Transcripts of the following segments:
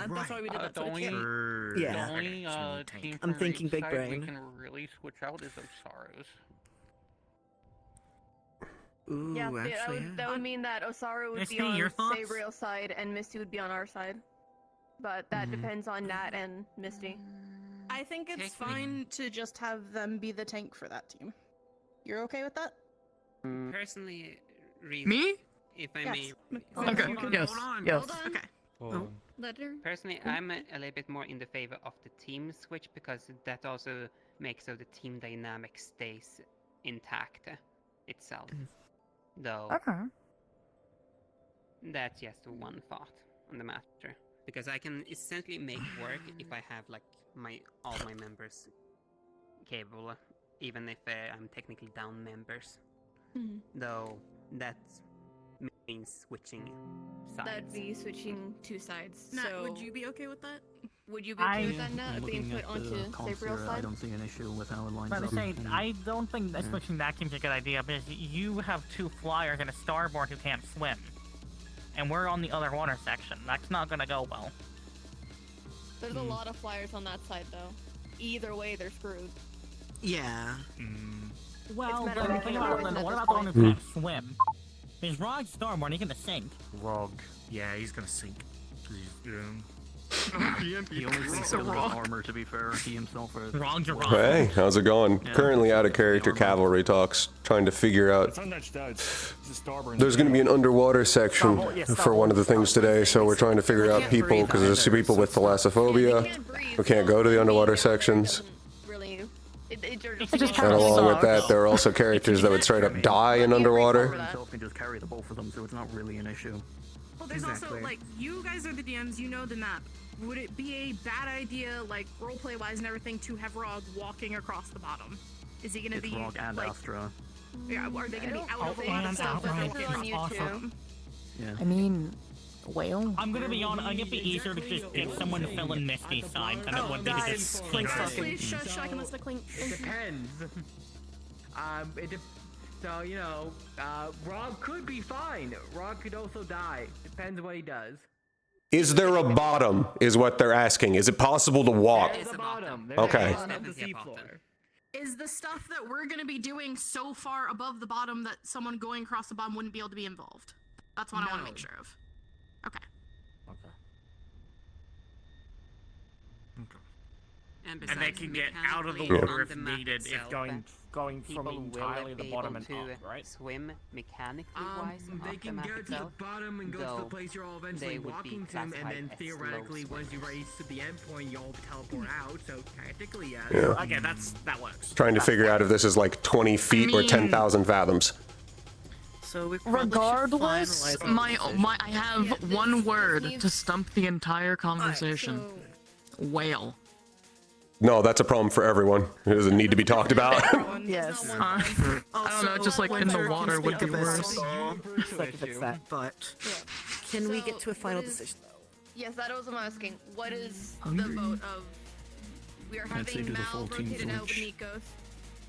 Yeah, that's why we did that. The only, Yeah. the only team I'm from thinking each big side brain. we can really switch out is Osaru's. Ooh, Yeah, actually, that would mean that Osaru would Misty, be on your thoughts? Sabriel's side and Misty would be on our side. But that depends on Nat and Misty. I think it's fine to just have them be the tank for that team. You're okay with that? Personally, Me? if I Yes. may. Okay. Yes. Yes. Okay. Oh. Letter. Personally, I'm a little bit more in the favor of the team switch because that also makes so the team dynamic stays intact itself. Though that's just one thought on the matter. Because I can essentially make work if I have like all my members capable, even if I'm technically down members. Though that means switching sides. That'd be switching two sides. Nat, so would you be okay with that? Would you be okay with that, Nat, being put onto Sabriel's side? I don't see an issue with how it lines But up. I don't think that switching that team's a good idea because you have two flyers and a starboard who can't swim. And we're on the other water section. That's not gonna go well. There's a lot of flyers on that side, though. Either way, they're screwed. yeah. Well, It's then meta- think about it, then at what this about the one who point. can't swim? Because Rog's starboard, he's gonna sink. Rog. Yeah, he's gonna sink. He only thinks of armor, to be fair. He himself is. Rog's a Rog. Hey, how's it going? Yeah. Currently out of character cavalry talks, trying to figure out. It's untouched out. It's the starboard. There's going to be an underwater section for one of the things today, so we're trying to figure out people, because there's some people with thalassophobia who can't go to the underwater sections. Really, it just And along with that, there are also characters that would straight up die in underwater. Himself can just carry the both of them, so it's not really an issue. Well, there's also, like, you guys are the DMs, you know the map. Would it be a bad idea, like, roleplay-wise and everything, to have Rog walking across the bottom? Is he gonna It's be, Rog and like... Astra. Yeah, are they gonna be out of the and water? outright They're on is YouTube. awesome. Yeah. I mean, whale? I'm gonna be honest, I think it'd be easier to just pick someone to fill in Misty's side than it would be to just clink her. Please shush, I can listen to Clink. It depends. So, you know, Rob could be fine. Rob could also die. Depends what he does. Is there a bottom, is what they're asking. Is it possible to walk? There's a bottom. Okay. Of the seafloor. Is the stuff that we're gonna be doing so far above the bottom that someone going across the bottom wouldn't be able to be involved? That's what I want to make sure of. Okay. And they can get out of the mechanically water on if the map needed, if itself, going from people will entirely the be bottom able and to up, right? swim mechanically wise They off the can map go to the itself. bottom and go to the though place you're all they eventually would be walking to, and classified then as theoretically, slow once you race to the end point, you all teleport out. So technically, yes. Yeah. Okay, that works. Trying to figure out if this is like 20 feet or 10,000 fathoms. So we Regardless, I have one word to stump the entire conversation. Whale. No, that's a problem for everyone. It doesn't need to be talked about. Yes. I don't know, just like in the water would be worse. But can we get to a final decision? Yes, that was what I'm asking. What is the vote of? We are having Mal rotated out with Nikos.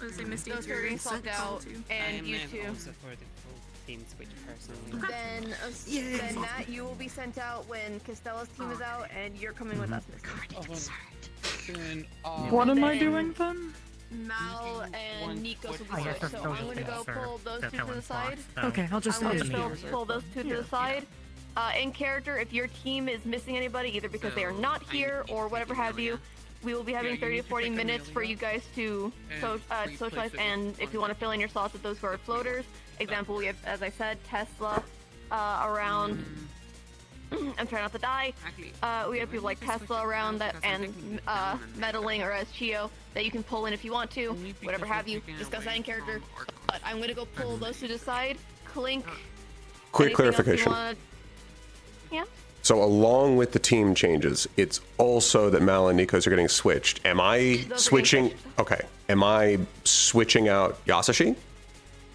Let's say Misty, Those who are being swapped out, and you two. also for the full team switch personally. Then Nat, you will be sent out when Costella's team is out, and you're coming with us. What am I doing then? Mal and Nikos will be switched, so I'm gonna go pull those two to the side. Okay, I'll just I'm gonna pull those two to the side. In character, if your team is missing anybody, either because they are not here or whatever have you, we will be having 30 to 40 minutes for you guys to socialize, and if you want to fill in your slots with those who are floaters. Example, we have, as I said, Tesla around. I'm trying not to die. We have people like Tesla around that, and meddling or as Chio that you can pull in if you want to, whatever have you. Discuss that in character. But I'm gonna go pull those two to the side. Clink. Quick clarification. Yeah. So along with the team changes, it's also that Mal and Nikos are getting switched. Am I switching? Okay. Am I switching out Yasashi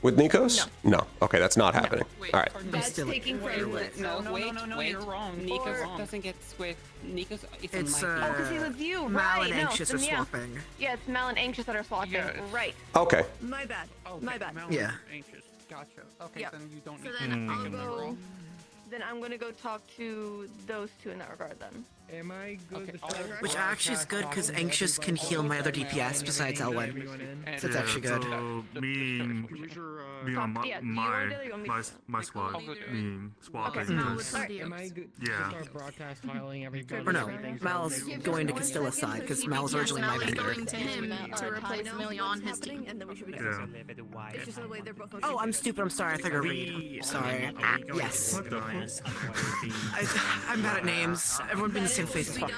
with Nikos? No. Okay, that's not happening. All right. That's taking forever. No, wait, you're wrong. Nikos doesn't get switched. Nikos is It's on my team. Oh, because he's with you, Mal right? and Anxious no, are then yeah. swapping. Yeah, it's Mal and Anxious that are swapping. Yeah. Right. Okay. My bad. My bad. Yeah. Anxious. Gotcha. Okay, Yep. then you don't So need then to I'll make another go. roll. Then I'm gonna go talk to those two in that regard. Then. Am I good? Which actually is good because Anxious can heal my other DPS besides Elwyn. So that's actually good. So me on my squad being swapping. Am I good? Yeah. Start broadcast tiling everybody. Or no, Mal's going to Castilla's side because Mal's originally my Mal's vendor. going to him to replace Millie on his team. Yeah. Oh, I'm stupid. I'm sorry. I thought I read. Sorry. Yes. I'm bad at names. Everyone being the same face as fuck.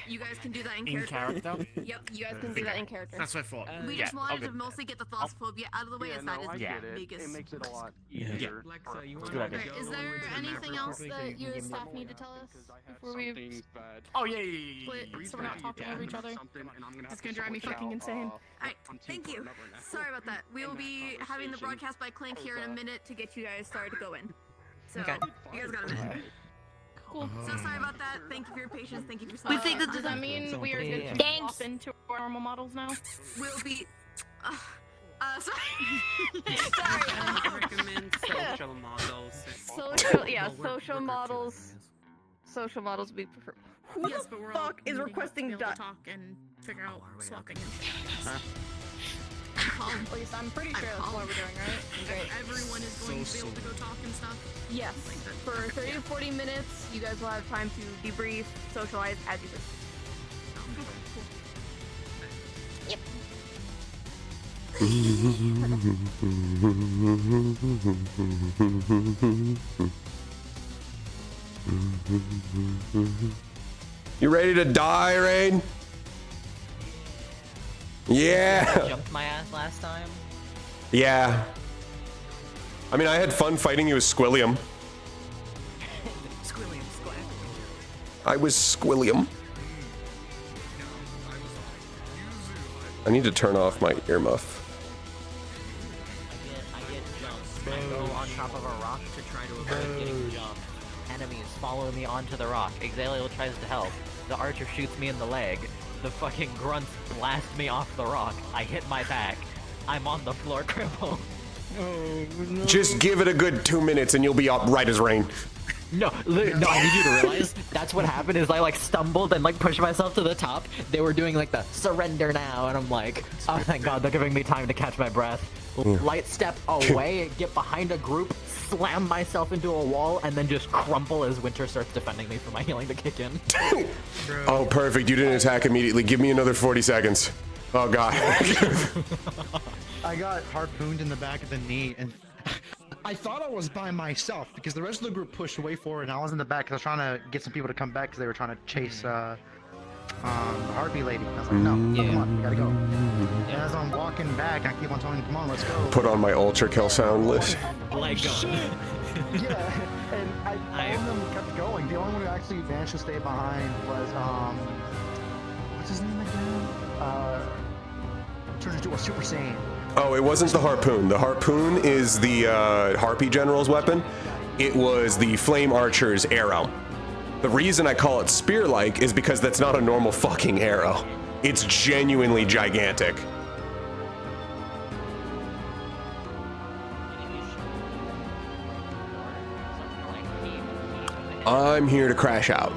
You guys can do that in In character. character? Yep, you guys can do that in character. That's what I thought. We just wanted to mostly get the thalassophobia out of the way, as that is the biggest. It makes it a lot Yeah. easier. Alexa, you Good want idea. to Is there anything else that your staff need to tell us before we Oh, yeah. split so we're not talking over each other? That's gonna drive me fucking insane. Alright, thank you. Sorry about that. We will be having the broadcast by Clink here in a minute to get you guys started to go in. So, you guys got a minute. Cool. So sorry about that. Thank you for your patience. Thank you for We think does that mean we are good to hop into our normal models now? We'll be. Sorry. Sorry. I recommend social models. Social models. Social models we prefer. Who Yes, the but we're fuck all is meeting up to requesting be able to that? talk and figure out swapping and At least I'm pretty sure that's what we're doing, right? Great. Everyone is going to be able to go talk and stuff. Yes. For 30 to 40 minutes, you guys will have time to debrief, socialize as you wish. Yep. You ready to die, Rain? Yeah. Jumped my ass last time. Yeah. I mean, I had fun fighting you as Squilliam. I was Squilliam. I need to turn off my earmuff. I get jumped. I go on top of a rock to try to avoid getting jumped. Enemies follow me onto the rock. Exaliel tries to help. The archer shoots me in the leg. The fucking grunts blast me off the rock. I hit my back. I'm on the floor crippled. Oh, no. Just give it a good 2 minutes and you'll be up right as rain. No, I need you to realize that's what happened is I like stumbled and like pushed myself to the top. They were doing like the surrender now and I'm like, oh thank god they're giving me time to catch my breath. Light step away, get behind a group, slam myself into a wall, and then just crumple as Winter starts defending me for my healing to kick in. Oh, perfect. You didn't attack immediately. Give me another 40 seconds. Oh god. I got harpooned in the back of the knee and I thought I was by myself because the rest of the group pushed way forward and I was in the back because I was trying to get some people to come back because they were trying to chase the Harpy lady. I was like, no, come on, we gotta go. And as I'm walking back, I keep on telling them, come on, let's go. Put on my ultra kill sound list. Like go. Yeah, and all of them kept going. The only one who actually managed to stay behind was, what's his name again? Turned into a Super Saiyan. Oh, it wasn't the harpoon. The harpoon is the Harpy General's weapon. It was the Flame Archer's arrow. The reason I call it spear-like is because that's not a normal fucking arrow. It's genuinely gigantic. I'm here to crash out.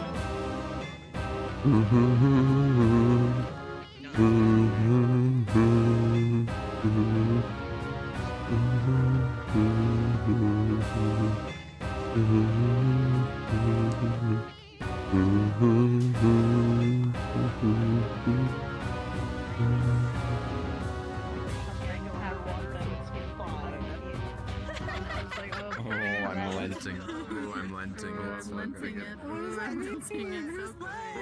Oh, I'm lenting. Oh, I'm lenting. Oh, I'm lenting.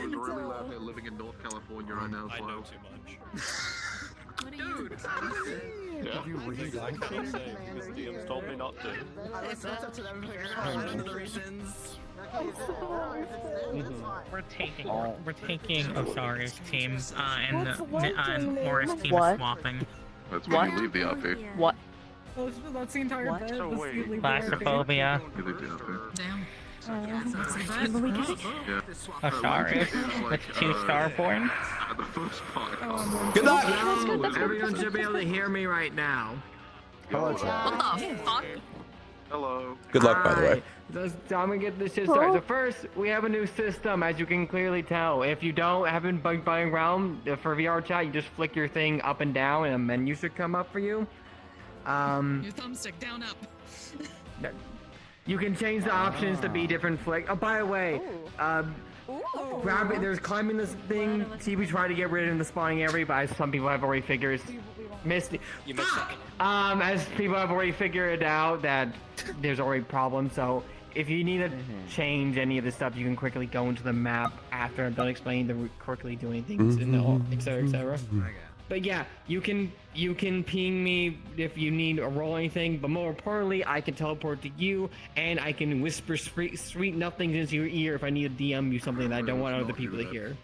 We're really out there living in North California right now. I know too much. Dude! Yeah. You really like that? Because DMs told me not to. We're taking Osari's team, and Mora's team is swapping. That's when you leave the RP. What? That's the entire What? So wait. Claustrophobia. You leave the RP. Damn. Yeah. Osiris with 2 Starborn. The first part. Good luck! Everyone should be able to hear me right now. Hello, What the fuck? Hello. Good luck, by the way. So I'm gonna get this shit started. So first, we have a new system, as you can clearly tell. If you haven't been buying around for VR chat, you just flick your thing up and down, and a menu should come up for you. Your thumbstick down up. You can change the options to be different flick. Oh, by the way, grab it. There's climbing this thing. See, we try to get rid of the spawning area, but as some people have already figured, missed it. As people have already figured out that there's already problems. So if you need to change any of this stuff, you can quickly go into the map after I'm done explaining the quickly doing things and all, etc., etc. But yeah, you can ping me if you need a roll or anything, but more importantly, I can teleport to you, and I can whisper sweet nothings into your ear if I need to DM you something that I don't want other people to hear.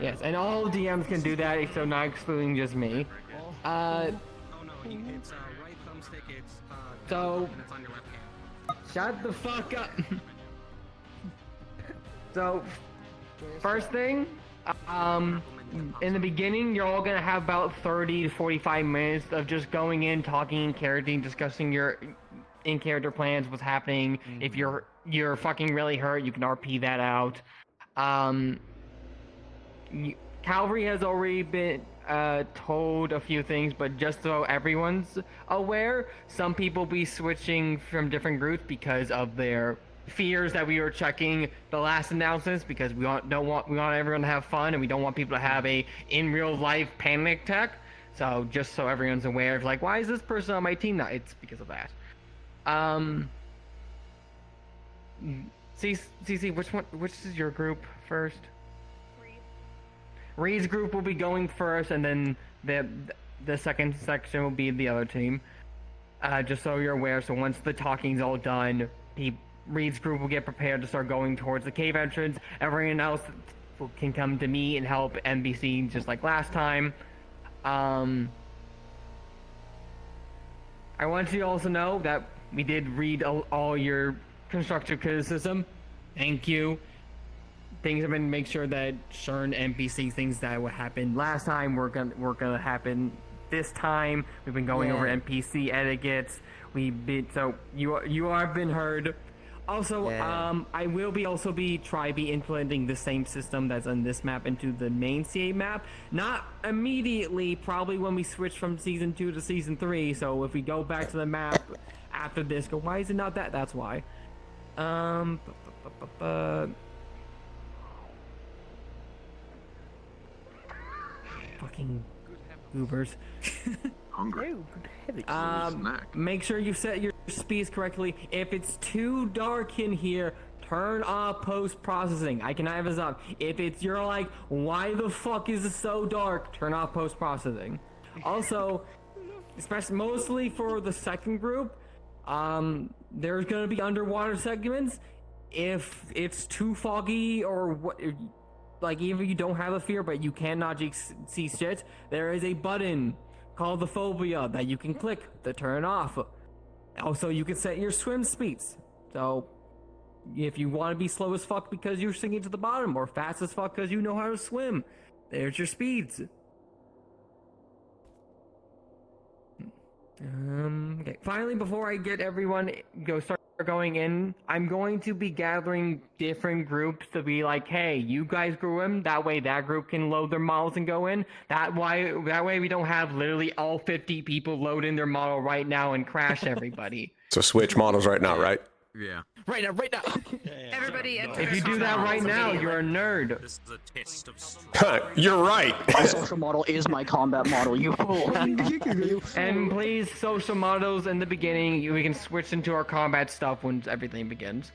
Yes, and all DMs can do that, so not excluding just me. So shut the fuck up. So, first thing, in the beginning, you're all gonna have about 30 to 45 minutes of just going in, talking in character, discussing your in-character plans, what's happening. If you're fucking really hurt, you can RP that out. Calvary has already been told a few things, but just so everyone's aware, some people be switching from different groups because of their fears that we were checking the last announcements, because we want everyone to have fun, and we don't want people to have a in real life panic attack. So just so everyone's aware of, like, why is this person on my team now? It's because of that. CC, which is your group first? Reed's group will be going first, and then the second section will be the other team. Just so you're aware, so once the talking's all done, Reed's group will get prepared to start going towards the cave entrance. Everyone else can come to me and help NBC just like last time. I want you to also know that we did read all your constructive criticism. Thank you. Things have been make sure that certain NPC things that would happen last time were gonna happen this time. We've been going over NPC etiquettes. So you have been heard. Also, I will be implementing the same system that's on this map into the main CA map. Not immediately, probably when we switch from season 2 to season 3. So if we go back to the map after this, go, why is it not that? That's why. Fucking goobers. Hungry. Make sure you set your speeds correctly. If it's too dark in here, turn off post-processing. I can have this up. If you're like, why the fuck is it so dark? Turn off post-processing. Also, mostly for the second group, there's gonna be underwater segments. If it's too foggy or what, like even if you don't have a fear but you cannot see shit, there is a button called the phobia that you can click to turn off. Also, you can set your swim speeds. So if you want to be slow as fuck because you're sinking to the bottom, or fast as fuck because you know how to swim, there's your speeds. Okay. Finally, before I get everyone start going in, I'm going to be gathering different groups to be like, hey, you guys grew in, that way that group can load their models and go in. That way we don't have literally all 50 people load in their model right now and crash everybody. So switch models right now, right? Yeah. Right now. Everybody, if you do that right now, you're a nerd. This is a test of You're right. My social model is my combat model, you fool. And please, social models in the beginning, we can switch into our combat stuff once everything begins.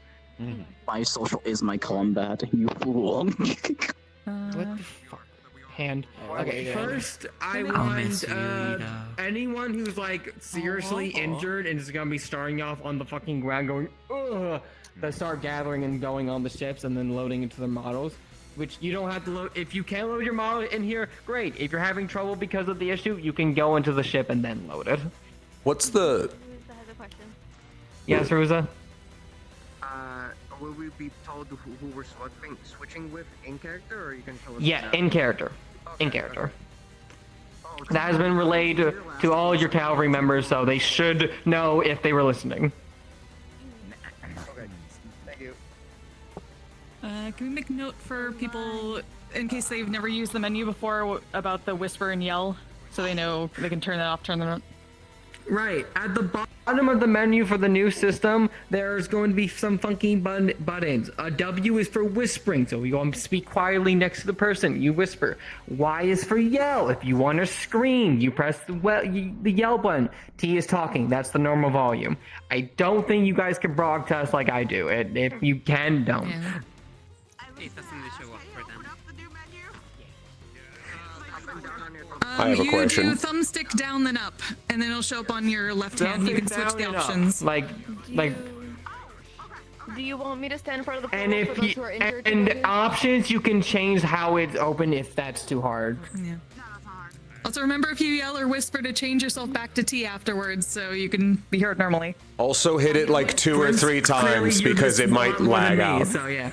My social is my combat, you fool. What the fuck? Hand. Okay, first, I want anyone who's like seriously injured and is gonna be starting off on the fucking ground going, ugh, to start gathering and going on the ships and then loading into the models. Which you don't have to load. If you can load your model in here, great. If you're having trouble because of the issue, you can go into the ship and then load it. What's the... Yes, Ruza? Will we be told who we're switching with in character, or you can tell us? Yeah, in character. in character. That has been relayed to all your cavalry members, so they should know if they were listening. Okay. Thank you. Can we make note for people in case they've never used the menu before about the whisper and yell, so they know they can turn that off, turn that on? Right. At the bottom of the menu for the new system, there's going to be some funky buttons. A W is for whispering, so you want to speak quietly next to the person, you whisper. Y is for yell. If you want to scream, you press the yell button. T is talking. That's the normal volume. I don't think you guys can broadcast like I do. If you can, don't. Yeah. It doesn't show up for them. I have a question. You do thumbstick down then up, and then it'll show up on your left hand. You can switch the options. Like. Do you want me to stand in front of the And portal if for those you who are injured? and options, you can change how it's open if that's too hard. Yeah. Also, remember if you yell or whisper to change yourself back to T afterwards, so you can be heard normally. Also hit it like 2 or 3 times because it might lag out. So yeah.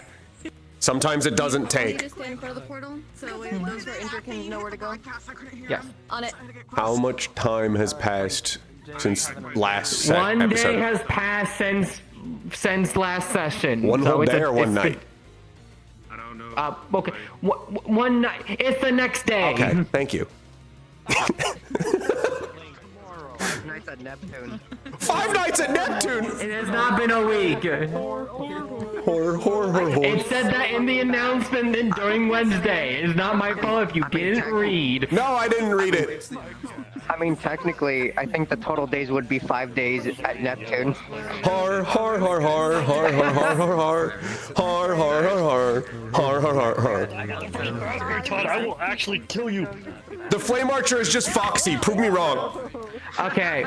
Sometimes it doesn't Do you want me take. to stand in front of the portal so those who are injured can know where to go? Yes. On it. How much time has passed since last One episode? day has passed since last session. One so whole it's day or one night? Okay. One night. It's the next day. Okay, thank you. 5 nights at Neptune. 5 nights at Neptune? It has not been a week. It said that in the announcement and during Wednesday. It's not my fault if you didn't read. No, I didn't read it. I mean, technically, I think the total days would be 5 days at Neptune. Har har har har har har har har har har har har har har. Todd, I will actually kill you. The Flame Archer is just Foxy. Prove me wrong. Okay.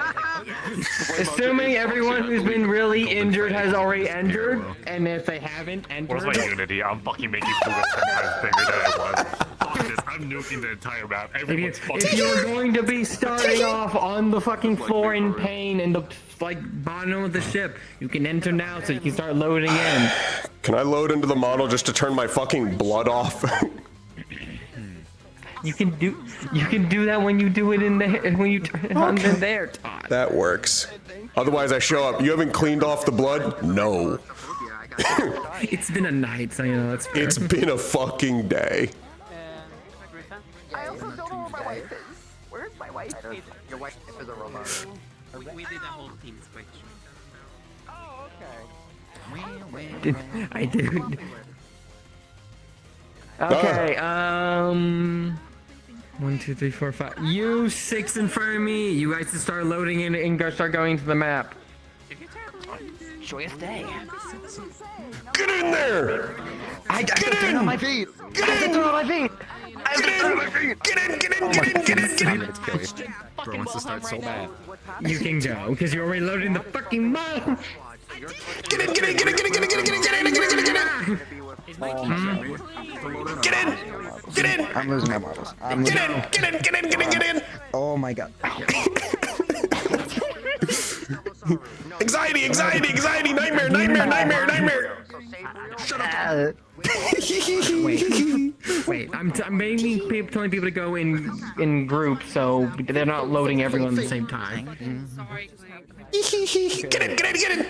Assuming everyone who's been really injured has already entered, and if they haven't entered... What's my unity? I'm fucking making food 10 times bigger than it was. Fuck this, I'm nuking the entire map. Everyone's fucking... If you're going to be starting off on the fucking floor in pain in the bottom of the ship, you can enter now so you can start loading in. Can I load into the model just to turn my fucking blood off? You can do that when you do it in when you turn it on in there, Todd. That works. Otherwise I show up. You haven't cleaned off the blood? No. It's been a night, so you know that's fair. It's been a fucking day. I also don't know where my wife is. Where's my wife? Your wife is a robot. We did a whole team switch. Oh, okay. I did. Okay, 1, 2, 3, 4, 5. You 6 in front of me. You guys can start loading in and start going to the map. Joyous day. Get in there! I get in! On my feet. Get in! Get on my feet. Get in! Get in! Get in! Get in! Get in! Get in! Bro wants to start so bad. You can go because you're already loading the fucking map. Get in! Get in! Get in! Get in! Get in! Get in! Get in! Get in! Get in! Get in! Get in! Get in! I'm losing my models. Get in! Get in! Get in! Get in! Get in! Oh my god. Anxiety! Anxiety! Anxiety! Nightmare! Nightmare! Nightmare! Nightmare! Shut up! Wait. I'm mainly telling people to go in groups, so they're not loading everyone at the same time. Get in! Get in! Get in!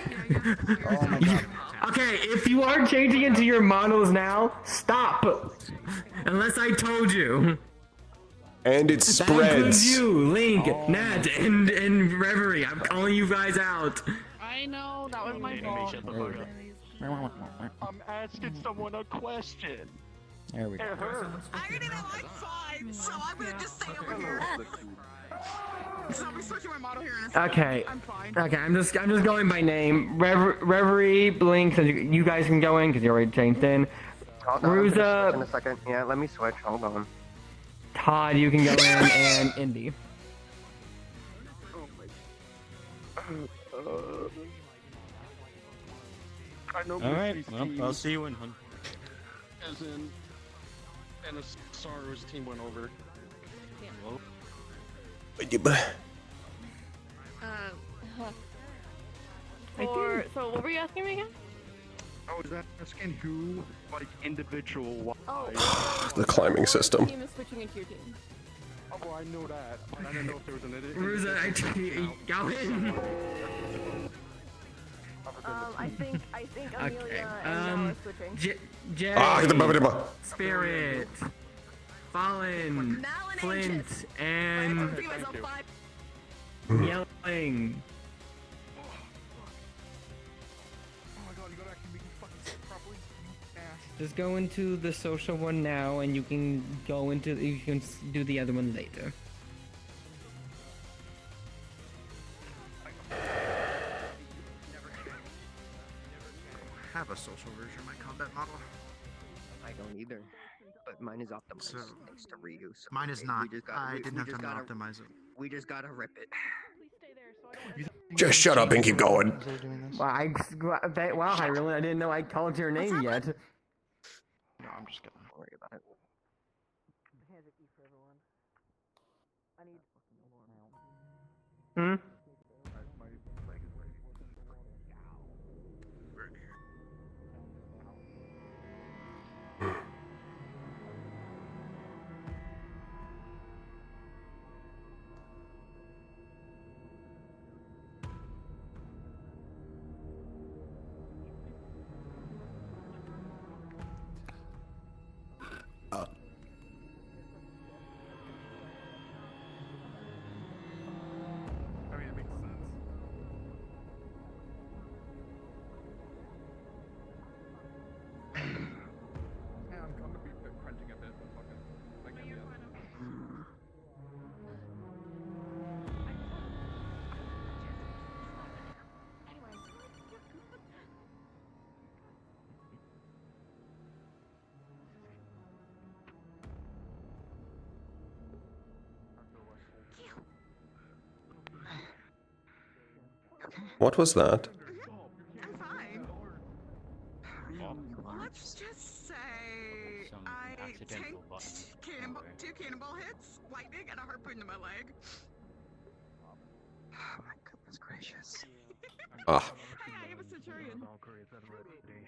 Oh my god. Okay, if you are changing into your models now, stop. Unless I told you. And it That includes spreads. you, Link, Nat, and Reverie. I'm calling you guys out. I know, that was my fault. I'm asking someone a question. There we go. It hurts. I didn't like 5, so I'm gonna just stay over here. So I'll be switching my model here in a second. Okay. I'm fine. Okay, I'm just going by name. Reverie, Blink, so you guys can go in because you already changed in. Hold on, I'm gonna switch in Ruza, a second. Yeah, let me switch. Hold on. Todd, you can go in, and Indy. I know Alright, well, I'll see you in Hunt. As in, and a Saru's team went over. So what were you asking me again? I was asking who, like, individual. Oh, The climbing system. Team is switching into your team. Oh, well, I know that, but I didn't know if there was an edit. Ruza, go in. I think Amelia Okay. and Noah are switching. Jay, Spirit, Fallen, Flint, and Yelling. Just go into the social one now, and you can do the other one later. Have a social version of my combat model. I don't either, but mine is optimized So, thanks to Ryu. So mine is we not. just I we didn't have just time to gotta- optimize it. We just gotta rip it. Just shut up and keep going. Well, I didn't know I called your name yet. No, I'm just kidding. Don't worry about it. Hmm? I mean, it makes sense. Yeah, I'm gonna be crunching a bit, but fucking, like, What was that? I'm fine. Let's just say I tanked two cannonball hits, lightning, and a harpoon to my leg. Oh my goodness gracious. Ah. Hey, I am a centurion.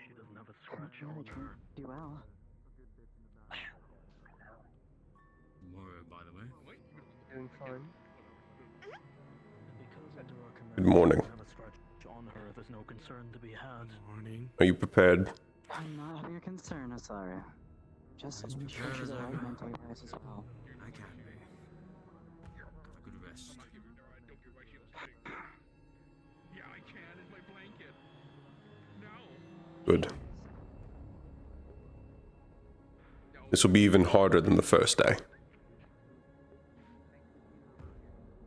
She doesn't have a scratch on her. Do well. More, by the way. Doing fine. Good morning. On her, there's no concern to be had. Morning. Are you prepared? I'm not of your concern, Asara. Just As make sure prepared she's as I alright am. mentally wise as well. I can be. Have a good rest. Yeah, I can. It's my blanket. No. Good. This will be even harder than the first day.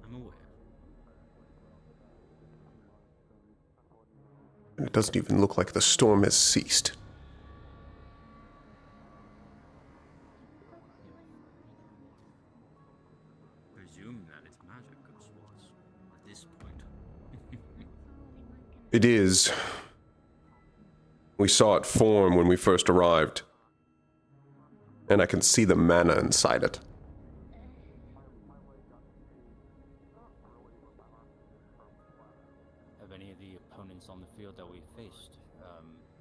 I'm aware. And it doesn't even look like the storm has ceased. Presume that it's magic of sorts at this point. It is. We saw it form when we first arrived. And I can see the mana inside it. Have any of the opponents on the field that we faced,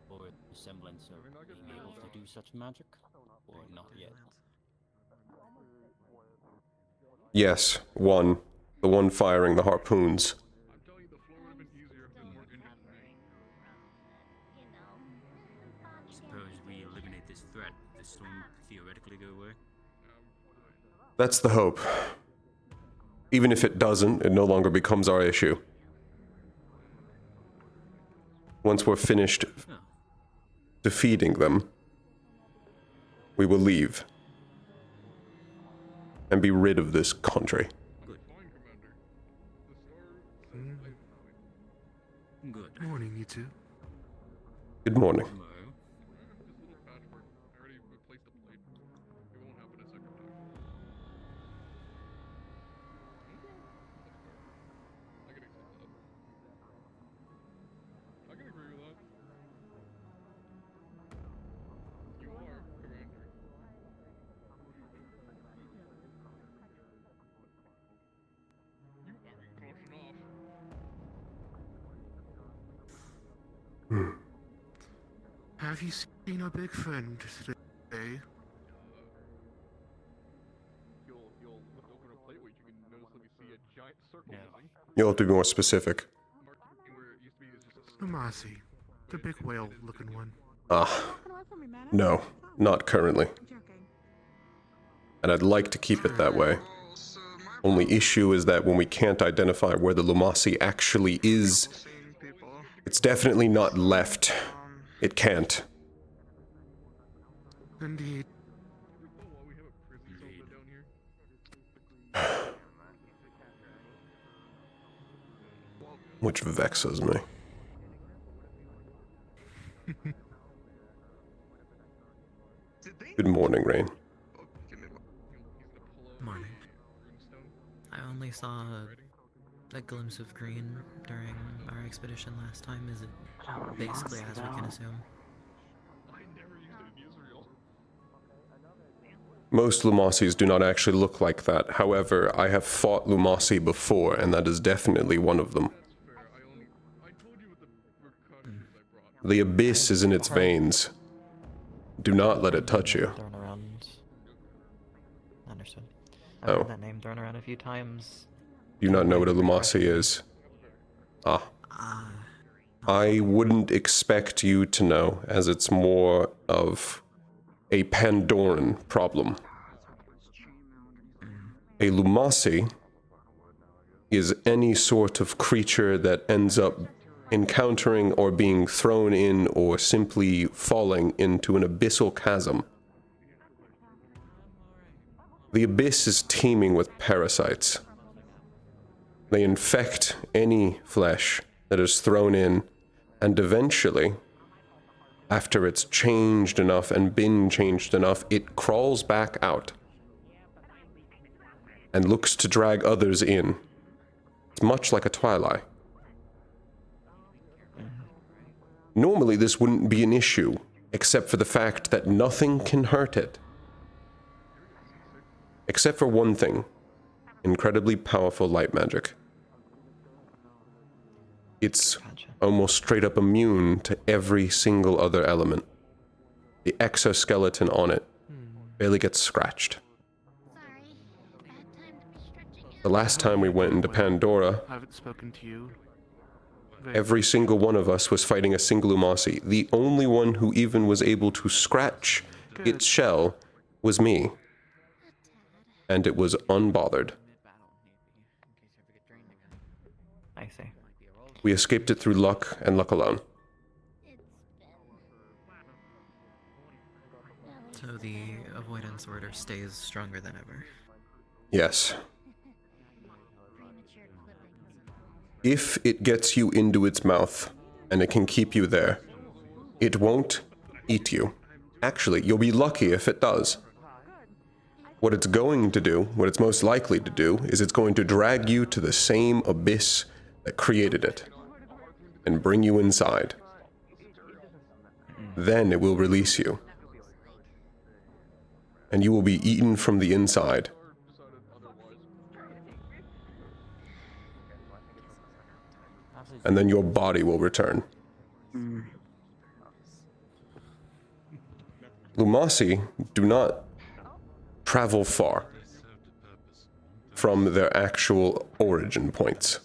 or the semblance of being able to do such magic? Or not yet? Yes, one. The one firing the harpoons. Suppose we eliminate this threat, the storm theoretically go away? That's the hope. Even if it doesn't, it no longer becomes our issue. Once we're finished defeating them, we will leave and be rid of this country. Good. Morning, you two. Good morning. Have you seen our big friend today? You'll have to be more specific. Lumasi, the big whale-looking one. No, not currently. And I'd like to keep it that way. Only issue is that when we can't identify where the Lumasi actually is, it's definitely not left. It can't. Indeed. Which vexes me. Good morning, Rain. Morning. I only saw a glimpse of green during our expedition last time. Is it basically as we can assume? Most Lumasis do not actually look like that. However, I have fought Lumasi before, and that is definitely one of them. The abyss is in its veins. Do not let it touch you. Thrown around. Understood. I've Oh. heard that name thrown around a few times. Do you not know what a Lumasi is? Ah. I wouldn't expect you to know, as it's more of a Pandoran problem. A Lumasi is any sort of creature that ends up encountering or being thrown in or simply falling into an abyssal chasm. The abyss is teeming with parasites. They infect any flesh that is thrown in, and eventually, after it's changed enough and been changed enough, it crawls back out and looks to drag others in. It's much like a twilight. Normally, this wouldn't be an issue, except for the fact that nothing can hurt it. Except for one thing. Incredibly powerful light magic. It's almost straight up immune to every single other element. The exoskeleton on it barely gets scratched. The last time we went into Pandora, I haven't spoken to you. every single one of us was fighting a single Lumasi. The only one who even was able to scratch its shell was me. And it was unbothered. I see. We escaped it through luck and luck alone. So the avoidance order stays stronger than ever. Yes. If it gets you into its mouth, and it can keep you there, it won't eat you. Actually, you'll be lucky if it does. What it's going to do, what it's most likely to do, is it's going to drag you to the same abyss that created it, and bring you inside. Then it will release you. And you will be eaten from the inside. And then your body will return. Lumasi do not travel far from their actual origin points.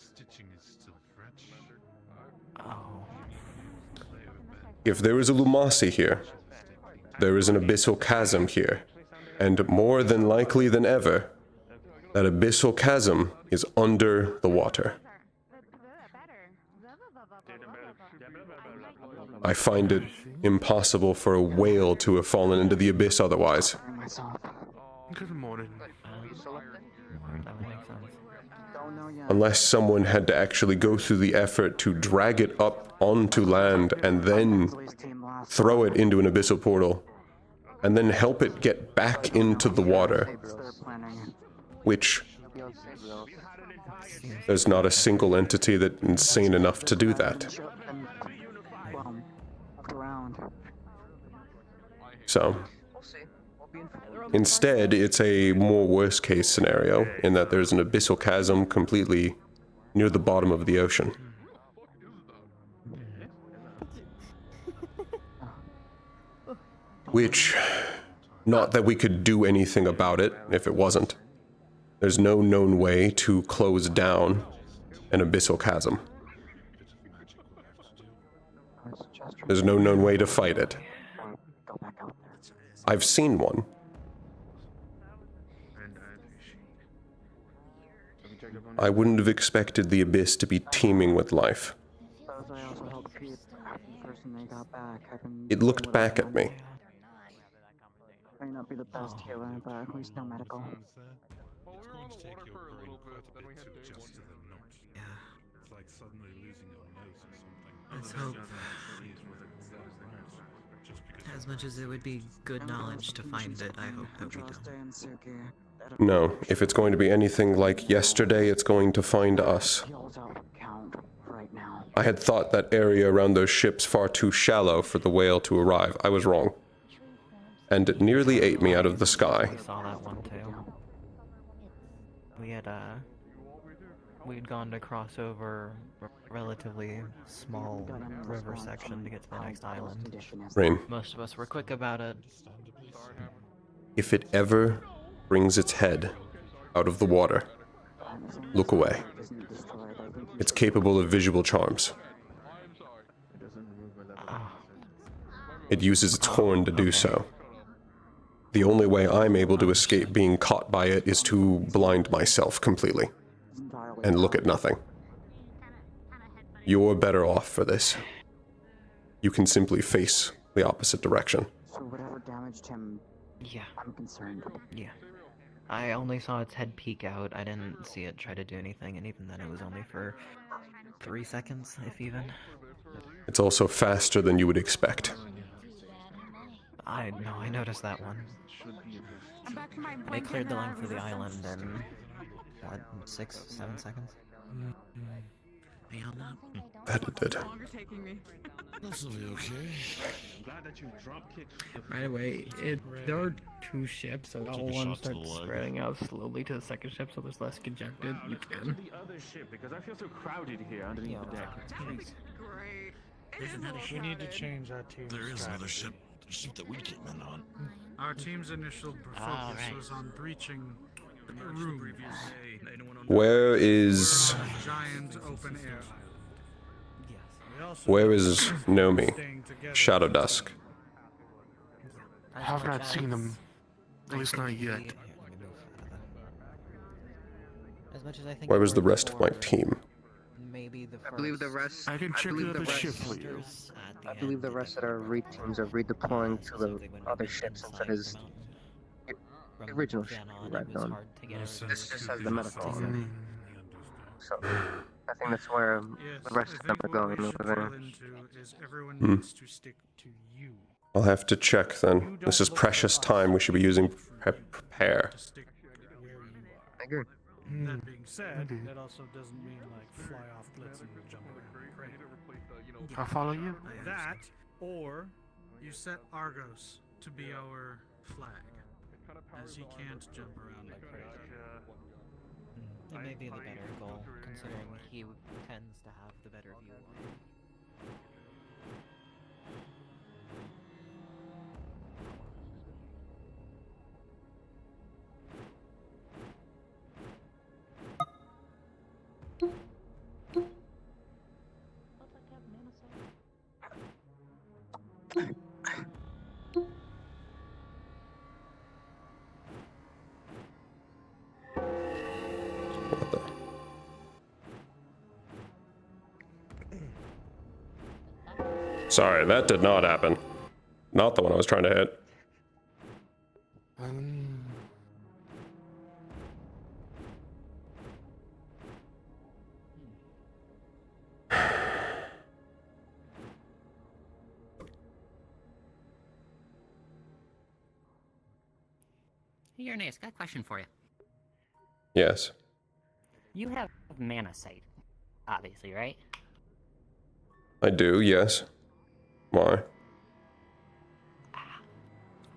If there is a Lumasi here, there is an abyssal chasm here, and more than likely than ever, that abyssal chasm is under the water. I find it impossible for a whale to have fallen into the abyss otherwise. Good morning. Unless someone had to actually go through the effort to drag it up onto land and then throw it into an abyssal portal, and then help it get back into the water, which there's not a single entity that's insane enough to do that. So, instead, it's a more worst-case scenario, in that there's an abyssal chasm completely near the bottom of the ocean. Which, not that we could do anything about it if it wasn't. There's no known way to close down an abyssal chasm. There's no known way to fight it. I've seen one. I wouldn't have expected the abyss to be teeming with life. It looked back at me. May not be the best healer, but at least no medical. It's going to take your brain quite a bit to adjust to the note. Yeah. It's like suddenly losing your nose or something. Let's hope. As much as it would be good knowledge to find it, I hope that we don't. No, if it's going to be anything like yesterday, it's going to find us. I had thought that area around those ships far too shallow for the whale to arrive. I was wrong. And it nearly ate me out of the sky. We saw that one too. We'd gone to cross over a relatively small river section to get to the next island. Rain. Most of us were quick about it. If it ever brings its head out of the water, look away. It's capable of visual charms. It uses its horn to do so. The only way I'm able to escape being caught by it is to blind myself completely and look at nothing. You're better off for this. You can simply face the opposite direction. So whatever damaged him, yeah, I'm concerned. Yeah. I only saw its head peek out. I didn't see it try to do anything, and even then it was only for 3 seconds, if even. It's also faster than you would expect. I noticed that one. They cleared the length of the island in, what, 6, 7 seconds? Beyond that it did. This will be okay. Right away, there are 2 ships, so if one starts spreading out slowly to the second ship so there's less congested, you can. The other ship, because I feel so crowded here underneath the deck. We need to change our team. There is another ship. The ship that we came in on. Our team's initial focus was on breaching the room. Where is... Giant open air. Where is Nomi? Shadow Dusk. I have not seen them. At least not yet. As much as I think Where is the rest of my team? Maybe the I believe the rest. I can check the other ship for you. I believe the rest of our read teams are redeploying to the other ships instead of the original ship we arrived on. This just has the medical on it. So I think that's where the rest of them are going over there. I'll have to check then. This is precious time we should be using prepare. I agree. That being said, that also doesn't mean like fly off cliffs and jump around. I'll follow you. That, or you set Argos to be our flag, as he can't jump around like crazy. It may be the better goal, considering he tends to have the better view on it. Sorry, that did not happen. Not the one I was trying to hit. Hey, Ernest, got a question for you. Yes. You have mana sight, obviously, right? I do, yes. Why?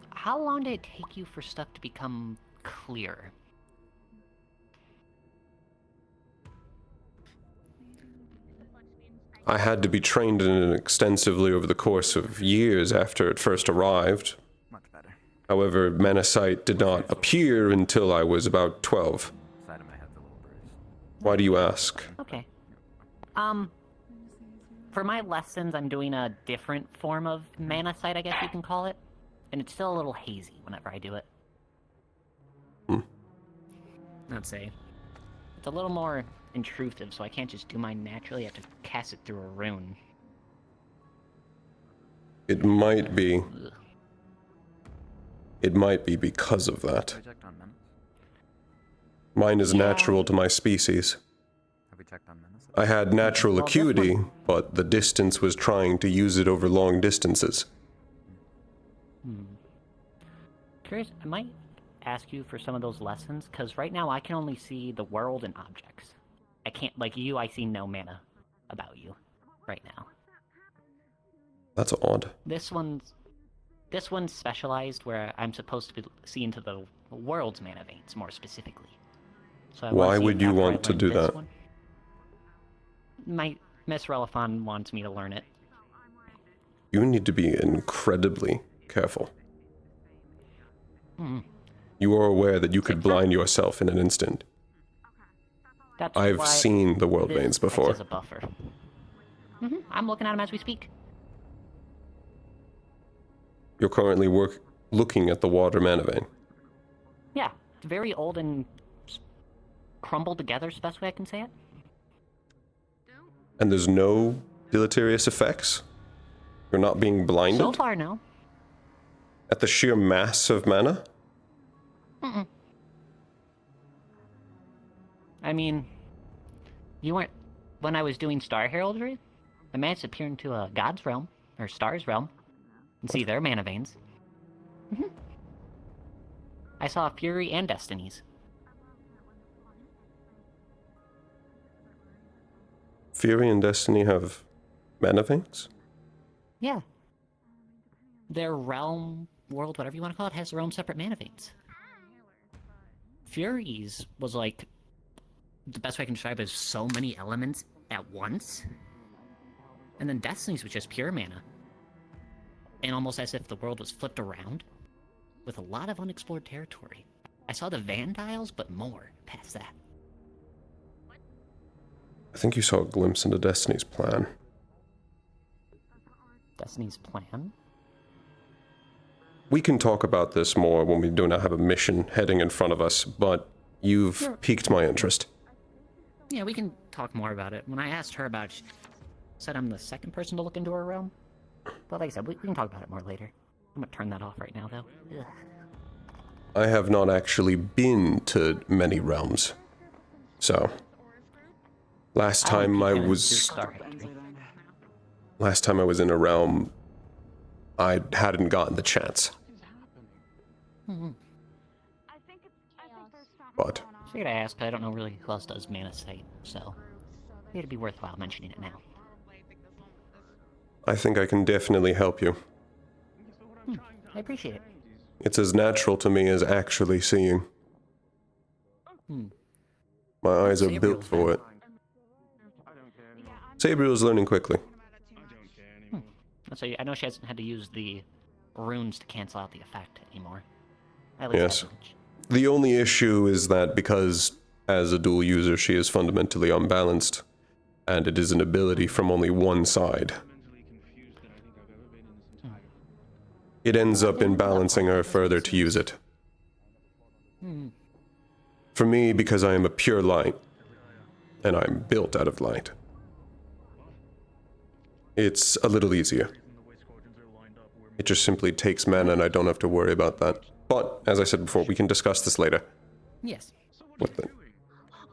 How long did it take you for stuff to become clear? I had to be trained in it extensively over the course of years after it first arrived. However, Manasite did not appear until I was about 12. Why do you ask? Okay. For my lessons, I'm doing a different form of mana sight, I guess you can call it. And it's still a little hazy whenever I do it. I'd say. It's a little more intrusive, so I can't just do mine naturally. I have to cast it through a rune. It might be. It might be because of that. Mine is natural to my species. I had natural acuity, but the distance was trying to use it over long distances. Curious, I might ask you for some of those lessons, because right now I can only see the world and objects. I can't, like you, I see no mana about you right now. That's odd. This one's specialized where I'm supposed to see into the world's mana veins more specifically. So why would you want to do that? Miss Relafon wants me to learn it. You need to be incredibly careful. You are aware that you could blind yourself in an instant. I've seen the world veins before. As a buffer. I'm looking at them as we speak. You're currently looking at the water mana vein. Yeah, it's very old and crumbled together is the best way I can say it. And there's no deleterious effects? You're not being blinded? So far, no. At the sheer mass of mana? I mean, you weren't... When I was doing Star Heraldry, I managed to appear into a God's realm, or Star's realm, and see their mana veins. I saw Fury and Destinies. Fury and Destiny have mana veins? Yeah. Their realm, world, whatever you want to call it, has their own separate mana veins. Fury's was like... The best way I can describe it is so many elements at once. And then Destiny's was just pure mana. And almost as if the world was flipped around, with a lot of unexplored territory. I saw the Vandiles, but more past that. I think you saw a glimpse into Destiny's plan. Destiny's plan? We can talk about this more when we do not have a mission heading in front of us, but you've piqued my interest. Yeah, we can talk more about it. When I asked her about it, she said I'm the second person to look into her realm. But like I said, we can talk about it more later. I'm gonna turn that off right now, though. Ugh. I have not actually been to many realms. So... Last time I was in a realm, I hadn't gotten the chance. But Figured I asked, but I don't know really who else does mana sight, so it'd be worthwhile mentioning it now. I think I can definitely help you. I appreciate it. It's as natural to me as actually seeing. My eyes are built for it. Sabriel's learning quickly. So I know she hasn't had to use the runes to cancel out the effect anymore. Yes. The only issue is that because, as a dual user, she is fundamentally unbalanced, and it is an ability from only one side. It ends up imbalancing her further to use it. For me, because I am a pure light, and I'm built out of light, it's a little easier. It just simply takes mana and I don't have to worry about that. But, as I said before, we can discuss this later. Yes. What the?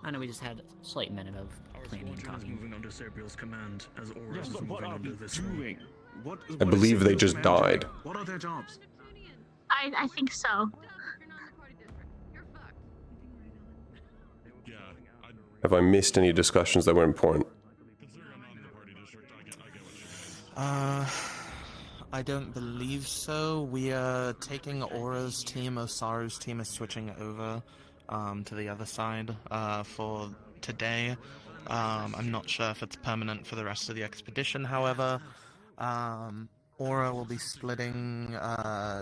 I know we just had a slight minute of planning and talking. Moving under Sabriel's command as Aura Yes, is but what moving are under we this doing? I believe they just died. What are their jobs? I think so. Have I missed any discussions that were important? I don't believe so. We are taking Aura's team. Osaru's team is switching over to the other side for today. I'm not sure if it's permanent for the rest of the expedition, however. Aura will be splitting.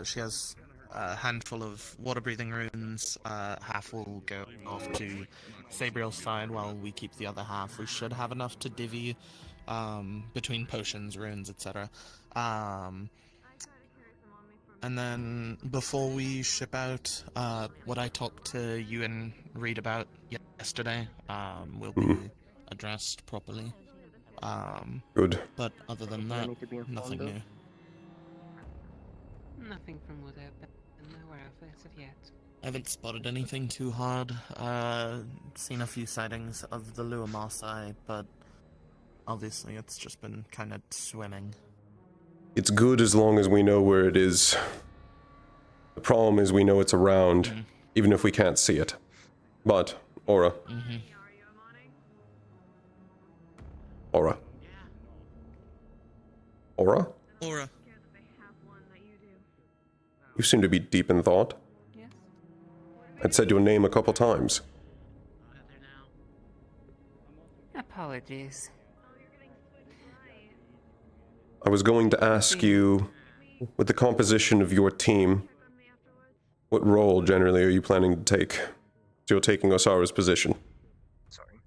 She has a handful of water-breathing runes. Half will go off to Sabriel's side while we keep the other half. We should have enough to divvy between potions, runes, etc. And then before we ship out, what I talked to you and Reed about yesterday will be addressed properly. Good. But other than that, nothing new. Nothing from what I've been aware of as of yet. I haven't spotted anything too hard. Seen a few sightings of the Luamasai, but obviously it's just been kind of swimming. It's good as long as we know where it is. The problem is we know it's around, even if we can't see it. But, Aura. Aura. Aura? Aura. You seem to be deep in thought. Yes. I'd said your name a couple times. Apologies. I was going to ask you, with the composition of your team, what role generally are you planning to take? So you're taking Osara's position. Sorry.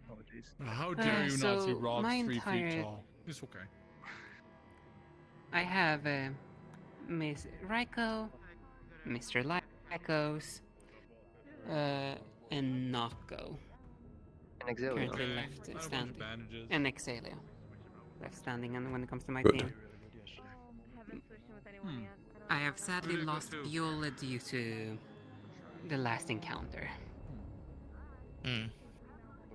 Apologies. How dare you not see Rob's my 3 entire- feet tall? It's okay. I have Miss Raiko, Mr. Lycos, and Nako. And Exilio. Currently left standing. And Exilio. Left standing and when it comes to my Good. team. I have sadly lost Viola due to the last encounter.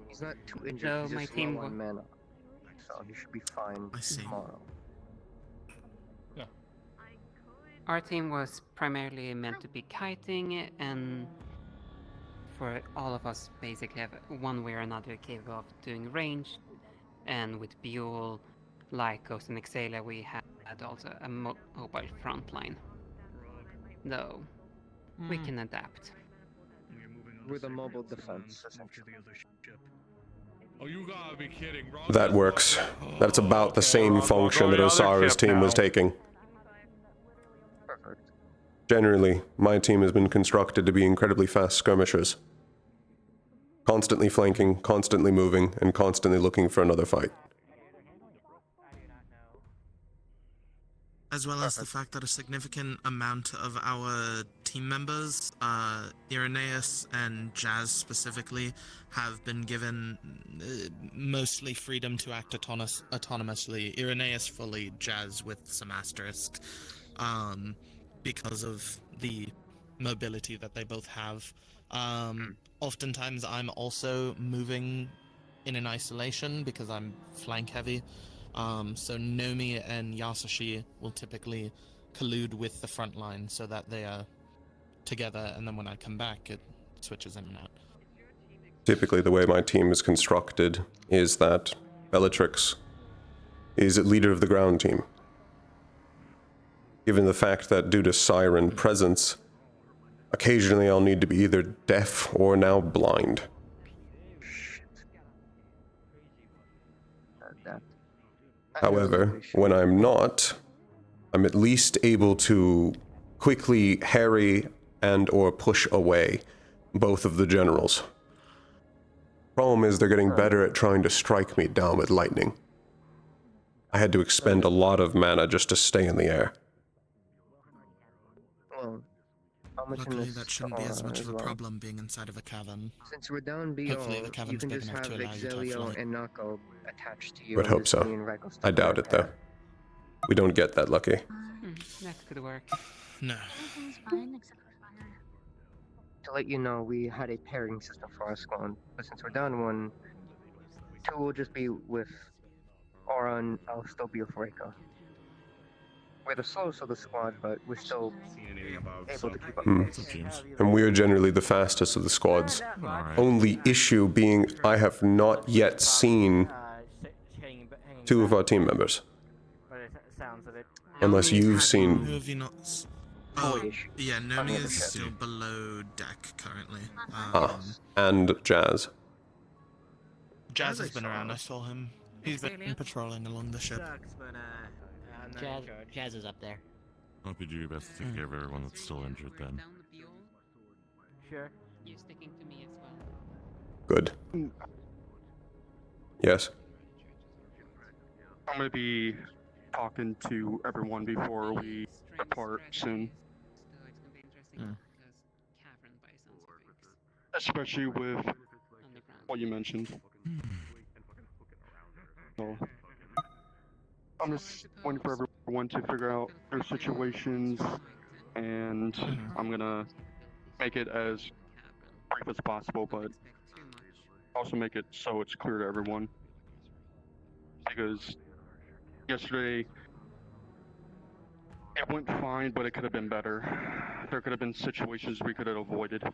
He's not too injured. So He's my just team low on mana. So he should be fine tomorrow. Our team was primarily meant to be kiting, and for all of us basically have one way or another capable of doing range. And with Buell, Lycos, and Exalia, we had also a mobile frontline. Though, we can adapt. With a mobile defense, essentially. Oh, you gotta be kidding, bro. That works. That's about the same function that Osara's team was taking. Perfect. Generally, my team has been constructed to be incredibly fast skirmishers. Constantly flanking, constantly moving, and constantly looking for another fight. As well as the fact that a significant amount of our team members, Irenaeus and Jazz specifically, have been given mostly freedom to act autonomously. Irenaeus fully, Jazz with some asterisk, because of the mobility that they both have. Oftentimes I'm also moving in an isolation because I'm flank heavy. So Nomi and Yasashi will typically collude with the front line so that they are together, and then when I come back, it switches in and out. Typically, the way my team is constructed is that Bellatrix is leader of the ground team. Given the fact that due to Siren presence, occasionally I'll need to be either deaf or now blind. However, when I'm not, I'm at least able to quickly harry and or push away both of the generals. Problem is they're getting better at trying to strike me down with lightning. I had to expend a lot of mana just to stay in the air. Well, how much Luckily, in this that shouldn't be as much as of a well? problem being inside of a cavern. Since we're down below, Hopefully the you cavern's can big just enough have to allow you to Exilio fly. and Nako attached to you. Would and hope just so. me and Ragos I doubt it, though. We don't get that lucky. That could work. No. Everything's fine except for fire. To let you know, we had a pairing system for our squad, but since we're down one, two will just be with Aura and I'll still be with Reiko. We're the slowest of the squad, but we're still able to keep up pace. And we are generally the fastest of the squads. Only issue being I have not yet seen two of our team members. Unless you've seen... Who have you not... Oh, yeah, Nomi is still below deck currently. And Jazz. Jazz has been around, I saw him. He's been patrolling along the ship. Jazz is up there. Hope you do your best to take care of everyone that's still injured then. Sure. You're sticking to me as well. Good. Yes. I'm gonna be talking to everyone before we depart soon. Especially with what you mentioned. So, I'm just waiting for everyone to figure out their situations, and I'm gonna make it as brief as possible, but also make it so it's clear to everyone. Because yesterday, it went fine, but it could have been better. There could have been situations we could have avoided,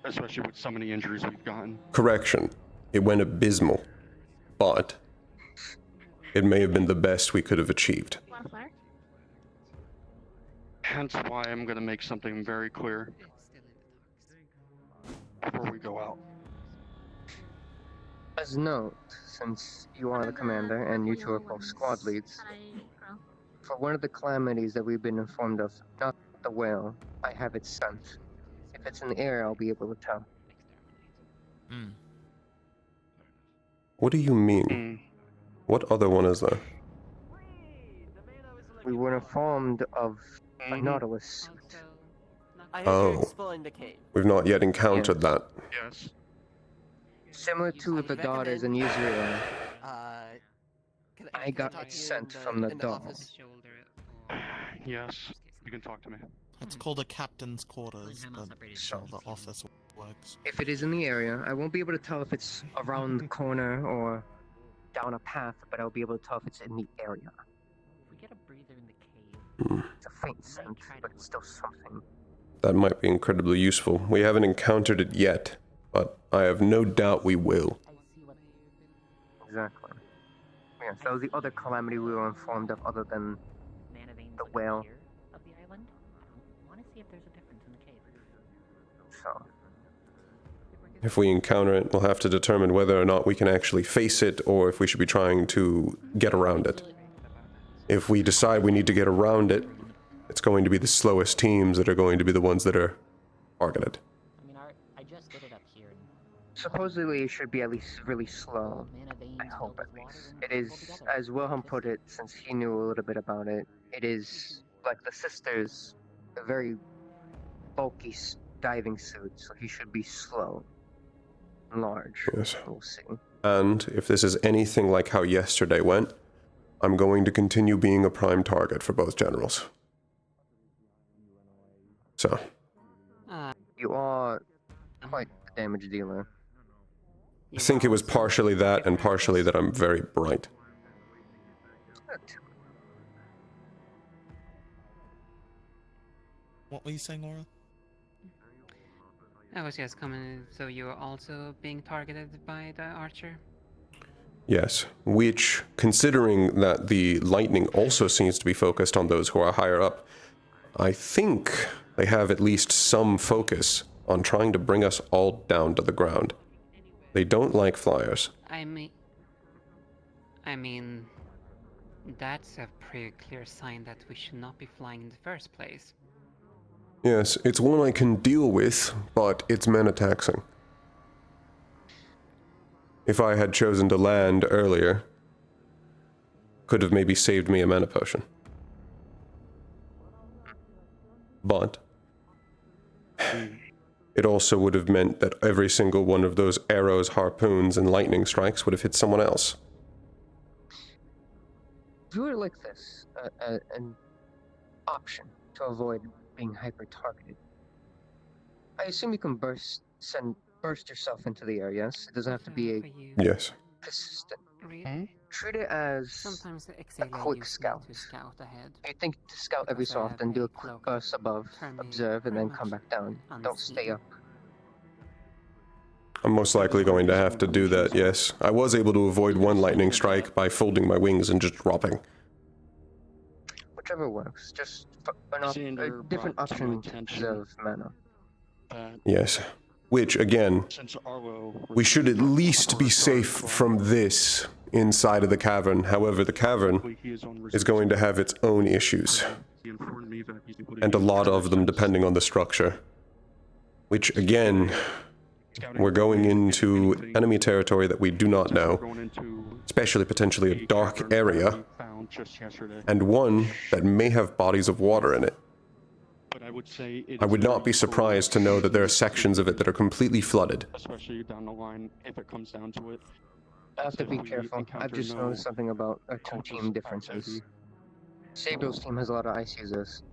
especially with so many injuries we've gotten. Correction. It went abysmal, but it may have been the best we could have achieved. Want a flare? Hence why I'm gonna make something very clear before we go out. As a note, since you are the commander and you two are both squad leads, for one of the calamities that we've been informed of, not the whale, I have it sent. If it's in the air, I'll be able to tell. What do you mean? What other one is there? We were informed of a Nautilus suit. Oh. We've not yet encountered that. Yes. Similar to the daughters in Israel, I got it sent from the doll. Yes, you can talk to me. It's called a captain's quarters, but sure, the office works. If it is in the area, I won't be able to tell if it's around the corner or down a path, but I'll be able to tell if it's in the area. If we get a breather in the cave, it's a faint scent, but it's still something. That might be incredibly useful. We haven't encountered it yet, but I have no doubt we will. Exactly. Yes, that was the other calamity we were informed of other than the whale. of the island. I want to see if there's a difference in the cave. So. If we encounter it, we'll have to determine whether or not we can actually face it, or if we should be trying to get around it. If we decide we need to get around it, it's going to be the slowest teams that are going to be the ones that are targeted. I just did it up here. Supposedly it should be at least really slow. I hope at least. It is, as Wilhelm put it, since he knew a little bit about it, it is like the sisters, a very bulky diving suit, so he should be slow and large. Yes. We'll see. And if this is anything like how yesterday went, I'm going to continue being a prime target for both generals. So. You are quite the damage dealer. I think it was partially that and partially that I'm very bright. What were you saying, Laura? I was just coming, so you're also being targeted by the archer? Yes, which, considering that the lightning also seems to be focused on those who are higher up, I think they have at least some focus on trying to bring us all down to the ground. They don't like flyers. I mean, that's a pretty clear sign that we should not be flying in the first place. Yes, it's one I can deal with, but it's mana taxing. If I had chosen to land earlier, could have maybe saved me a mana potion. But it also would have meant that every single one of those arrows, harpoons, and lightning strikes would have hit someone else. If you were like this, an option to avoid being hyper-targeted, I assume you can burst yourself into the air, yes? It doesn't have to be a Yes. persistent. Treat it as a quick scout. You think to scout every so often, do a quick burst above, observe, and then come back down. Don't stay up. I'm most likely going to have to do that, yes. I was able to avoid one lightning strike by folding my wings and just dropping. Whichever works. Just a different option to preserve mana. Yes. Which, again, we should at least be safe from this inside of the cavern. However, the cavern is going to have its own issues. And a lot of them depending on the structure. Which, again, we're going into enemy territory that we do not know. Especially potentially a dark area. And one that may have bodies of water in it. I would not be surprised to know that there are sections of it that are completely flooded. Especially down the line, if it comes down to it. I have to be careful. I've just noticed something about our two team differences. Sabre's team has a lot of ice users.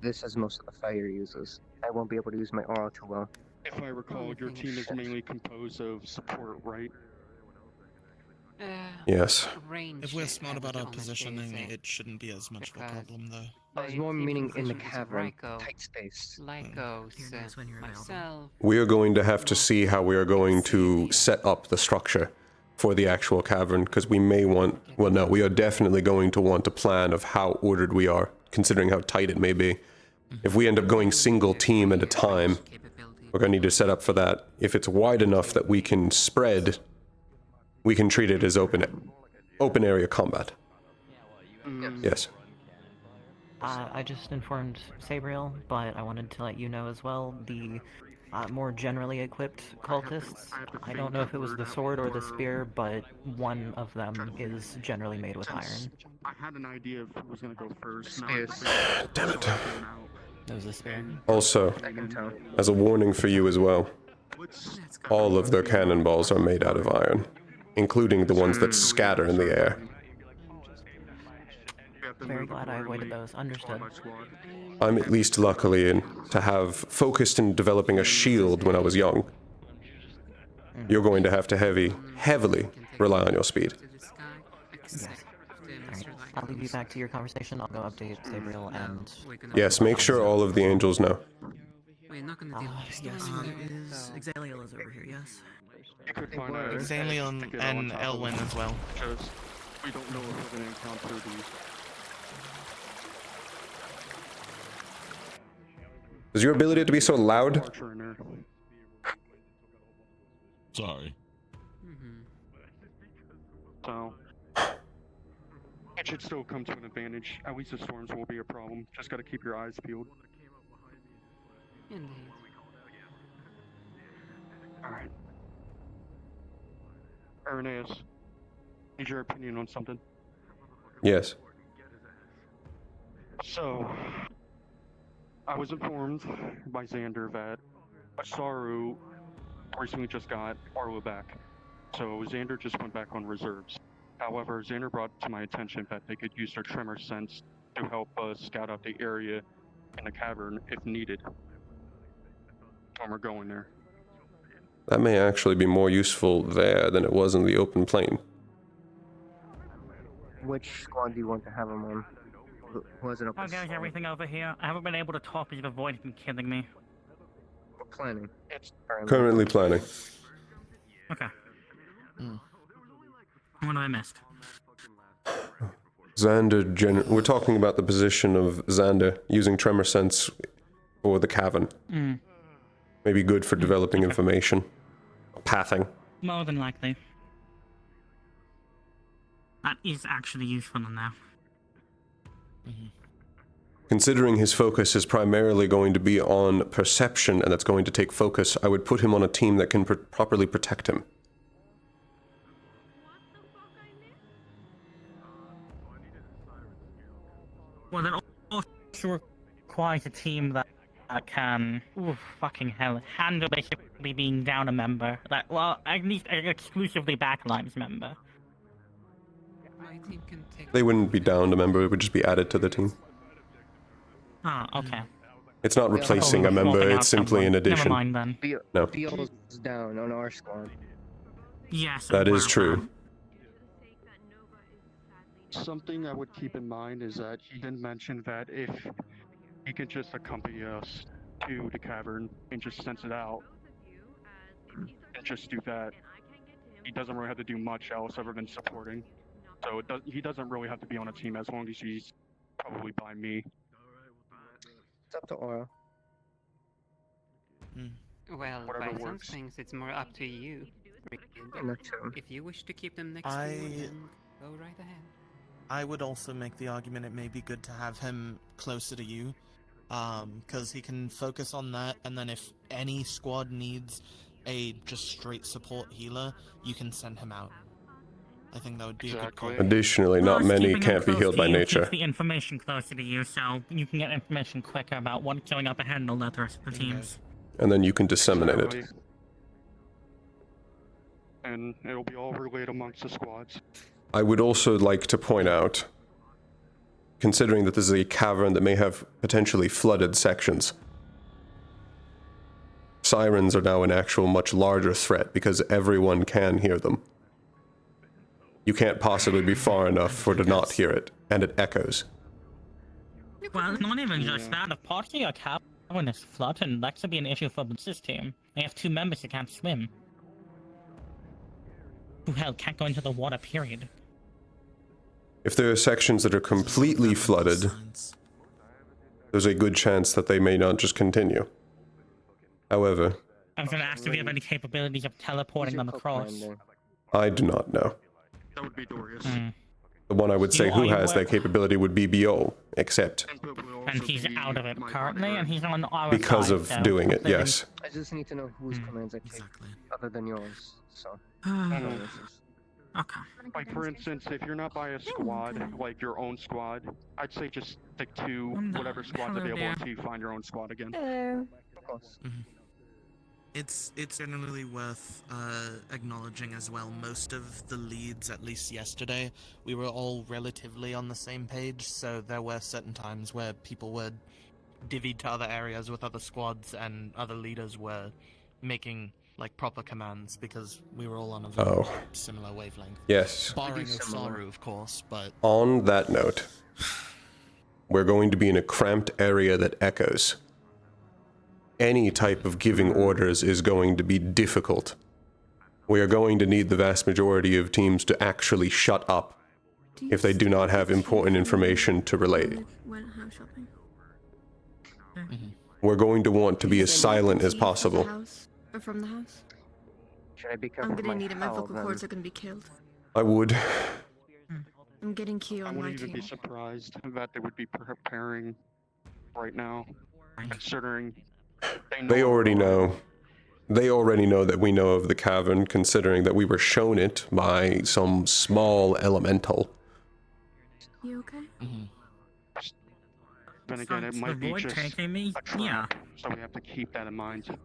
This has most of the fire users. I won't be able to use my aura too well. If I recall, your team is mainly composed of support, right? Yes. If we're smart about our positioning, it shouldn't be as much of a problem, though. I was more meaning in the cavern, tight space. Myself. We are going to have to see how we are going to set up the structure for the actual cavern, because we may want... Well, no, we are definitely going to want a plan of how ordered we are, considering how tight it may be. If we end up going single team at a time, we're going to need to set up for that. If it's wide enough that we can spread, we can treat it as open area combat. Yes. I just informed Sabriel, but I wanted to let you know as well, the more generally equipped cultists, I don't know if it was the sword or the spear, but one of them is generally made with iron. I had an idea of who was going to go first. Damn it. That was a spear. Also, as a warning for you as well, all of their cannonballs are made out of iron, including the ones that scatter in the air. Very glad I avoided those. Understood. I'm at least luckily to have focused in developing a shield when I was young. You're going to have to heavily rely on your speed. Yes. Alright. I'll leave you back to your conversation. I'll go update Sabriel and... Yes, make sure all of the angels know. Yes, is Exaliel is over here, yes? Exalion and Elwyn as well. We don't know if we're going to encounter these. Is your ability to be so loud? Sorry. So, it should still come to an advantage. At least the storms will be a problem. Just gotta keep your eyes peeled. Alright. Irenaeus, need your opinion on something? Yes. So, I was informed by Xander that Asaru recently just got Arlo back. So Xander just went back on reserves. However, Xander brought to my attention that they could use their tremor sense to help us scout out the area in the cavern if needed. When we're going there. That may actually be more useful there than it was in the open plain. Which squad do you want to have him on? Wasn't How goes everything over here? I haven't been able to talk because the void has been killing me. We're planning. It's Currently planning. Okay. What have I missed? Xander, we're talking about the position of Xander using tremor sense for the cavern. Maybe good for developing information. Pathing. More than likely. That is actually useful enough. Considering his focus is primarily going to be on perception, and that's going to take focus, I would put him on a team that can properly protect him. Well, then also requires a team that can, fucking hell, handle basically being down a member. Like, well, at least an exclusively backlines member. They wouldn't be down a member, it would just be added to the team. Ah, okay. It's not replacing a member, it's simply an addition. Never mind then. No. Beal's down on our squad. Yes. That is true. Something I would keep in mind is that he did mention that if he could just accompany us to the cavern and just sense it out, and just do that, he doesn't really have to do much else other than supporting. So he doesn't really have to be on a team as long as he's probably by me. It's up to Aura. Well, Whatever by some works. things, it's more up to you. If you wish to keep them next to you, then go right ahead. I would also make the argument it may be good to have him closer to you, because he can focus on that, and then if any squad needs a just straight support healer, you can send him out. I think that would be a good call. Additionally, not many can't be healed by nature. Keeps the information closer to you, so you can get information quicker about what's going up ahead and all that the rest of the teams. And then you can disseminate it. Exactly. And it'll be all relayed amongst the squads. I would also like to point out, considering that this is a cavern that may have potentially flooded sections, sirens are now an actual much larger threat because everyone can hear them. You can't possibly be far enough for to not hear it, and it echoes. Well, not even just that. If part of your cavern is flooded, that could be an issue for the system. They have 2 members that can't swim. Who hell can't go into the water, period. If there are sections that are completely flooded, there's a good chance that they may not just continue. However, I was going to ask if you have any capabilities of teleporting them across. I do not know. That would be Dorius. The one I would say who has that capability would be BO, except And he's out of it currently, and he's on our because side, of so doing it, yes. I just need to know whose commands I take, other than yours. So. Okay. Like for instance, if you're not by a squad, like your own squad, I'd say just stick to whatever squad's available until you find your own squad again. Of course. It's generally worth acknowledging as well. Most of the leads, at least yesterday, we were all relatively on the same page, so there were certain times where people were divvied to other areas with other squads, and other leaders were making like proper commands because we were all on a very similar wavelength. Yes. Barring Osaru, of course, but On that note, we're going to be in a cramped area that echoes. Any type of giving orders is going to be difficult. We are going to need the vast majority of teams to actually shut up if they do not have important information to relay. We're going to want to be as silent as possible. Or from the house? Should I be careful? I'm gonna need it. My vocal cords are gonna be killed. I would. I'm getting Q I on my wouldn't even team. be surprised that they would be preparing right now, considering They already know. They already know that we know of the cavern, considering that we were shown it by some small elemental. You okay? Then again, it might be just a trap, so we have to keep that in mind.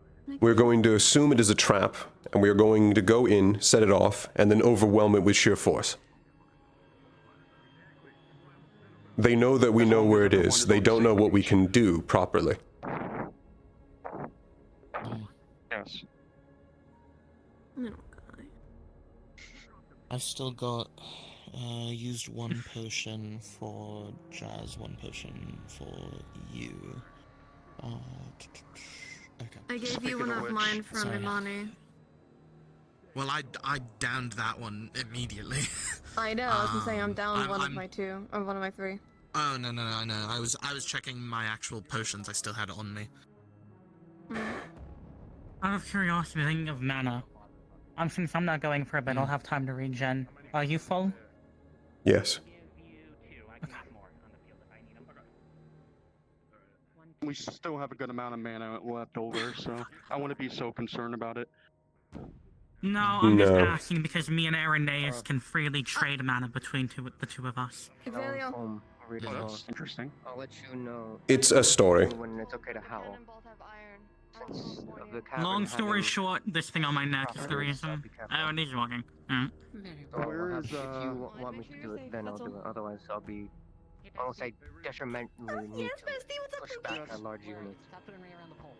We're going to assume it is a trap, and we are going to go in, set it off, and then overwhelm it with sheer force. They know that we know where it is. They don't know what we can do properly. Yes. I've still got used 1 potion for Jazz, 1 potion for you. Okay. I gave you one of mine from Imani. Well, I downed that one immediately. I know. I was saying I'm down one of my 2, or one of my 3. Oh no, I know. I was checking my actual potions. I still had it on me. Out of curiosity, thinking of mana. Since I'm not going for a bit, I'll have time to regen. Are you full? Yes. We still have a good amount of mana left over, so I wouldn't be so concerned about it. No, I'm just asking because me and Irenaeus can freely trade mana between the two of us. Oh, that's interesting. I'll let you know. It's a story. When it's okay to howl. Long story short, this thing on my neck is the reason. Oh, and he's walking. Where is, if you want me to do it, then I'll do it. Otherwise, I'll say detrimentally need to push back a large unit. Stop throwing me around the pole.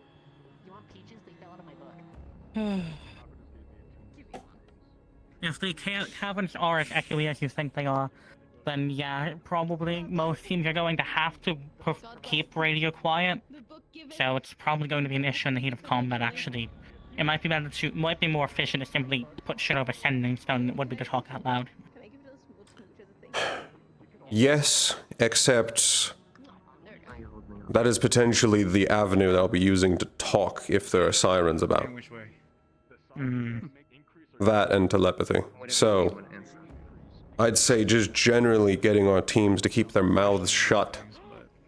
You want peaches? They fell out of my book. If the caverns are as echoey as you think they are, then yeah, probably most teams are going to have to keep radio quiet. So it's probably going to be an issue in the heat of combat, actually. It might be better to, might be more efficient to simply put shit over sending stone than it would be to talk out loud. Yes, except That is potentially the avenue that I'll be using to talk if there are sirens about. Which way? That and telepathy. So, I'd say just generally getting our teams to keep their mouths shut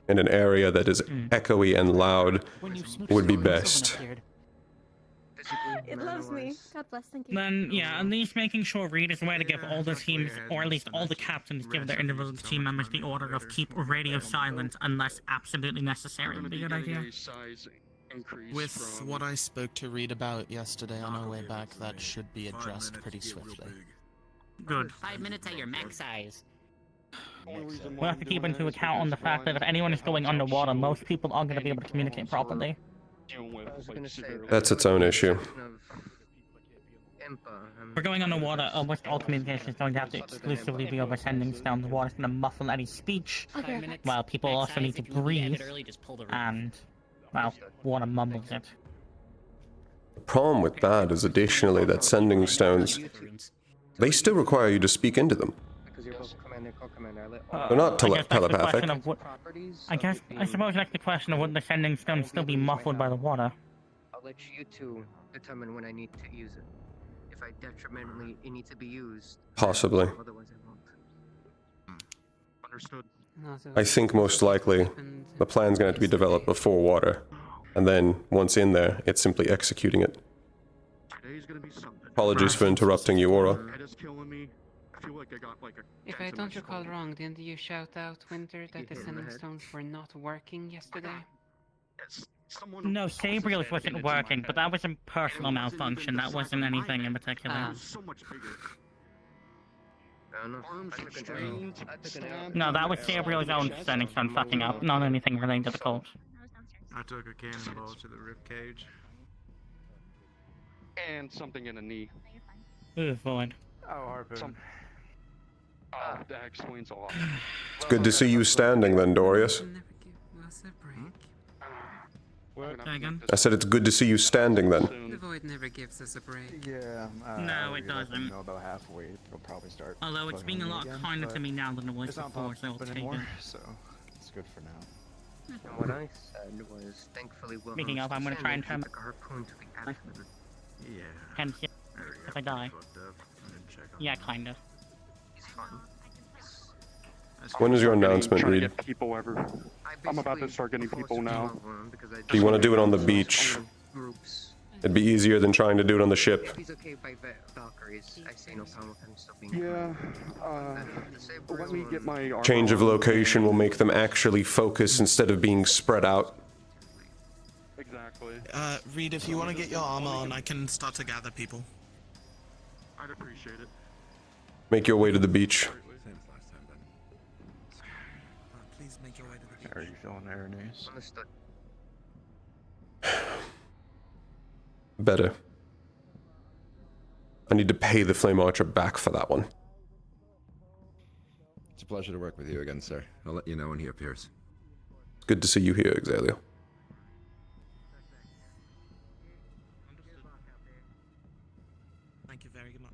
in an area that is echoey and loud would be best. It loves me. God bless, thank you. Then, yeah, at least making sure Reed is aware to give all the teams, or at least all the captains, give their individual team members the order of keep radio silent unless absolutely necessary would be a good idea. With what I spoke to Reed about yesterday on our way back, that should be addressed pretty swiftly. Good. 5 minutes at your max size. We'll have to keep into account on the fact that if anyone is going underwater, most people aren't going to be able to communicate properly. That's its own issue. We're going underwater, almost all communication is going to have to exclusively be over sending stones. The water's going to muffle any speech, while people also need to breathe, and, well, water mumbles it. The problem with that is additionally that sending stones, they still require you to speak into them. They're not telepathic. I suppose that's the question of would the sending stone still be muffled by the water? I'll let you two determine when I need to use it. If I detrimentally it needs to be used. Possibly. Otherwise I won't. Understood. I think most likely the plan's going to have to be developed before water. And then, once in there, it's simply executing it. Apologies for interrupting you, Aura. If I don't recall wrong, didn't you shout out, Winter, that the sending stones were not working yesterday? No, Sabriel's wasn't working, but that was a personal malfunction. That wasn't anything in particular. No, that was Sabriel's own sending stone fucking up, not anything related to the cult. I took a cannonball to the ribcage. And something in the knee. Ooh, void. Oh, harpoon. That explains a lot. It's good to see you standing then, Dorius. I said it's good to see you standing then. The void never gives us a break. Yeah. No, it doesn't. Know about halfway, it'll probably start. Although it's being a lot kinder to me now than it was before, so I'll take it. So it's good for now. And what I said was, thankfully, we'll Speaking of, I'm gonna try and turn the harpoon to the accident. Yeah. Hence, if I die. Yeah, kinda. When is your announcement, Trying to Reed? get people I'm about to start getting people now. Do you want to do it on the beach? It'd be easier than trying to do it on the ship. Yeah, let me get my armor Change of on. location will make them actually focus instead of being spread out. Exactly. Reed, if you want to get your armor on, I can start to gather people. I'd appreciate it. Make your way to the beach. Please make your way to the beach. Are you feeling air news? Understood. Better. I need to pay the Flame Archer back for that one. It's a pleasure to work with you again, sir. I'll let you know when he appears. It's good to see you here, Exalio. Thank you very much.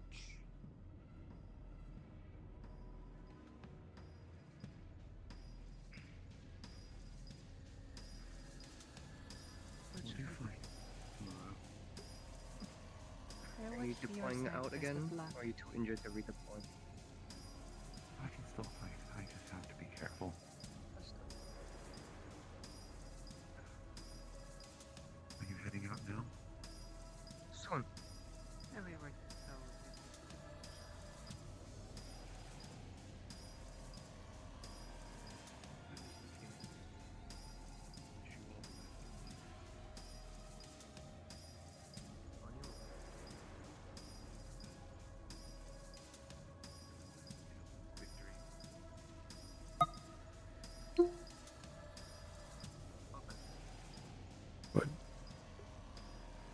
Are you deploying out again, or are you too injured to redeploy? I can still fight. I just have to be careful. Are you heading out now? Soon.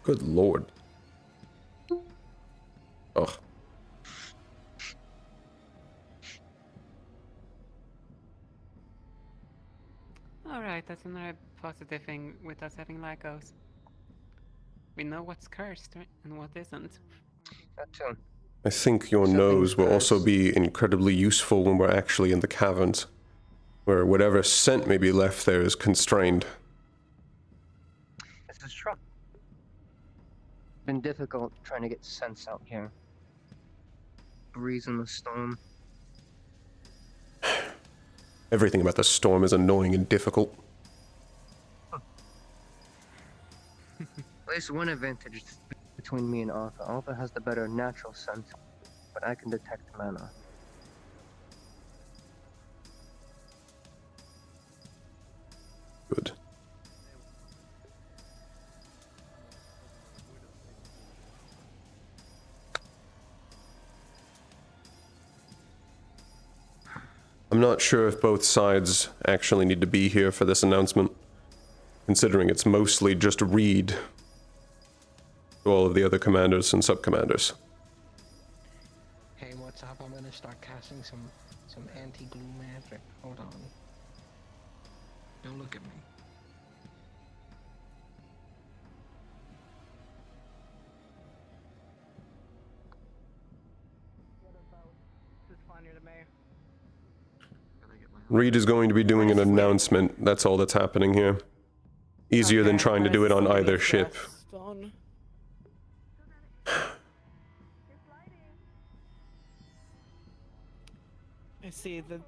Good lord. Ugh. Alright, that's another positive thing with us having Lycos. We know what's cursed and what isn't. Neptune. I think your nose will also be incredibly useful when we're actually in the caverns. Where whatever scent may be left there is constrained. This is true. It's been difficult trying to get sense out here. Breeze in the storm. Everything about the storm is annoying and difficult. At least one advantage between me and Arthur. Arthur has the better natural sense, but I can detect mana. Good. I'm not sure if both sides actually need to be here for this announcement, considering it's mostly just read to all of the other commanders and sub-commanders. Hey, what's up? I'm gonna start casting some anti-glue magic. Hold on. Don't look at me. Reed is going to be doing an announcement, that's all that's happening here. Easier than trying to do it on either ship. I see the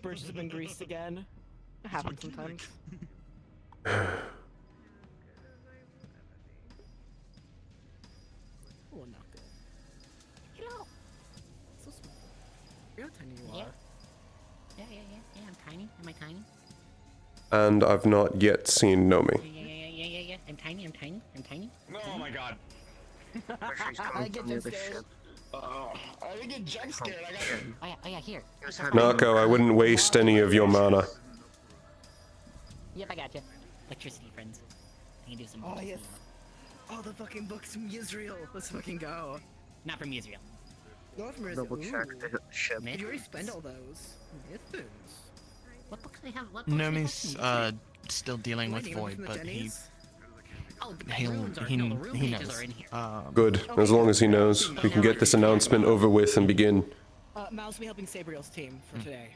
bridges have been greased again. It happens sometimes. Oh, not good. Hello. So small. You're how tiny you are. Yeah, I'm tiny. Am I tiny? And I've not yet seen Nomi. Yeah. I'm tiny. Oh my god. I get jump scared. I didn't get jump scared. Oh yeah, here. Narco, I wouldn't waste any of your mana. Yep, I got you. Electricity, friends. I can do some. Oh yes. Oh, the fucking books from Israel. Let's fucking go. Not from Israel. Not from Israel. Double check the ship. Did you already spend all those? Mythos. What books do they have? What books do they have Nomi's from Israel? still dealing with Waiting Void, from the but he Jennies? Oh, the runes are, no, the rune he pages knows. are in here. Good, as long as he knows. We can get this announcement over with and begin. Mal's will be helping Sabriel's team for today.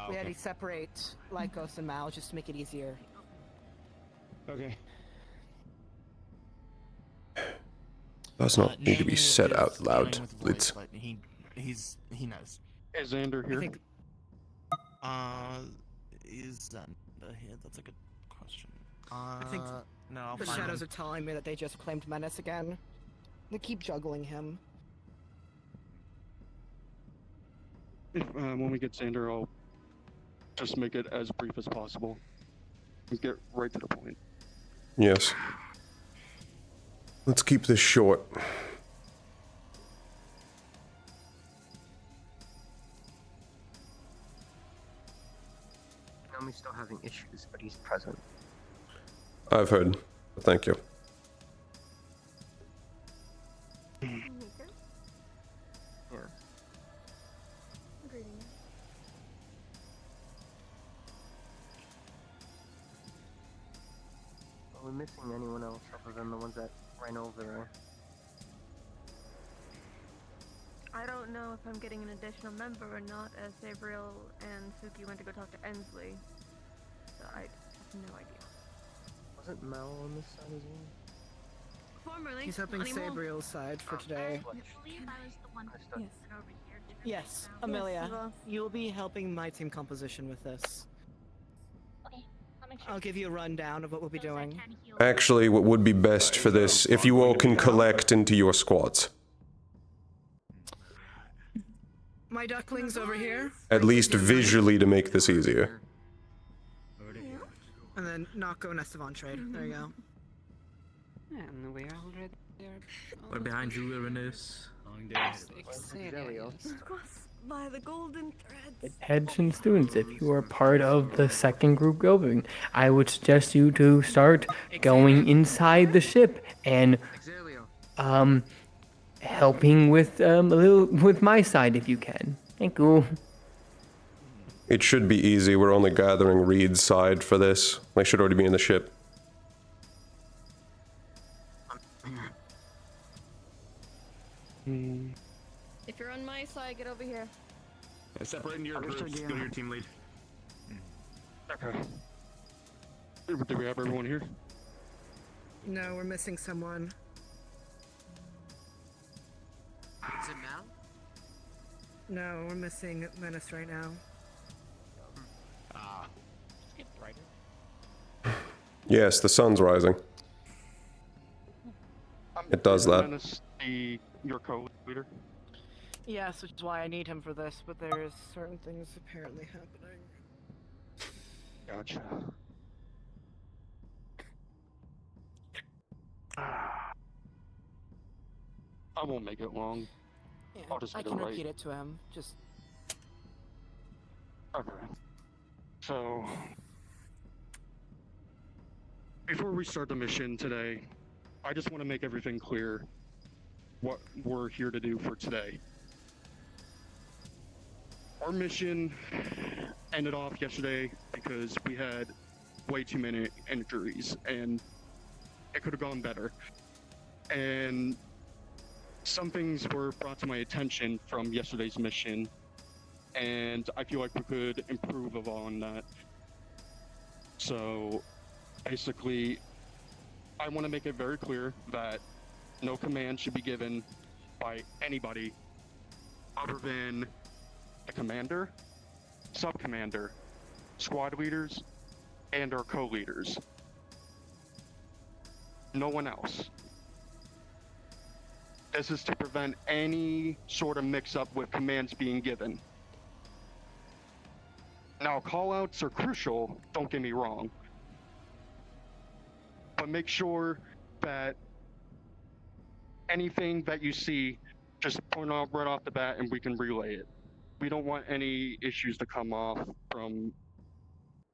We had to separate Lycos and Mal just to make it easier. Okay. Does not need to be said out loud, Lids. He knows. Is Xander here? Is Xander here? That's a good question. I think no, I'll the find shadows him. are telling me that they just claimed Menace again. They keep juggling him. If, when we get Xander, I'll just make it as brief as possible. Get right to the point. Yes. Let's keep this short. Nomi's still having issues, but he's present. I've heard. Thank you. Yeah. Are we missing anyone else other than the ones that ran over there? I don't know if I'm getting an additional member or not, as Sabriel and Suki went to go talk to Ensley. So I have no idea. Wasn't Mal on this side as well? Formerly. He's helping Sabriel's side for today. I believe I was the one who Yes. went over here to Yes, confirm. Amelia, you'll be helping my team composition with this. Okay, I'll make sure. I'll give you a rundown of what we'll be doing. Actually, what would be best for this, if you all can collect into your squads. My ducklings over here. At least visually to make this easier. And then Nako and Estevan trade. There you go. And we're already there. We're behind you, Uranus. By the golden threads. Attention students, if you are part of the second group going, I would suggest you to start going inside the ship and helping with a little with my side if you can. Thank you. It should be easy. We're only gathering Reed's side for this. They should already be in the ship. If you're on my side, get over here. Separate into your groups. Go to your team lead. Okay. Do we have everyone here? No, we're missing someone. Is it Mal? No, we're missing Menace right now. Ah. Get brighter. Yes, the sun's rising. It does that. Menace, your co-leader? Yes, which is why I need him for this, but there's certain things apparently happening. Gotcha. I won't make it long. Yeah, I'll just I get can it right. repeat it to him. Just Okay. So, before we start the mission today, I just want to make everything clear what we're here to do for today. Our mission ended off yesterday because we had way too many injuries and it could have gone better. And some things were brought to my attention from yesterday's mission, and I feel like we could improve upon that. So basically, I want to make it very clear that no command should be given by anybody other than the commander, sub-commander, squad leaders, and our co-leaders. No one else. This is to prevent any sort of mix-up with commands being given. Now, call-outs are crucial, don't get me wrong. But make sure that anything that you see, just point out right off the bat and we can relay it. We don't want any issues to come off from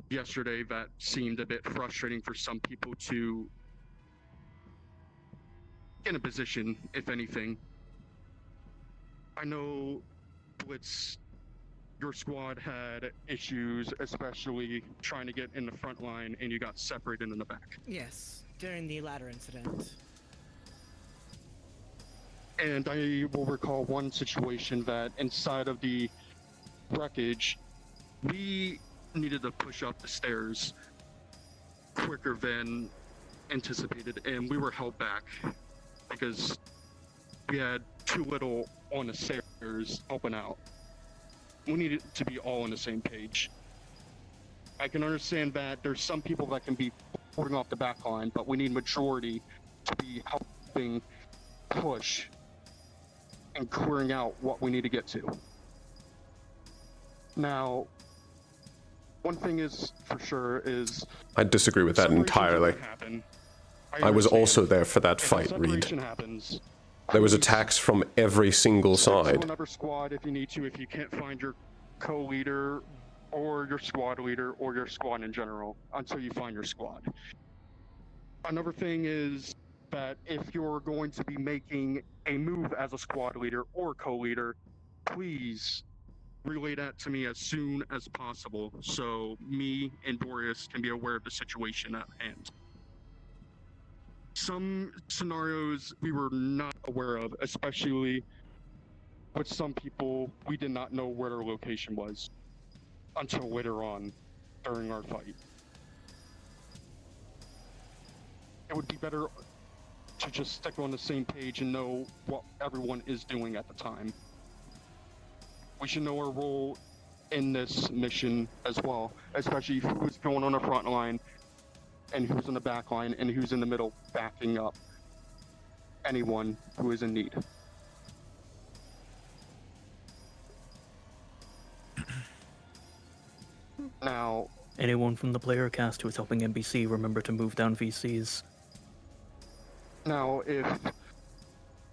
yesterday that seemed a bit frustrating for some people to get in a position, if anything. I know Blitz, your squad had issues, especially trying to get in the front line, and you got separated in the back. yes, during the ladder incident. And I will recall one situation that inside of the wreckage, we needed to push up the stairs quicker than anticipated, and we were held back because we had too little on the stairs helping out. We needed to be all on the same page. I can understand that there's some people that can be holding off the back line, but we need majority to be helping push and clearing out what we need to get to. Now, one thing is for sure is I disagree with that entirely. I was also there for that fight, Reed. Happens, There was attacks from every single side. another squad if you need to, if you can't find your co-leader or your squad leader or your squad in general until you find your squad. Another thing is that if you're going to be making a move as a squad leader or co-leader, please relay that to me as soon as possible so me and Boreas can be aware of the situation at hand. Some scenarios we were not aware of, especially with some people, we did not know where their location was until later on during our fight. It would be better to just stick on the same page and know what everyone is doing at the time. We should know our role in this mission as well, especially who's going on the front line and who's in the back line and who's in the middle backing up anyone who is in need. Now, anyone from the player cast who is helping NBC, remember to move down VCs. Now, if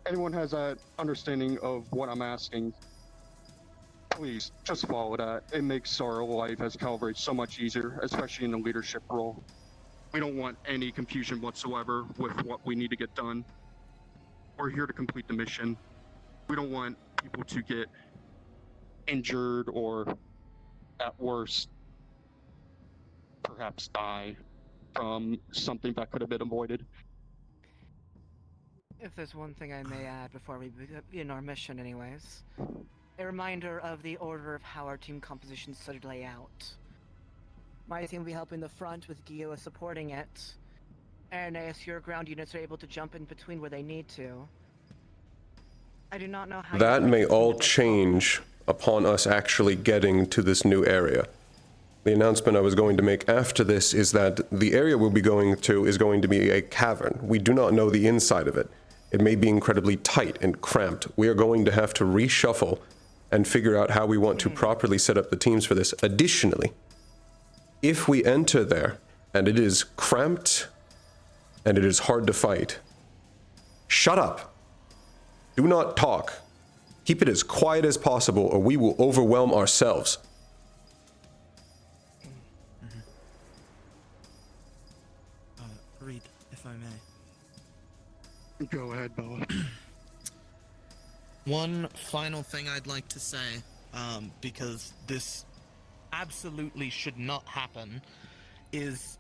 anyone has that understanding of what I'm asking, please just follow that. It makes our life as Calvary so much easier, especially in the leadership role. We don't want any confusion whatsoever with what we need to get done. We're here to complete the mission. We don't want people to get injured or, at worst, perhaps die from something that could have been avoided. If there's one thing I may add before we begin our mission anyways, a reminder of the order of how our team composition should lay out. My team will be helping the front with Gio supporting it. And as your ground units are able to jump in between where they need to. I do not know how That you may all change upon us actually getting to this new area. The announcement I was going to make after this is that the area we'll be going to is going to be a cavern. We do not know the inside of it. It may be incredibly tight and cramped. We are going to have to reshuffle and figure out how we want to properly set up the teams for this. Additionally, if we enter there and it is cramped and it is hard to fight, shut up. Do not talk. Keep it as quiet as possible or we will overwhelm ourselves. Reed, if I may. Go ahead, Bella. One final thing I'd like to say, because this absolutely should not happen, is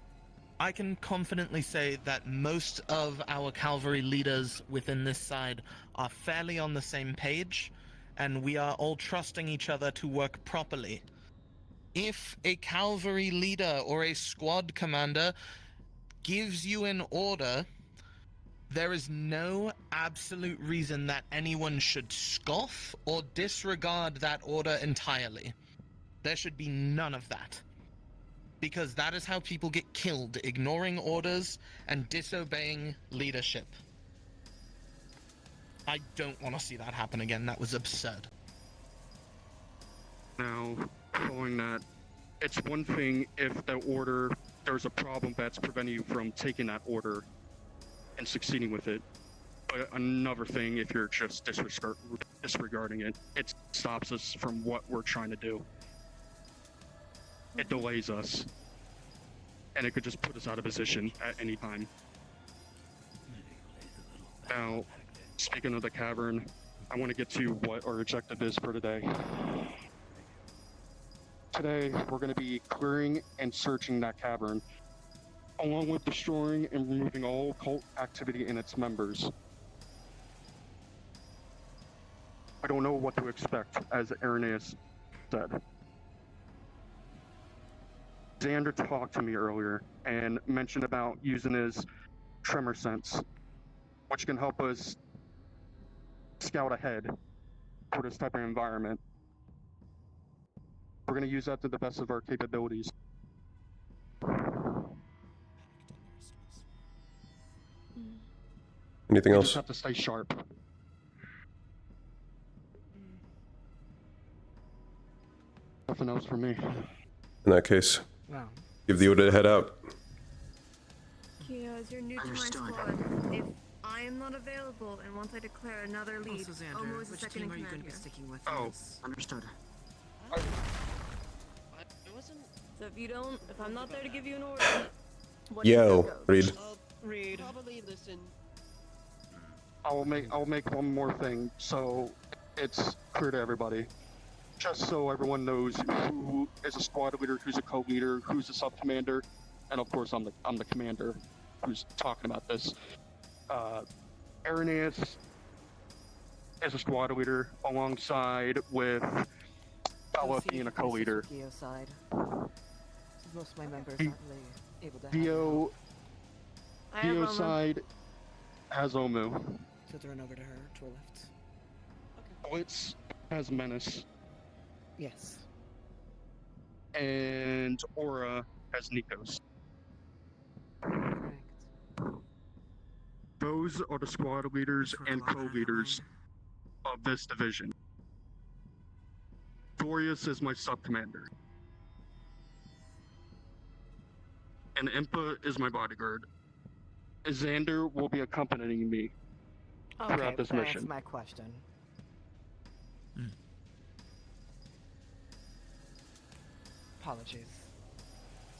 I can confidently say that most of our cavalry leaders within this side are fairly on the same page, and we are all trusting each other to work properly. If a cavalry leader or a squad commander gives you an order, there is no absolute reason that anyone should scoff or disregard that order entirely. There should be none of that. Because that is how people get killed, ignoring orders and disobeying leadership. I don't want to see that happen again. That was absurd. Now, following that, it's one thing if the order, there's a problem that's preventing you from taking that order and succeeding with it. But another thing if you're just disregarding it, it stops us from what we're trying to do. It delays us. And it could just put us out of position at any time. Now, speaking of the cavern, I want to get to what our objective is for today. Today, we're going to be clearing and searching that cavern, along with destroying and removing all cult activity and its members. I don't know what to expect, as Irenaeus said. Xander talked to me earlier and mentioned about using his tremor sense, which can help us scout ahead for this type of environment. We're going to use that to the best of our capabilities. Anything We else? just have to stay sharp. Nothing else for me. In that case, Wow. give the order to head out. Kia, as you're new to my squad, if I am not available and once I declare another lead, Omo is the second in command here. Oh, understood. So if I'm not there to give you an order, Yo, Reed. Reed. Probably listen. I'll make one more thing so it's clear to everybody. Just so everyone knows who is a squad leader, who's a co-leader, who's a sub-commander, and of course I'm the commander who's talking about this. Irenaeus is a squad leader alongside with Bella being a co-leader. Side. Most of my members aren't really able to Dio side has Omu. So thrown over to her to her left. Blitz has Menace. Yes. And Aura has Nikos. Those are the squad leaders and co-leaders of this division. Thorius is my sub-commander. And Impa is my bodyguard. Xander will be accompanying me throughout this mission. That's my question. Apologies.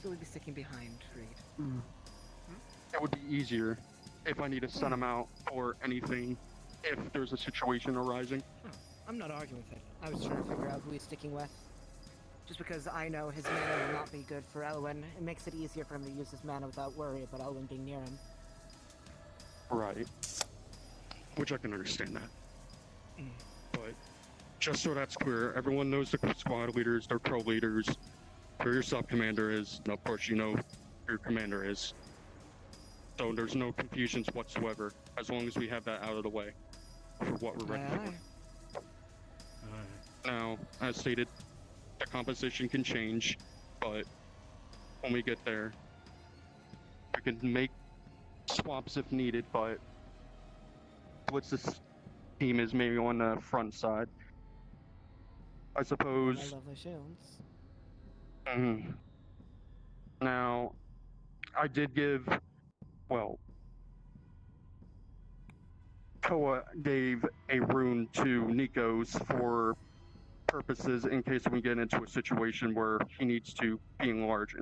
So we'll be sticking behind Reed. It would be easier if I need to send him out for anything if there's a situation arising. Oh, I'm not arguing with it. I was trying to figure out who he's sticking with. Just because I know his mana will not be good for Elwyn, it makes it easier for him to use his mana without worry about Elwyn being near him. Right. Which I can understand that. But just so that's clear, everyone knows the squad leaders, their pro leaders, who your sub-commander is, and of course you know who your commander is. So there's no confusions whatsoever, as long as we have that out of the way for what we're ready for. Now, as stated, the composition can change, but when we get there, we can make swaps if needed, but what's this team is maybe on the front side. I suppose. I love those shields. Now, I did give, well, Koa gave a rune to Nikos for purposes in case we get into a situation where he needs to be enlarged.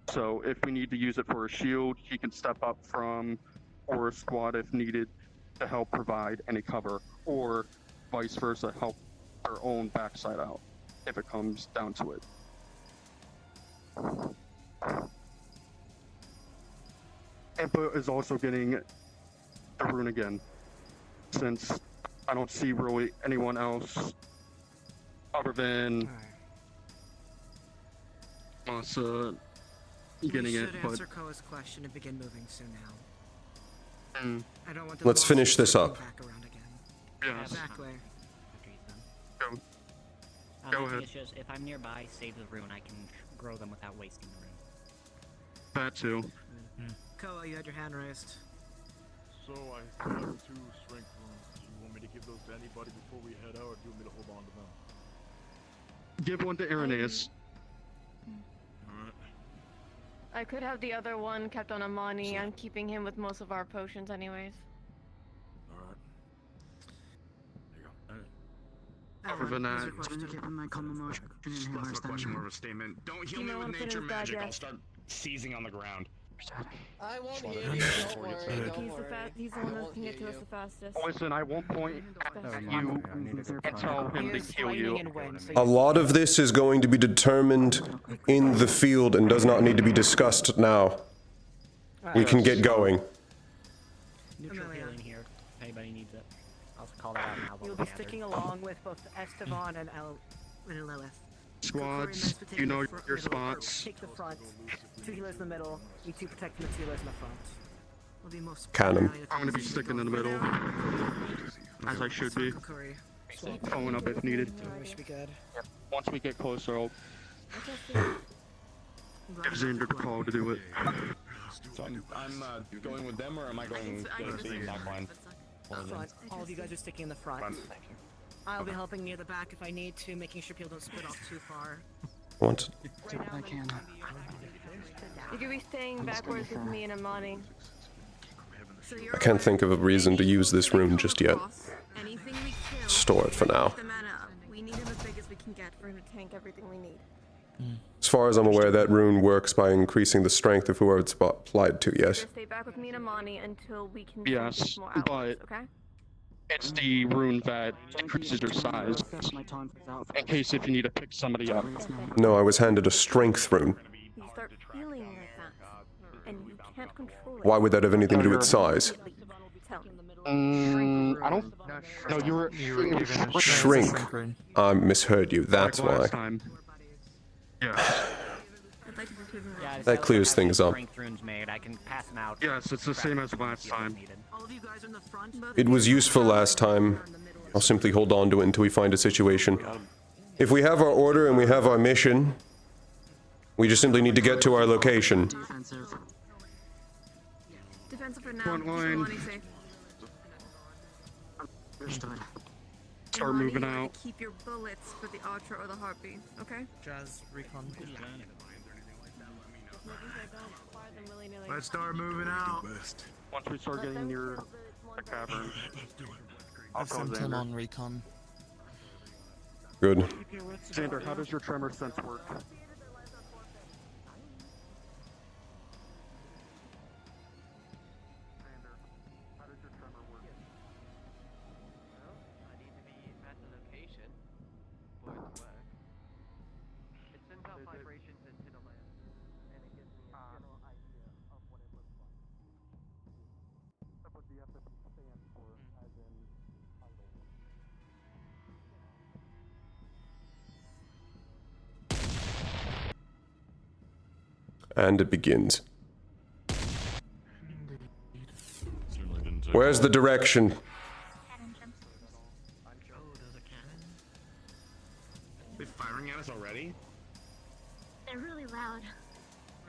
So if we need to use it for a shield, he can step up from or a squad if needed to help provide any cover, or vice versa, help our own backside out if it comes down to it. Impa is also getting the rune again, since I don't see really anyone else other than us getting it. We should answer Koa's question and begin moving soon now. I don't want the Let's boss finish this circling up. back around again. Yes. Exactly. Go. I Go think ahead. It's just if I'm nearby, save the rune. I can grow them without wasting the rune. That too. Koa, you had your hand raised. So I still have 2 strength runes. Do you want me to give those to anybody before we head out, or do you want me to hold on to them? Give one to Irenaeus. I could have the other one kept on Amani. I'm keeping him with most of our potions anyways. Alright. Other than that, That's a question, more of a statement. Don't heal me with nature magic. I'll start seizing on the ground. I won't heal you, don't worry, don't worry. He's the one that can get to us the fastest. listen, I won't point at you and tell him to kill you. A lot of this is going to be determined in the field and does not need to be discussed now. We can get going. Neutral healing here. If anybody needs it, I'll call that out now. You'll be sticking along with both Esteban and Lilith. Squads, you know your spots. Take the front. 2 healers in the middle. You 2 protecting the 2 healers in the front. Will be most Cannon. I'm gonna be sticking in the middle, as I should be. Following up if needed. We should be good. Once we get closer, I'll give Xander the call to do it. So I'm going with them, or am I going to the back line? Front. All of you guys are sticking in the front. I'll be helping near the back if I need to, making sure people don't split off too far. What? I can. You could be staying backwards with me and Amani. I can't think of a reason to use this rune just yet. Store it for now. We need him as big as we can get for him to tank everything we need. As far as I'm aware, that rune works by increasing the strength of whoever it's applied to, yes. Stay back with me and Amani until we can Yes, more but allies, okay? it's the rune that decreases your size, in case if you need to pick somebody up. No, I was handed a strength rune. You start feeling like that, and you can't control it. Why would that have anything to do with size? Tell me. I don't. No, you were Shrink. I misheard you, that's why. Yeah. That clears things up. Made. I can pass them out. Yes, it's the same as last time. It was useful last time. I'll simply hold on to it until we find a situation. If we have our order and we have our mission, we just simply need to get to our location. Defensive for now. Front line. Start moving out. Keep your bullets for the Ultra or the Heartbeat, okay? Jazz recon. Let's start moving out. Once we start getting near the cavern, I'll I've call sent him Xander. on recon. Good. Xander, how does your tremor sense work? And it begins. Where's the direction? They're firing at us already? They're really loud.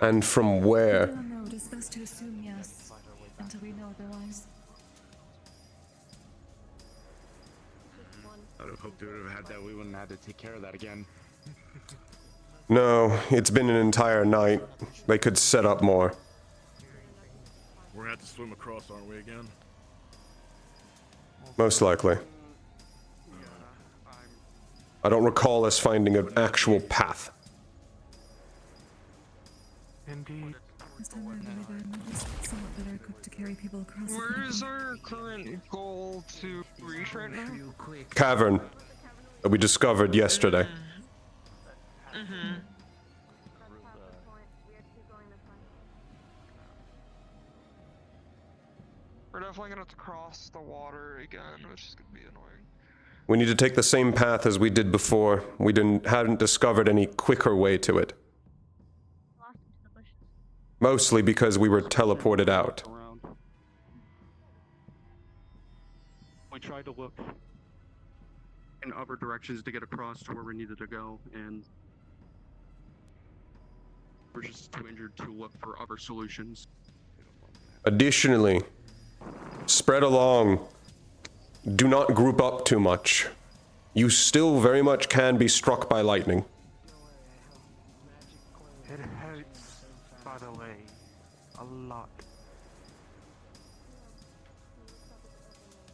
And from I where? don't know, it is best to assume yes, until we know otherwise. I would have hoped we would have had that. We wouldn't have had to take care of that again. No, it's been an entire night. They could set up more. We're gonna have to swim across, aren't we, again? Most likely. I don't recall us finding an actual path. Indeed. This time around, we're somewhat better equipped to carry people across. Where is our current goal to reach right now? Cavern that we discovered yesterday. We're definitely gonna have to cross the water again, which is gonna be annoying. We need to take the same path as we did before. We hadn't discovered any quicker way to it. Mostly because we were teleported out. We tried to look in other directions to get across to where we needed to go, and we're just too injured to look for other solutions. Additionally, spread along. Do not group up too much. You still very much can be struck by lightning. It hurts, by the way, a lot.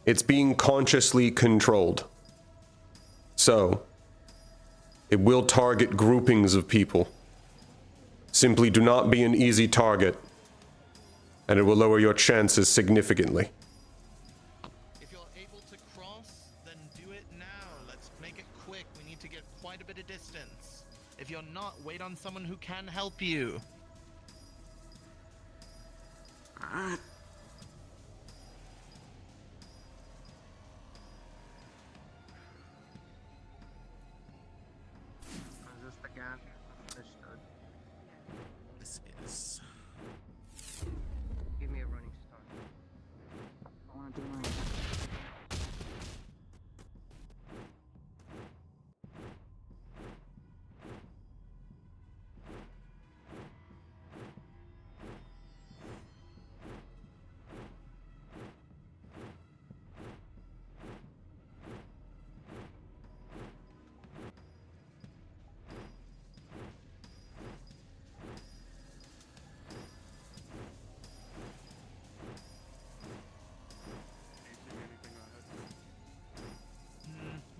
It's being consciously controlled. So, it will target groupings of people. Simply do not be an easy target, and it will lower your chances significantly. If you're able to cross, then do it now. Let's make it quick. We need to get quite a bit of distance. If you're not, wait on someone who can help you. Just again, understood. This is... Give me a running start. I want to do mine.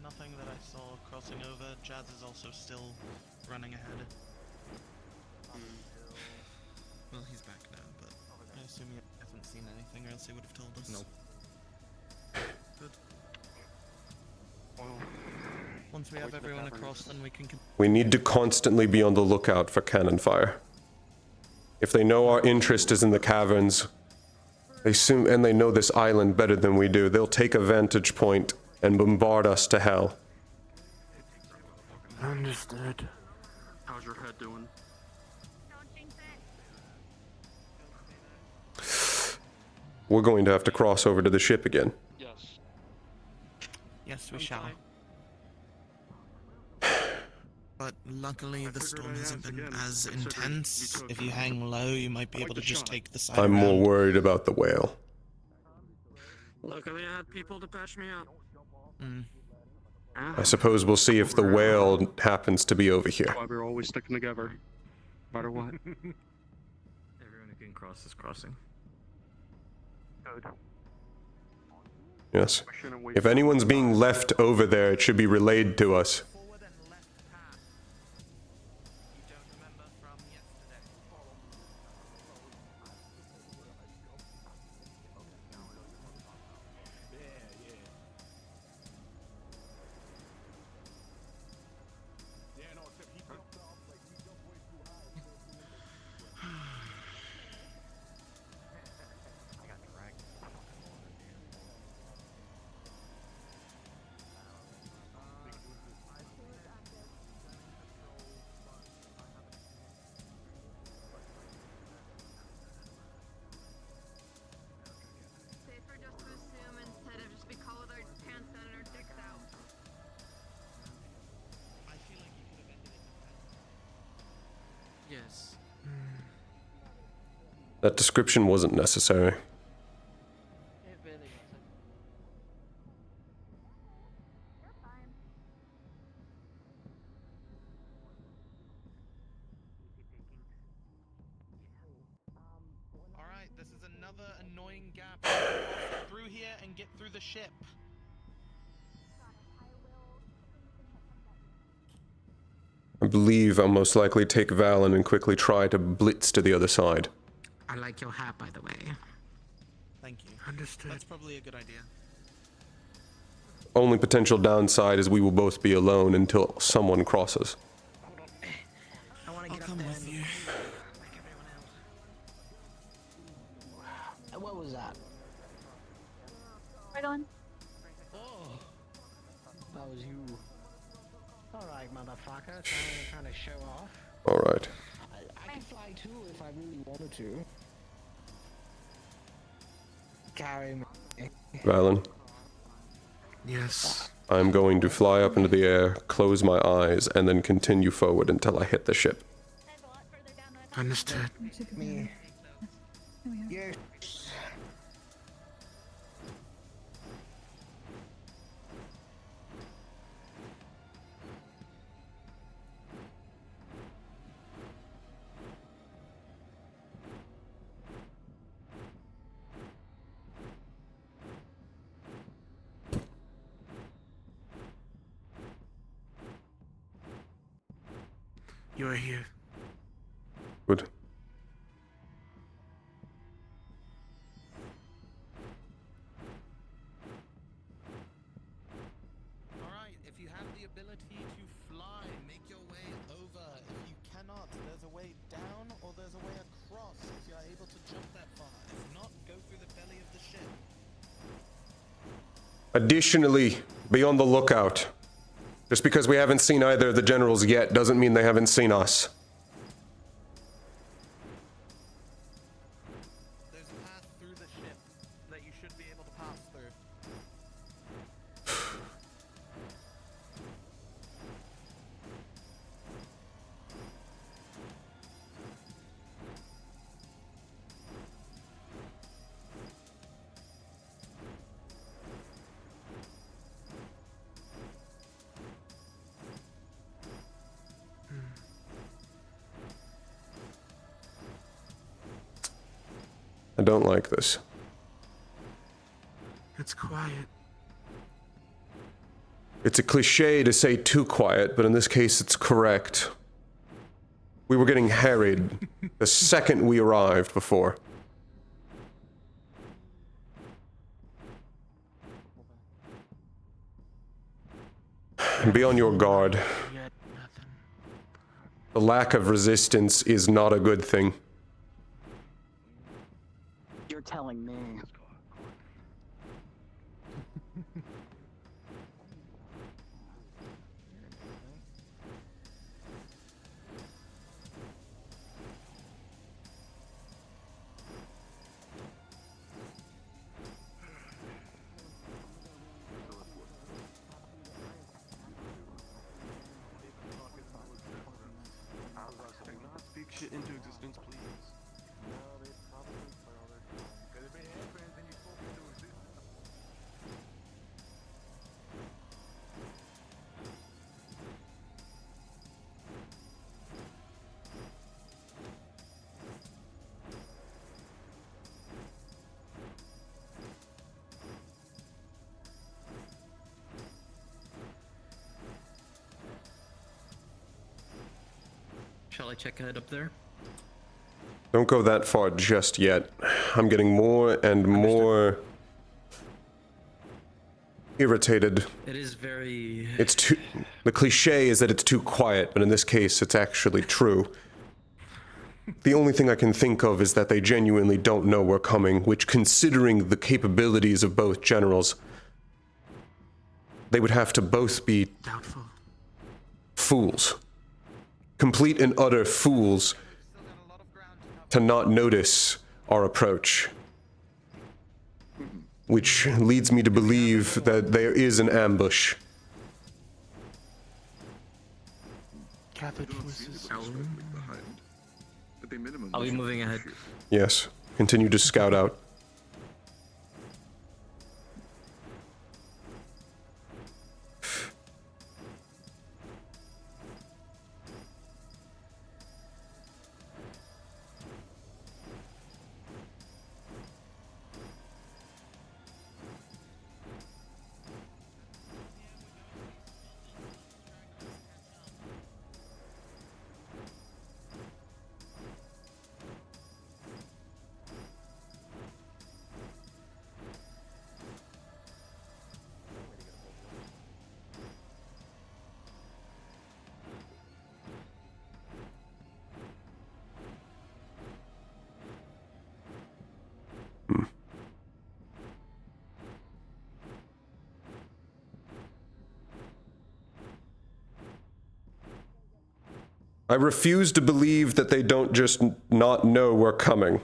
Nothing that I saw crossing over. Jazz is also still running ahead. Well, he's back now, but I assume you haven't seen anything, or else he would have told us. Nope. Good. Well, once we have everyone across, then we can... We need to constantly be on the lookout for cannon fire. If they know our interest is in the caverns, and they know this island better than we do, they'll take a vantage point and bombard us to hell. Understood. How's your head doing? We're going to have to cross over to the ship again. Yes. Yes, we shall. But luckily, the storm hasn't been as intense. If you hang low, you might be able to just take the side I'm more round. worried about the whale. Luckily, I had people to patch me up. I suppose we'll see if the whale happens to be over here. Why we're always sticking together, no matter what. Everyone who can cross is crossing. Good. Yes. If anyone's being left over there, it should be relayed to us. That description wasn't necessary. Alright, this is another annoying gap. Cross through here and get through the ship. I believe I'll most likely take Valen and quickly try to blitz to the other side. I like your hat, by the way. Thank you. Understood. That's probably a good idea. Only potential downside is we will both be alone until someone crosses. I want to get come with you. like everyone else. What was that? Right on. Oh, that was you. Alright, motherfucker. Trying to show off. Alright. I can fly too if I really wanted to. Carry me. Valen. Yes. I'm going to fly up into the air, close my eyes, and then continue forward until I hit the ship. Understood. Me. Yes. You are here. Good. Alright, if you have the ability to fly, make your way over. If you cannot, there's a way down or there's a way across if you're able to jump that far. If not, go through the belly of the ship. Additionally, be on the lookout. Just because we haven't seen either of the generals yet doesn't mean they haven't seen us. There's a path through the ship that you should be able to pass through. I don't like this. It's quiet. It's a cliche to say too quiet, but in this case it's correct. We were getting harried the second we arrived before. And be on your guard. The lack of resistance is not a good thing. You're telling me. Speak shit into existence, please. Shall I check ahead up there? Don't go that far just yet. I'm getting more and more irritated. It is very... It's too... The cliche is that it's too quiet, but in this case, it's actually true. The only thing I can think of is that they genuinely don't know we're coming, which, considering the capabilities of both generals, they would have to both be... Doubtful. Fools. Complete and utter fools to not notice our approach. Which leads me to believe that there is an ambush. Gathered forces. minimum. Are we moving ahead? Yes. Continue to scout out. I refuse to believe that they don't just not know we're coming.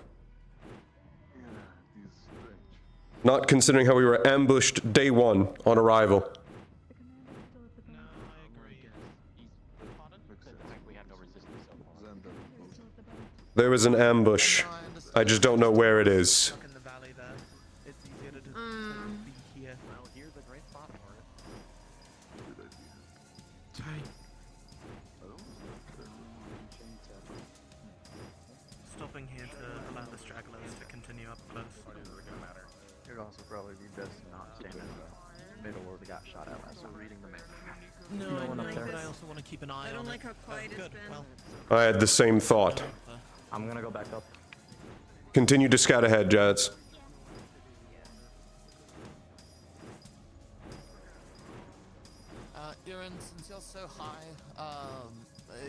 Not considering how we were ambushed day one on arrival. There was an ambush. I just don't know where it is. Stopping here to allow the stragglers to continue up close. It would also probably be best not stand in the middle where we got shot at last time. Reading the map. No, one up there. but I also want to keep an eye on it. how quiet it's been. Well, I had the same thought. I'm gonna go back up. Continue to scout ahead, Jads. Duran, since you're so high,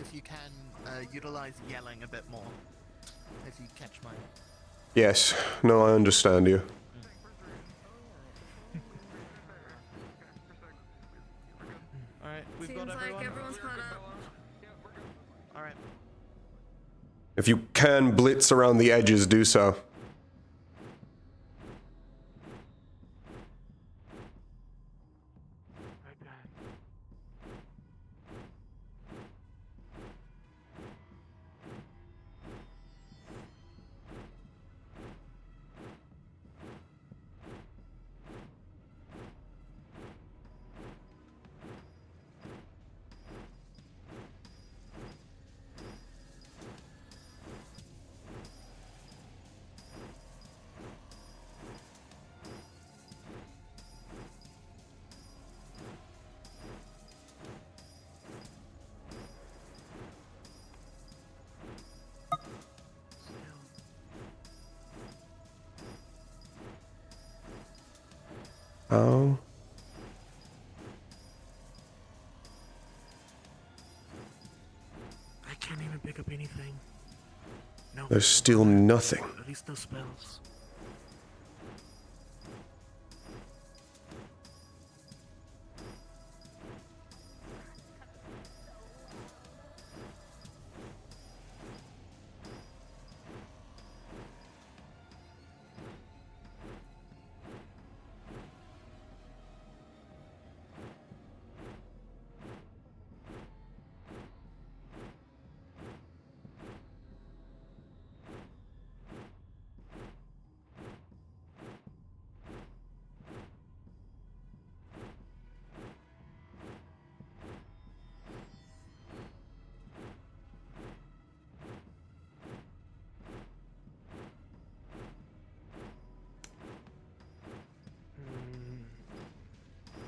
if you can, utilize yelling a bit more. If you catch my... Yes. No, I understand you. Alright, we've Seems got everyone. like everyone's caught up. Alright. If you can blitz around the edges, do so. Oh. I can't even pick up anything. No. There's still nothing. At least no spells.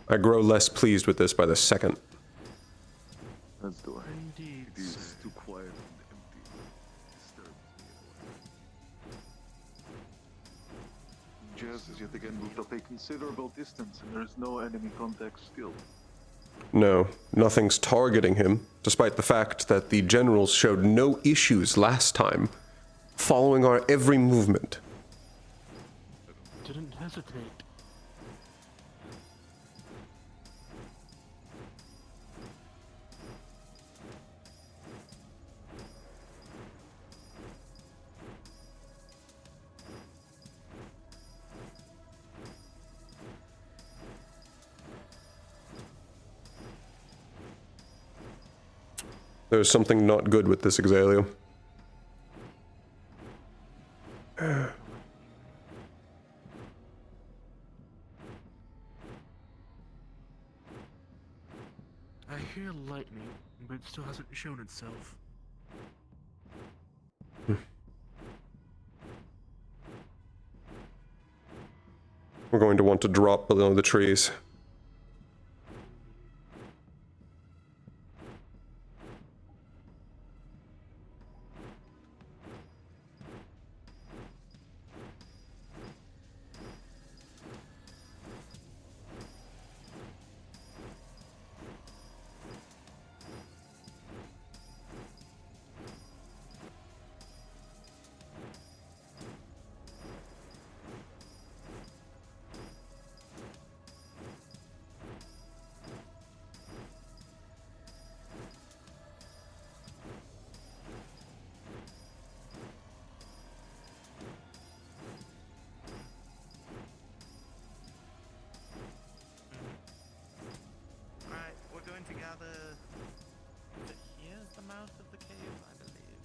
I grow less pleased with this by the second. Let's do it. Indeed. It is too quiet and empty. Disturbs me. Jazz is yet again moved up a considerable distance, and there is no enemy contact still. No, nothing's targeting him, despite the fact that the generals showed no issues last time, following our every movement. Didn't hesitate. There's something not good with this, Exalio. I hear lightning, but it still hasn't shown itself. We're going to want to drop below the trees. Alright, we're going to gather... Is it here's the mouth of the cave, I believe.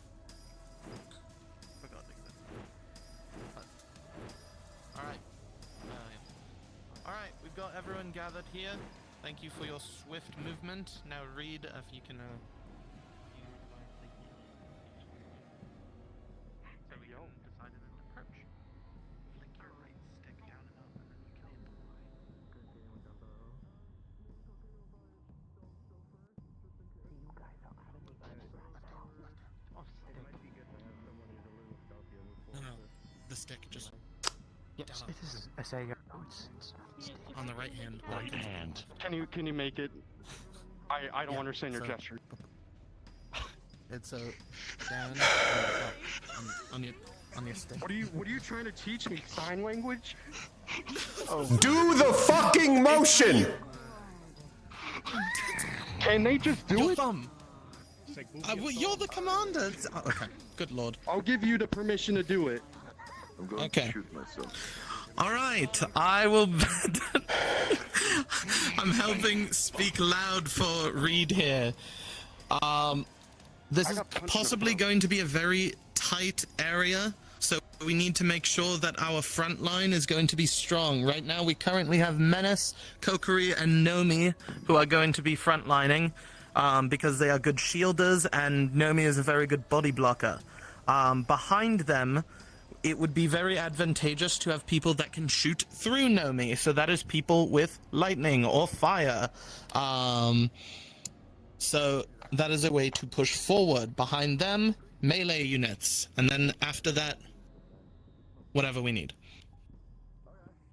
Forgot exactly. Alright. Yeah. Alright, we've got everyone gathered here. Thank you for your swift movement. Now Reed, if you can... So we decided an approach. Flick your right stick down and up, and then you can hit the Y. Couldn't see anyone down below. You guys are out of It might be good to have someone who's a little stealthier move forward. No, the stick just... Yes, it is a Sega. Oh, it's on the right hand. Right hand. Can you make it? I don't understand your gesture. It's a down on your stick. What are you trying to teach me? Sign language? Do the fucking motion! Can they just do your it? Thumb. Well, you're the commander. Oh, okay. Good lord. I'll give you the permission to do it. I'm going Okay. to shoot myself. All right, I will. I'm helping speak loud for Reed here. This is possibly going to be a very tight area, so we need to make sure that our front line is going to be strong. Right now, we currently have Menace, Kokiri, and Nomi who are going to be frontlining because they are good shielders, and Nomi is a very good body blocker. Behind them, it would be very advantageous to have people that can shoot through Nomi, so that is people with lightning or fire. So that is a way to push forward. Behind them, melee units, and then after that, whatever we need.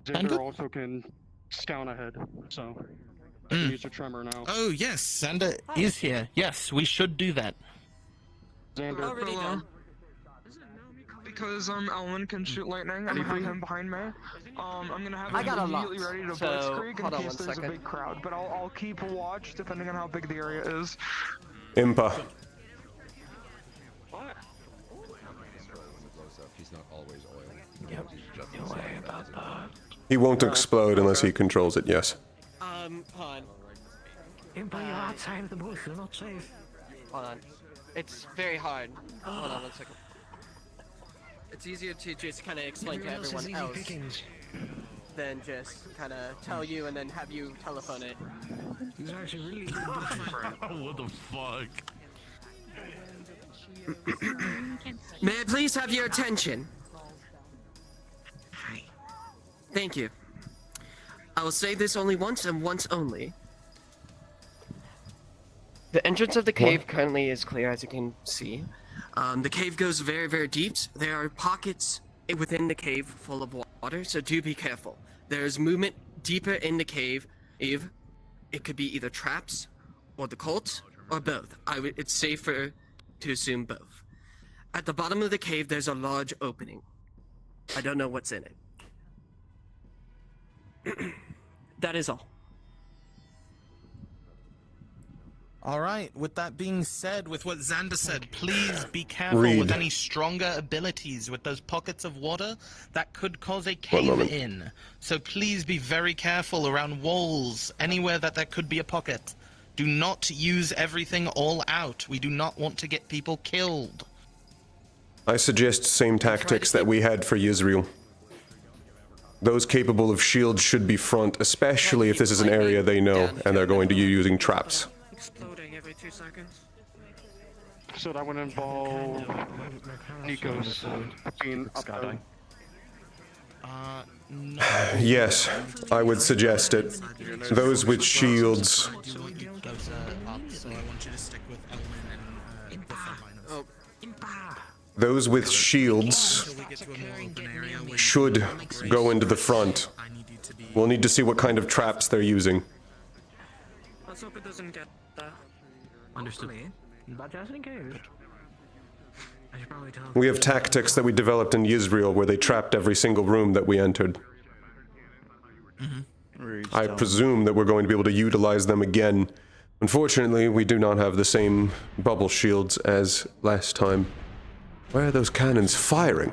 Xander also can scout ahead, so I can use a tremor now. Oh yes, Xander is here. Yes, we should do that. Xander. Already done. Because Elwin can shoot lightning and I have him behind me. I'm gonna have him immediately ready to blitzkrieg in case there's a big crowd. But I'll keep a watch depending on how big the area is. Impa. He's not always oil. Yep. Don't worry about that. He won't explode unless he controls it, yes. Hold on. Impa, you're outside of the bush. You're not safe. Hold on. It's very hard. Hold on 1 second. It's easier to just kind of explain to everyone else than just kind of tell you and then have you telephone it. He's actually really good. What the fuck? May I please have your attention? Thank you. I will say this only once and once only. The entrance of the cave currently is clear, as you can see. The cave goes very, very deep. There are pockets within the cave full of water, so do be careful. There's movement deeper in the cave. It could be either traps, or the cult, or both. It's safer to assume both. At the bottom of the cave, there's a large opening. I don't know what's in it. That is all. All right, with that being said, with what Xander said, please be careful Reed. with any stronger abilities with those pockets of water that could cause a cave-in. So please be very careful around walls, anywhere that there could be a pocket. Do not use everything all out. We do not want to get people killed. I suggest same tactics that we had for Yisrael. Those capable of shields should be front, especially if this is an area they know and they're going to be using traps. Exploding every 2 seconds. So that would involve Nico's being up there. No. Yes, I would suggest it. Those with shields. So I want you to stick with Elwyn and the front line of Those with shields should go into the front. We'll need to see what kind of traps they're using. Let's hope it doesn't get that. Understood. But just in case. I should probably tell We have tactics that we developed in Yisrael where they trapped every single room that we entered. I presume that we're going to be able to utilize them again. Unfortunately, we do not have the same bubble shields as last time. Where are those cannons firing?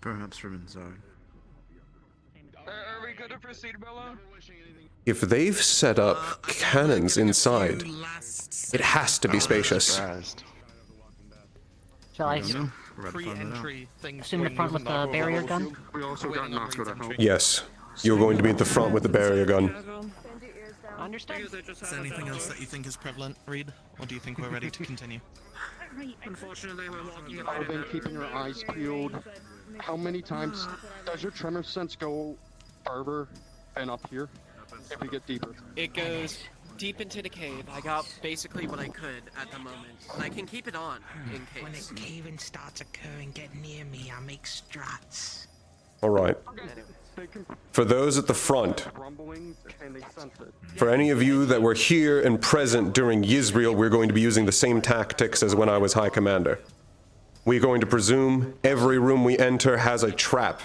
Perhaps from inside. Are we good to proceed, Bella? If they've set up cannons inside, it has to be spacious. Shall I pre-entry things. assume the front with the barrier gun? We also got Knocker to help. Yes, you're going to be at the front with the barrier gun. Understood. Is there anything else that you think is prevalent, Reed? Or do you think we're ready to continue? Unfortunately, we're walking Other about than it. keeping your eyes peeled, how many times does your tremor sense go further and up here if we get deeper? It goes deep into the cave. I got basically what I could at the moment. I can keep it on in When case. a caving starts occurring, get near me. I'll make struts. Alright. For those at the front, for any of you that were here and present during Yisrael, we're going to be using the same tactics as when I was High Commander. We're going to presume every room we enter has a trap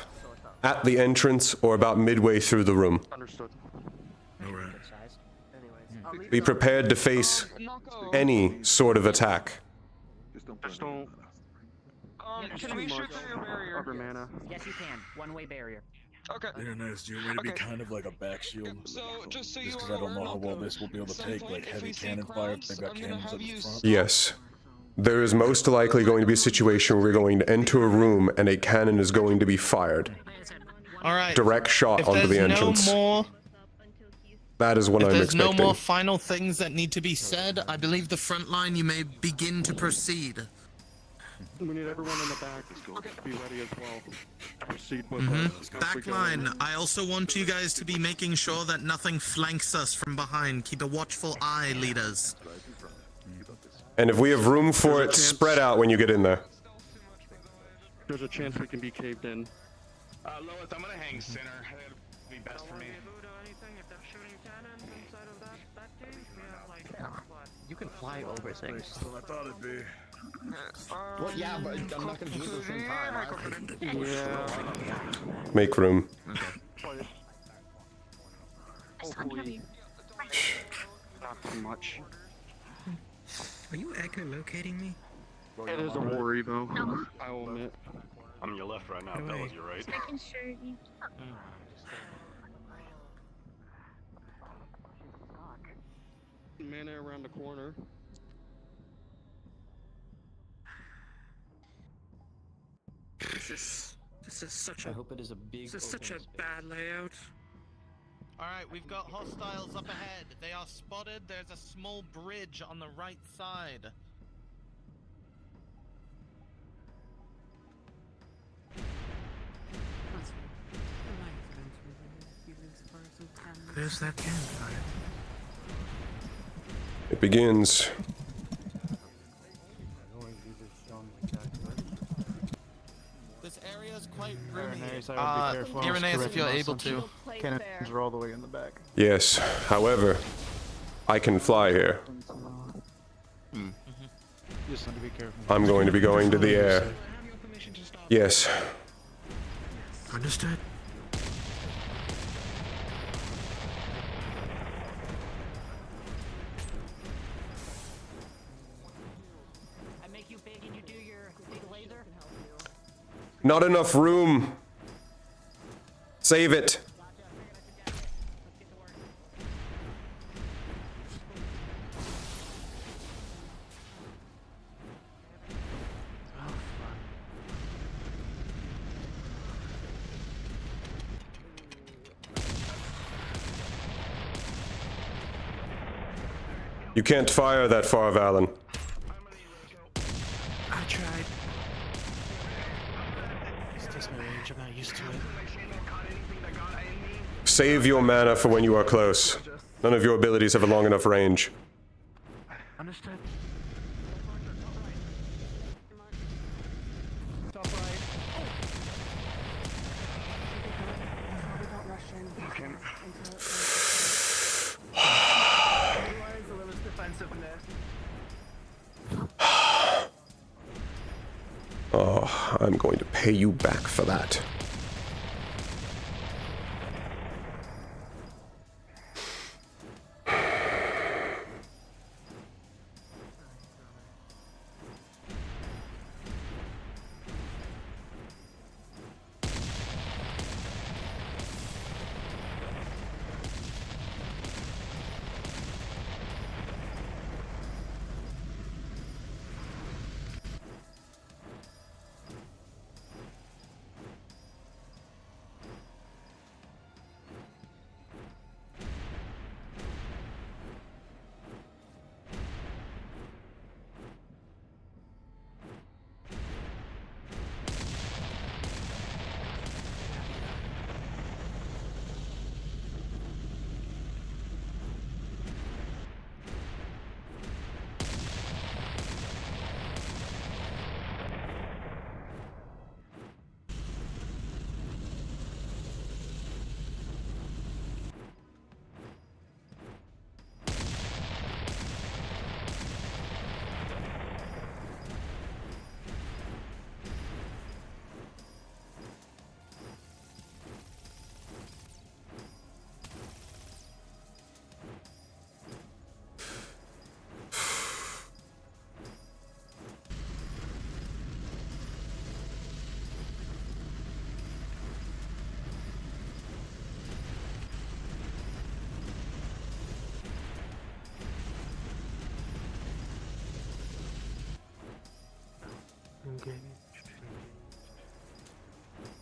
at the entrance or about midway through the room. Understood. Be prepared to face any sort of attack. Just don't. Can we shoot through your barrier? Other mana. Yes, you can. One-way barrier. Okay. They're nice. Do you want me to be kind of like a back shield? So, just so you Just are because I don't know aware, how well Malcolm, this will be able to some take, point like if heavy we see cannon fire. crowds, They've got I'm gonna cannons have at the you front. Yes. There is most likely going to be a situation where we're going to enter a room and a cannon is going to be fired. Alright. Direct shot onto the entrance. That is what I'm There's expecting. no more final things that need to be said. I believe the front line, you may begin to proceed. We need everyone in the back to be ready as well. Proceed with Back line, I also want you guys to be making sure that nothing flanks us from behind. Keep a watchful eye, leaders. And if we have room for it, spread out when you get in there. There's a chance we can be caved in. Lois, I'm gonna hang center. That'd be best for me. You can fly over things. Well, I thought it'd be. Well, yeah, but I'm not gonna do it at the same time. Yeah. Make room. Hopefully. Not too much. Are you echolocating me? It is a worry though. I will admit. I'm on your left right now, fellas. You're right. Making sure you. Mana around the corner. This is such a. I hope it is a big. This is such a bad layout. Alright, we've got hostiles up ahead. They are spotted. There's a small bridge on the right side. There's that campfire. It begins. This area is quite roomy. Irenaeus, Irenaeus, if you're able to. Cannons are all the way in the back. Yes, however, I can fly here. Just need to be careful. I'm going to be going to the air. Yes. Understood. I make you big and you do your big laser. Not enough room. Save it. You can't fire that far, Valen. I tried. It's just my range, I'm not used to it. Save your mana for when you are close. None of your abilities have a long enough range. Understood. Oh, I'm going to pay you back for that.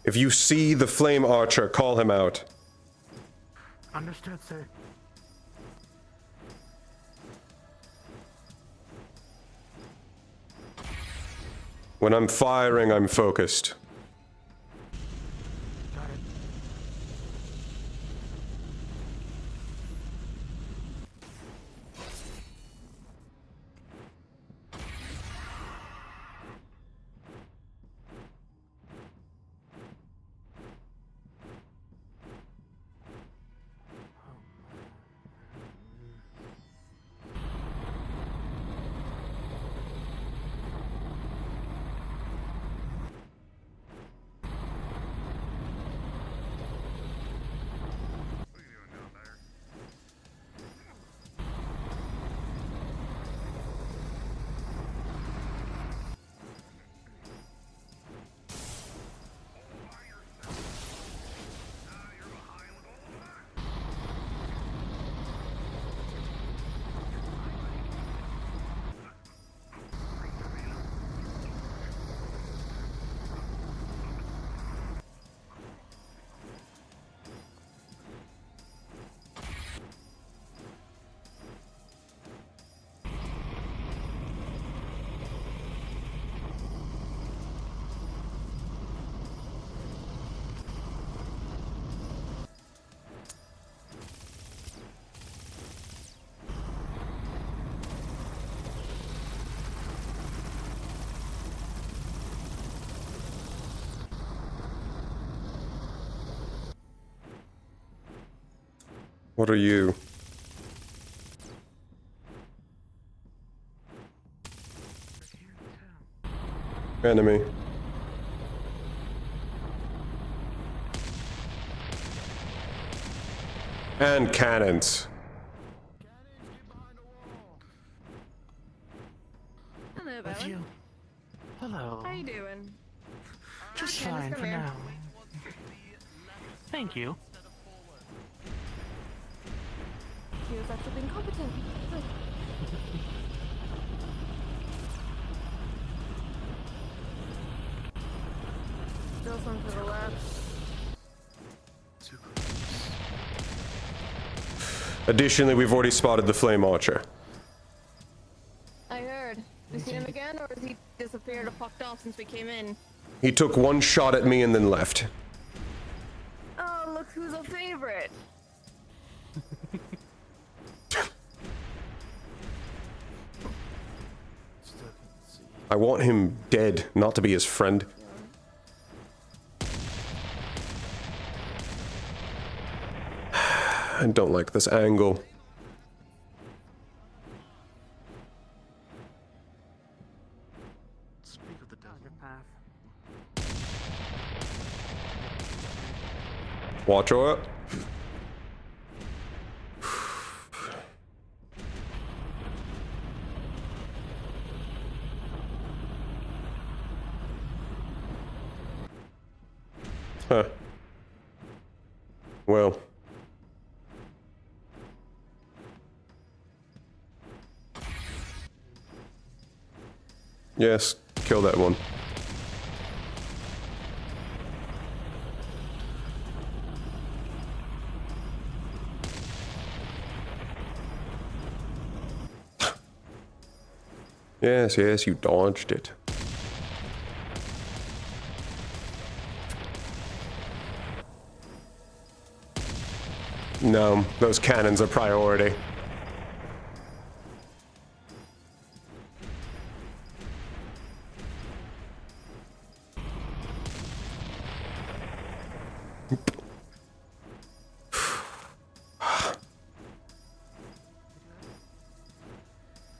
If you see the flame archer, call him out. Understood, sir. When I'm firing, I'm focused. What are you? Enemy. And cannons. Hello, With you. Hello. How you doing? Just Okay, fine just for come here. now. Thank you. He was actually being competent. Good. Still some to the left. Additionally, we've already spotted the flame archer. here to fucked off since we came in. He took one shot at me and then left. Oh, look who's a favorite. I want him dead, not to be his friend. I don't like this angle. Speak of the devil. Watch out. Huh. Well. Yes, kill that one. Yes, yes, you dodged it. No, those cannons are priority.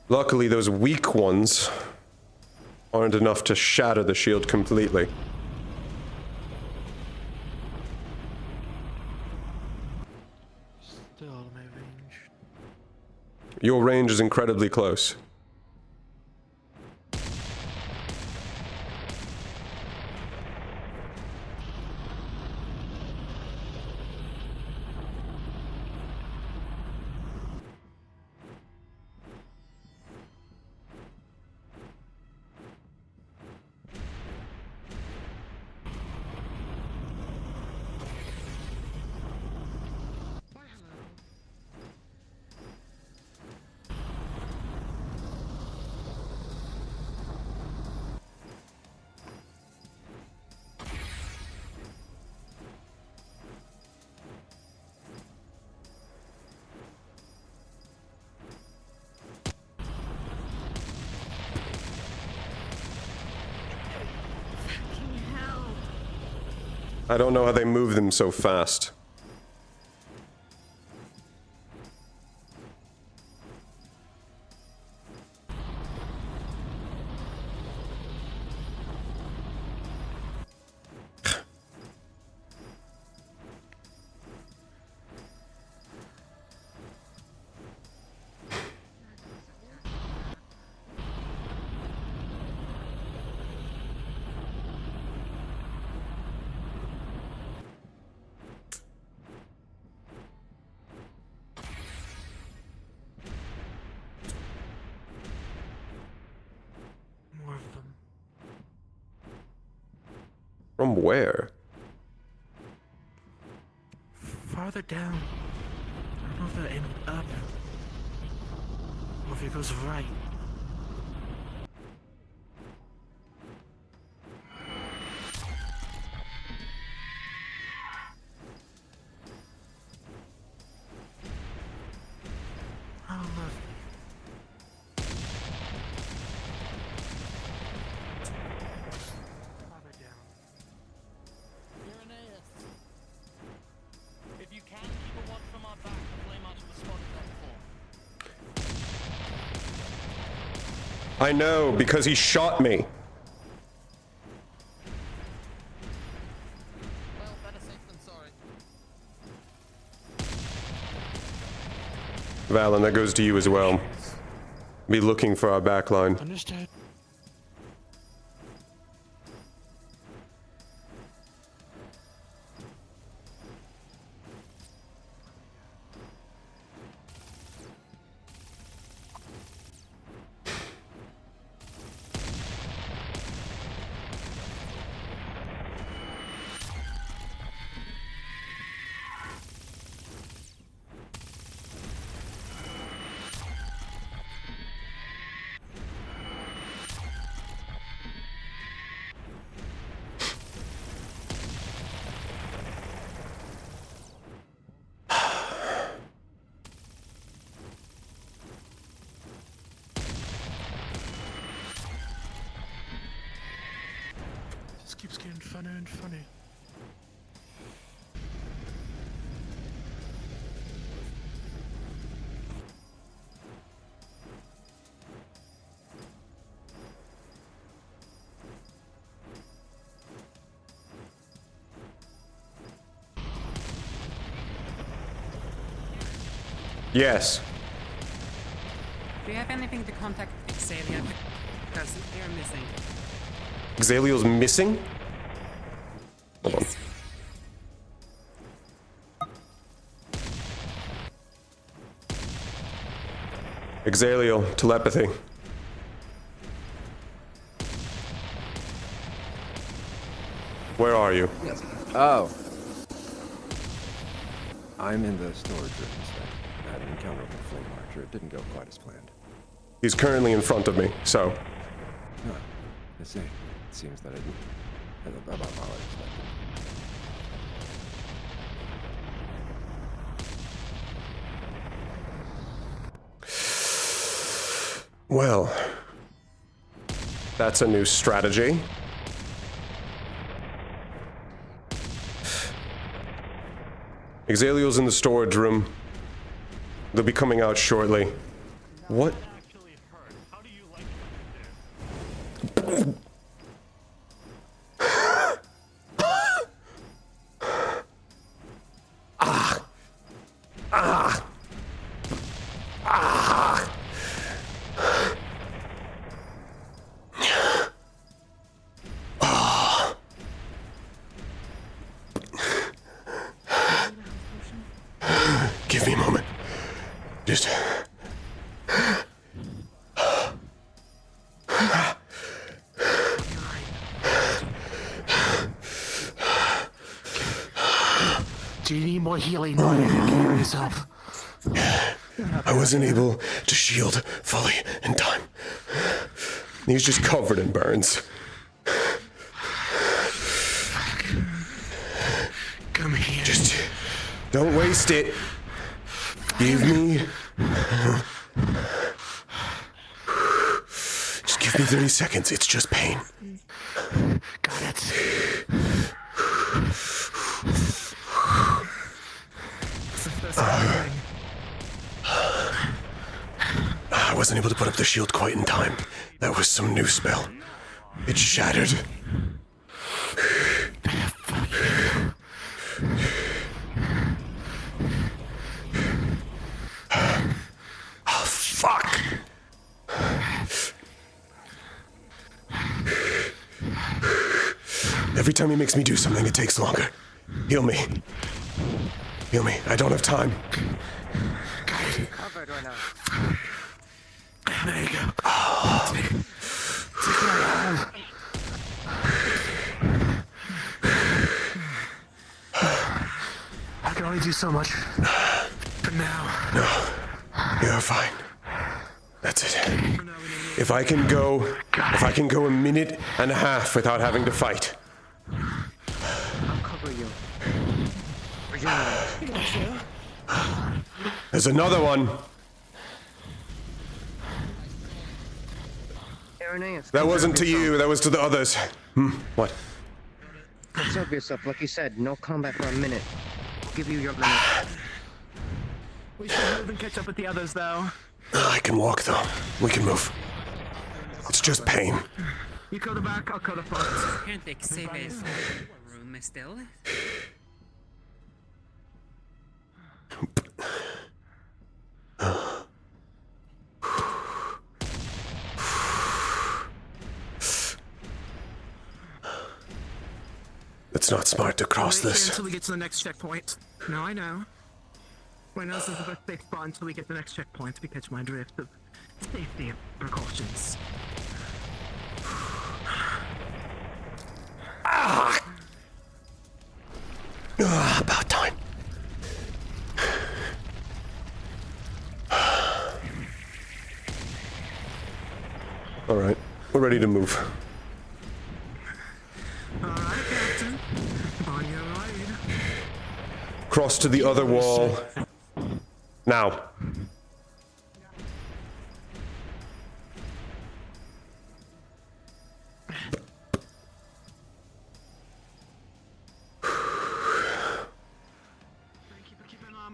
Luckily, those weak ones aren't enough to shatter the shield completely. Still out of my range. Your range is incredibly close. I don't know how they move them so fast. More of them. From where? Farther down. I don't know if they're aiming up. Or if it goes right. Oh, lovely. Farther down. If you can, keep a watch from our back. The flame archer was spotted there before. I know, because he shot me. Well, better safe than sorry. Valen, that goes to you as well. Be looking for our backline. Understood. getting funner and funny. Yes. Do you have anything to contact Xavier? Because they're missing. Xaliel's missing? Hold on. Xaliel, telepathy. Where are you? Oh. I'm in the storage room instead. I had an encounter with the flame archer. It didn't go quite as planned. He's currently in front of me, so. Huh. I see. It seems that it about how I expected. Well, that's a new strategy. Xaliel's in the storage room. They'll be coming out shortly. What? Give me a moment. Just. Do you need more healing while you can carry yourself? I wasn't able to shield fully in time. He's just covered in burns. Come here. Just don't waste it. Give me. Just give me 30 seconds. It's just pain. Got it. I wasn't able to put up the shield quite in time. That was some new spell. It shattered. Oh, fuck! Every time he makes me do something, it takes longer. Heal me. Heal me. I don't have time. Covered right now. There you go. Oh. Take my arm. I can only do so much. For now. No. You're fine. That's it. If I can go a minute and a half without having to fight. I'll cover you. Regenerate. There's another one. Irenaeus, That wasn't to conserve you, that was to the others. What? Conserve yourself, like you said. No combat for a minute. I'll give you your minute. We should move and catch up with the others, though. I can walk, though. We can move. It's just pain. You go to the back, I'll go to the front. Can't Xavier's room still. It's not smart to cross Wait here this. until we get to the next checkpoint. No, I know. Right now, this is the best safe spot until we get to the next checkpoint to catch my drift of safety precautions. About time. All right, we're ready to move. All right, Captain. On your ride. Cross to the other wall. Now.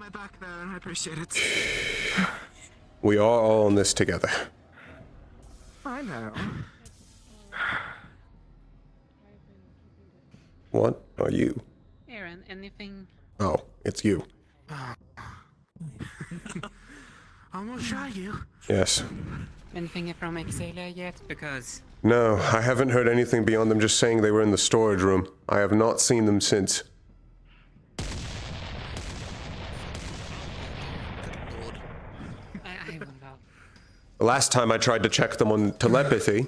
my back there, and I appreciate it. We are all in this together. I know. What are you? Aaron, anything? Oh, it's you. Almost shot you. Yes. Anything from Exalia yet? Because... No, I haven't heard anything beyond them just saying they were in the storage room. I have not seen them since. The last time I tried to check them on telepathy,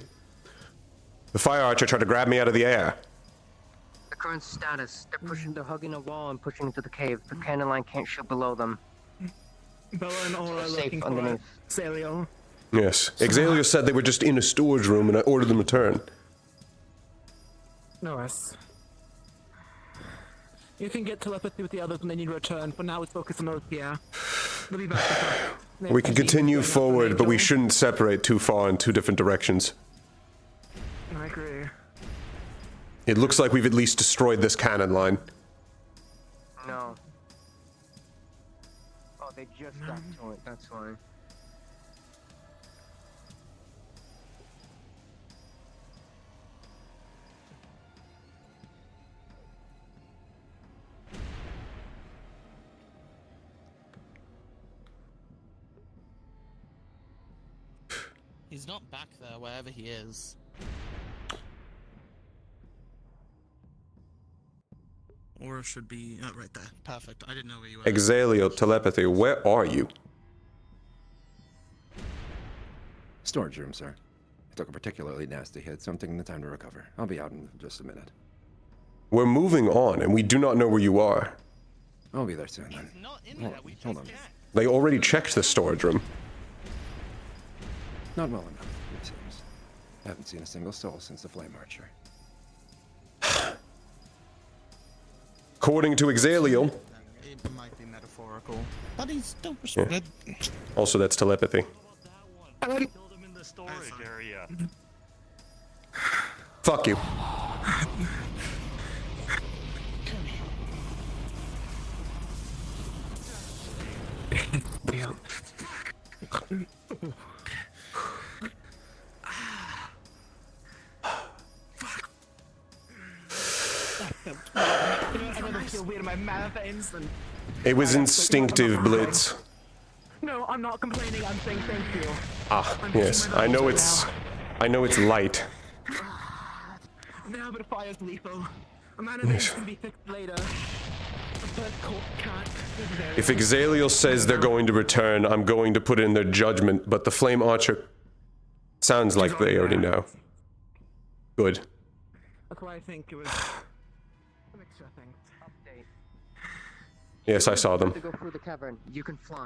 the fire archer tried to grab me out of the air. The current status, they're hugging a wall and pushing into the cave. The cannon line can't shoot below them. Bella and Aura are Safe looking for underneath. Celio. Yes. Exalia said they were just in a storage room and I ordered them returned. No worries. You can get telepathy with the others when they need return, but now let's focus on Okia. They'll be back with us. We can continue forward, but we shouldn't separate too far in two different directions. I agree. It looks like we've at least destroyed this cannon line. No. Oh, they just got to it, that's why. He's not back there, wherever he is. Aura should be right there. Perfect. I didn't know where you were. Exalio telepathy, where are you? Storage room, sir. I took a particularly nasty hit, so I'm taking the time to recover. I'll be out in just a minute. We're moving on, and we do not know where you are. I'll be there soon, then. Hold on. They already checked the storage room. Not well enough, it seems. I haven't seen a single soul since the Flame Archer. According to Exalio. It might be metaphorical, but he's still respected. Yeah. Also, that's telepathy. Killed him in the storage area. Fuck you. I never feel weird in my mana veins. It was instinctive, Blitz. No, I'm not complaining. I'm saying thank you. Ah, yes. I know it's light. No, but fire's lethal. A mana veins can be fixed later. But Colt can't. If Exalio says they're going to return, I'm going to put in their judgment, but the Flame Archer sounds like they already know. Good. That's why I think it was a mixture of things. Update. Yes, I saw them. To go through the cavern, you can fly.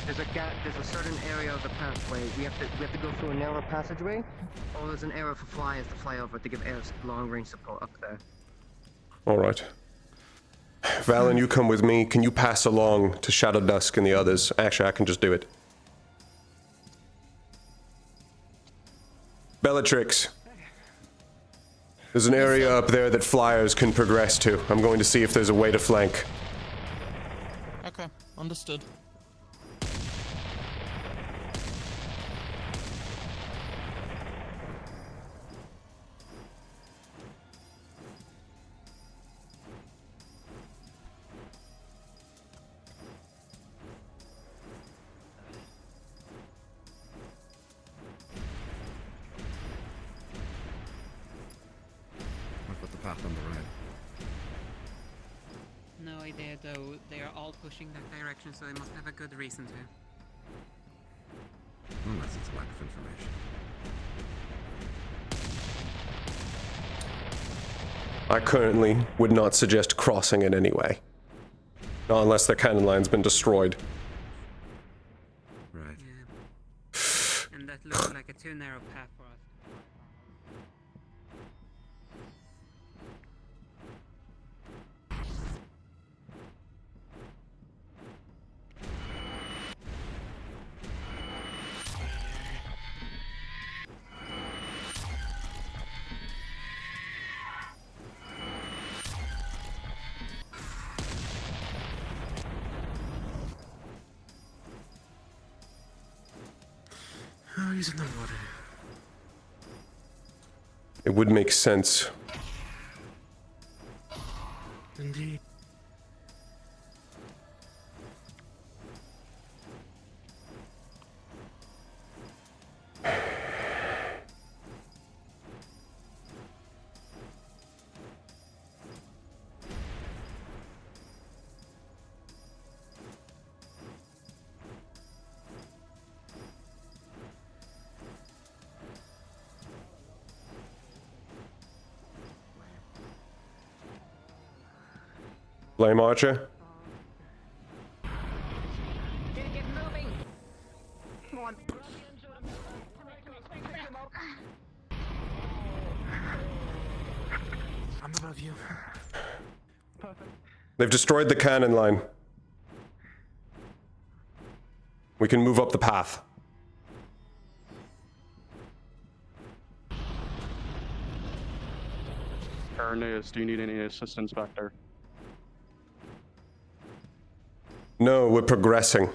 There's a gap. There's a certain area of the pathway. We have to go through a narrow passageway. Or there's an area for flyers to fly over to give air long range support up there. All right. Valen, you come with me. Can you pass along to Shadow Dusk and the others? Actually, I can just do it. Bellatrix. There's an area up there that flyers can progress to. I'm going to see if there's a way to flank. Okay, understood. Path on the right. No idea, though. They are all pushing that direction, so they must have a good reason to. Unless it's a lack of information. I currently would not suggest crossing it anyway. Not unless the cannon line's been destroyed. Right. Yeah. And that looks like a too narrow path for us. freeze in the water. It would make sense. Indeed. Flame Archer? I'm above you. They've destroyed the cannon line. We can move up the path. Irenaeus, do you need any assistance back there? No, we're progressing.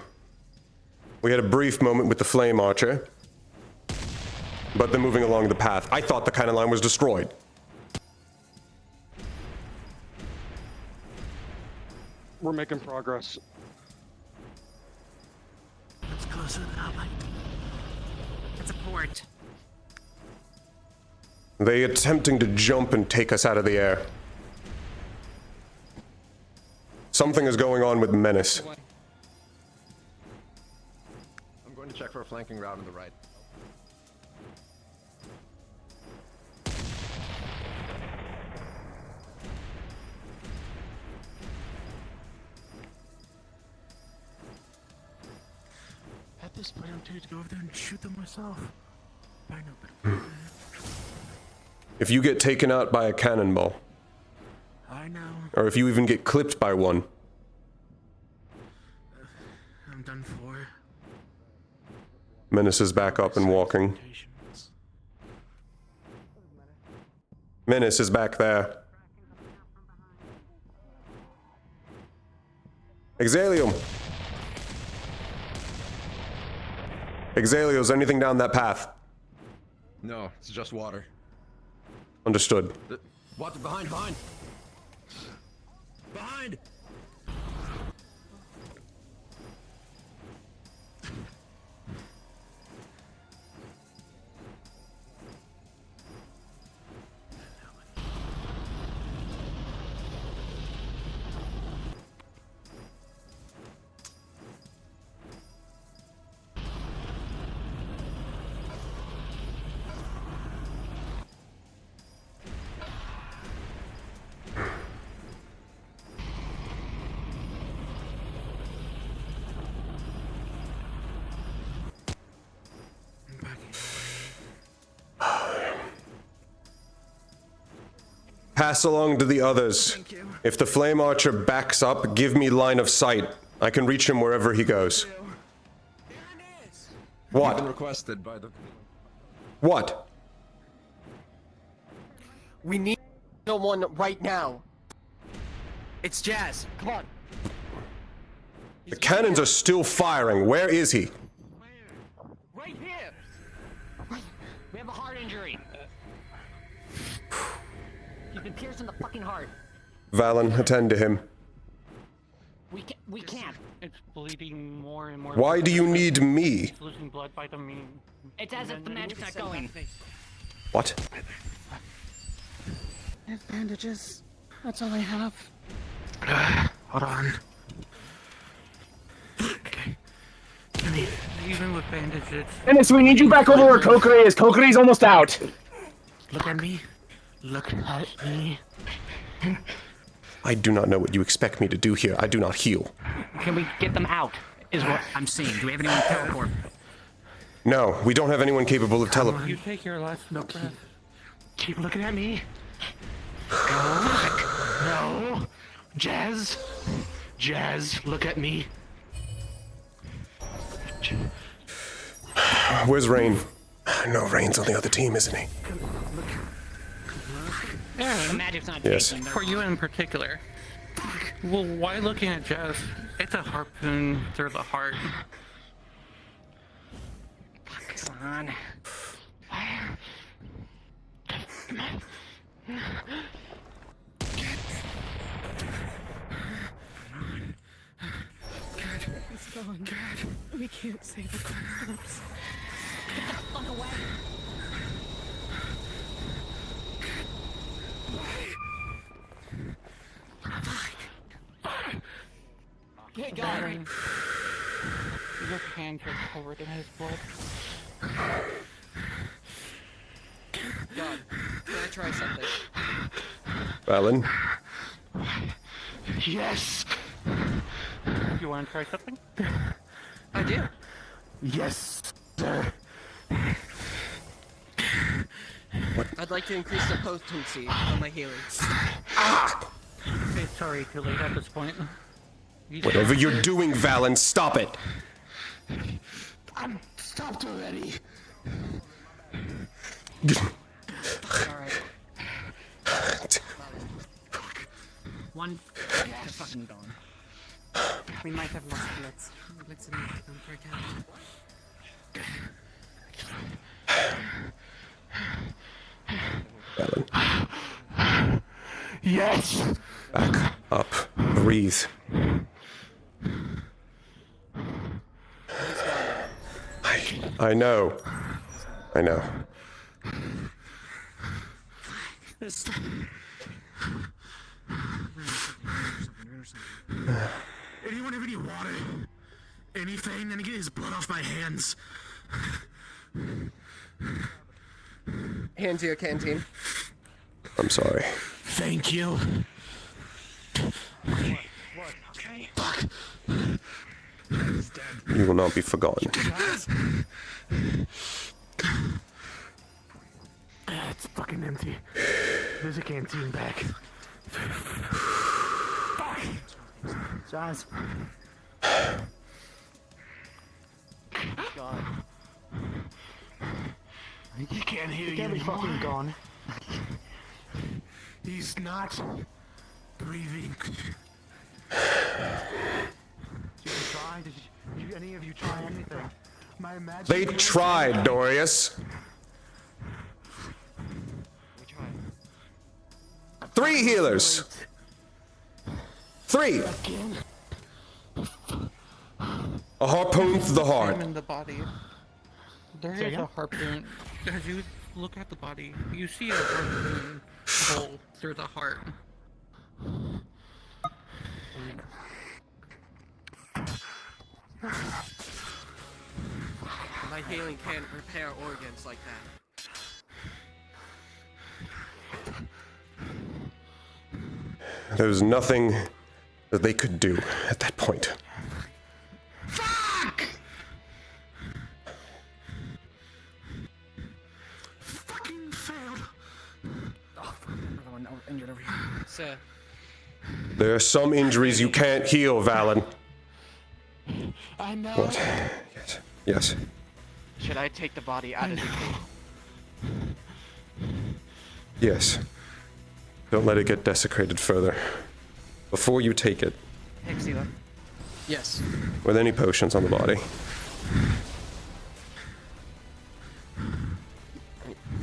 We had a brief moment with the Flame Archer, but they're moving along the path. I thought the cannon line was destroyed. We're making progress. It's closer now, Mike. It's a port. They attempting to jump and take us out of the air. Something is going on with Menace. I'm going to check for a flanking route on the right. At this point, I'm tempted to go over there and shoot them myself. I know, but If you get taken out by a cannonball, I know. or if you even get clipped by one, I'm done for. Menace is back up and walking. Menace is back there. Exalium! Exalios, anything down that path? No, it's just water. Understood. Water behind, behind! Behind! Pass along to the others. If the Flame Archer backs up, give me line of sight. I can reach him wherever he goes. What? Been requested by the... What? We need someone right now. It's Jazz. Come on. The cannons are still firing. Where is he? Right here. We have a heart injury. He's been pierced in the fucking heart. Valen, attend to him. We can't. It's bleeding more and more. Why do you need me? It's losing blood by the mean. It's as if the magic's not going. What? I have bandages. That's all I have. Hold on. Okay. Even with bandages. Dennis, we need you back over where Kokiri is. Kokiri's almost out. Look at me. Look at me. I do not know what you expect me to do here. I do not heal. Can we get them out? Is what I'm saying. Do we have anyone to teleport? No, we don't have anyone capable of You take your last breath. Keep looking at me. Go. No. Jazz. Jazz, look at me. Where's Rain? No, Rain's on the other team, isn't he? Yeah, the magic's not Yes. taking. For you in particular. Well, why looking at Jazz? It's a harpoon through the heart. on. It's gone. We can't save the Constance. Get the fuck away! Hey, God. Your hands are covered in his blood. God, can I try something? Valen. Yes. You want to try something? I do. Yes, sir. I'd like to increase the potency on my healing. Okay, sorry, too late at this point. Whatever you're doing, Valen, stop it. I'm stopped already. Alright. One. They're fucking gone. We might have lost bullets. Let's see. Don't forget. Valen. Yes. Back up. Breathe. I know. I know. Anyone have any water? Anything? Let me get his blood off my hands. Hand to your canteen. I'm sorry. Thank you. Okay. Fuck. You will not be forgotten. It's fucking empty. There's a canteen back. Fuck. Jazz. God. He can't hear you. He can't be fucking gone. He's not breathing. Did you try? Did any of you try anything? My imagination. They tried, Dorius. We tried. 3 healers. 3. A harpoon to the heart. In the body. There is a harpoon. As you look at the body, you see a harpoon hole through the heart. My healing can't repair organs like that. There was nothing that they could do at that point. Fuck! Fucking failed. Oh, another one injured over here. Sir. There are some injuries you can't heal, Valen. I know. What? Yes. Yes. Should I take the body out of the cave? Yes. Don't let it get desecrated further. Before you take it, Hexila. Yes. with any potions on the body,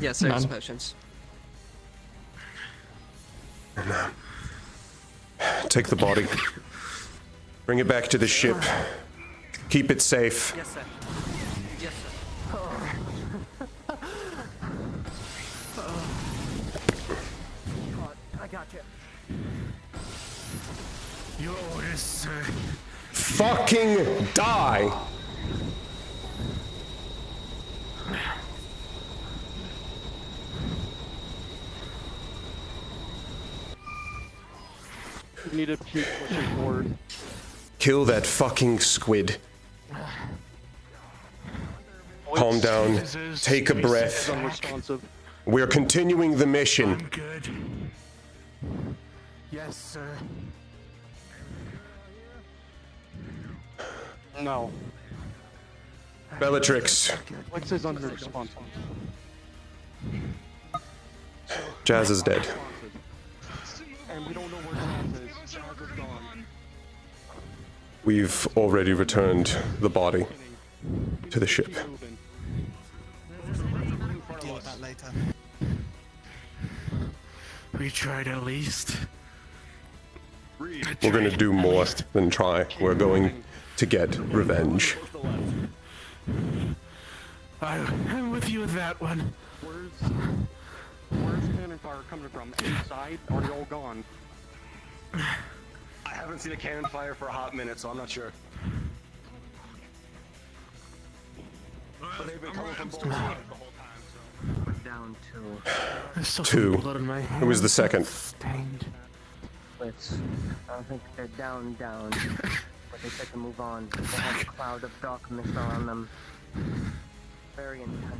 Yes, there's None. potions. take the body, bring it back to the ship, keep it safe. Yes, sir. Yes, sir. I got you. Your orders, sir. Fucking die! You need to keep pushing forward. Kill that fucking squid. Calm down. Take a breath. Unresponsive. We're continuing the mission. Good. Yes, sir. No. Bellatrix. Lex is unresponsive. Jazz is dead. And we don't know where Jazz is. Jazz is gone. We've already returned the body to the ship. Keep moving. We tried at least. We're gonna do more than try. We're going to get revenge. I'm with you with that one. Where's cannon fire coming from? Inside? Are they all gone? I haven't seen a cannon fire for a hot minute, so I'm not sure. But they've been coming from both sides the whole time, so. We're down to... There's still Two. some blood in my hand. It was the second. Stained. Blitz. I don't think they're down, but they said to move on. They have a cloud of darkness around them. Very intense.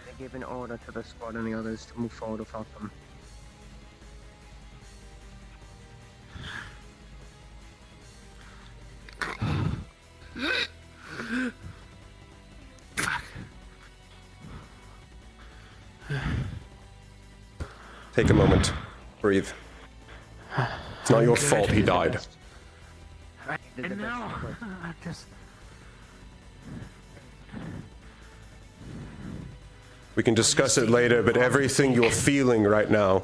They gave an order to the squad and the others to move forward without them. Take a moment. Breathe. It's not your fault he died. I know. Just... We can discuss it later, but everything you're feeling right now,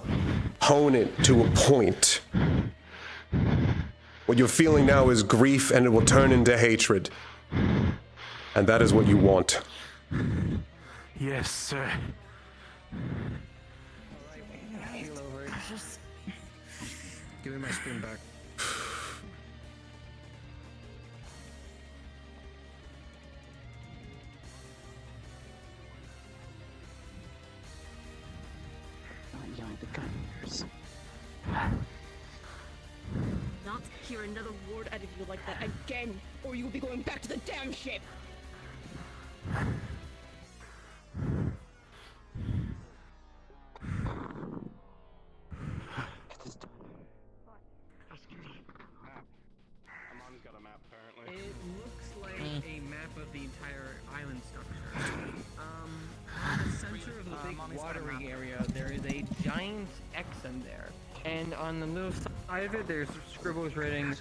hone it to a point. What you're feeling now is grief, and it will turn into hatred. And that is what you want. Yes, sir. Heal over it. Give me my spoon back. Not hear another word out of you like that again, or you will be going back to the damn ship. It looks like a map of the entire island structure. In the center of the big watery area, there is a giant X in there. And on the little side of it, there's scribbles written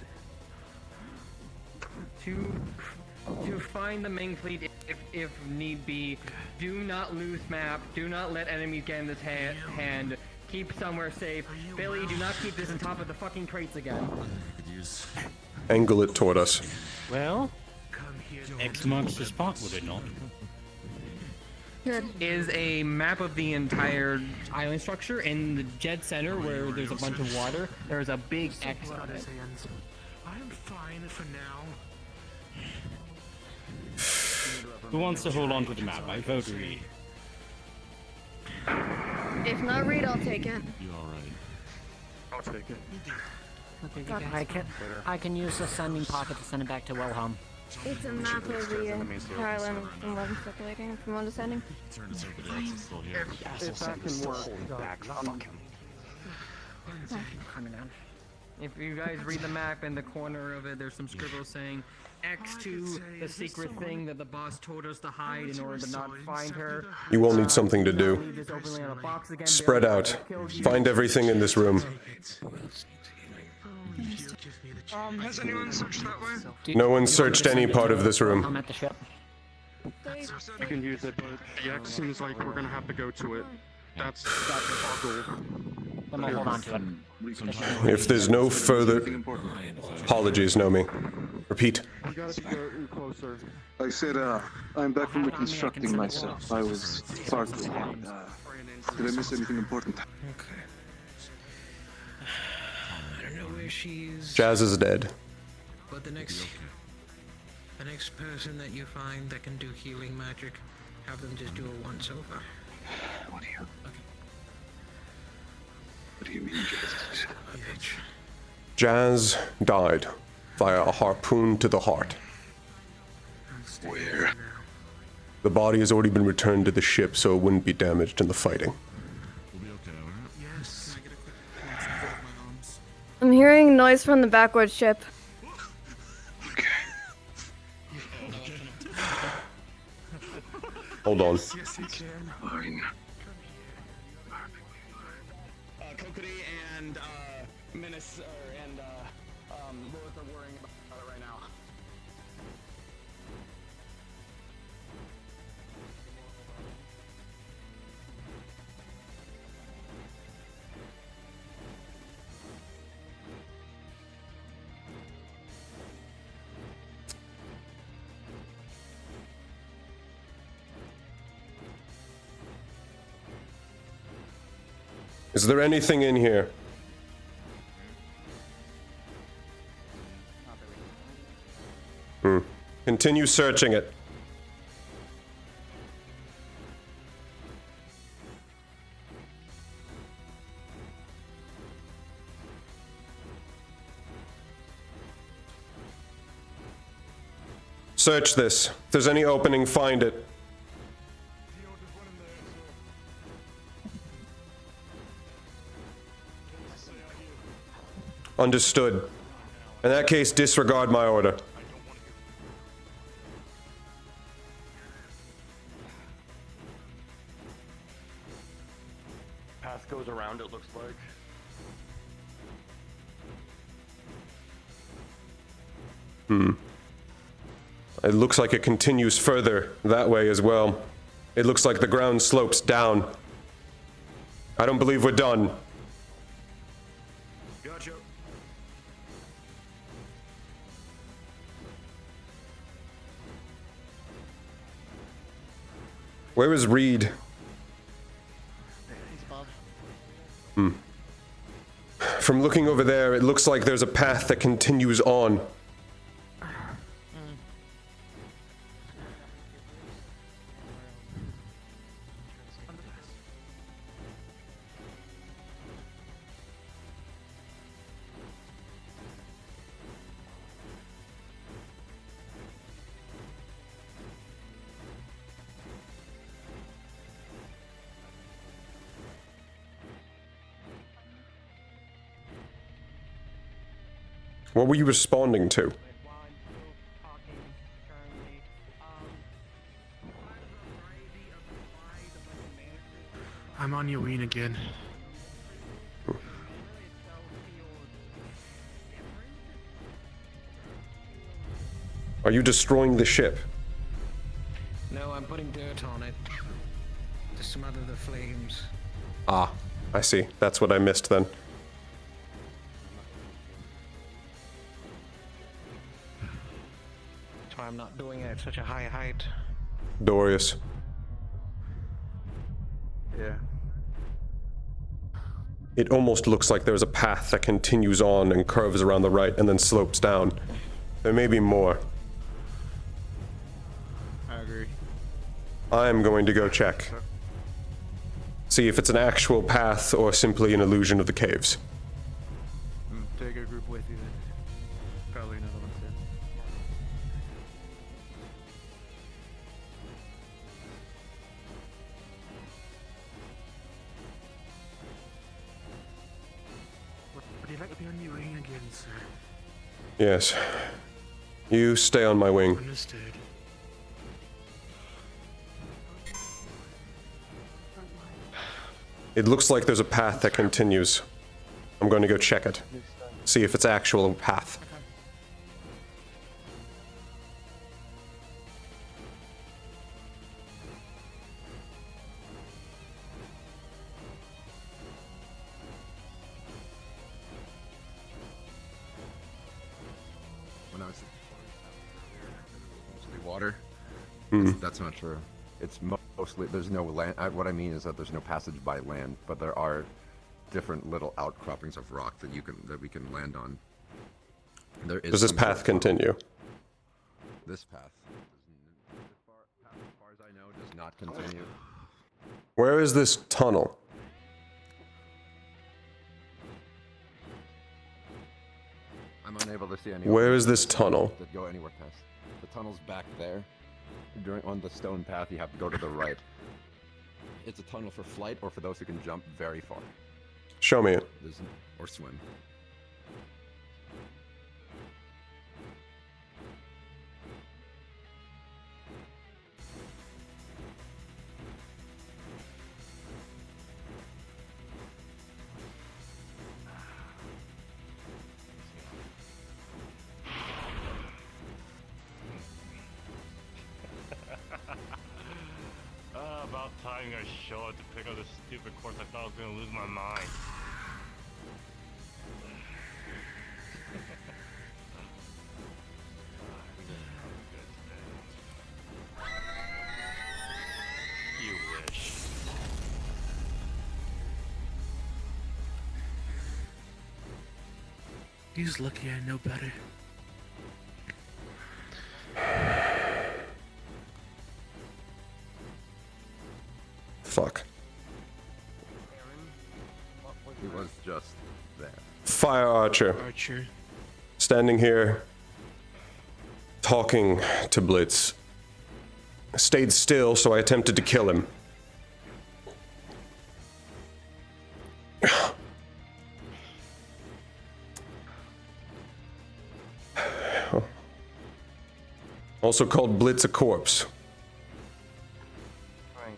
to find the main fleet if need be. Do not lose map. Do not let enemies get in this hand. Keep somewhere safe. Billy, do not keep this on top of the fucking crates again. Angle it toward us. Well, X marks the spot, would it not? Is a map of the entire island structure. In the dead center, where there's a bunch of water, there's a big X on it. I'm fine for now. Who wants to hold on to the map? I vote Reed. If not Reed, I'll take it. You alright? I'll take it. I can use the sending pocket to send it back to Wilhelm. It's a map of the island from what I'm speculating, from understanding. If that can work, Coming down. If you guys read the map in the corner of it, there's some scribbles saying X to the secret thing that the boss told us to hide in order to not find her. You will need something to do. Spread out. Find everything in this room. Has anyone searched that way? No one searched any part of this room. I'm at the ship. You can use it, but the X seems like we're gonna have to go to it. That's our goal. Then we'll hold on to it. If there's no further apologies, Nomi. Repeat. We gotta be closer. I said, I'm back from reconstructing myself. I was far too long. Did I miss anything important? Okay. I don't know where she's. Jazz is dead. But the next person that you find that can do healing magic, have them just do a once over. What do you? Okay. What do you mean, Jazz? Bitch. Jazz died via a harpoon to the heart. Where? The body has already been returned to the ship, so it wouldn't be damaged in the fighting. We'll be okay, alright? Yes. I'm hearing noise from the backward ship. Hold on. Yes, you can. Fine. Kokiri and Menace and Lilith are worrying about it right now. Is there anything in here? Continue searching it. Search this. If there's any opening, find it. Understood. In that case, disregard my order. Path goes around, it looks like. It looks like it continues further that way as well. It looks like the ground slopes down. I don't believe we're done. Gotcha. Where is Reed? From looking over there, it looks like there's a path that continues on. What were you responding to? I'm on your wing again. Are you destroying the ship? No, I'm putting dirt on it to smother the flames. Ah, I see. That's what I missed then. That's why I'm not doing it at such a high height. Dorius. Yeah. It almost looks like there's a path that continues on and curves around the right and then slopes down. There may be more. I agree. I am going to go check. See if it's an actual path or simply an illusion of the caves. Take a group with you then. Probably another one soon. Would you like to be on your wing again, sir? Yes. You stay on my wing. Understood. It looks like there's a path that continues. I'm going to go check it. See if it's actual path. When I was mostly water. Hmm. That's not true. It's mostly, there's no land. What I mean is that there's no passage by land, but there are different little outcroppings of rock that we can land on. There is Does this some path sort of continue? This path, as far as I know, does not continue. Where is this tunnel? I'm unable to see any. Where is this tunnel? That go anywhere past. The tunnel's back there. On the stone path, you have to go to the right. It's a tunnel for flight or for those who can jump very far. Show me it. Or swim. About time you guys show up to pick up this stupid course. I thought I was gonna lose my mind. You wish. He's lucky I know better. Fuck. He was just there. Fire Archer. Archer. Standing here, talking to Blitz. Stayed still, so I attempted to kill him. Also called Blitz a corpse. Right.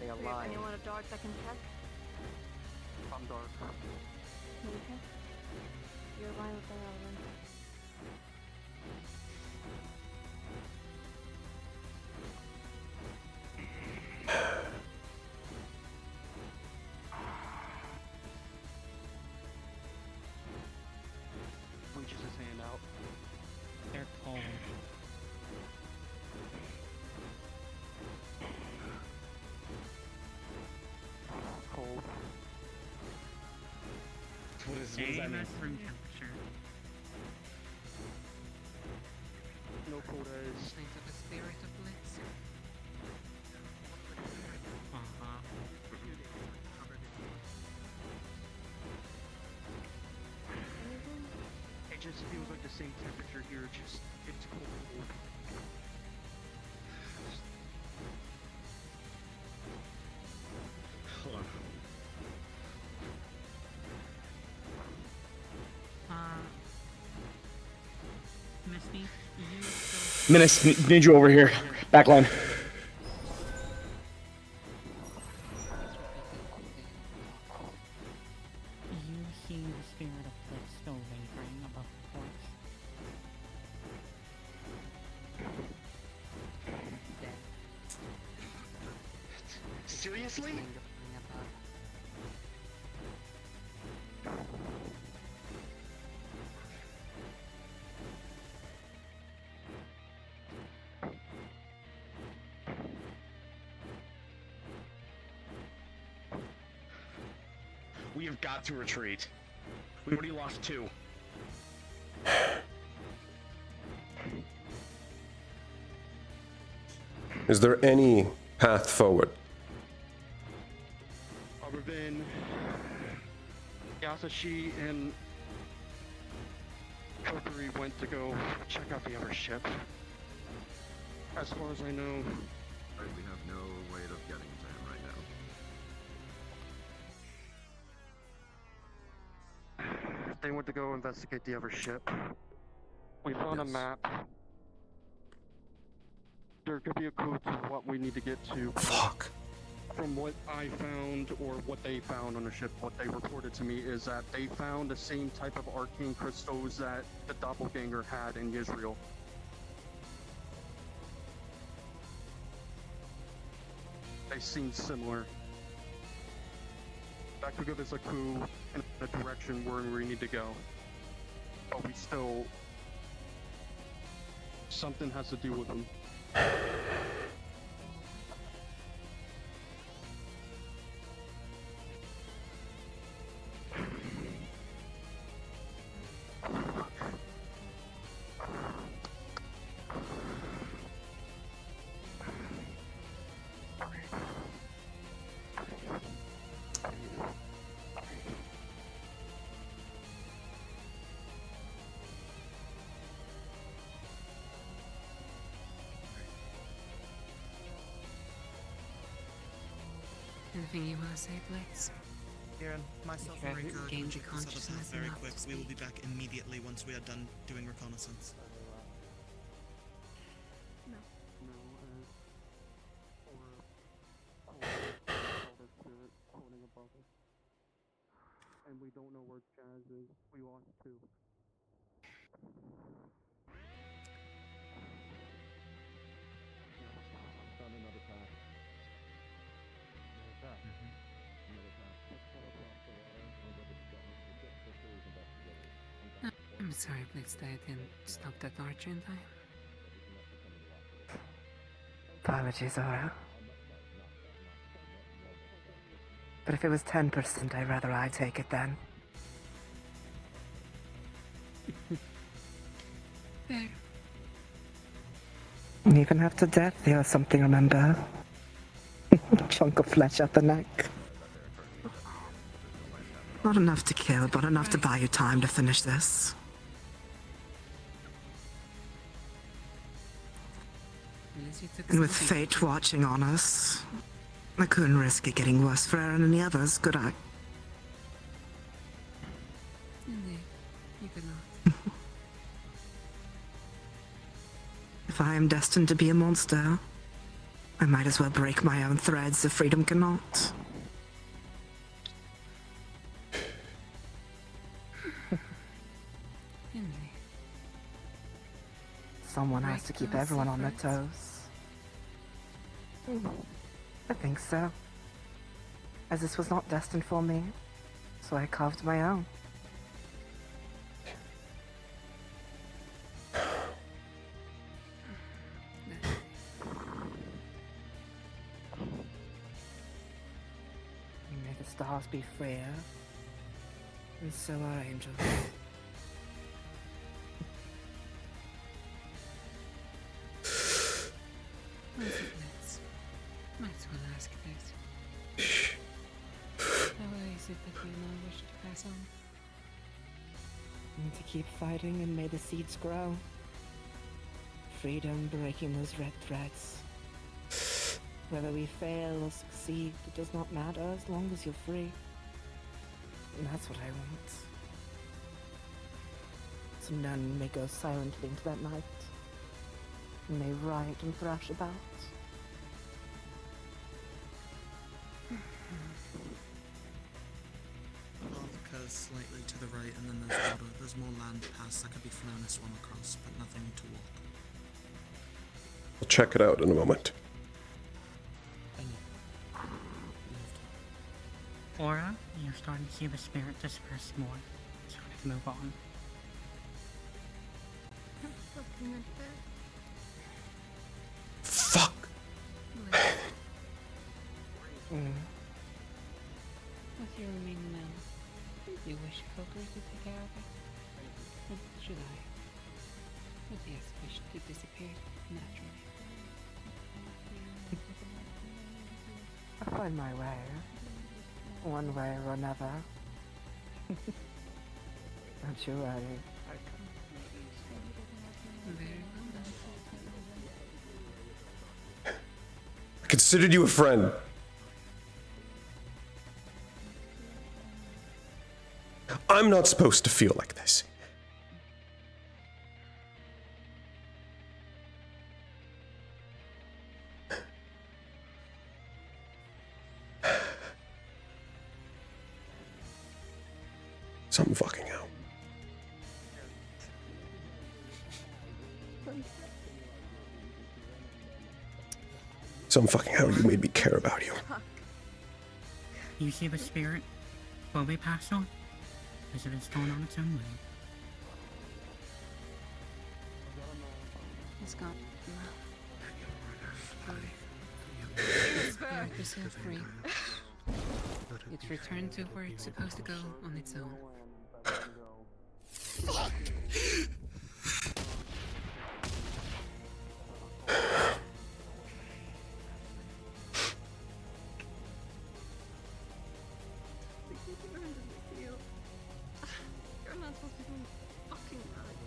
They are lying. Anyone a dark that can check? I'm dark. Okay. You're aligned with the Alvin. Reaches his hand out. They're cold. Cold. What does that mean? Room temperature. No cold as. Think of the spirit of Blitz. It just feels like the same temperature here, just it's cold. Hold on. Misty, you still... Menace, need you over here. Backline. You see the spirit of Blitz still wavering above the corpse. Seriously? We have got to retreat. We already lost 2. Is there any path forward? Other than Yasashi and Kokiri went to go check out the other ship. As far as I know, We have no way of getting to him right now. they went to go investigate the other ship. We found a map. There could be a clue to what we need to get to. Fuck. From what I found, or what they found on the ship, what they reported to me is that they found the same type of arcane crystals that the doppelganger had in Israel. They seem similar. That could give us a clue in the direction where we need to go. But we still... something has to do with them. Anything you want to say, Blitz? Kieran, myself Okay. and Rico Gain will your check this consciousness out very enough quick. to We will speak. be back immediately once we are done doing reconnaissance. And we don't know where Jazz is. We lost 2. Found another path. Another path. Another path. Let's cut across the water. I'll go to the dock. We'll get the series investigators. I'm sorry, Blitz, that I didn't stop that archer in time. Apologies, Zora. But if it was 10%, I'd rather I take it then. There. Even after death, there's something, remember? Chunk of flesh at the neck. Not enough to kill, but enough to buy you time to finish this. And with fate watching on us, I couldn't risk it getting worse for Aaron and the others, could I? Indeed. You could not. If I am destined to be a monster, I might as well break my own threads if freedom cannot. Indeed. Someone has to keep everyone on their toes. I think so. As this was not destined for me, so I carved my own. May the stars be freer, and so are angels. Might as well ask this. How is it that you now wish to pass on? And to keep fighting and may the seeds grow. Freedom breaking those red threads. Whether we fail or succeed, it does not matter as long as you're free. And that's what I want. So none may go silently into that night. And may riot and thrash about. Alka slightly to the right, and then there's water. There's more land past that could be flown and swum across, but nothing to walk. We'll check it out in a moment. Aura, you're starting to see the spirit disperse more, so we can move on. Fuck! What's your remaining now? Do you wish Coker to take care of it? Or should I? Would yes, wish to disappear naturally. I'll find my way. One way or another. Don't you worry. I considered you a friend. I'm not supposed to feel like this. Something fucking out. Some fucking how you made me care about you. You see the spirit? Will we pass on? As it is torn on its own way. It's gone. The spirit is set free. It's returned to where it's supposed to go on its own. You're not supposed to be doing fucking right.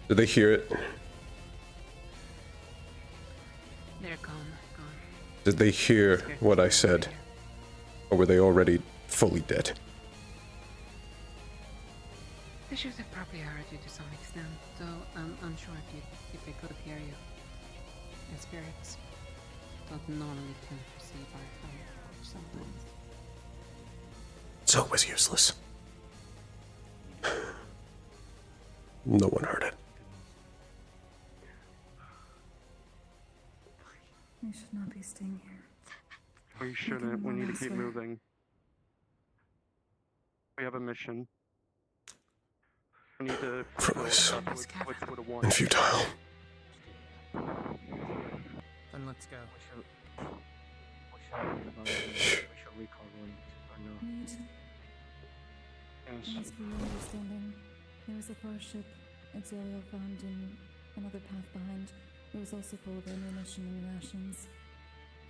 Did they hear it? They're gone. Did they hear what I said? Or were they already fully dead? They should have probably heard you to some extent, though I'm unsure if they could hear you. And spirits don't normally can perceive our sometimes. So it was useless. No one heard it. We should not be staying here. We shouldn't. We need to keep moving. We have a mission. We need to Fruitless which would have won. and futile. Then let's go. As for your understanding, there was a far ship Exilio found in another path behind. It was also full of ammunition and rations.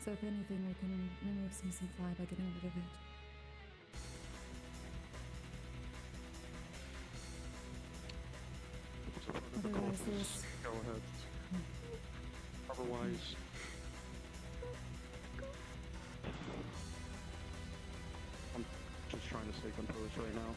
So if anything, we can remove some supply by getting rid of it. Otherwise, there's... Go ahead. Otherwise... I'm just trying to stay composed right now.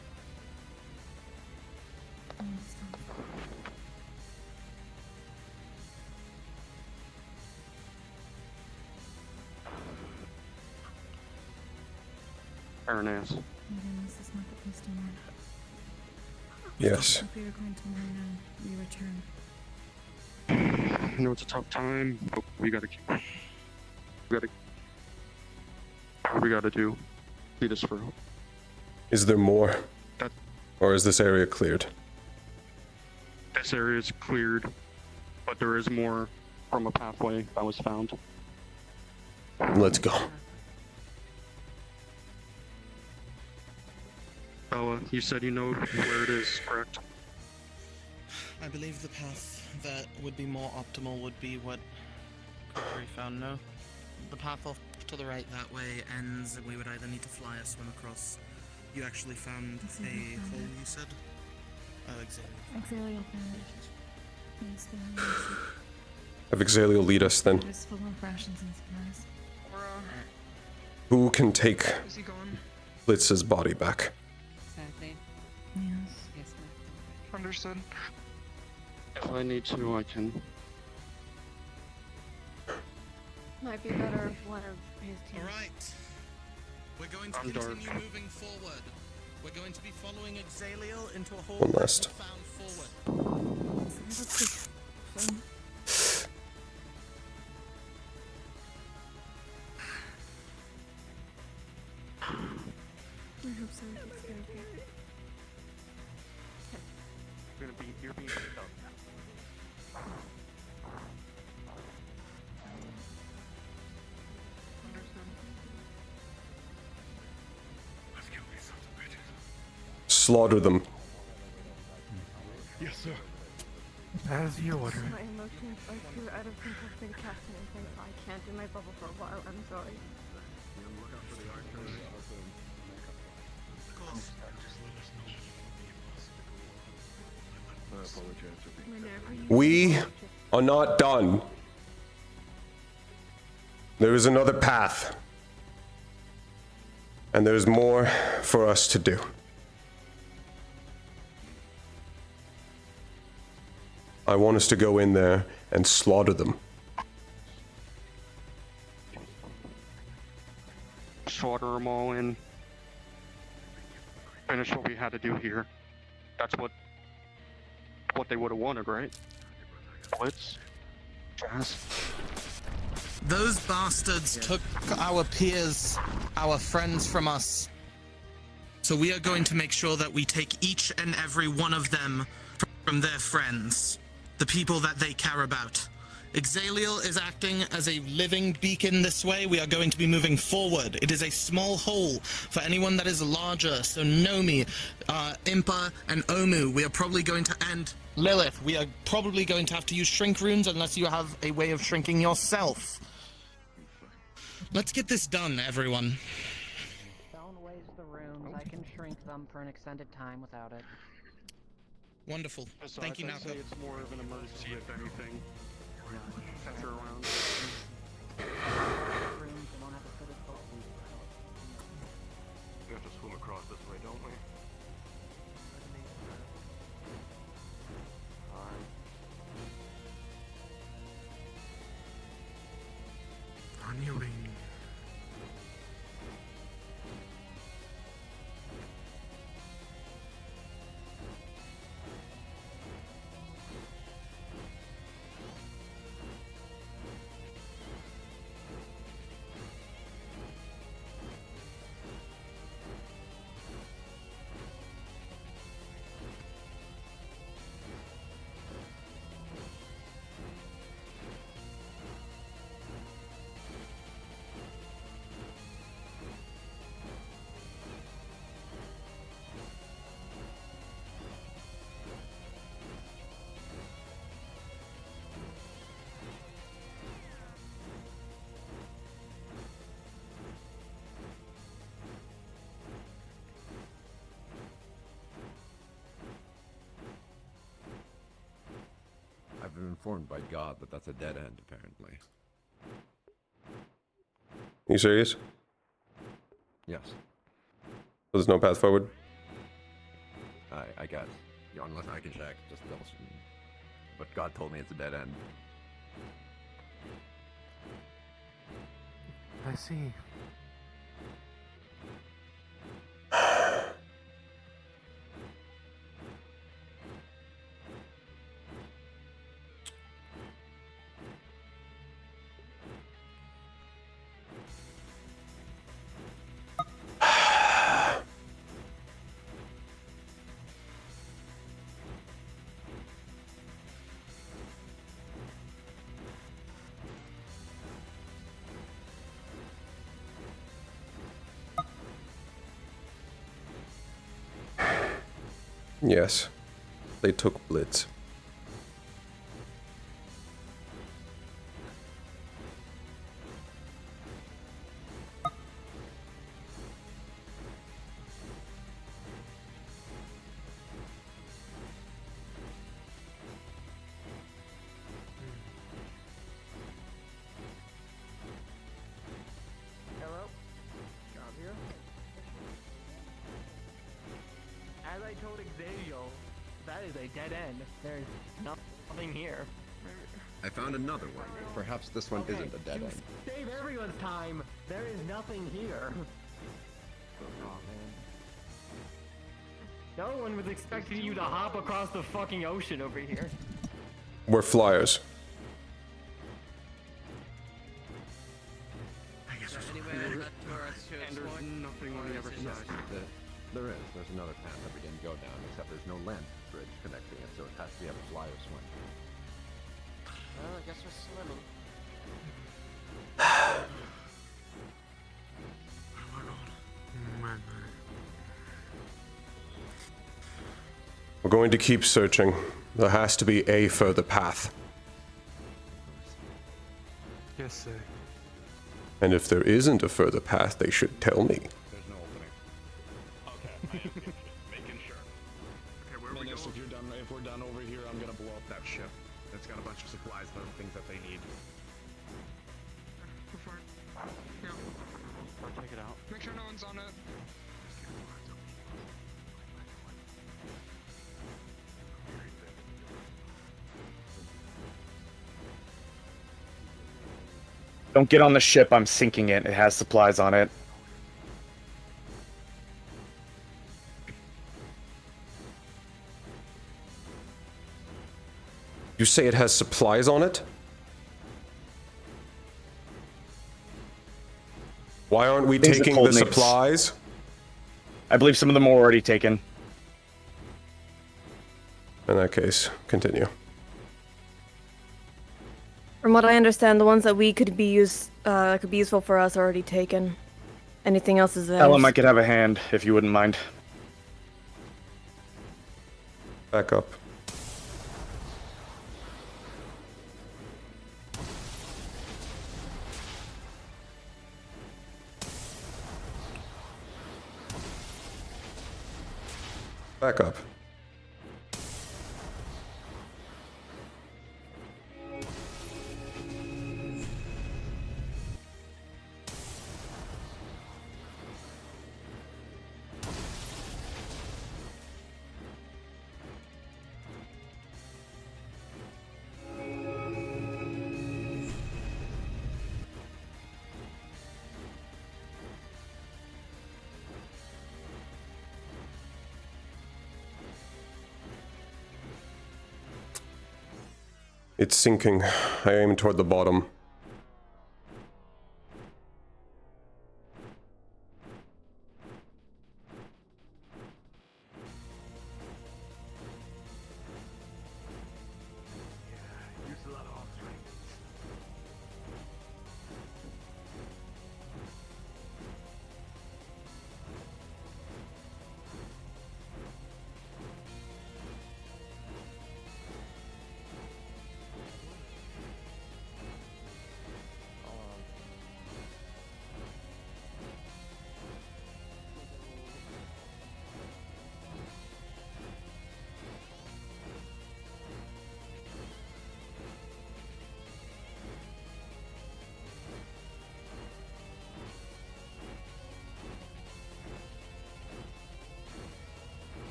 Aaron-ass. This is not the place to learn. Yes. If we are going to learn now, we return. I know it's a tough time, but we gotta keep... What we gotta do. See this through. Is there more? Or is this area cleared? This area is cleared, but there is more from a pathway that was found. Let's go. Bella, you said you know where it is, correct? I believe the path that would be more optimal would be what Gregory found, no? The path off to the right that way ends, and we would either need to fly or swim across. You actually found a hole, you said? Oh, exactly. Exilio found it. Yes, behind us. Have Exalio lead us then. It was full of rations and supplies. Who can take Blitz's body back? Exactly. Yes. Yes, ma'am. Understood. If I need to, I can. Might be better if one of his team. Alright. We're going to continue moving forward. We're going to be following Exalio into a hole One last. that we found forward. I hope so. It's gonna be okay. You're being picked up. Slaughter them. Yes, sir. As you order. My emotions are too out of control to cast anything, so I can't do my bubble for a while. I'm sorry. We are not done. There is another path. And there's more for us to do. I want us to go in there and slaughter them. Slaughter them all and finish what we had to do here. That's what they would have wanted, right? Blitz? Jazz? Those bastards took our peers, our friends from us. So we are going to make sure that we take each and every one of them from their friends, the people that they care about. Exaliel is acting as a living beacon this way. We are going to be moving forward. It is a small hole for anyone that is larger. So Nomi, Impa, and Omu, we are probably going to end. Lilith, we are probably going to have to use shrink runes unless you have a way of shrinking yourself. Let's get this done, everyone. Don't waste the runes. I can shrink them for an extended time without it. Wonderful. Thank you, Napa. It's more of an emergency, if anything. Since you're around. We have to swim across this way, don't we? On your ring. I've been informed by God that that's a dead end, apparently. You serious? Yes. There's no path forward? I guess. Yeah, unless I can check, just double check. But God told me it's a dead end. I see. Yes. They took Blitz. Hello? Job here? As I told Xavier, that is a dead end. There's nothing here. I found another one. Perhaps this one isn't a dead to end. Save everyone's time. There is nothing here. Oh man. No one was expecting you to hop across the fucking ocean over here. We're flyers. And there's nothing on the other Yes, side. there is. There's another path that we didn't go down, except there's no land bridge connecting it, so it has to be a flyer swim. Well, I guess we're swimming. We're going to keep searching. There has to be a further path. Yes, sir. And if there isn't a further path, they should tell me. There's no opening. Okay, making sure. Okay, where are we going? If you're done, if we're done over here, I'm gonna blow up that ship. It's got a bunch of supplies and other things that they need. Go for it. Yeah. I'll take it out. Make sure no one's on it. Don't get on the ship. I'm sinking it. It has supplies on it. You say it has supplies on it? Why aren't we Things that taking Colt the needs. supplies? I believe some of them are already taken. In that case, continue. From what I understand, the ones that we could be useful for us are already taken. Anything else is theirs. Ellen might could have a hand, if you wouldn't mind. Back up. Back up. It's sinking. I aim toward the bottom.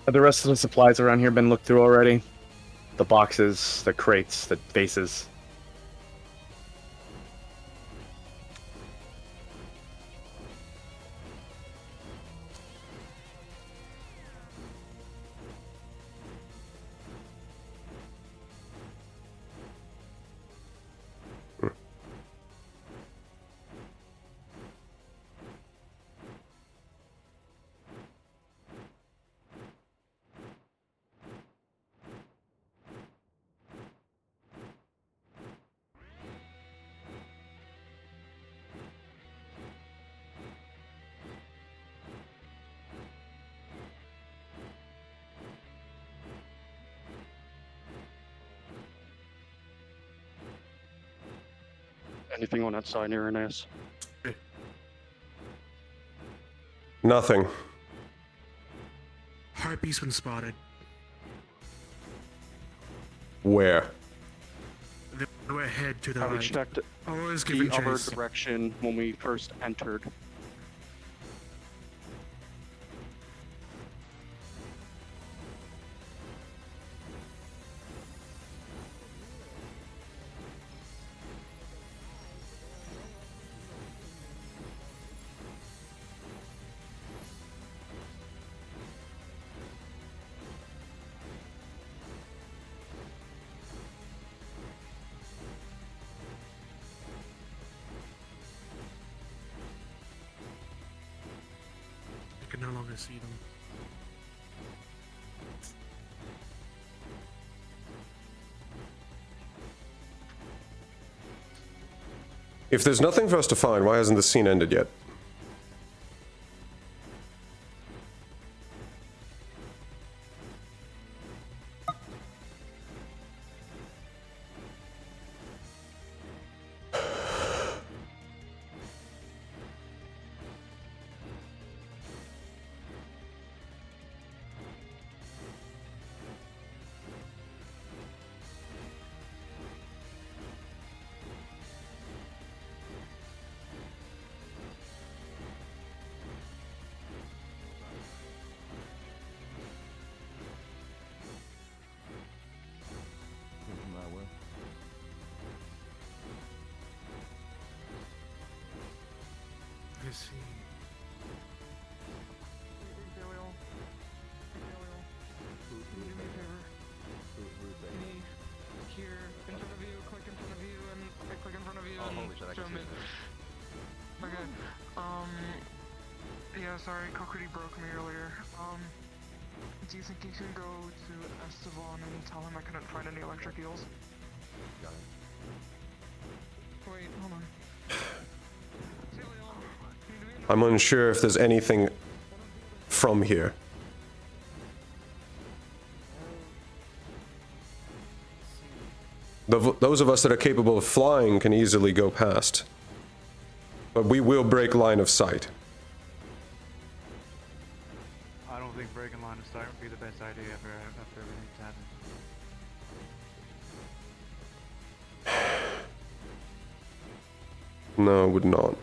Have the rest of the supplies around here been looked through already? The boxes, the crates, the vases. Anything on that side, Irenaeus? Nothing. Harpy's been spotted. Where? They were ahead to the I right. checked Always the giving other chase. direction when we first entered. I can no longer see them. If there's nothing for us to find, why hasn't the scene ended yet? I see. Here, in front of you, click in front of you, and click in front of you, and show me. Okay, yeah, sorry, Kokriti broke me earlier. Do you think you can go to Esteban and tell him I couldn't find any electric eels? Got it. Wait, hold on. I'm unsure if there's anything from here. Those of us that are capable of flying can easily go past. But we will break line of sight. I don't think breaking line of sight would be the best idea after everything's happened. No, it would not.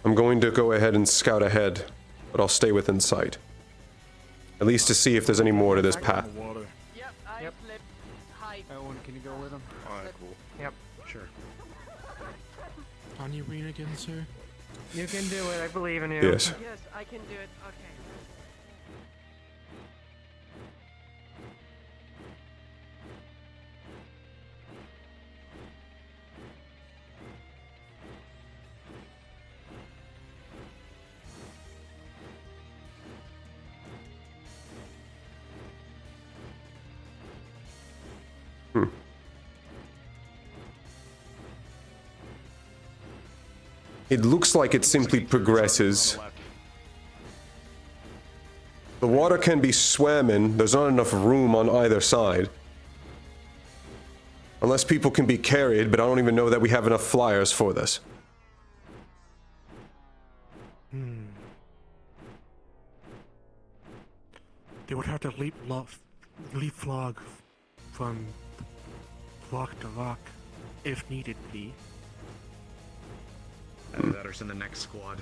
I'm going to go ahead and scout ahead, but I'll stay within sight. At least to see if there's any more to this path. Yep, I flipped. Hi. Owen, can you go with him? Alright, cool. Yep. Sure. On your green again, sir? You can do it. I believe in you. Yes. Yes, I can do it. Okay. It looks like it simply progresses. The water can be swam in, there's not enough room on either side. Unless people can be carried, but I don't even know that we have enough flyers for this. They would have to leapfrog from rock to rock, if needed be. Either that or send the next squad.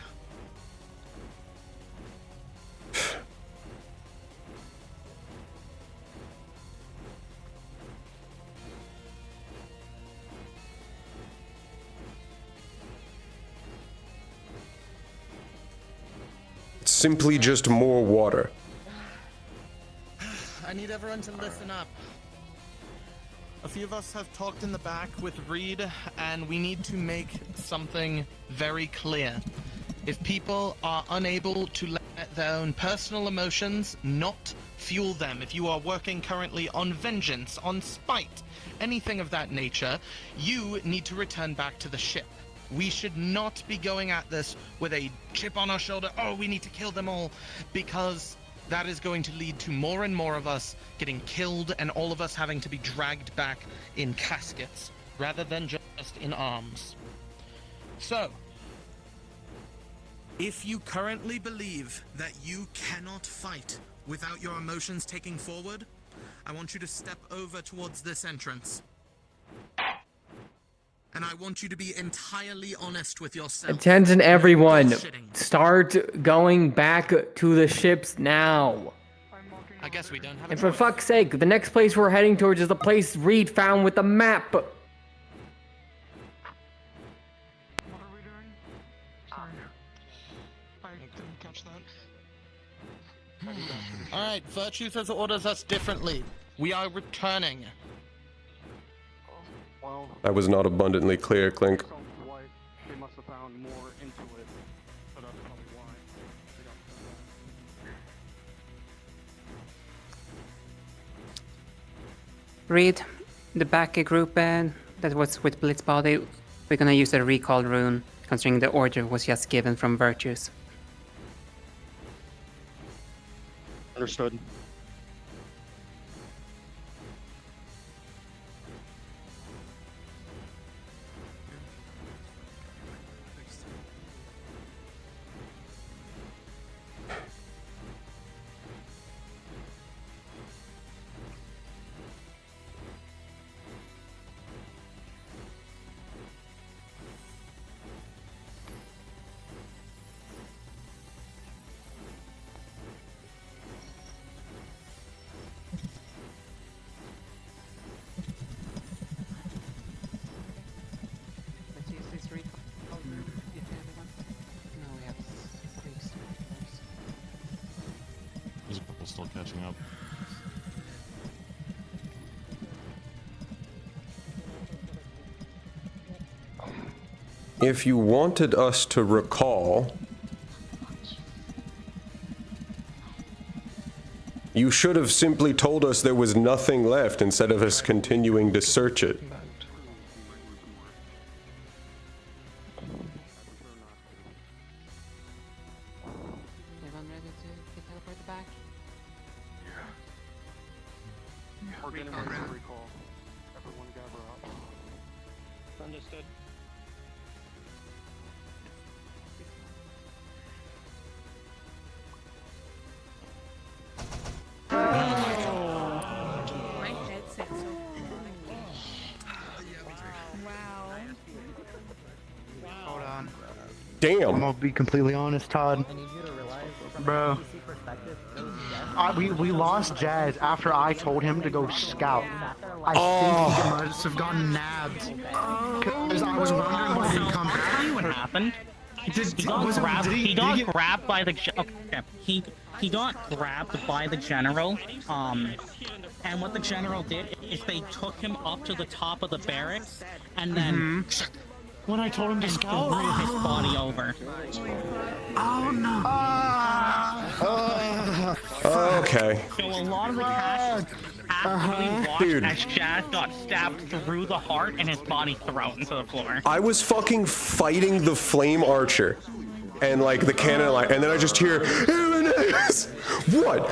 simply just more water. I need everyone to listen up. A few of us have talked in the back with Reed, and we need to make something very clear. If people are unable to let their own personal emotions not fuel them, if you are working currently on vengeance, on spite, anything of that nature, you need to return back to the ship. We should not be going at this with a chip on our shoulder, oh, we need to kill them all, because that is going to lead to more and more of us getting killed and all of us having to be dragged back in caskets, rather than just in arms. So, if you currently believe that you cannot fight without your emotions taking forward, I want you to step over towards this entrance. And I want you to be entirely honest with yourself. Attention everyone, start going back to the ships now. I guess we don't have And for fuck's sake, the next place we're heading towards is the place Reed found with the map. Alright, Virtue says orders us differently. We are returning. That was not abundantly clear, Clink. They must have found more into it, so that's probably why they got Reed, the back group that was with Blitzbody, we're gonna use a recall rune, considering the order was just given from Virtues. Understood. Let's use this recall room if everyone. No, we have 3 survivors. There's a couple still catching up. If you wanted us to recall, you should have simply told us there was nothing left instead of us continuing to search it. Everyone ready to get teleported back? We're getting ready to recall. Everyone gather up. Understood. My headset's so Hold on. Damn. I'm gonna be completely honest, Todd. Bro. We lost Jazz after I told him to go scout. I think he must have gotten nabbed. Because I was wondering why he didn't come back. I'll tell you what happened. He got grabbed by the he got grabbed by the general. And what the general did is they took him up to the top of the barracks and then when I told him to scout, threw his body over. Oh no! Okay. So a lot of the cast actually watched Dude. as Jazz got stabbed through the heart and his body thrown into the floor. I was fucking fighting the flame archer and like the cannon line, and then I just hear what?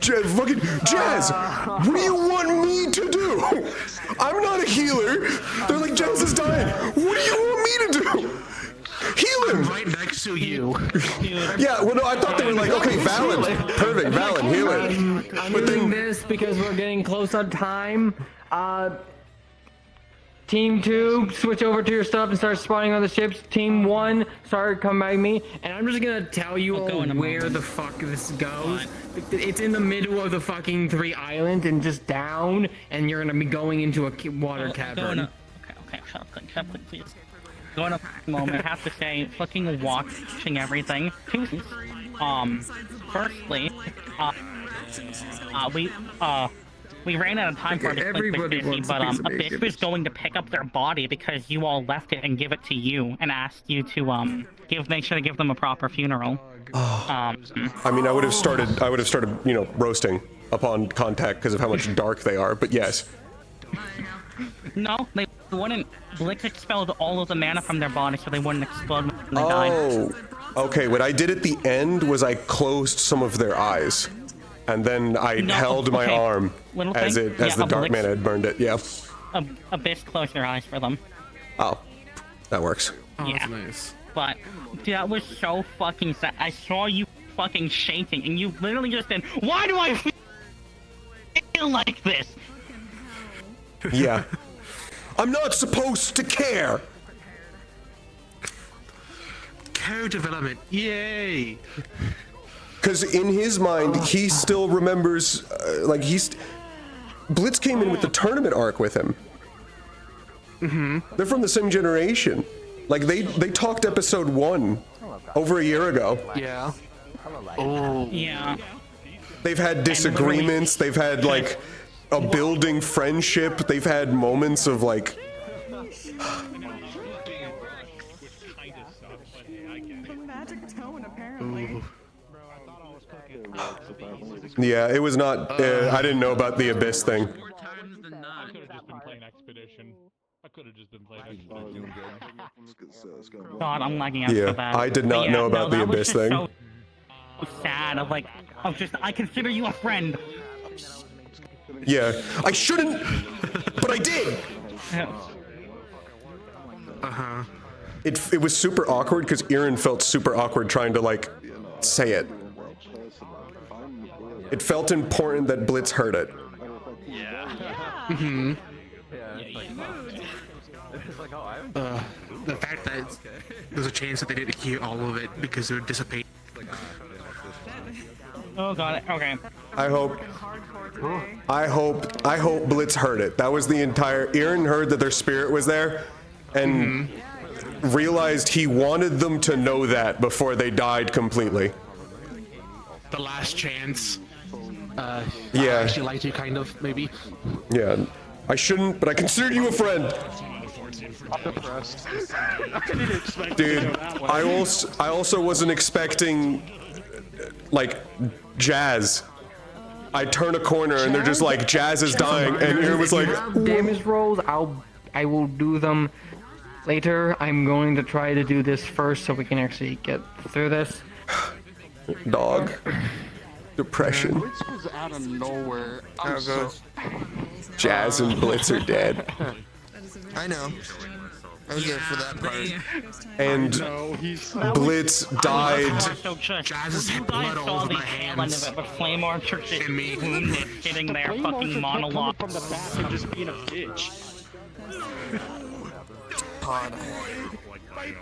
Fucking Jazz, what do you want me to do? I'm not a healer. They're like, Jazz is dying. What do you want me to do? Heal him. Right next to you. Yeah, well, no, I thought they were like, okay, Valen, perfect, Valen, heal it. I'm doing this because we're getting close on time. Team 2, switch over to your stuff and start spawning on the ships. Team 1, start coming by me. And I'm just gonna tell you all where the fuck this goes. It's in the middle of the fucking 3 islands and just down, and you're gonna be going into a water cavern. Okay, shut up, please. going up a moment, I have to say, fucking watching everything. Two things. Firstly, we ran out of time for this was busy, but Abyss was going to pick up their body because you all left it and give it to you and asked you to make sure to give them a proper funeral. I mean, I would have started, you know, roasting upon contact because of how much dark they are. But yes. No, they wouldn't. Blitz expelled all of the mana from their body, so they wouldn't explode when they died. Oh, okay. What I did at the end was I closed some of their eyes. And then I held my arm as the dark mana had burned it. Yeah. Abyss closed their eyes for them. Oh, that works. Yeah. Nice. But dude, that was so fucking sad. I saw you fucking shaking, and you literally just did. Why do I feel like this? Yeah. I'm not supposed to care. Co-development, yay! Because in his mind, he still remembers, Blitz came in with the tournament arc with him. They're from the same generation. Like, they talked episode 1 over a year ago. Yeah. Oh. Yeah. They've had disagreements, they've had, like, a building friendship, they've had moments of, like... Yeah, it was not. I didn't know about the Abyss thing. God, I'm lagging out so bad. I did not know about the Abyss thing. So sad. I consider you a friend. Yeah, I shouldn't, but I did. It was super awkward because Aaron felt super awkward trying to like say it. It felt important that Blitz heard it. Yeah. The fact that there's a chance that they didn't hear all of it because they were dissipating. Oh god, okay. I hope Blitz heard it. That was the entire. Aaron heard that their spirit was there, and realized he wanted them to know that before they died completely. The last chance. Yeah. I actually liked you, kind of, maybe. Yeah. I shouldn't, but I considered you a friend. I'm depressed. Dude, I also wasn't expecting, like, Jazz. I turn a corner and they're just like, Jazz is dying, and Aaron was like, damage rolls, I will do them later. I'm going to try to do this first so we can actually get through this. Dog. Depression. Blitz was out of nowhere. Jazz and Blitz are dead. I know. I was there for that part. And Blitz died. Jazz's blood all over my hands. But Flame Archer just sitting there fucking monologue. From the back and just being a bitch. Pod. I'm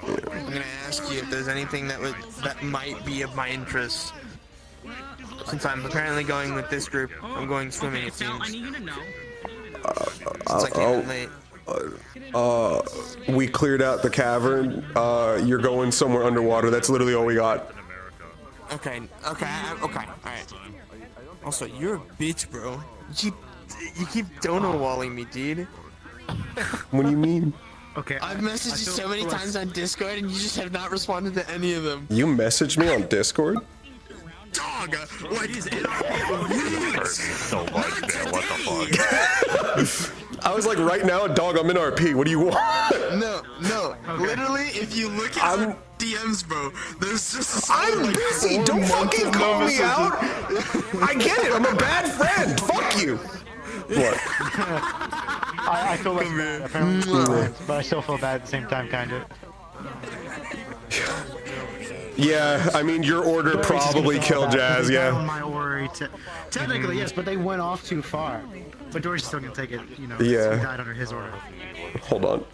gonna ask you if there's anything that might be of my interest. Since I'm apparently going with this group, I'm going swimming, it seems. Since I came in late. We cleared out the cavern. You're going somewhere underwater. That's literally all we got. Okay, alright. Also, you're a bitch, bro. You keep donut-walling me, dude. What do you mean? Okay. I've messaged you so many times on Discord and you just have not responded to any of them. You messaged me on Discord? Dog, like so much, man. What the fuck? I was like, right now, dog, I'm in RP. What do you want? No. Okay. Literally, if you look at our DMs, bro, there's just I'm busy. Don't fucking call me out. I get it. I'm a bad friend. Fuck you. What? I feel less bad, apparently, but I still feel bad at the same time, kind of. Yeah, I mean, your order probably killed Jazz, yeah. My order technically, yes, but they went off too far. But George is still gonna take it, you know. Yeah. He died under his order. Hold on.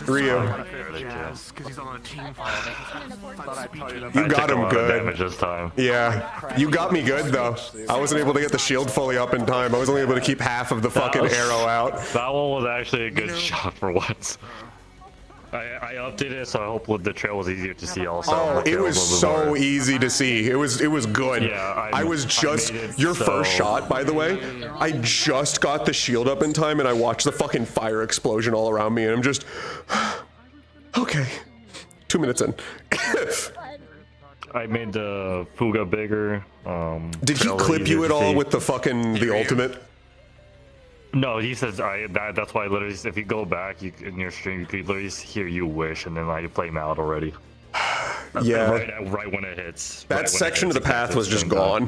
Rio. You got him good. Yeah, you got me good though. I wasn't able to get the shield fully up in time. I was only able to keep half of the fucking arrow out. That one was actually a good shot for once. I updated it, so I hope the trail was easier to see also. Oh, it was so easy to see. It was good. Yeah, I was just your first shot, by the way. I just got the shield up in time, and I watched the fucking fire explosion all around me, and I'm just okay. 2 minutes in. I made the Fuga bigger. Did he clip you at all with the fucking the ultimate? No, he says that's why literally if you go back in your stream you could literally hear "You Wish" and then you play him out already. Yeah. Right when it hits. That section of the path was just gone.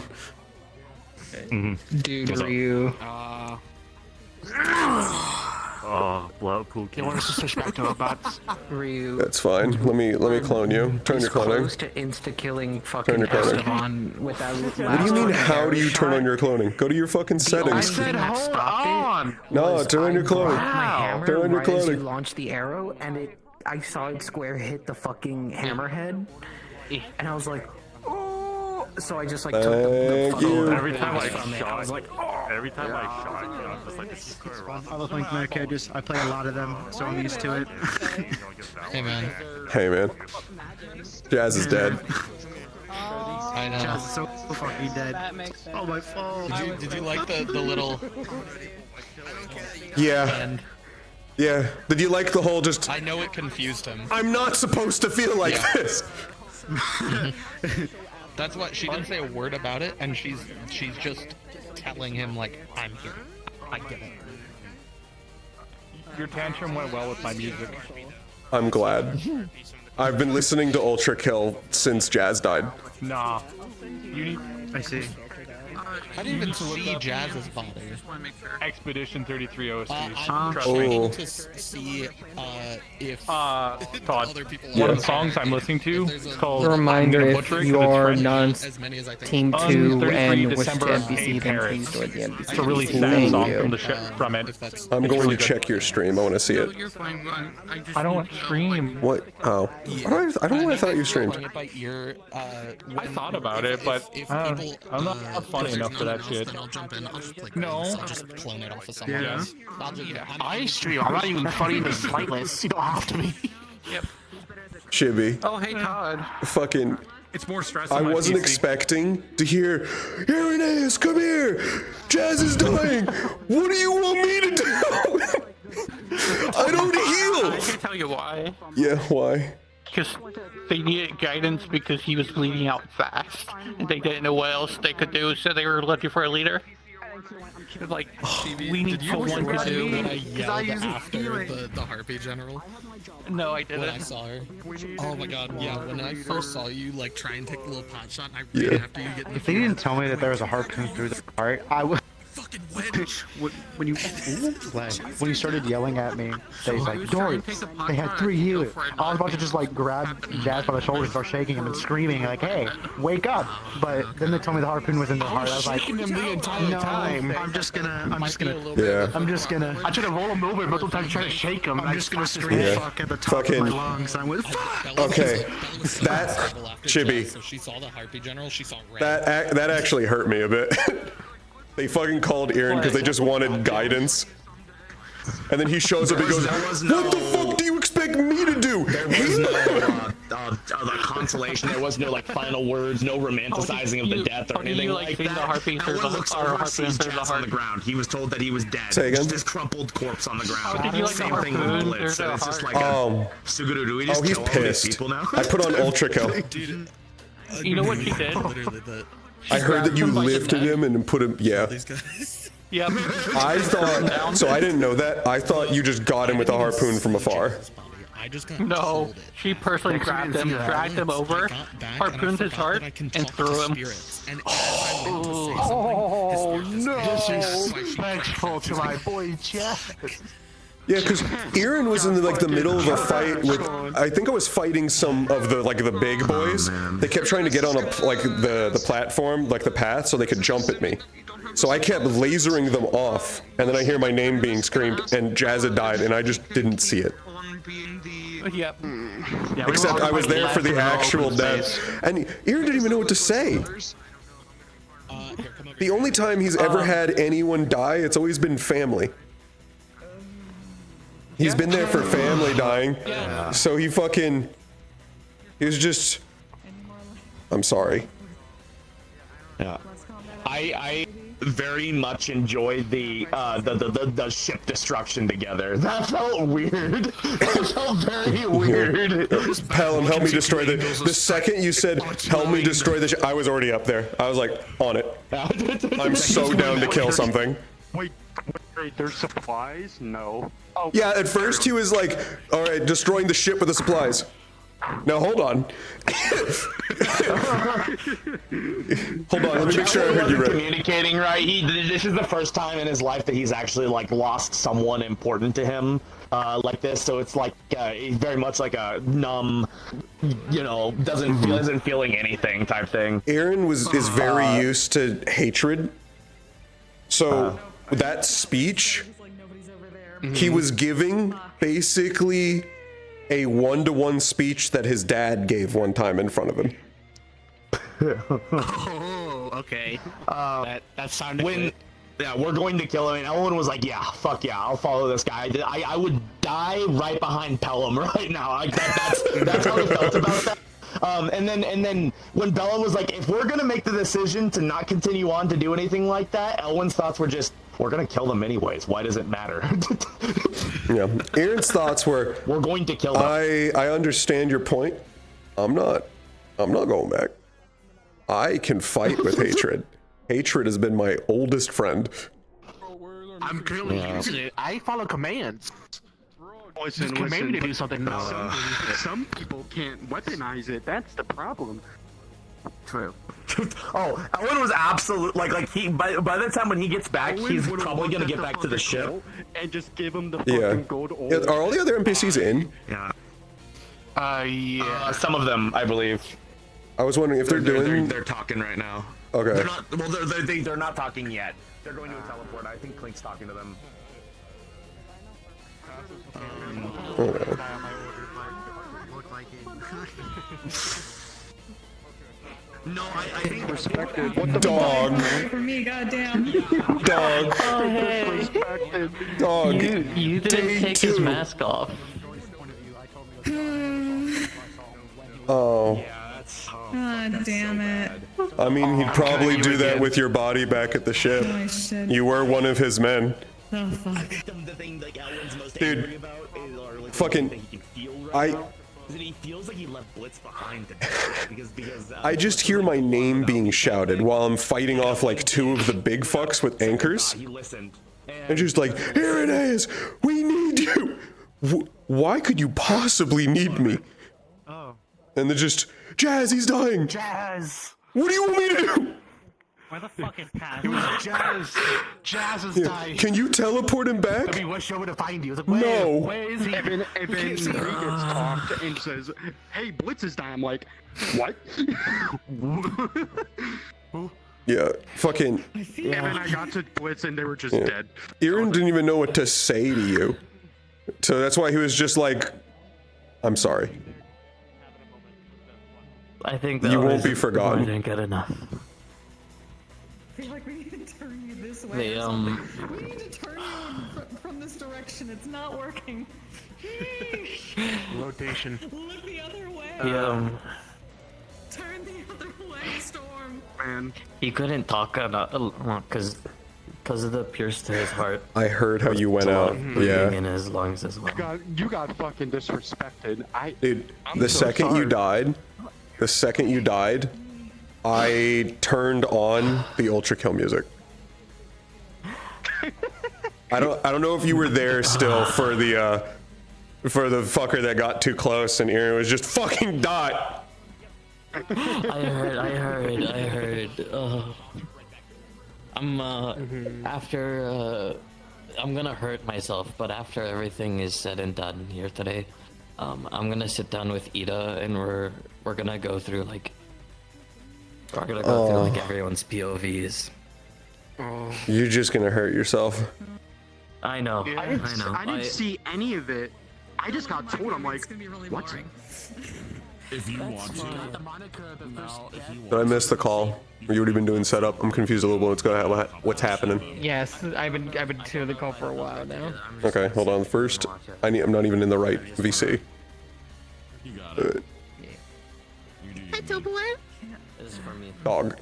Dude, Ryu. Oh, blood pool. You want us to switch back to robots? Ryu. That's fine. Let me clone you. Turn your cloning. Close to insta-killing fucking Turn your cloning. Esteban without. What do you mean? How do you turn on your cloning? Go to your fucking settings. I said hold on. No, turn on your cloning. Turn on your Right as you cloning. launched the arrow, and I saw it square hit the fucking hammerhead, and I was like, oh. So I just like took the photo. Every time I from it. I was shot, like, every time I shot, I was just like, this is I love playing Connect characters. I play a lot of them, so I'm used to it. Hey man. Hey man. Jazz is dead. I know. Jazz is so fucking dead. Oh my fault. Did you like the little? Yeah. Yeah. Did you like the whole just? I know it confused him. I'm not supposed to feel like this. That's what she didn't say a word about it, and she's just telling him like, I'm here. I get it. Your tantrum went well with my music. I'm glad. I've been listening to Ultra Kill since Jazz died. Nah. You need. I see. I didn't even see Jazz's body. Expedition 33 OSTs. I'm trying to see if Todd, other people one of the songs I'm listening to is called A reminder, I'm Gonna if Butcher It 'cause you it's are French. non-Team 2 and wish to December NPC, in then Paris. please join the NPC. It's a really sad Thank song you. from the from it. I'm going to check your stream. I want to see it. I don't stream. What? Oh. I don't know why I thought you streamed. I thought about it, but I'm not funny enough for that shit. No. I'll just clone it off of someone Yeah. else. I stream. I'm not even funny in the slightest. You don't have to be. Yep. Chibi. Oh, hey, Todd. Fucking. It's more stressful. I wasn't expecting to hear, here it is, come here, Jazz is dying, what do you want me to do? I don't heal. I can tell you why. Yeah, why? Because they needed guidance because he was bleeding out fast, and they didn't know what else they could do, so they were looking for a leader. Like, we need someone to do. When I yelled after the Harpy General. No, I didn't. When I saw her. Oh my god, yeah, when I first saw you, like, try and take a little pot shot, and I ran after you get in the If they didn't tell me that there was a harpoon through the heart, I would. When you started yelling at me, they was like, Dory, they had 3 healers. I was about to just like grab Jazz by the shoulders, start shaking him and screaming like, hey, wake up! But then they told me the harpoon was in their heart. I was like, him the entire time. I'm just gonna. Yeah. I tried to roll him over multiple times, trying to shake him. I'm just gonna scream fuck at the top of my lungs. I'm with fuck. Okay, that Chibi. So she saw the Harpy General, she saw red. That actually hurt me a bit. They fucking called Aaron because they just wanted guidance. And then he shows up and goes, what the fuck do you expect me to do? There was no consolation. There was no like final words, no romanticizing of the death or anything like that. That one looks over sees Jazz on the ground. He was told that he was dead. Say again? Just this crumpled corpse on the ground. Did you like Same the thing with harpoon? Blitz. So it's just like Suguru, do we Oh, just he's kill all these pissed. people now? I put on Ultra Kill. You know what she did? I heard that you lifted him and put him, yeah. Yep. I thought, so I didn't know that. I thought you just got him with a harpoon from afar. No, she personally grabbed him, dragged him over, harpooned his heart, and threw him. Oh no! Disrespectful to my boy Jazz. Yeah, because Aaron was in the middle of a fight with, I think I was fighting some of the big boys. They kept trying to get on the platform, like the path, so they could jump at me. So I kept lasering them off, and then I hear my name being screamed, and Jazz had died, and I just didn't see it. Yep. Except I was there for the actual death, and Aaron didn't even know what to say. The only time he's ever had anyone die, it's always been family. He's been there for family dying. So he was just, I'm sorry. Yeah. I very much enjoyed the ship destruction together. That felt weird. It felt very weird. Pelham, help me destroy the second you said, help me destroy the I was already up there. I was like, on it. I'm so down to kill something. Wait, there's supplies? No. Oh. Yeah, at first he was like, all right, destroying the ship with the supplies. Now hold on. Hold on, let me make sure I heard you right. Communicating right. This is the first time in his life that he's actually like lost someone important to him like this. So it's like he's very much like a numb, isn't feeling anything type thing. Aaron is very used to hatred. So that speech he was giving basically a one-to-one speech that his dad gave one time in front of him. Oh, okay. That sounded good. Yeah, we're going to kill him, and everyone was like, yeah, fuck yeah, I'll follow this guy. I would die right behind Pelham right now. Like, that's how I felt about that. And then when Bella was like, if we're gonna make the decision to not continue on to do anything like that, Elwin's thoughts were just, we're gonna kill them anyways. Why does it matter? Yeah. Aaron's thoughts were, we're going to kill them. I understand your point. I'm not going back. I can fight with hatred. Hatred has been my oldest friend. I'm currently using it. I follow commands. Listen, command me to do something. Some people can't weaponize it. That's the problem. True. Oh, Elwin was absolute like he by the time when he gets back, he's probably gonna get back to the ship and just give him the fucking gold ore. Yeah, are all the other NPCs in? Yeah. Yeah. Some of them, I believe. I was wondering if they're talking right now. Okay. They're not. Well, they're not talking yet. They're going to a teleport. I think Clink's talking to them. No, I think respected. What the dog? For me, goddamn. Dog. Oh, hey. Dog. You didn't take his mask off. Oh. God damn it. I mean, he'd probably do that with your body back at the ship. No, I should. You were one of his men. Oh, fuck. Dude, fucking, he feels like he left Blitz behind because I just hear my name being shouted while I'm fighting off like two of the big fucks with anchors. he listened. And just like, here it is, we need you. Why could you possibly need me? Oh. And they're just, Jazz, he's dying. Jazz. What do you want me to do? Where the fuck is Pat? It was Jazz. Jazz is dying. Can you teleport him back? I mean, what show would to find you? I was like, No. Where is he? And then Bree gets talked and says, hey, Blitz is dying. I'm like, what? Yeah, fucking. And then I got to Blitz and they were just dead. Aaron didn't even know what to say to you. So that's why he was just like, I'm sorry. I think you won't be forgotten. I didn't get enough. I feel like we need to turn you this way or something. We need to turn you from this direction. It's not working. Rotation. Look the other way. Turn the other way, Storm. Man. He couldn't talk because of the pierce to his heart. I heard how you went out. Yeah. In his lungs as well. You got fucking disrespected. Dude, the second you died, I turned on the Ultra Kill music. I don't know if you were there still for the fucker that got too close and Aaron was just fucking die. I heard. I'm gonna hurt myself, but after everything is said and done here today, I'm gonna sit down with Ida and we're gonna go through like everyone's POVs. You're just gonna hurt yourself. I know. Yeah. I didn't see any of it. I just got told. I'm like, what? If you That's want fine. to. Mel, if you want Did I miss the call? Or you already been doing setup? I'm confused a little bit. What's happening? Yes, I've been to the call for a while now. Okay, hold on. First, I'm not even in the right VC. Hey, Double A. This is for me. Dog.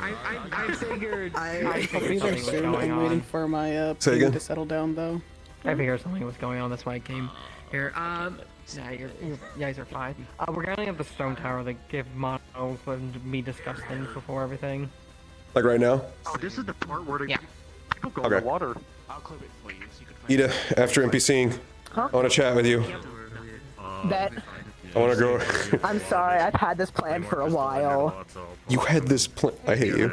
I figured. I I'll be there soon. I'm waiting for my Say ping again? to settle down though. I figured something was going on. That's why I came here. Yeah, you guys are fine. We're gonna have the stone tower to give models and me discuss things before everything. Like right now? Oh, this is the part where Yeah. people go Okay. in the water. Ida, after NPCing, I want to chat with you. Bet. I want to go. I'm sorry, I've had this plan for a while. You had this plan. I hate you.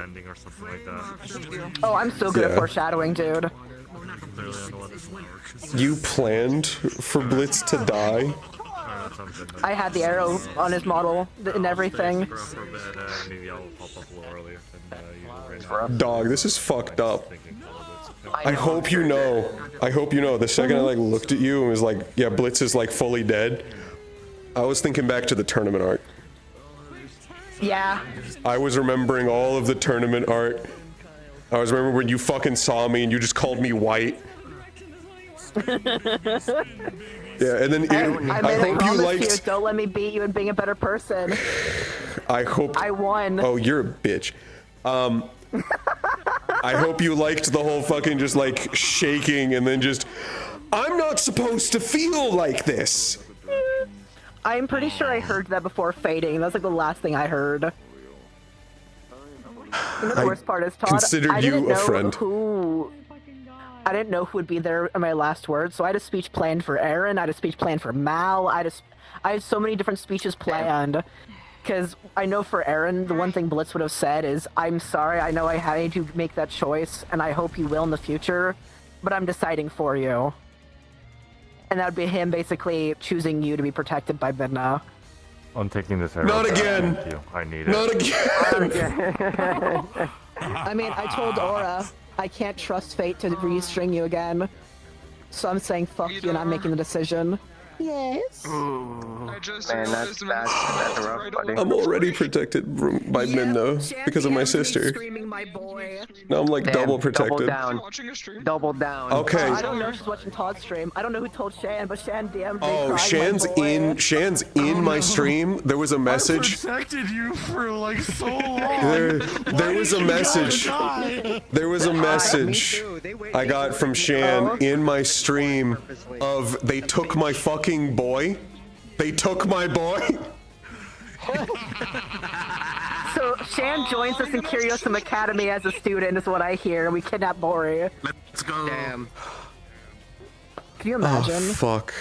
Oh, I'm so good at Yeah. foreshadowing, dude. You planned for Blitz to die? I had the arrow on his model and everything. Dog, this is fucked up. I hope you know. I hope you know. The second I like looked at you and was like, yeah, Blitz is like fully dead. I was thinking back to the tournament art. Yeah. I was remembering all of the tournament art. I was remembering when you fucking saw me and you just called me white. Yeah, and then I hope you liked. Don't let me beat you in being a better person. I hope. I won. Oh, you're a bitch. I hope you liked the whole fucking just like shaking and then just. I'm not supposed to feel like this. I'm pretty sure I heard that before fading. That's like the last thing I heard. You know the worst part is, Todd, considered I didn't you a know friend. I didn't know who would be there in my last words, so I had a speech planned for Aaron, I had a speech planned for Mal, I had so many different speeches planned. Because I know for Aaron, the one thing Blitz would have said is, I'm sorry, I know I had to make that choice, and I hope you will in the future, but I'm deciding for you. And that would be him basically choosing you to be protected by Midna. I'm taking this arrow. Not back. again. Thank you. I need it. Not again. I mean, I told Aura, I can't trust fate to restring you again. So I'm saying fuck you and I'm making the decision. Yes. I just Man, that's rough, buddy. I'm already protected by Minna because of my sister. Screaming my boy. Now I'm like double protected. Double down. Okay. I don't know if she's watching Todd's stream. I don't know who told Shan, but Shan DM'd me Oh, crying Shan's in my stream. There was a message. protected you for like so long. There was a message. There was a message I got from Shan in my stream of they took my fucking boy. They took my boy. So Shan joins us in Curiosum Academy as a student, is what I hear. We kidnap Bori. Let's go. Damn. Can you imagine? Oh fuck.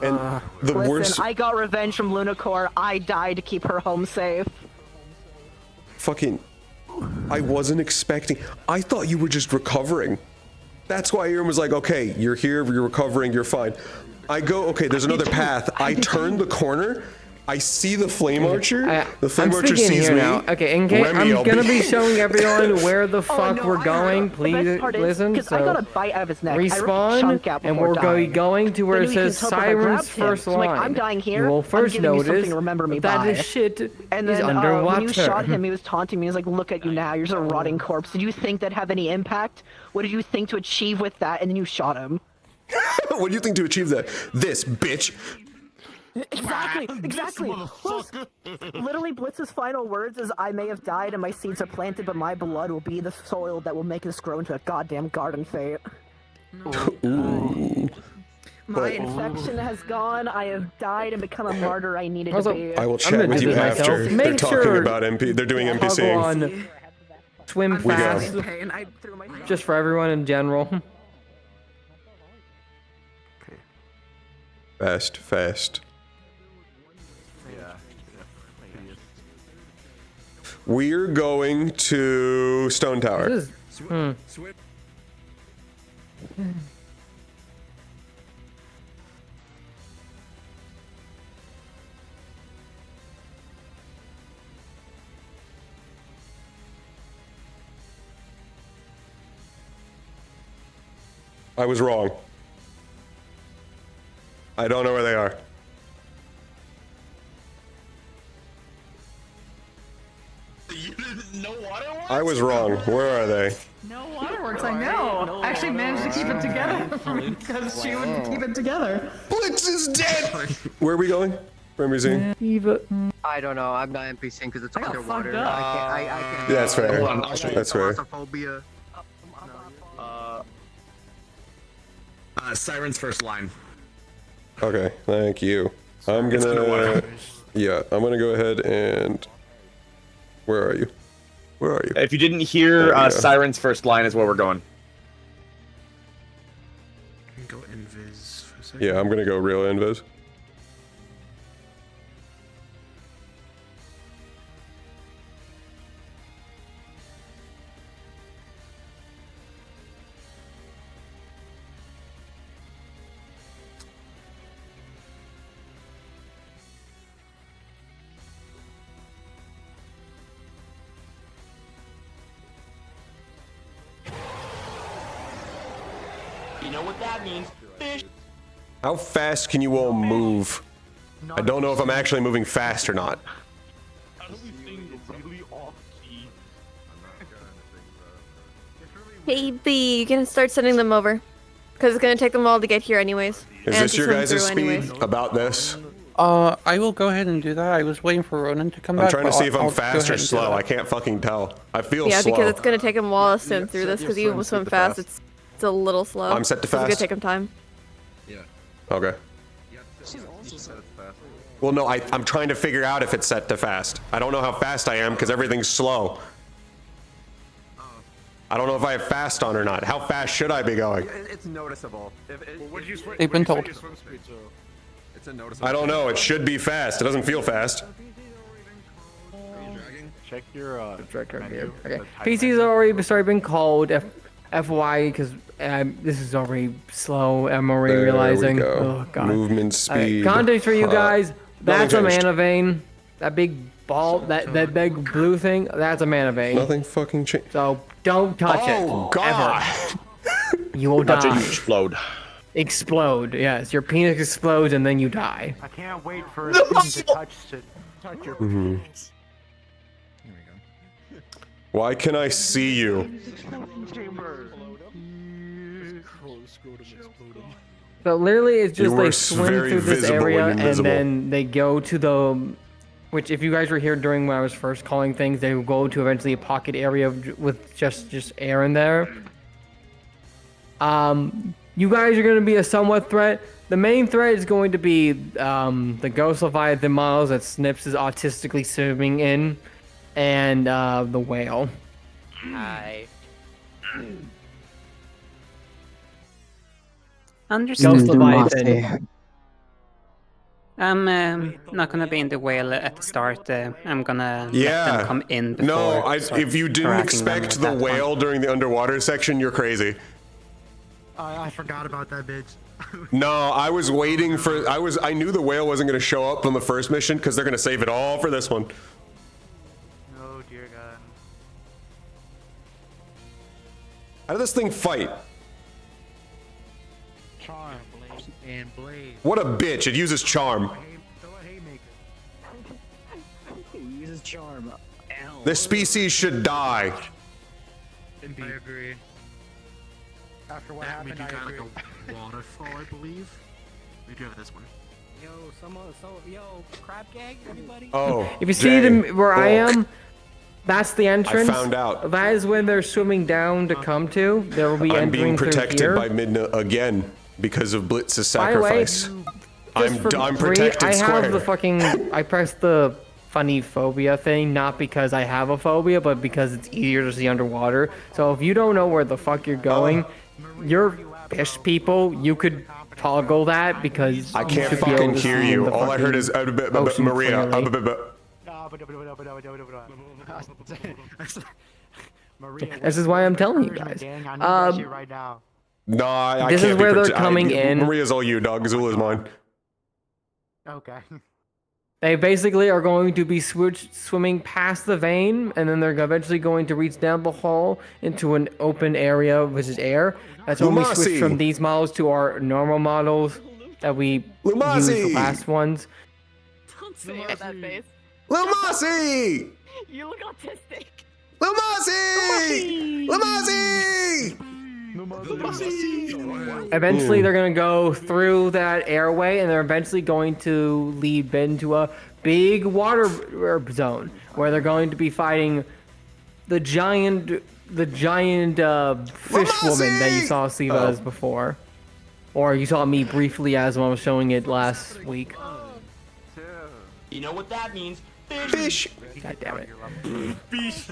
And the Listen, worst. I got revenge from Lunacore. I died to keep her home safe. Fucking. I wasn't expecting. I thought you were just recovering. That's why Aaron was like, okay, you're here, you're recovering, you're fine. I go, okay, there's another path. I turn the corner. I see the flame archer. The flame archer sees me. Now. Okay, in case Remy, I'm gonna be showing everyone where the fuck no, we're going. Please listen. Because I got a bite out of his neck. Respawn, and we're going to where it says Siren's first line. Like, I'm dying here. You will first notice something to remember me that by. this shit and is then, underwater. when you shot him, he was taunting me. He was like, "Look at you now. You're just a rotting corpse. Did you think that'd have any impact? What did you think to achieve with that?" And then you shot him. What do you think to achieve that? This bitch. Exactly. Plus, literally, Blitz's final words is, "I may have died and my seeds are planted, but my blood will be the soil that will make this grow into a goddamn garden fate." Ooh. My infection has gone. I have died and become a martyr I needed to be. I will chat with you after. They're talking about MP. They're doing NPCing. On swim We go. fast. Just for everyone in general. Fast. We're going to Stone Tower. I was wrong. I don't know where they are. No waterworks? I was wrong. Where are they? No waterworks, I know. I actually managed to keep it together because she would keep it together. Blitz is dead! Where are we going? Remember I don't know. I'm not NPCing because it's underwater. fucked up. I can't. Yeah, that's fair. Hold on, I'll show you. That's fair. Claustrophobia. Siren's first line. Okay, thank you. I'm It's gonna. underwater. Yeah, I'm gonna go ahead and. Where are you? Where are you? If you didn't hear, There we go. Siren's first line is where we're going. Go invis for a second. Yeah, I'm gonna go real invis. You know what that means? Fish. How fast can you all move? I don't know if I'm actually moving fast or not. Hey, B, you can start sending them over. Because it's going to take them all to get here anyways. Is and this to your swim guys' through speed anyways. about this? I will go ahead and do that. I was waiting for Ronan to come back. I'm trying to but see if I'll I'm go fast ahead or and do slow. that. I can't fucking tell. I feel Yeah, slow. because it's going to take them a while to swim through this, because even with swim fast, it's a little slow. I'm set to So it's going fast. to take them time. Okay. Well, no, I'm trying to figure out if it's set to fast. I don't know how fast I am because everything's slow. I don't know if I have fast on or not. How fast should I be going? It's noticeable. They've been told. It's a noticeable. I don't know. It should be fast. It doesn't feel fast. Check your Okay. PC's already been called. FY, because this is already slow. I'm already There realizing. we go. Oh god. Movement speed. Context for you guys. That's a Nothing changed. mana vein. That big ball, that big blue thing. That's a mana vein. Nothing fucking changed. So don't touch it. Oh god. Ever. You will Touch it, die. you explode. Explode. Yes, your penis explodes and then you die. I can't wait for a thing to touch your Mhm. Why can I see you? So literally, it's You just were they swim very through this visible area and and invisible. then they go to the, which if you guys were here during when I was first calling things, they will go to eventually a pocket area with just air in there. You guys are going to be a somewhat threat. The main threat is going to be the Ghost Leviathan models that Snips is autistically swimming in, and the whale. Hi. Understood. Ghost Leviathan. I'm not gonna be in the whale at the start. I'm gonna let Yeah. them come in before. No, sort if of you didn't harassing them expect at the that whale point. during the underwater section, you're crazy. I forgot about that bitch. No, I was waiting for. I knew the whale wasn't going to show up on the first mission because they're going to save it all for this one. Oh dear God. How did this thing fight? Charm and blade. What a bitch! It uses charm. He uses charm. Ow. This species should die. I agree. After what We happened, do I got agree. like a waterfall, I believe. We do have this one. Yo, crab gag, everybody. Oh. If you see them where I Bulk. am, that's the entrance. found out. That is when they're swimming down to come to. There will be I'm entering being through protected here. by Midna again because of Blitz's By the way, sacrifice. Just for I'm free, protected I have square. the fucking. I pressed the funny phobia thing, not because I have a phobia, but because it's easier to see underwater. So if you don't know where the fuck you're going, you're fish people. You could toggle that because I you can't should be able fucking to hear see in you. the All I heard is fucking ocean Maria. clearly. This is why I'm telling you guys. Gang, I need that shit right now. No, I This can't is be where they're coming in. Maria's all you, dog. Zula's mine. Okay. They basically are going to be swimming past the vein, and then they're eventually going to reach down the hall into an open area, which is air. That's when we switch Lumasi. from these models to our normal models that we used the Lumasi. last ones. Don't say it with that face. Lumasi! You look autistic. Lamasi! Eventually, they're gonna go through that airway, and they're eventually going to lead Ben to a big water zone where they're going to be fighting the giant fish woman that you saw Siva as before, or you saw me briefly as when I was showing it last week. You know what that means? Fish. God damn it. Fish.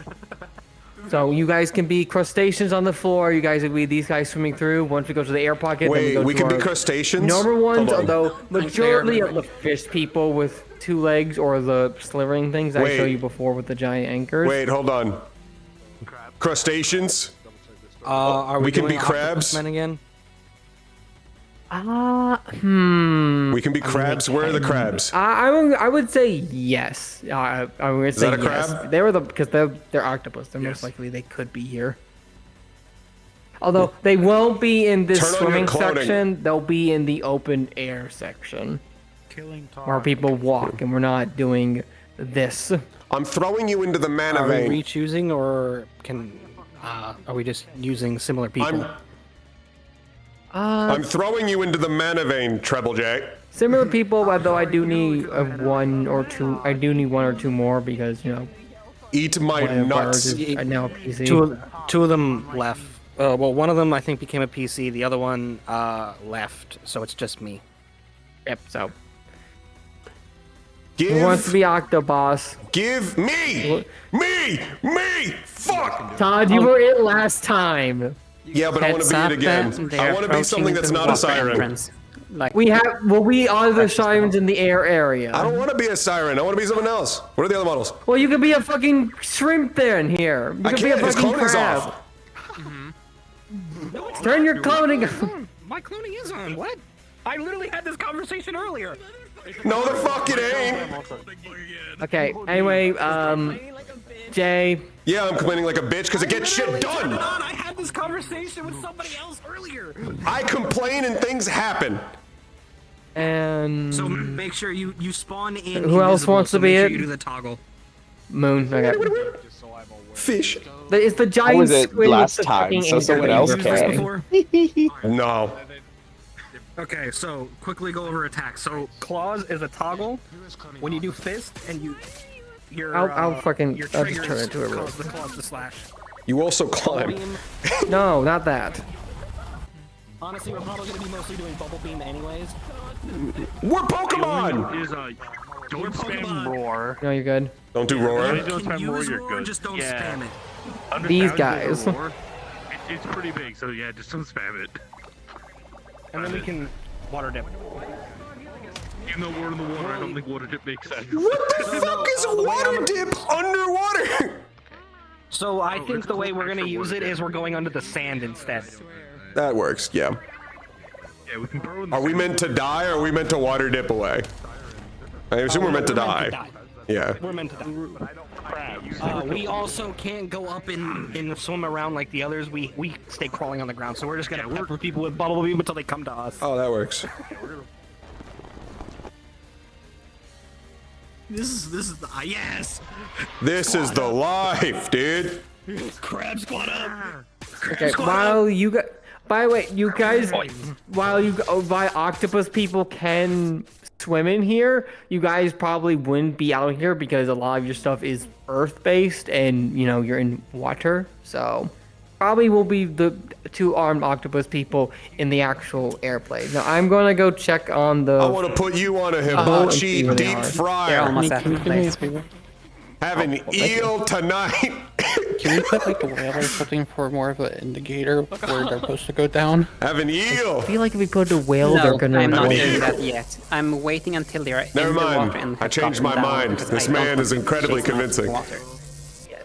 So you guys can be crustaceans on the floor. You guys will be these guys swimming through. Once we go to the air pocket, Wait, then we go can to be our crustaceans? normal ones, Hold on. although majority of the fish people with 2 legs or the slithering things I showed you before with the giant anchors. Wait, hold on. Crustaceans? Are we can be doing crabs? octopus men again? We can be crabs. Where are the crabs? I would say yes. I would say that a yes. crab? They were because they're octopus. They're most likely they could be here. Although they won't be in this Turn on your swimming cloning. section, they'll be in the open air section. Killing Where people walk, and we're not doing this. I'm throwing you into the mana Are we vein. re-choosing, or are we just using similar people? I'm throwing you into the mana vein, Treble J. Similar people, although I do need 1 or 2. I do need 1 or 2 more because Eat my one of nuts. ours is now a PC. Two of them left. Well, one of them I think became a PC. The other one left, so it's just me. Yep. So. Who wants to be Octoboss? Give me! Fuck! Todd, you were it last time. Yeah, but I want to be it again. I want to be something that's not a siren. We are the sirens in the air area. I don't want to be a siren. I want to be someone else. What are the other models? Well, you could be a fucking shrimp then here. You I could be a can't. His fucking cloning's crab. off. Turn your cloning on. My cloning is on. What? I literally had this conversation earlier. No, the fuck it ain't. Okay. Anyway, Jay. Yeah, I'm complaining like a bitch because it gets shit done. I had this conversation with somebody else earlier. I complain and things happen. And So make sure you spawn in. Who else invisible, wants so to be make sure it? You do the toggle. Moon. Okay. Fish. It's the giant was it squid with last the time, fucking so someone anchor else that you can. before. No. Okay, so quickly go over attacks. So claws is a toggle. When you do fist and your I'll just turn triggers it to a real. cause the claws to slash. You also climb. No, not that. Honestly, we're probably gonna be mostly doing bubble beam anyways. We're Pokemon! Don't spam roar. No, you're good. Don't do roar. Don't spam roar, you're good. Just don't spam it. Understand These the guys. roar. It's pretty big, so yeah, just don't spam it. And then we can water dip. Even though we're in the water, I don't think water dip makes sense. What the fuck is water dip underwater? So I think the way we're gonna use it is we're going under the sand instead. That works, yeah. Yeah, we can burrow in the Are we meant to die or are we meant to water dip away? I assume we're meant to die. Yeah. We're meant to die. We also can't go up and swim around like the others. We stay crawling on the ground, so we're just gonna pepper people with bubble beam until they come to us. Oh, that works. This is the yes. This is the life, dude. Crab squad up. Okay, while you got. By the way, you guys, while octopus people can swim in here, you guys probably wouldn't be out here because a lot of your stuff is earth-based and, you're in water. So, probably will be the 2-armed octopus people in the actual airplane. Now, I'm going to go check on the... I want to put you on a hibachi deep fryer. Have an eel tonight. Can we put like a whale or something for more of an indicator where they're supposed to go down? Have an eel. I feel like if we put a whale, No, they're gonna. I'm not Have an doing eel. that yet. I'm waiting until they're Never in the water mind. and I have changed my gotten down, mind. because This I don't man want is to incredibly chase them out of the convincing. water.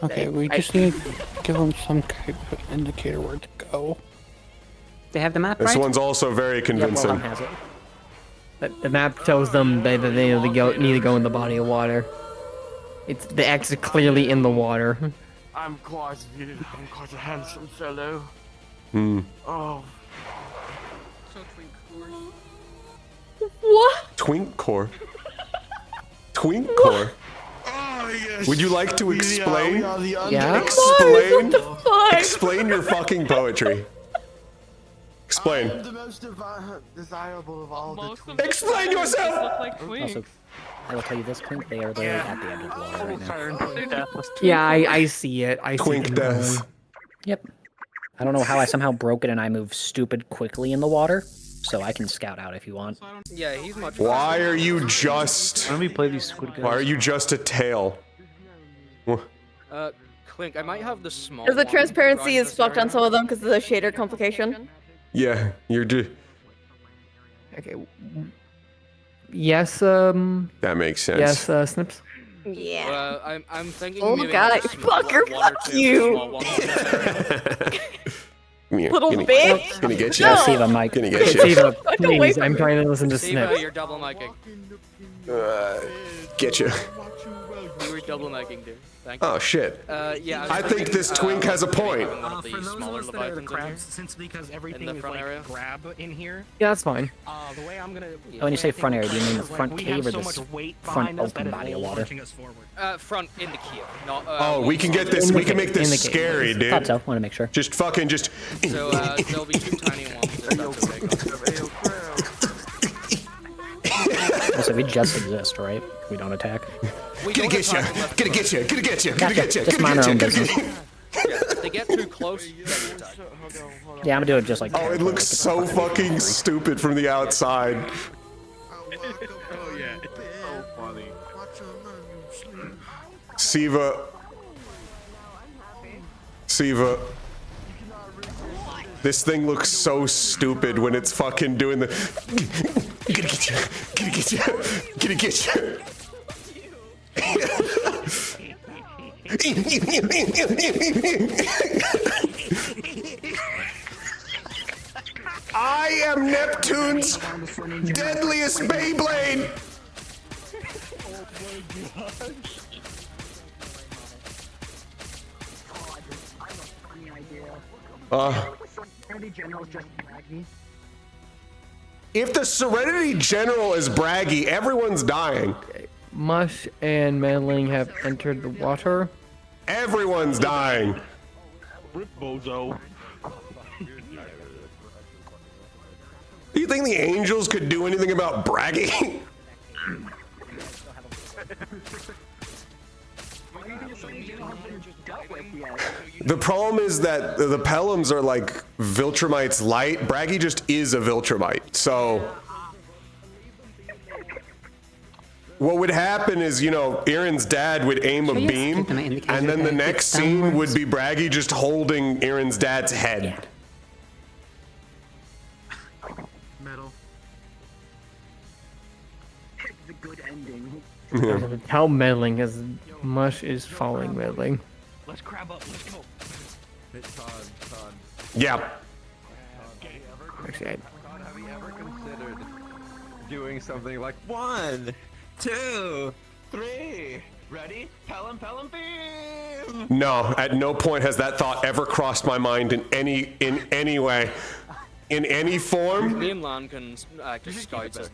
Okay, we just need to give them some type of indicator where to go. They have the map, This right? one's also very convincing. Yeah, has it. The map tells them they need to go in the body of water. The X is clearly in the water. I'm quite a handsome fellow. Oh. What? Twink core. Twink core. Would you like to explain? Yeah. Explain. What the fuck? Explain your fucking poetry. Explain. The most desirable of all the twins. Explain yourself. Also, I will tell you this, Clink, they are literally at the end of the water right now. Yeah, I see it. I see Twink it. death. Yep. I don't know how I somehow broke it and I move stupid quickly in the water, so I can scout out if you want. Yeah, he's much. Why are you just? When we play these squid guys. Why are you just a tail? Clink, I might have the small. Because the one transparency drawing is fucked on some of them because of the shader complication. Yeah, you're just. Okay. Yes. That makes sense. Yes. Snips. Yeah. I'm thinking. Oh maybe god, fucker, fuck you. Little bitch. Gonna get you. No. Siva, Mike. Gonna get you. Siva, Fuck away please. from I'm me. trying to listen to Siva, Snips. you're double miking. Get you. You were double miking, dude. Thank you. Oh shit. Yeah. I think this twink has a point. One of the For those smaller of us that are the leviathans in here. crabs, since because everything is front like area. grab in here. Yeah, that's fine. The way I'm gonna. When you say front area, do you mean the is, like, front we cave have or so the much weight front behind us that open it body of will water? launching us forward. Front in the queue. Not. Oh, we can get this. We can make this scary, dude. Thought so. Want to make sure. Just fucking just. So there'll be two tiny ones. If that's okay. Also, we just exist, right? We don't attack. Gonna get you. Gonna get you. Gonna get you. Gonna get you. Just mind our own business. If they get too close, then you attack. Yeah, I'm gonna do it just like. Oh, it looks so fucking stupid from the outside. Oh yeah. So funny. Siva. This thing looks so stupid when it's fucking doing the. Gonna get you. Gonna get you. Gonna get you. I am Neptune's deadliest Beyblade. If the Serenity General is braggy, everyone's dying. Mush and Meddling have entered the water. Everyone's dying. Rip bozo. Do you think the Angels could do anything about bragging? The problem is that the Pelhams are like Viltrumites light. Braggy just is a Viltrumite. So what would happen is, you know, Aaron's dad would aim a beam, and then the next scene would be Braggy just holding Aaron's dad's head. Metal. The good ending. Yeah. How Meddling as Mush is following Meddling. Let's crab up. Let's go. Yeah. Actually, Have you ever considered doing something like 1, 2, 3, ready? Pelham, Pelham, beam! No, at no point has that thought ever crossed my mind in any way. In any form? Me and Lan can act as scouts as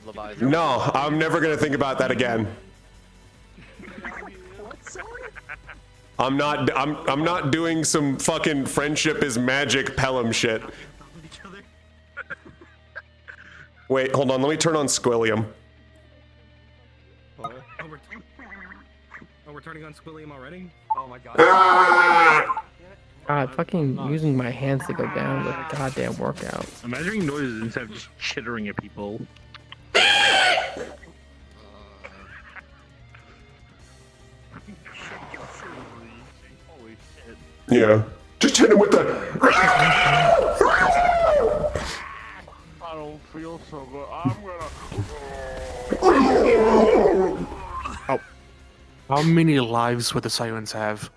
Leviathan. No, I'm never gonna think about that again. I'm not doing some fucking friendship is magic Pelham shit. Wait, hold on, let me turn on Squillium. Oh, we're turning on Squillium already? Oh my god. God, fucking using my hands to go down is a goddamn workout. I'm measuring noises instead of just chittering at people. Yeah. Just hit him with the. I don't feel so good. I'm gonna. Oh. How many lives would the Sirens have?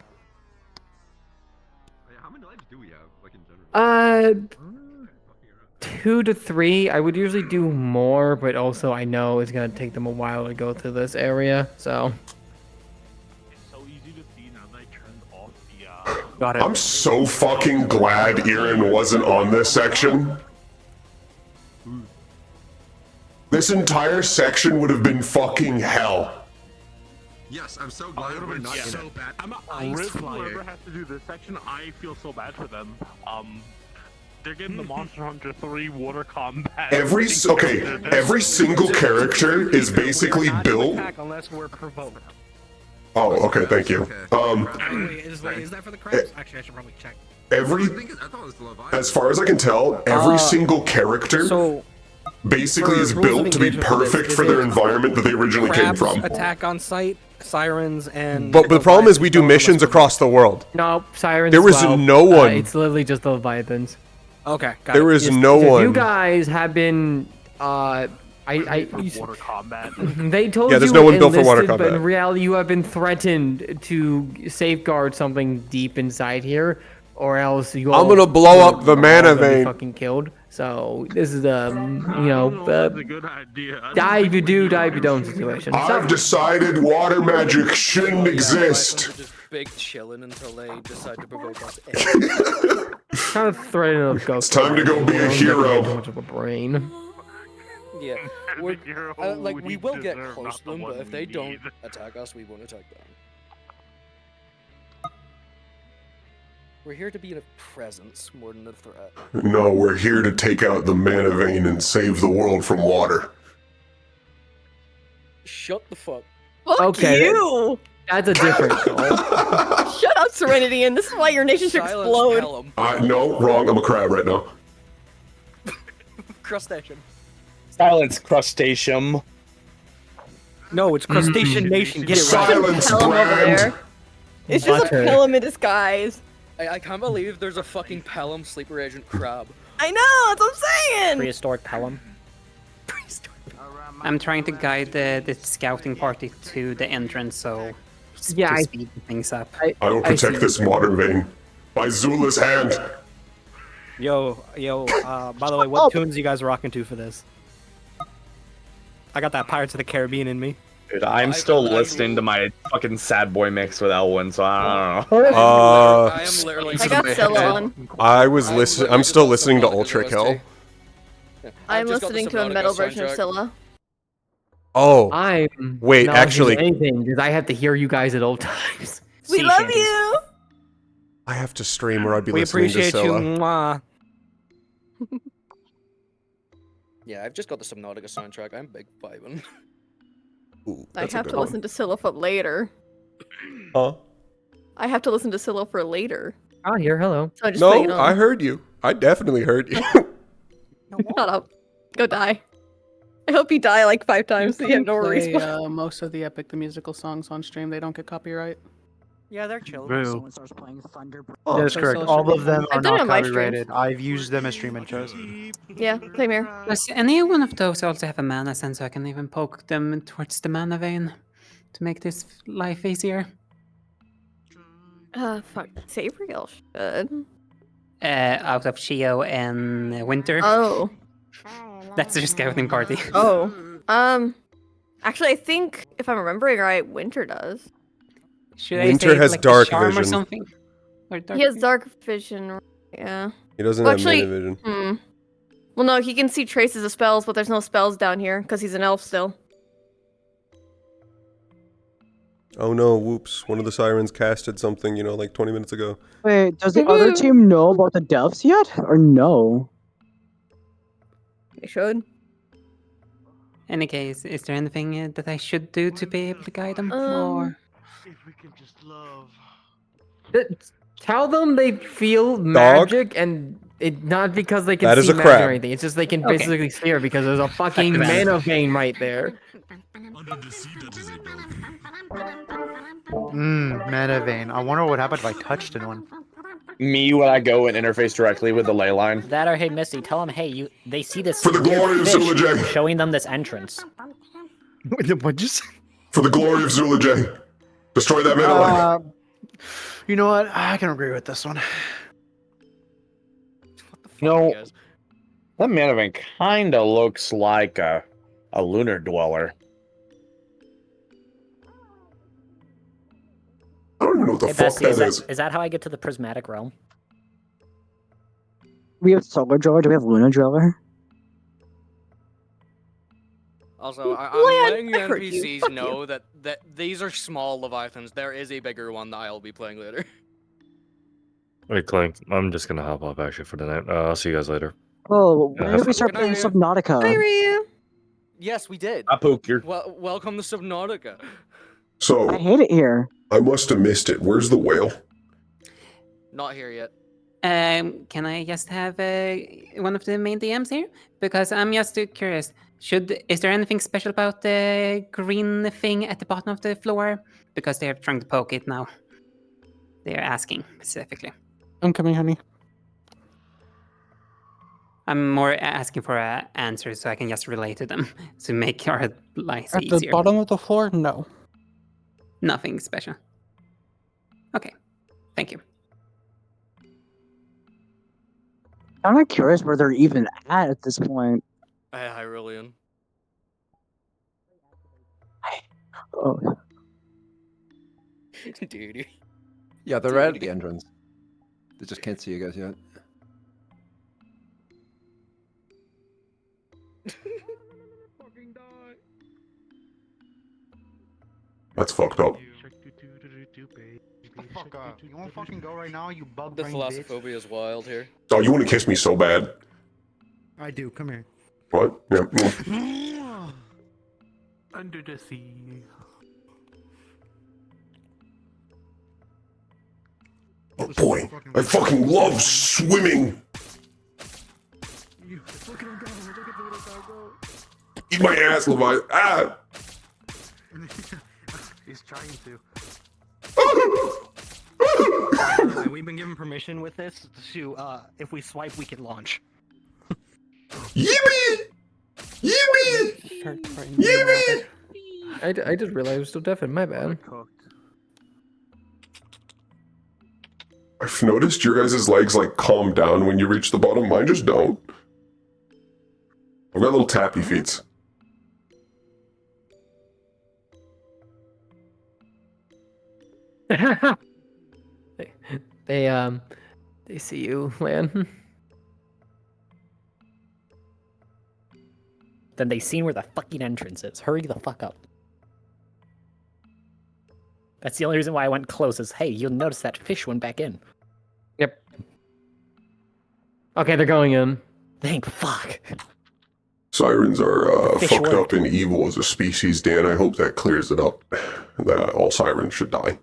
How many lives do we have, like in general? 2 to 3. I would usually do more, but also I know it's gonna take them a while to go through this area, so. I'm so fucking glad Aaron wasn't on this section. This entire section would have been fucking hell. Yes, I'm so glad we're not in so it. bad. I'm a Whoever has to do this section, I feel so bad for them. They're getting the Monster Hunter 3 water combat. Every single character is basically built. Unless we're provoked. Oh, okay, thank you. Wait, is that for the crabs? Actually, I should probably check. As far as I can tell, every single character basically is built to be perfect for their environment that they originally came from. Attack on site, sirens, and. But the problem is we do missions across the world. No, sirens. There was no one. It's literally just the Leviathans. Okay, got There it. is no one. You guys have been. Water combat. They told Yeah, you there's no one built for water enlisted, but in combat. reality, you have been threatened to safeguard something deep inside here, or else you. I'm gonna blow up the mana vein. Fucking killed. So this is a That's a good idea. die if you do, die if you don't situation. I've decided water magic shouldn't exist. Just big chilling until they decide to provoke us. Kind of threatening of ghosts. It's time to go be a hero. Too much of a brain. Yeah, like we will get close to them, but if they don't attack us, we won't attack them. We're here to be a presence more than a threat. No, we're here to take out the mana vein and save the world from water. Shut the fuck. Fuck Okay. you! That's a different goal. Shut up, Serenity, and this is why your nation should explode. No, wrong. I'm a crab right now. Crustacean. Silence, crustacean. No, it's Crustacean Nation. Get it right. Silence, Pelham over there. It's just a Pelham in disguise. I can't believe there's a fucking Pelham sleeper agent crab. I know, that's what I'm saying! Prehistoric Pelham. I'm trying to guide the scouting party to the entrance, so Yeah, to speed things up. I will protect this water vein by Zula's hand. Yo, by the way, what tunes you guys rocking to for this? I got that Pirates of the Caribbean in me. Dude, I'm still listening to my fucking sad boy mix with Elwin, so I don't know. I am literally. I got Scylla on. I'm still listening to Ultra Kill. I'm listening to a metal version of Scylla. Oh. Wait, not actually, anything because I have to hear you guys at all times. We love you! I have to stream or I'd be We listening to appreciate you. Scylla. Mwah. Yeah, I've just got the Subnautica soundtrack. I'm big vibing. I have to listen to Scylla for later. Huh? I have to listen to Scylla for later. Oh, here, hello. So I'm just putting it No, on. I heard you. I definitely heard you. Shut up. Go die. I hope you die like 5 times so you have no Play, respawn. most of the Epic the Musical songs on stream. They don't get copyright. Yeah, they're chill. Boo. Someone starts playing Thunder. That is correct. All of them are I've done it not on my streams. copyrighted. I've used them as stream intros. Yeah, same here. Does any one of those also have a mana sense so I can even poke them towards the mana vein to make this life easier? Fuck. Sabriel should. Out of Shio and Winter. Oh. That's their scouting party. Oh. Actually, I think, if I'm remembering right, Winter does. Should Winter I say has like dark charm vision. or something? Or dark He has dark vision, yeah. He doesn't Well, have actually, mana vision. Well, no, he can see traces of spells, but there's no spells down here, because he's an elf still. Oh no, whoops. One of the sirens casted something, like 20 minutes ago. Wait, does the other team know about the deaths yet, or no? They should. Any case, is there anything that I should do to be able to guide them? Or If we can just love. Tell them they feel magic and it not because they can That is see a magic crab. or anything. It's just they can Okay. basically see her because there's a fucking Effective. mana vein right there. Mana vein. I wonder what happened if I touched in one. Me when I go and interface directly with the ley line. That or hey Misty, tell them hey they see this For the weird glory of fish Zulajay. showing them this entrance. What'd you say? For the glory of Zulajay. Destroy that mana line. You know what? I can agree with this one. No, that mana vein kinda looks like a lunar dweller. I don't even know what the Hey fuck Bessie, that is. is that how I get to the prismatic realm? We have Solar Driller. Do we have Luna Driller? Also, I'm Leon, letting the I heard you. NPCs Fuck know that these are small Leviathans. There is a bigger one that I'll be playing later. Hey, Clink, I'm just gonna hop off actually for the night. I'll see you guys later. Oh, when have did we fun. start Good night, playing Ryu. Subnautica? Hi, Ryu. Yes, we did. I poke your. Well, welcome to Subnautica. So I hate it here. I must have missed it. Where's the whale? Not here yet. Can I just have one of the main DMs here? Because I'm just curious. Is there anything special about the green thing at the bottom of the floor? Because they're trying to poke it now. They're asking specifically. I'm coming, honey. I'm more asking for answers so I can just relate to them to make our lives At easier. the bottom of the floor? No. Nothing special. Okay, thank you. I'm not curious where they're even at this point. Hey, Hyrulean. Oh. Dude. Yeah, they're right at the entrance. They just can't see you guys yet. That's fucked up. Fuck up. You wanna fucking go right now, you bug The brain bitch? thalassophobia is wild here. Oh, you want to kiss me so bad? I do, come here. What? Yeah. Under the sea. Oh boy, I fucking love swimming. Look at him go, look at the little guy go. Eat my ass, Levi. Ah! He's trying to. We've been given permission with this to, if we swipe, we can launch. Yippee! Yippee! Yippee! I just realized I was still deafened. My bad. I've noticed your guys' legs like calm down when you reach the bottom. Mine just don't. I've got little tappy feet. They see you, Lan. Then they seen where the fucking entrance is. Hurry the fuck up. That's the only reason why I went close is, hey, you'll notice that fish went back in. Yep. Okay, they're going in. Thank fuck. Sirens are Fish fucked work. up and evil as a species, Dan. I hope that clears it up. That all sirens should die.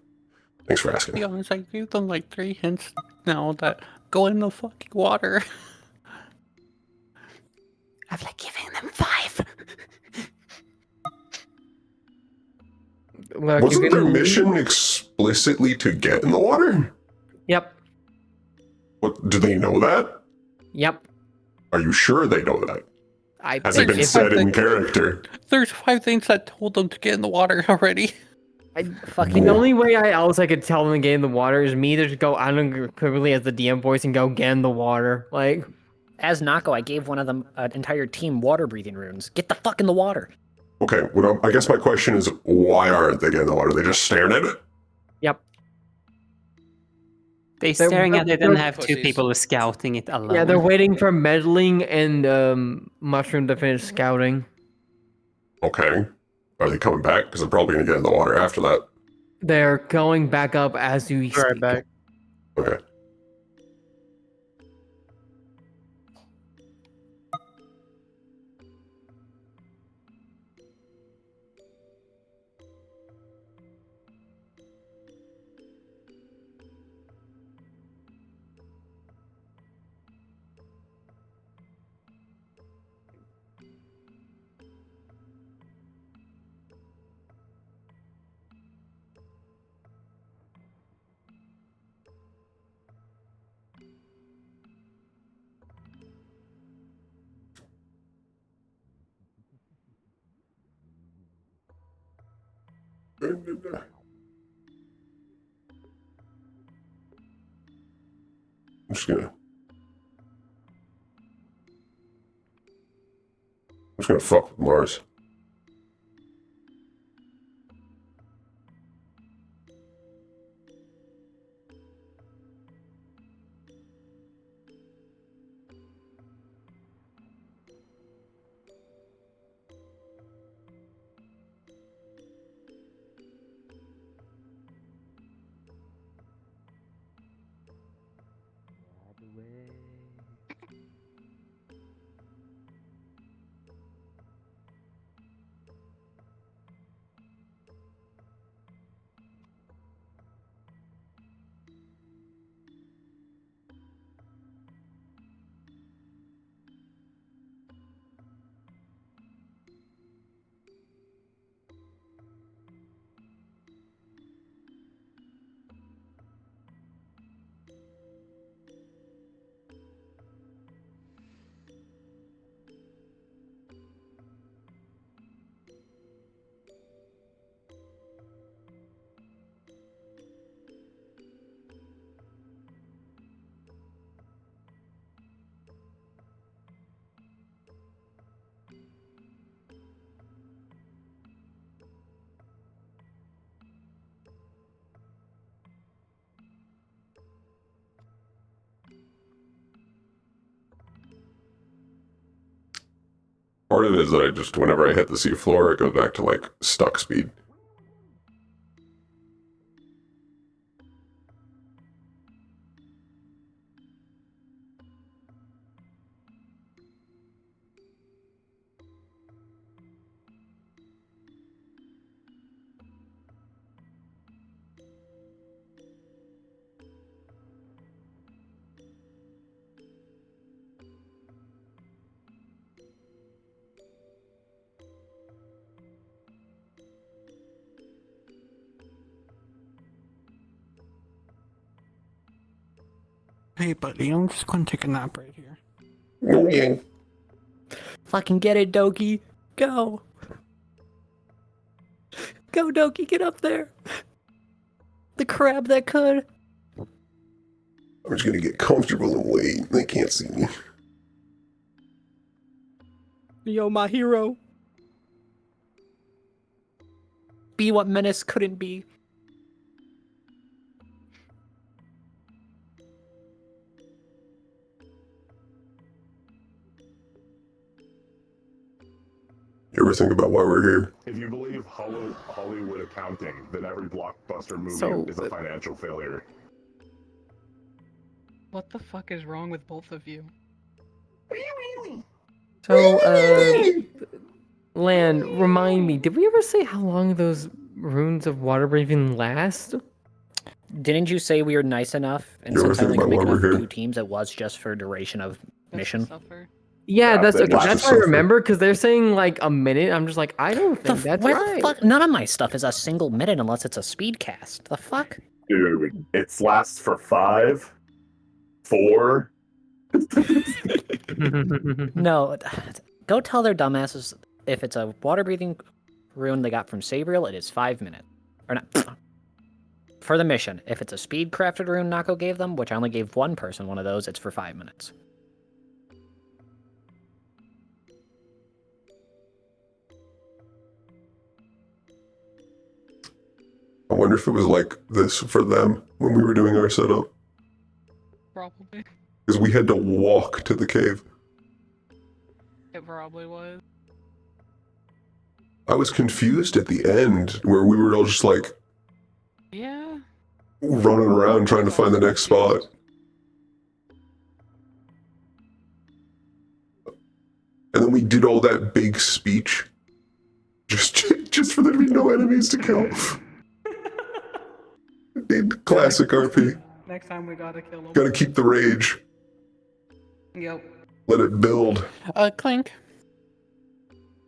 Thanks for To asking. be honest, I gave them like 3 hints now that go in the fucking water. I've like given them 5. Look, Wasn't their mission explicitly to get in the water? Yep. What, do they know that? Yep. Are you sure they know that? I Has it been said in character? There's 5 things that told them to get in the water already. The only way I could tell them to get in the water is me to just go unequivocally as the DM voice and go get in the water. Like, as Nako, I gave one of them an entire team water breathing runes. Get the fuck in the water. Okay, well, I guess my question is, why aren't they getting in the water? Are they just staring at it? Yep. They're staring at it and have 2 people scouting it alone. Yeah, they're waiting for meddling and Mushroom to finish scouting. Okay. Are they coming back? Because they're probably going to get in the water after that. They're going back up as we speak. Right back. Okay. I'm just gonna fuck with Mars. Part of it is that I just, whenever I hit the seafloor, it goes back to like stuck speed. Hey, buddy, I'm just gonna take a nap right here. Okay. Fucking get it, Doki. Go. Go, Doki, get up there. The crab that could. I'm just gonna get comfortable and wait. They can't see me. Yo, my hero. Be what Menace couldn't be. You ever think about why we're here? If you believe Hollywood accounting, then every blockbuster movie So, is a financial failure. What the fuck is wrong with both of you? So, Lan, remind me, did we ever say how long those runes of water breathing last? Didn't you say we were nice enough? And You ever since I think only can about make why we're enough here? 2 teams, it was just for duration of mission. Yeah, that's that's what I suffer. remember, because they're saying like a minute. I'm just like, I don't think that's Where right. the fuck? None of my stuff is a single minute unless it's a speed cast. The fuck? Dude, it lasts for 5, 4. No, go tell their dumbasses if it's a water breathing rune they got from Sabriel, it is 5 minutes. Or not. For the mission, if it's a speed crafted rune Nako gave them, which I only gave one person one of those, it's for 5 minutes. I wonder if it was like this for them when we were doing our setup. Probably. Because we had to walk to the cave. It probably was. I was confused at the end where we were all just like Yeah. running around trying to find the next spot. And then we did all that big speech just for there to be no enemies to kill. Classic RP. Next time we gotta kill him. Gotta keep the rage. Yep. Let it build. Clink.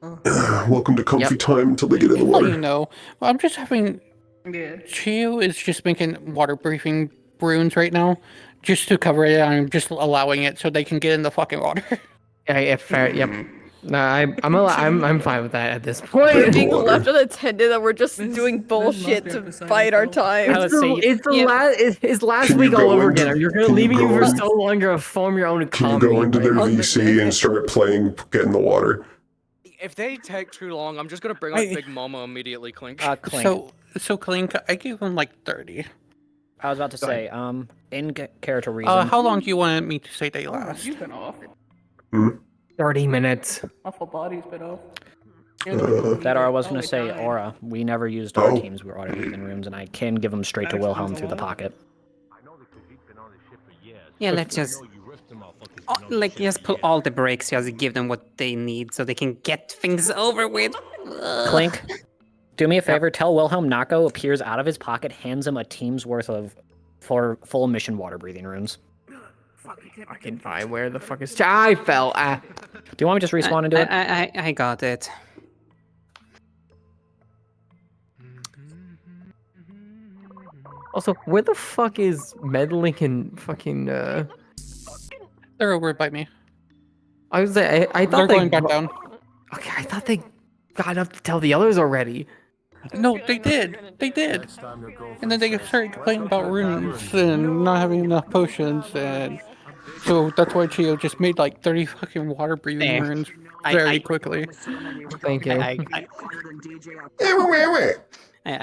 Welcome to comfy time until they get in the Well, water. you know, I'm just having. Yeah. Chio is just making water breathing runes right now, just to cover it. I'm just allowing it so they can get in the fucking water. Yeah, fair. Yep. No, I'm fine with that at this point. Being left unattended and we're just doing bullshit to bide our time. It's last Can week you all go over into- again. You're gonna can you leaving you go for in- so long. You're gonna form your own Can you economy. go into their right? VC and start playing Get in the Water? If they take too long, I'm just gonna bring up Big Mama immediately, Clink. Clink. So Clink, I gave him like 30. I was about to say, in character reason. How long do you want me to say they last? You've been off. 30 minutes. Awful body's been off. That or I was going to say Aura. We never used our teams with water breathing runes, and I can give them straight to Wilhelm through the pocket. Yeah, let's just just pull all the brakes, just give them what they need so they can get things over with. Clink, do me a favor. Tell Wilhelm Nako appears out of his pocket, hands him a team's worth of full mission water breathing runes. Fucking fine. Where the fuck is? I fell. Do you want me to just respawn and do it? I got it. Also, where the fuck is meddling and fucking? They're over by me. I was I thought They're they going back down. Okay, I thought they got up to tell the others already. No, they did. They did. And then they started complaining about runes and not having enough potions, and so that's why Chio just made like 30 fucking water breathing runes very quickly. Thank you. I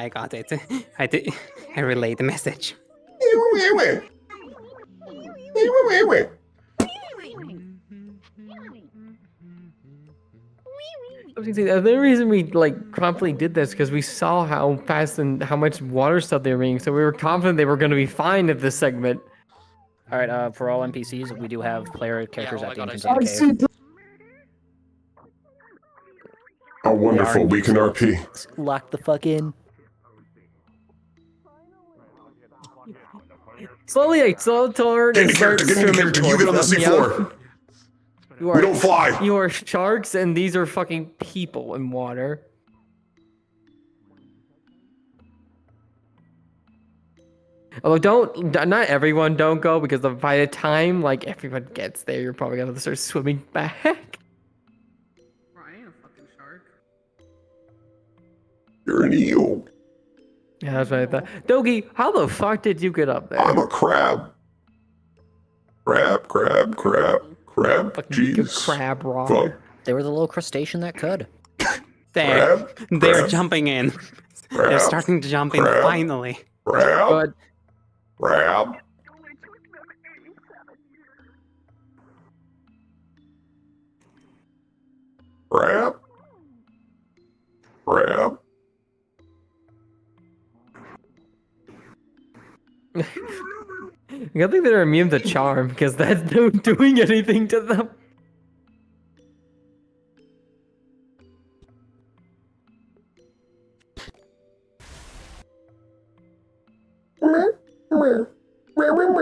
got it. I relayed the message. I was gonna say, the other reason we like promptly did this because we saw how fast and how much water stuff they were bringing, so we were confident they were going to be fine at this segment. All right, for all NPCs, we do have player characters oh at my the God, entrance of the cave. Oh, wonderful. We can RP. Lock the fuck in. Slowly exalt toward and start swimming towards You get on the them. seafloor. You We don't fly. You are sharks, and these are fucking people in water. Although not everyone don't go, because by the time like everyone gets there, you're probably gonna start swimming back. Ryan, a fucking shark. You're an eel. Yeah, that's what I thought. Dogi, how the fuck did you get up there? I'm a crab. Crab. Jeez. Crab rock. Fuck. They were the little crustacean that could. They're Crab. jumping in. They're Crab. starting to jump in Crab. finally. Crab. Crab. Crab. Crab. I think they're immune to charm because that's not doing anything to them.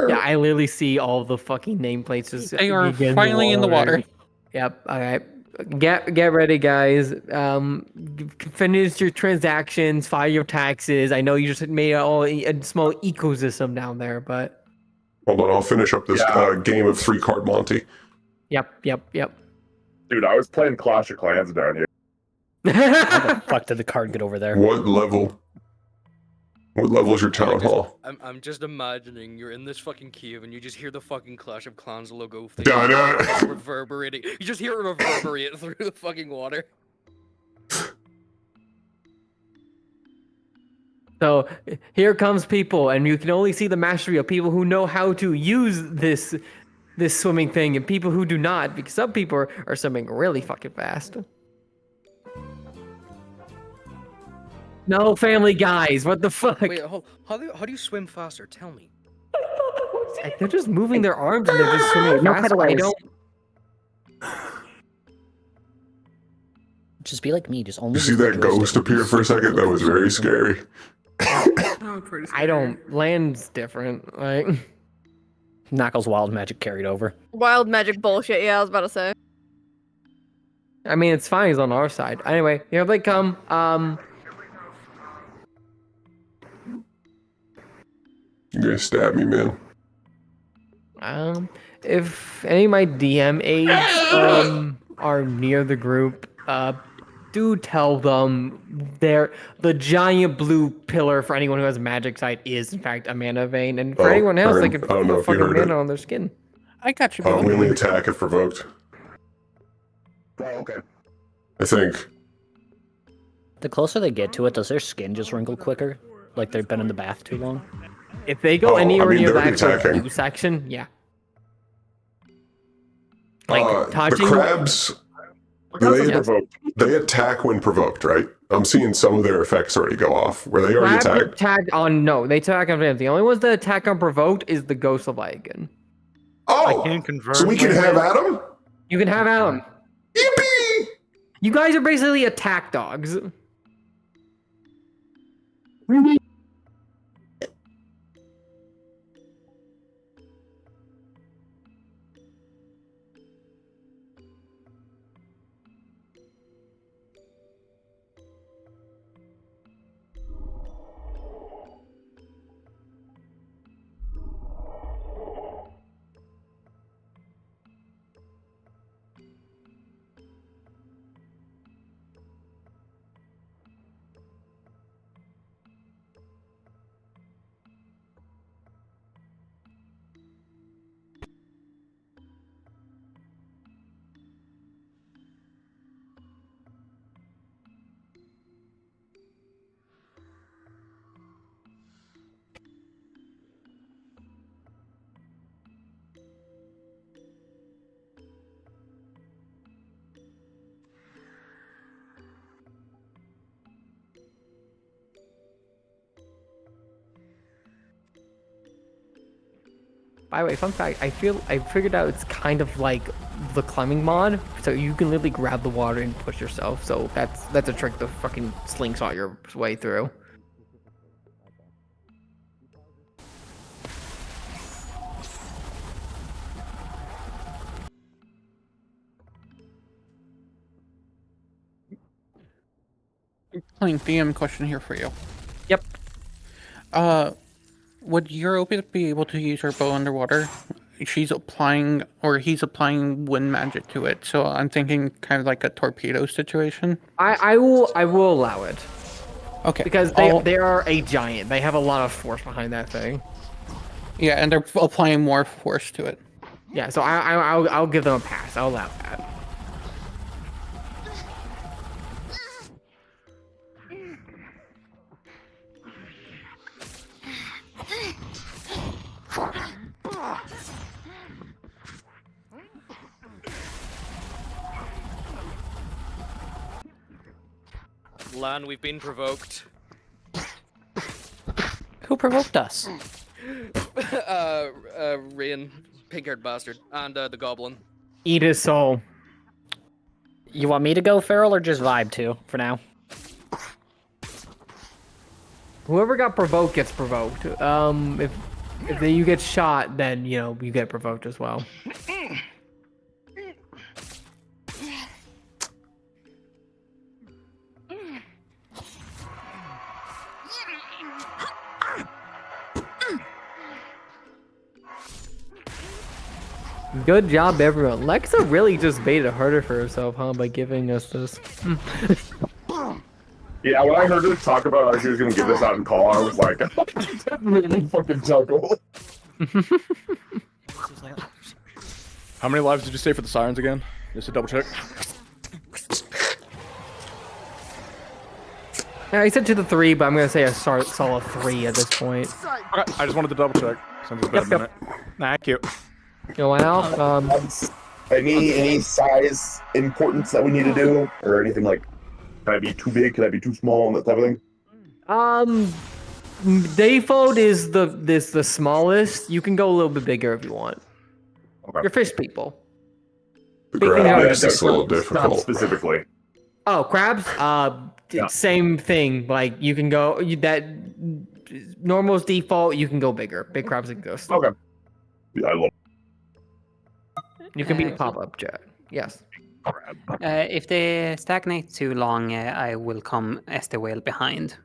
Yeah, I literally see all the fucking nameplates just They are begin finally in the water. Yep. All right. Get ready, guys. Finish your transactions, file your taxes. I know you just made a small ecosystem down there, but Hold on, I'll finish up this game of 3-card Monty. Yep. Dude, I was playing Clash of Clans down here. How the fuck did the card get over there? What level? What level is your town hall? I'm just imagining you're in this fucking cave and you just hear the fucking Clash of Clans logo thing Dun-dun. reverberating. You just hear it reverberate through the fucking water. So here comes people, and you can only see the mastery of people who know how to use this swimming thing, and people who do not, because some people are swimming really fucking fast. No, Family Guys, what the fuck? Wait, how do you swim faster? Tell me. They're just moving their arms and they're just swimming No fast. I cutaways. don't. Just be like me. Just only. You see that ghost appear for a second? That was very scary. I don't. Land's different. Like. Knuckles' wild magic carried over. Wild magic bullshit, yeah, I was about to say. I mean, it's fine. He's on our side. Anyway, here they come. You're gonna stab me, man. If any of my DM aides are near the group, do tell them the giant blue pillar for anyone who has a magic sight is in fact a mana vein, and for anyone else, they can I don't know put if you fucking heard it. mana on their skin. I got you. We only attack if provoked. Oh, okay. I think. The closer they get to it, does their skin just wrinkle quicker? Like they've been in the bath too long? If they go anywhere near they're that attacking. blue section, yeah. Like The touching crabs, they attack when provoked, right? I'm seeing some of their effects already go off. Where they already Crabs attacked. attack on they attack on anything. The only ones that attack on provoked is the Ghost of Leviathan. Oh, I can't confirm. so we can have Adam? You can have Adam. Yippee! You guys are basically attack dogs. By the way, fun fact, I figured out it's kind of like the climbing mod, so you can literally grab the water and push yourself. So that's a trick to fucking slingshot your way through. Clink, DM question here for you. Yep. Would Europa be able to use her bow underwater? She's applying, or he's applying wind magic to it. So I'm thinking kind of like a torpedo situation. I will allow it. Okay. Because they are a giant. They have a lot of force behind that thing. Yeah, and they're applying more force to it. Yeah, so I'll give them a pass. I'll allow that. Lan, we've been provoked. Who provoked us? Rain, pig-haired bastard, and the goblin. Eat his soul. You want me to go feral or just vibe too for now? Whoever got provoked gets provoked. If you get shot, then you get provoked as well. Good job, everyone. Lexa really just made it harder for herself, huh, by giving us this. Yeah, when I heard her talk about how she was gonna give this out in call, I was like, that made me fucking chuckle. How many lives did you say for the sirens again? Just to double check. I said to the 3, but I'm gonna say a solid 3 at this point. Okay, I just wanted to double check. Since it's been a minute. Thank you. Any size importance that we need to do, or anything like? Can I be too big? Can I be too small? And that type of thing. Default is the smallest. You can go a little bit bigger if you want. Okay. You're fish people. That's a little difficult. Specifically. Oh, crabs. Yeah. Same thing. Like you can go that normal's default. You can go bigger. Big crabs exist. Okay. Yeah, I love. You can be a pop-up jet. Yes. If they stagnate too long, I will come as the whale behind.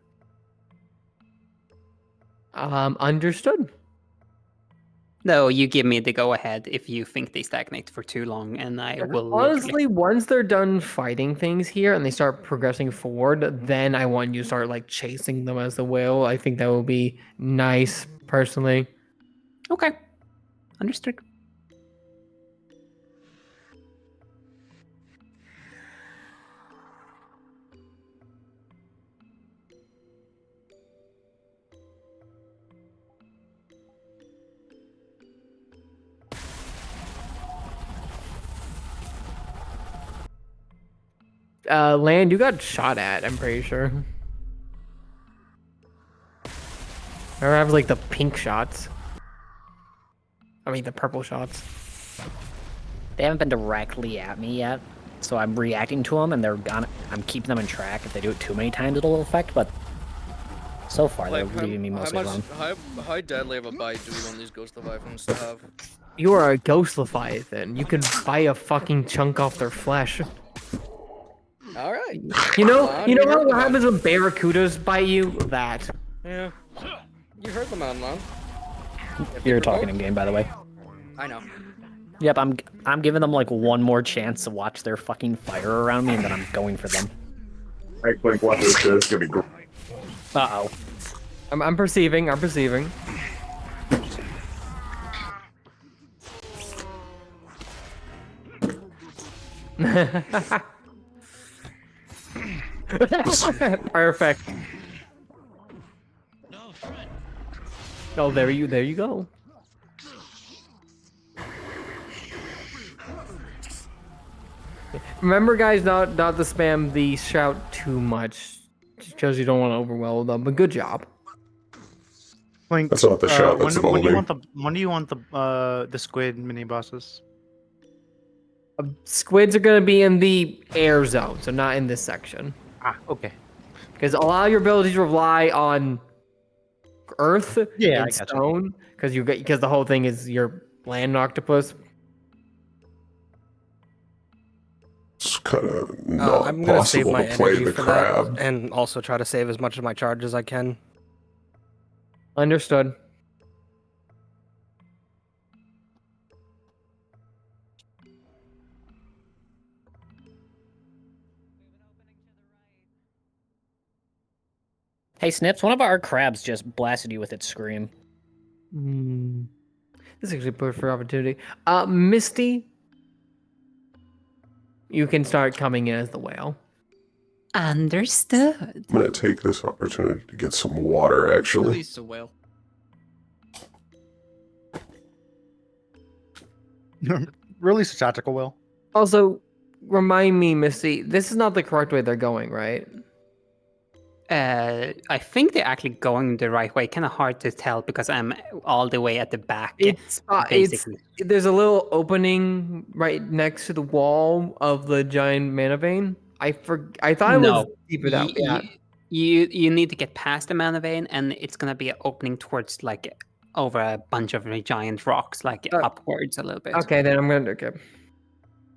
Understood. No, you give me the go-ahead if you think they stagnate for too long, and I will... Honestly, once they're done fighting things here and they start progressing forward, then I want you to start, like, chasing them as the whale. I think that will be nice, personally. Okay. Understood. Land, you got shot at, I'm pretty sure. Or have like the pink shots. I mean the purple shots. They haven't been directly at me yet, so I'm reacting to them, and I'm keeping them in track. If they do it too many times, it'll affect. But so far, they're leaving me mostly alone. How deadly of a bite do we want these ghost leviathans to have? You are a ghost leviathan. You can buy a fucking chunk off their flesh. All right. You know what happens when barracudas bite you? That. Yeah. You heard the man, man. You're talking in game, by the way. I know. Yep, I'm giving them like one more chance to watch their fucking fire around me, and then I'm going for them. Hey, Blink, watch this. This is gonna be great. Uh-oh. I'm perceiving. Perfect. Oh, there you go. Remember, guys, not to spam the shout too much, because you don't want to overwhelm them. But good job. Link, That's not the shot. That's the when do you bumblebee. want the squid mini bosses? Squids are gonna be in the air zone, so not in this section. Ah, okay. Because a lot of your abilities rely on earth Yeah, I and gotcha. stone. Because the whole thing is your land octopus. It's kind of not I'm gonna save possible my to play energy the for crab. that, and also try to save as much of my charge as I can. Understood. Hey, Snips, one of our crabs just blasted you with its scream. This is actually a perfect opportunity. Misty, you can start coming in as the whale. Understood. I'm gonna take this opportunity to get some water, actually. Release the whale. Release a tactical will. Also, remind me, Misty, this is not the correct way they're going, right? I think they're actually going the right way. Kind of hard to tell because I'm all the way at the back. It's there's a little opening right next to the wall of the giant mana vein. I thought it was deeper that. Yeah. You need to get past the mana vein, and it's gonna be an opening towards like over a bunch of giant rocks, like upwards a little bit. Okay, then I'm gonna. Okay.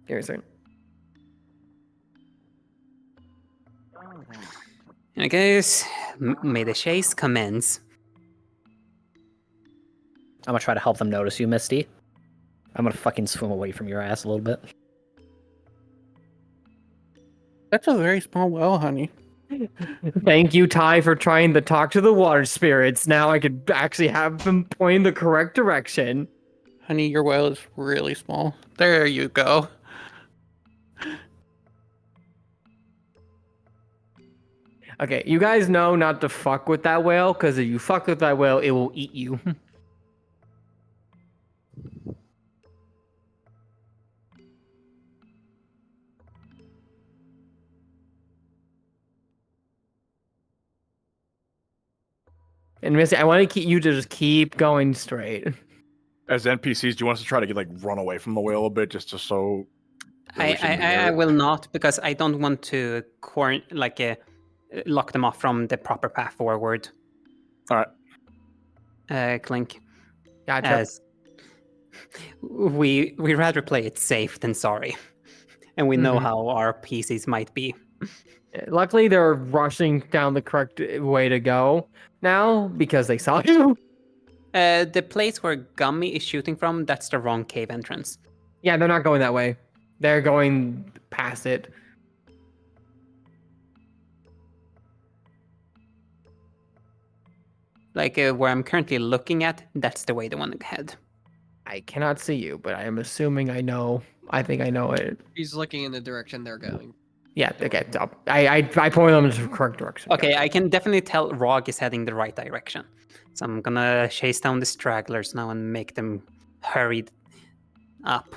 Give me a second. I guess may the chase commence. I'm gonna try to help them notice you, Misty. I'm gonna fucking swim away from your ass a little bit. That's a very small well, honey. Thank you, Ty, for trying to talk to the water spirits. Now I could actually have them point the correct direction. Honey, your well is really small. There you go. Okay, you guys know not to fuck with that whale, because if you fuck with that whale, it will eat you. And Missy, I want to keep you to just keep going straight. As NPCs, do you want us to try to run away from the whale a bit, just so? I will not, because I don't want to lock them off from the proper path forward. All right. Clink. Gotcha. As we rather play it safe than sorry, and we know how our PCs might be. Luckily, they're rushing down the correct way to go now because they saw you. The place where Gummy is shooting from, that's the wrong cave entrance. Yeah, they're not going that way. They're going past it. Like where I'm currently looking at, that's the way they want to head. I cannot see you, but I am assuming I know. I think I know it. He's looking in the direction they're going. Yeah, okay. I point them in the correct direction. Okay, I can definitely tell Rog is heading the right direction. So I'm gonna chase down the stragglers now and make them hurry up.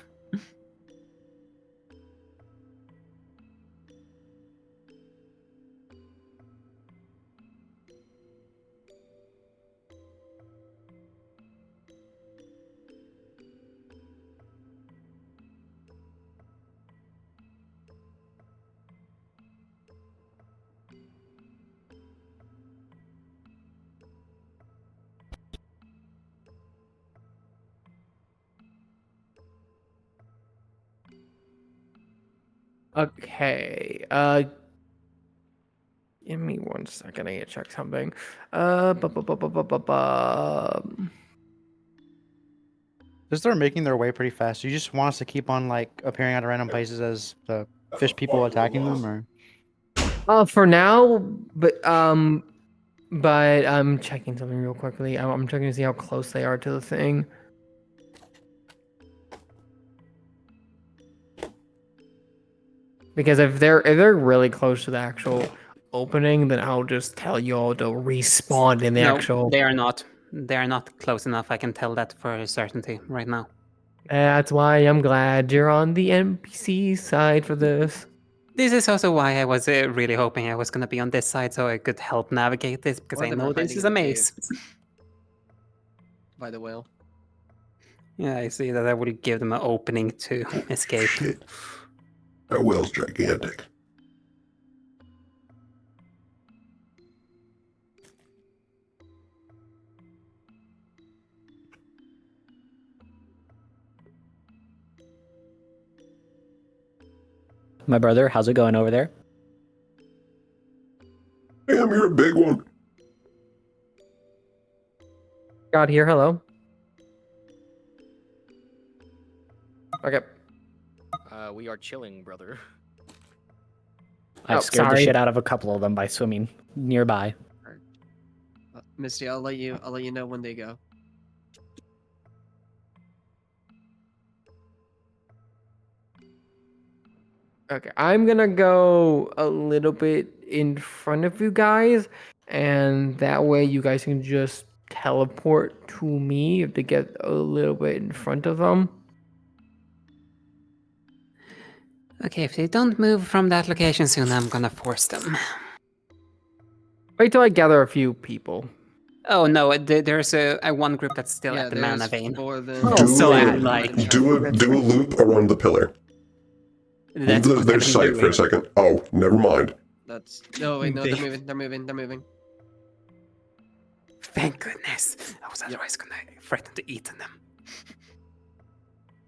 Okay. Give me 1 second. I need to check something. Just they're making their way pretty fast. You just want us to keep on appearing at random places as the fish people attacking them, or? For now, but I'm checking something real quickly. I'm checking to see how close they are to the thing. Because if they're really close to the actual opening, then I'll just tell you all to respawn in the actual. They are not. They are not close enough. I can tell that for a certainty right now. That's why I'm glad you're on the NPC side for this. This is also why I was really hoping I was going to be on this side so I could help navigate this, because I know this is a maze. by the whale. Yeah, I see that would give them an opening to escape. Shit. That whale's gigantic. My brother, how's it going over there? Damn, you're a big one. God here, hello. Okay. We are chilling, brother. I've Oh, scared the sorry. shit out of a couple of them by swimming nearby. Misty, I'll let you know when they go. Okay, I'm gonna go a little bit in front of you guys, and that way you guys can just teleport to me to get a little bit in front of them. Okay, if they don't move from that location soon, I'm gonna force them. Wait till I gather a few people. Oh no, there's a one group that's still Yeah, at the mana there's vein. more than So at like do a loop around the pillar. That's Leave what their I'm sight for a doing. second. Oh, never mind. That's no wait, no, they're moving. Thank goodness. I was otherwise gonna threaten to eat them.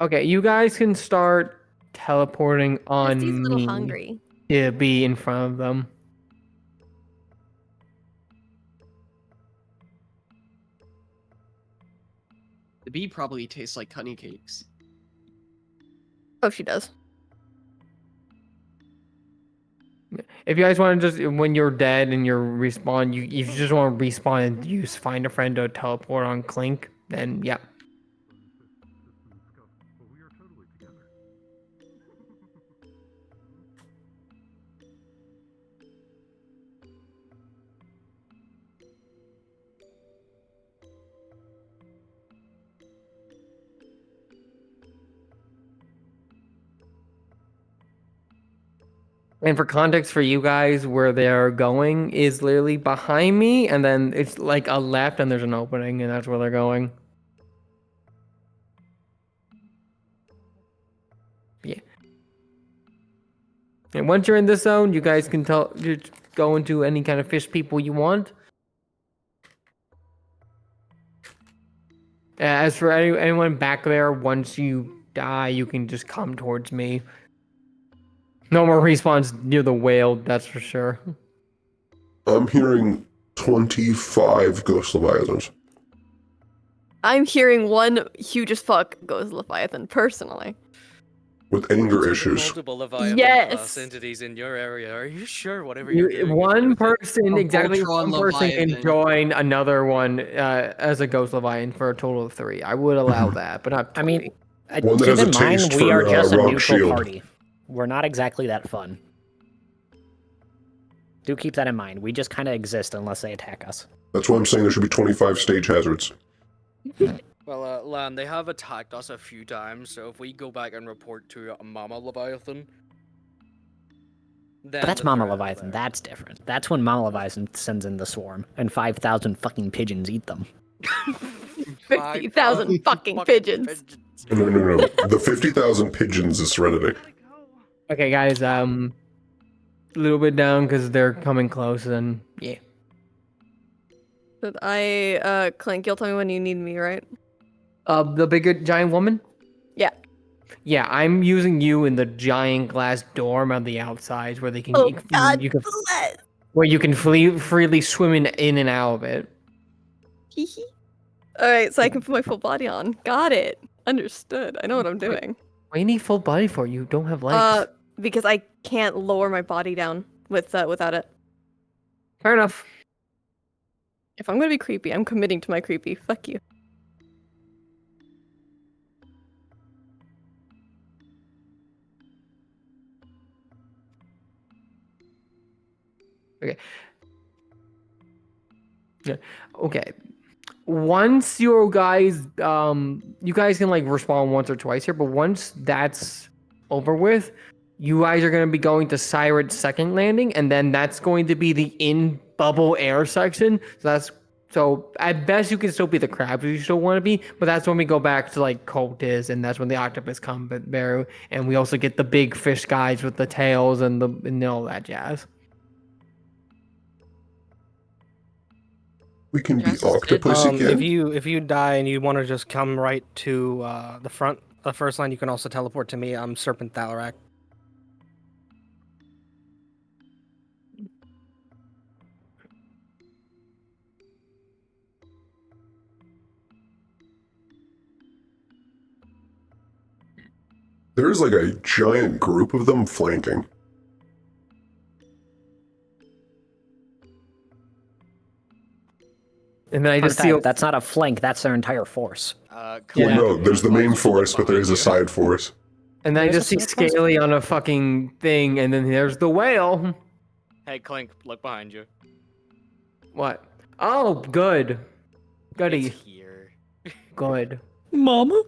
Okay, you guys can start teleporting on Misty's a little me hungry. to be in front of them. The bee probably tastes like honey cakes. Oh, she does. If you guys want to just, when you're dead and you're respawn, if you just want to respawn and use find a friend to teleport on Clink, then yeah. And for context for you guys, where they're going is literally behind me, and then it's like a left, and there's an opening, and that's where they're going. Yeah. And once you're in this zone, you guys can just go into any kind of fish people you want. As for anyone back there, once you die, you can just come towards me. No more respawns near the whale, that's for sure. I'm hearing 25 ghost leviathans. I'm hearing one huge as fuck ghost leviathan personally. With anger issues. Multiple Leviathan Yes. class entities in your area. Are you sure whatever You, you're doing? one person, A exactly Voltron one person can Leviathan. join another one as a ghost leviathan for a total of 3. I would allow that, but not. I mean, One that keep has a in mind taste we for, are just a Rock neutral Shield. party. We're not exactly that fun. Do keep that in mind. We just kind of exist unless they attack us. That's why I'm saying there should be 25 stage hazards. Well, Lan, they have attacked us a few times, so if we go back and report to a Mama Leviathan, then But that's the Mama threat is Leviathan. there. That's different. That's when Mama Leviathan sends in the swarm, and 5,000 fucking pigeons eat them. 50,000 fucking pigeons. No. The 50,000 pigeons is Serenity. Okay, guys, a little bit down because they're coming close, and yeah. But Clink, you'll tell me when you need me, right? The big giant woman? Yeah. Yeah, I'm using you in the giant glass dorm on the outside where they can Oh, God you can bless. where you can freely swim in and out of it. Alright, so I can put my full body on. Got it. Understood. I know what I'm doing. What do you need full body for? You don't have legs. Because I can't lower my body down without it. Fair enough. If I'm gonna be creepy, I'm committing to my creepy. Fuck you. Okay. Yeah. Okay. Once you guys can like respawn once or twice here, but once that's over with, you guys are gonna be going to Siren's second landing, and then that's going to be the in bubble air section. So that's So at best you can still be the crab if you still want to be, but that's when we go back to like cultists, and that's when the octopus come bear, and we also get the big fish guys with the tails and all that jazz. We can be octopus again. If you die and you want to just come right to the front, the first line, you can also teleport to me. I'm Serpent Thalarak. There's like a giant group of them flanking. And then I just see that's not a flank, that's their entire force. Well, no, there's the main force, but there is a side force. And then I just see Scaly on a fucking thing, and then there's the whale. Hey, Clink, look behind you. What? Oh, good. Goody. Here. Good. Mama?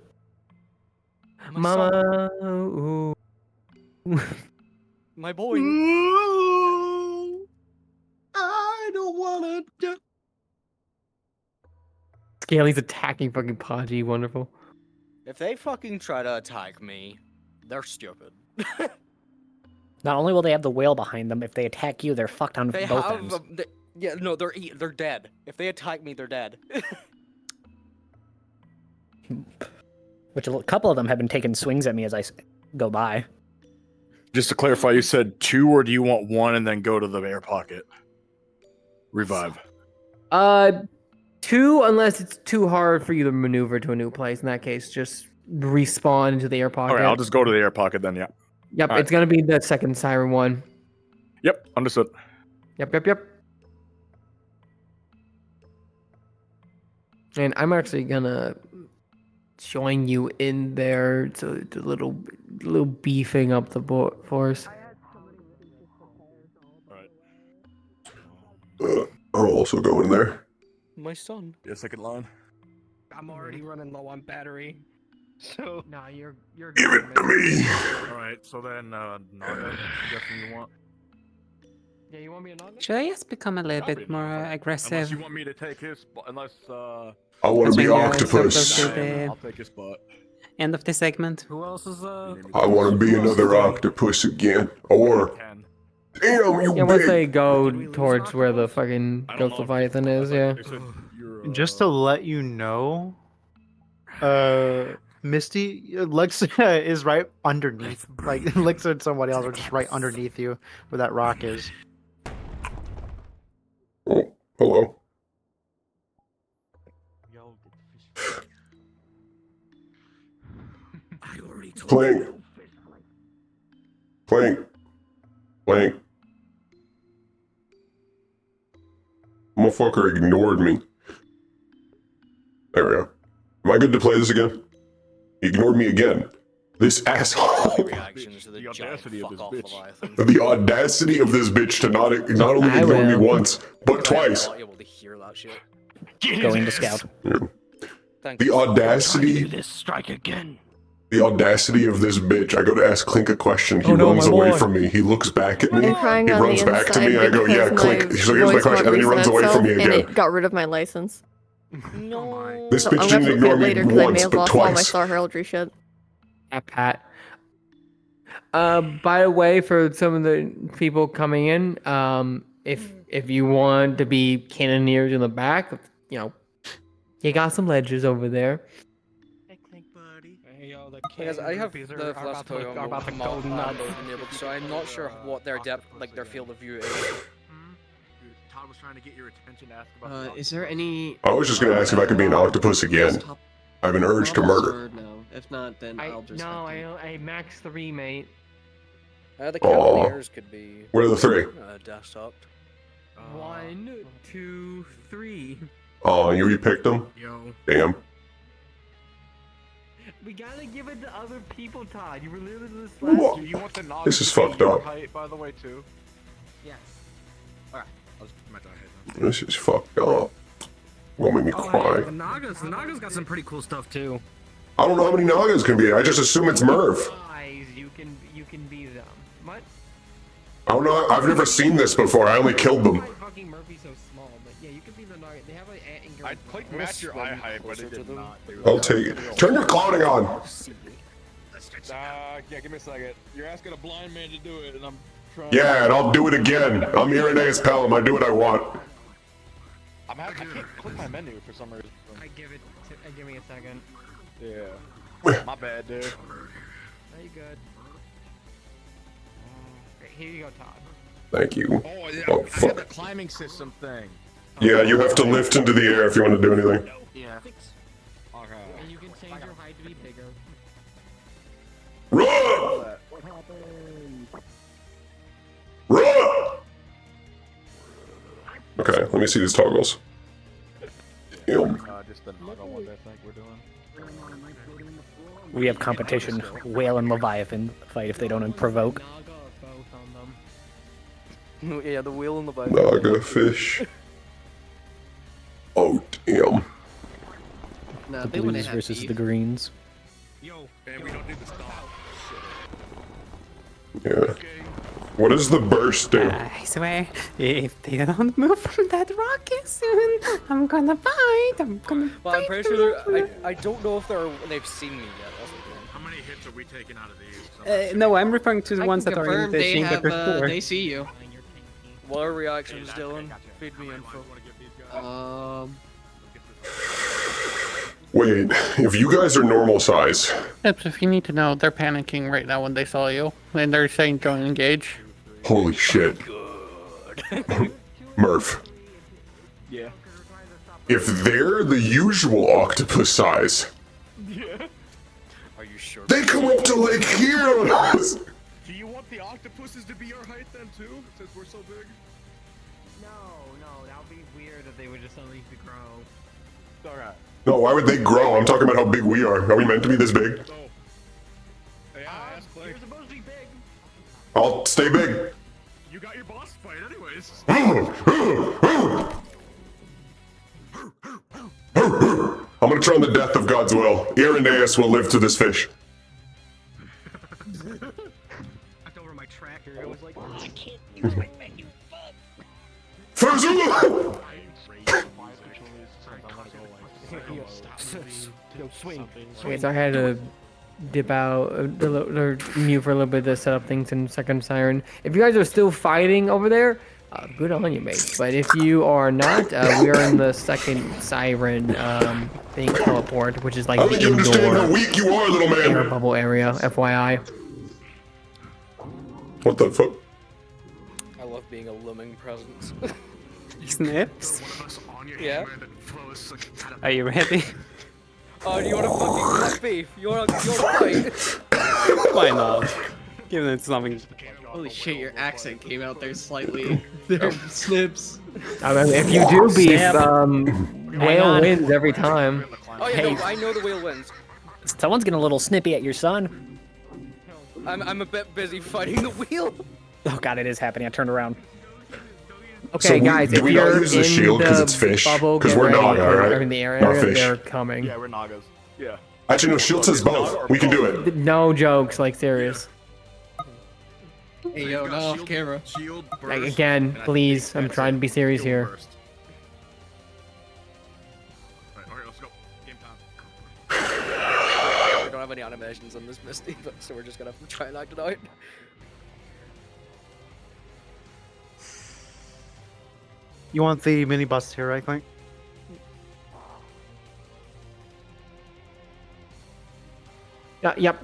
Mama. Ooh. My boy. I don't wanna do. Scaly's attacking fucking Podgy. Wonderful. If they fucking try to attack me, they're stupid. Not only will they have the whale behind them, if they attack you, they're fucked on They both have, ends. yeah, no, they're dead. If they attack me, they're dead. Which a couple of them have been taking swings at me as I go by. Just to clarify, you said 2, or do you want 1 and then go to the air pocket? Revive. 2, unless it's too hard for you to maneuver to a new place. In that case, just respawn into the air pocket. Alright, I'll just go to the air pocket then, yeah. Yep, All it's gonna be the second siren one. Yep, understood. Yep. And I'm actually gonna join you in there to a little beefing up the force. I'll also go in there. My son. Yeah, second line. I'm already running low on battery. So nah, you're give it to me. Alright, so then Naga, I'm guessing you want. Yeah, you want me to Naga? Should I just become a little bit more aggressive? Unless you want me to take his spot, unless I want to be octopus. I'll take his spot. End of the segment. Who else is I want to be another octopus again. Or damn, you once big. they go towards where the fucking Ghost Leviathan is, yeah. Just to let you know, Misty, Lex is right underneath. Like Lex and somebody else are just right underneath you where that rock is. Oh, hello. Plank. Motherfucker ignored me. There we go. Am I good to play this again? He ignored me again. This asshole. reactions to the audacity of this bitch. The audacity of this bitch to not only ignore me once, but twice. Able to hear that shit. Going to scout. Yeah. The audacity. This strike again. The audacity of this bitch. I go to ask Clink a question. He runs away from me. He looks back at me. He runs back to me. I go, yeah, Clink. So here's my question. And then he runs away from me And again. it got rid of my license. No. This So bitch I'm gonna didn't have to ignore look me later because I may once, have but lost all my twice. Star Heraldry shit. Pat. By the way, for some of the people coming in, if you want to be cannoneers in the back, you know, you got some ledges over there. Because I have the Flastoyo golden enabled, so I'm not sure what their depth, like their field of view is. Todd was trying to get your attention to ask about. Is there any? I was just gonna ask if I could be an octopus again. I have an urge to murder. No. If not, then I'll just. No, I max 3, mate. The cannoneers could be. What are the 3? Desktop. 1, 2, 3. Oh, you picked them? Damn. We gotta give it to other people, Todd. You were literally this Whoa. last. You want the Naga This is to be fucked your up. height, by the way, too? Yes. Alright, I'll just put my die head. This is fucked up. Won't make me cry. The Naga's got some pretty cool stuff too. I don't know how many Nagas can be. I just assume it's Merv. You can be them. What? I don't know. I've never seen this before. I only killed them. Fucking Murphy's so small, but yeah, you can be the Naga. They have I clicked match your eye height, but it did not. I'll take it. Turn your clouding on. Yeah, give me a second. You're asking a blind man to do it, and I'm trying. Yeah, and I'll do it again. I'm Irenaeus Pelham. I do what I want. I can't click my menu for some reason. Give me a second. Yeah. My bad, dude. Are you good? Here you go, Todd. Thank you. Oh, yeah. Oh, I have fuck. the climbing system thing. Yeah, you have to lift into the air if you want to do anything. Yeah. Okay. And you can change your height to be bigger. Run! Run! Okay, let me see these toggles. Just the naga ones I think we're doing. We have competition. Whale and Leviathan fight if they don't provoke. Yeah, the wheel and the bike. Naga fish. Oh, damn. No, The they wouldn't blues have versus beef. the greens. Yo, man, we don't do the stop. Yeah. What does the burst do? I swear, if they don't move from that rocket soon, I'm gonna fight. Well, I'm pretty sure I don't know if they've seen me yet. That's the thing. How many hits are we taking out of these? No, I'm referring to the I ones can that are in confirm the they chamber have, before. they see you. What are reactions, Dylan? Feed me info. Wait, if you guys are normal size, Yep, so if you need to know, they're panicking right now when they saw you. And they're saying join engage. holy shit. Murph, Yeah. if they're the usual octopus size, Yeah. Are you sure? they come up to like here on us. Do you want the octopuses to be our height then too, since we're so big? No, that would be weird if they would just suddenly grow. Alright. No, why would they grow? I'm talking about how big we are. Are we meant to be this big? Yeah, ask Clay. You're supposed to be big. I'll stay big. You got your boss fight anyways. I'm gonna try on the death of God's will. Irenaeus will live to this fish. I over my tracker. I was like, I can't Fazula! Okay, so I had to dip out or mute for a little bit to set up things in second siren. If you guys are still fighting over there, good on you, mate. But if you are not, we are in the second siren thing teleport, which is like I the think you understand indoor how weak you are, little man. air bubble area. FYI. What the fuck? I love being a looming presence. Snips. Yeah. Are you ready? Oh, do you want to fucking fight beef? You want to fight? Why not? Given it's something. Holy shit, your accent came out there slightly. There, Snips. I mean, if you do beef, Snap. whale wins every time. Oh yeah, Hey. no, I know the wheel wins. Someone's getting a little snippy at your son. I'm a bit busy fighting the wheel. Oh god, it is happening. I turned around. Okay, guys, do if we not you're use the in shield 'cause the it's fish? bubble, 'Cause get we're ready, Naga, right? or in the Not area, fish. they're coming. Yeah, we're Nagas. Yeah. Actually, no, shield says both. We can do it. No jokes, like serious. Hey yo, not off camera. Shield, Like burst, again, and I please, think I'm that's trying it. to be serious Shield here. burst. Alright, let's go. Game time. We don't have any animations on this Misty, but so we're just gonna try and act it out. You want the mini bus here, right, Clank? Yeah, yep.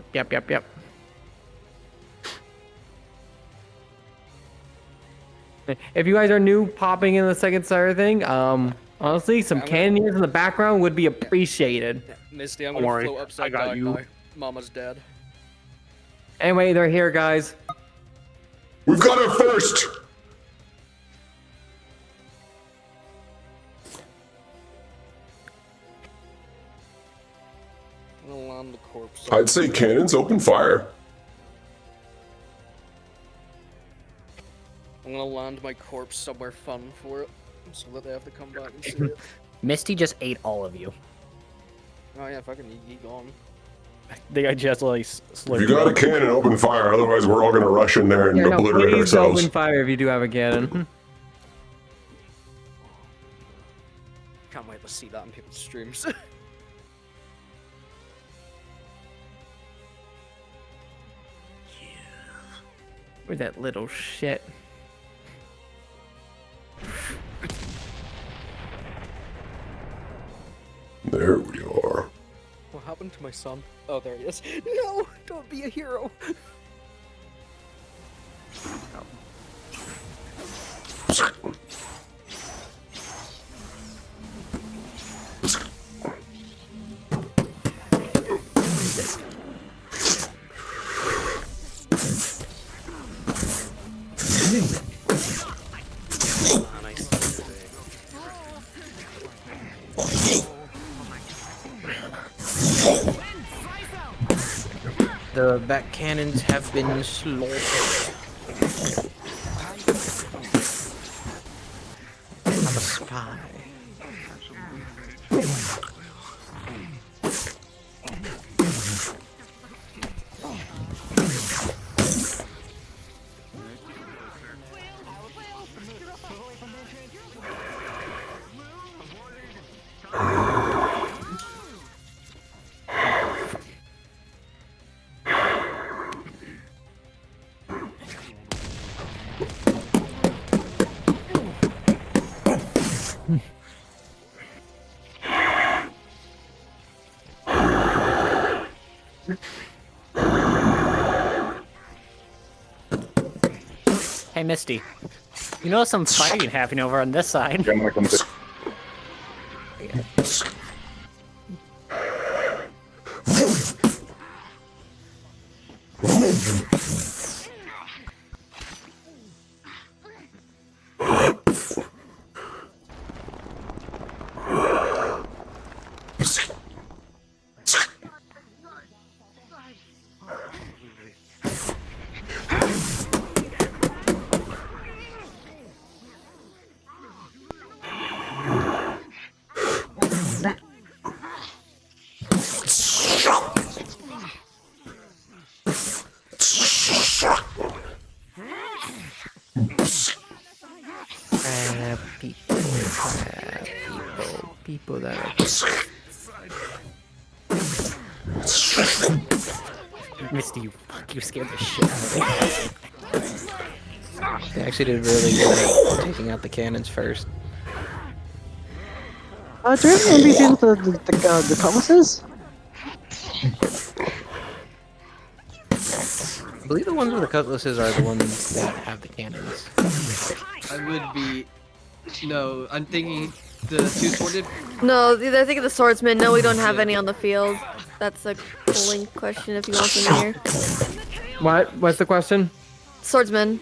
If you guys are new popping in the second siren thing, honestly, some cannoneers in the background would be appreciated. Misty, I'm Don't gonna worry, float upside I got down you. now. Mama's dead. Anyway, they're here, guys. We've got it first. I'm gonna land the corpse. I'd say cannons open fire. I'm gonna land my corpse somewhere fun for it, so that they have to come back and see it. Misty just ate all of you. Oh yeah, fucking eat gone. They just like If you got a cannon, open fire. Otherwise, we're all gonna rush in there and Yeah, no, obliterate please ourselves. open fire if you do have a cannon. Can't wait to see that on people's streams. Where's that little shit? There we are. What happened to my son? Oh, there he is. No, don't be a hero. The back cannons have been slaughtered. I'm a spy. Hey, Misty. You know some fighting happening over on this side. Yeah, I'm gonna come to... People that are... Misty, you scared the shit out of me. They actually did really good at taking out the cannons first. Do we have any NPCs with the cutlasses? I believe the ones with the cutlasses are the ones that have the cannons. I would be... No, I'm thinking the two-sworded. No, they're thinking the swordsman. No, we don't have any on the field. That's a polling question if you want them in here. What? What's the question? Swordsman.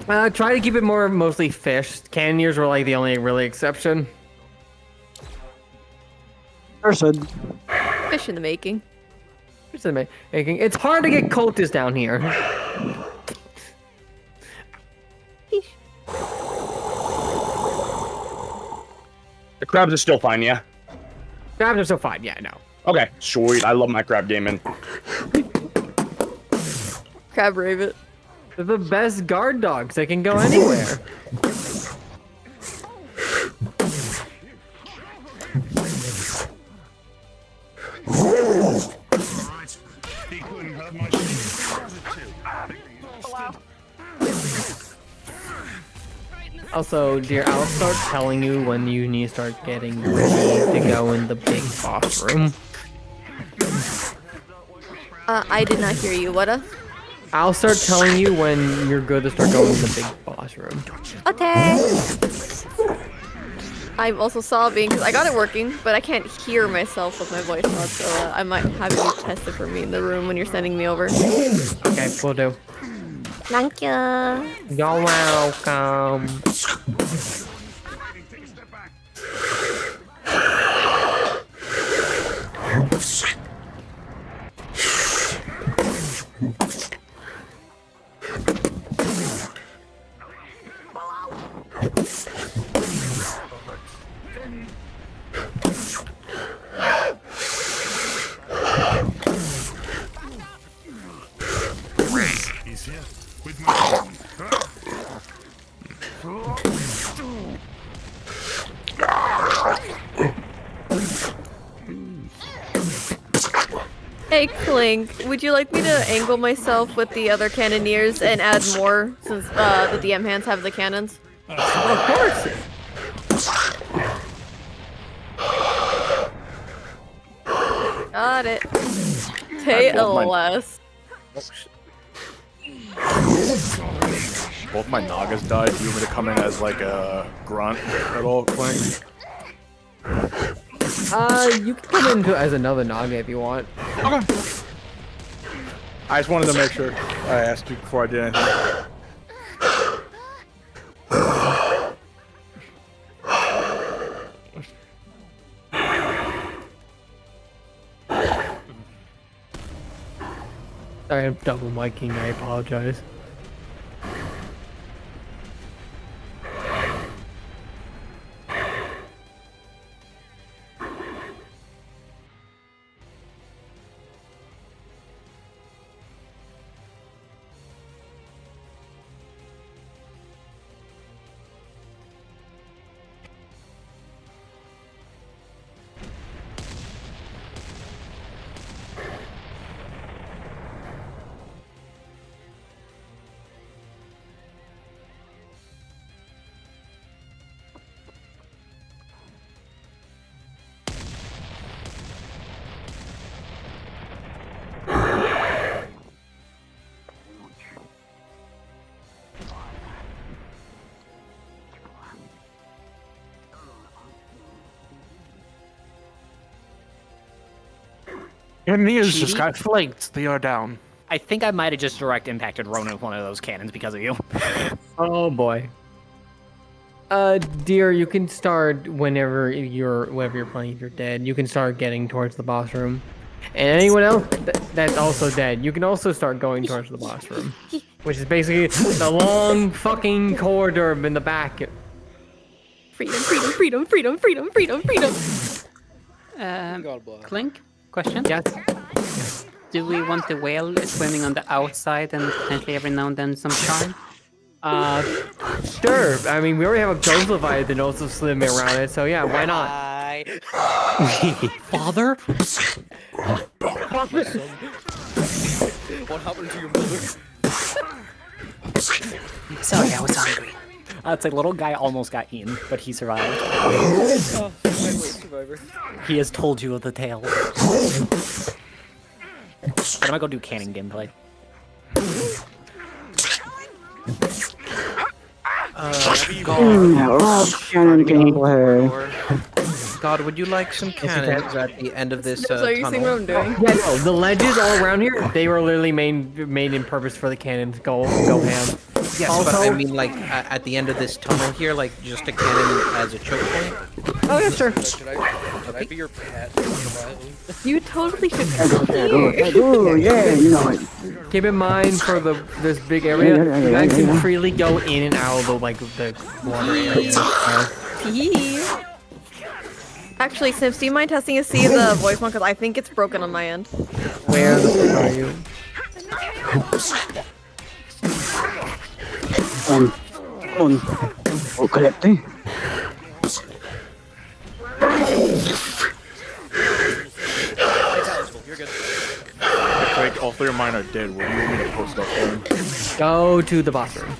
Try to keep it more mostly fish. Cannoneers were like the only really exception. Person. Fish in the making. Fish in the making. It's hard to get cultists down here. The crabs are still fine, yeah? Crabs are still fine, yeah, no. Okay, sweet. I love my crab gaming. Crab rabbit. They're the best guard dogs. They can go anywhere. Also, dear, I'll start telling you when you need to start getting ready to go in the big boss room. I did not hear you. What? I'll start telling you when you're good to start going in the big boss room. Okay. I'm also sobbing because I got it working, but I can't hear myself with my voice on, so I might have you test it for me in the room when you're sending me over. Okay, will do. Thank you. You're welcome. Hey Clink, would you like me to angle myself with the other cannoneers and add more since the DM hands have the cannons? Of course. Got it. TLS. Both my Nagas died. Do you want me to come in as like a grunt at all, Clink? You can come in as another Naga if you want. Okay. I just wanted to make sure I asked you before I did anything. Sorry, I'm double miking. I apologize. Cannoneers just got flanked. They are down. I think I might have just direct impacted Ronan with one of those cannons because of you. Oh boy. Dear, you can start whenever you're playing. If you're dead, you can start getting towards the boss room. And anyone else that's also dead, you can also start going towards the boss room, which is basically the long fucking corridor in the back. Freedom, freedom, freedom, freedom, freedom, freedom, freedom. Clink, question? Yes. Do we want the whale swimming on the outside and potentially every now and then some charm? Sure. I mean, we already have a ghost leviathan also swimming around it, so yeah, why not? Father? What happened to your mother? Sorry, I was hungry. It's a little guy almost got eaten, but he survived. Oh, survivor. He has told you of the tale. I'm gonna go do canning gameplay. Cannon gameplay. God, would you like some cannons at the end of this So you see what I'm doing? Yeah, no, the ledges all around here, they were literally made in purpose for the cannons. Go ham. Yes, also, but I mean, like, at the end of this tunnel here, like, just a cannon as a choke point? Oh, yeah, sure. Should I be your pet? You totally should. Oh, yeah, you know it. Keep in mind for this big area, you guys can freely go in and out of the water area. Actually, Sims, do you mind testing to see the voice one? Because I think it's broken on my end. Where the fuck are you? Correctly. You're good. Like, all three of mine are dead. Where do you want me to post up then? Go to the boss room.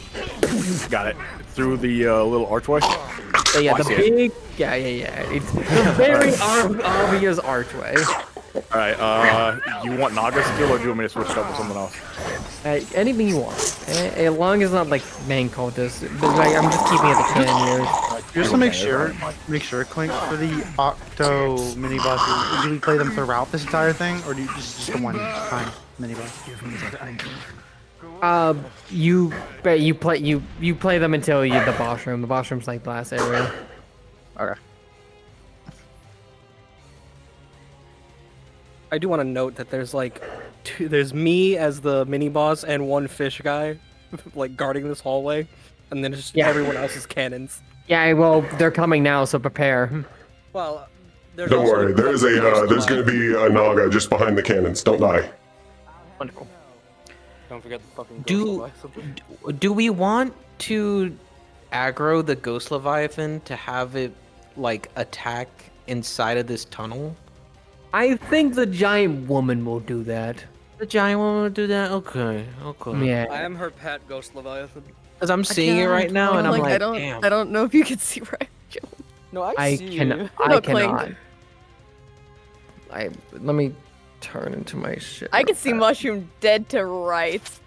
Got it. Through the little archway? Yeah, Oh, the big... Yeah. It's the very obvious archway. Alright, you want Naga still, or do you want me to switch it up with someone else? Anything you want. As long as it's not like main cultists. But like, I'm just keeping it the cannoneers. Just to make sure, Clink, for the Octo mini bosses, do we play them throughout this entire thing, or do you just the one time mini boss? You play them until the boss room. The boss room's like the last area. Okay. I do want to note that there's like there's me as the mini boss and one fish guy like guarding this hallway, and then just everyone else's cannons. Yeah, well, they're coming now, so prepare. Well, don't worry. There's going to be a Naga just behind the cannons. Don't die. Wonderful. Don't forget the fucking Do we want to aggro the Ghost Leviathan to have it like attack inside of this tunnel? I think the giant woman will do that. The giant woman will do that? Okay, okay. Yeah. I am her pet, Ghost Leviathan. Because I'm seeing it right now, and I'm like, damn. I don't know if you can see where I'm going. No, I I see can. you. I No, cannot. Let me turn into my shit. I can see Mushroom dead to rights.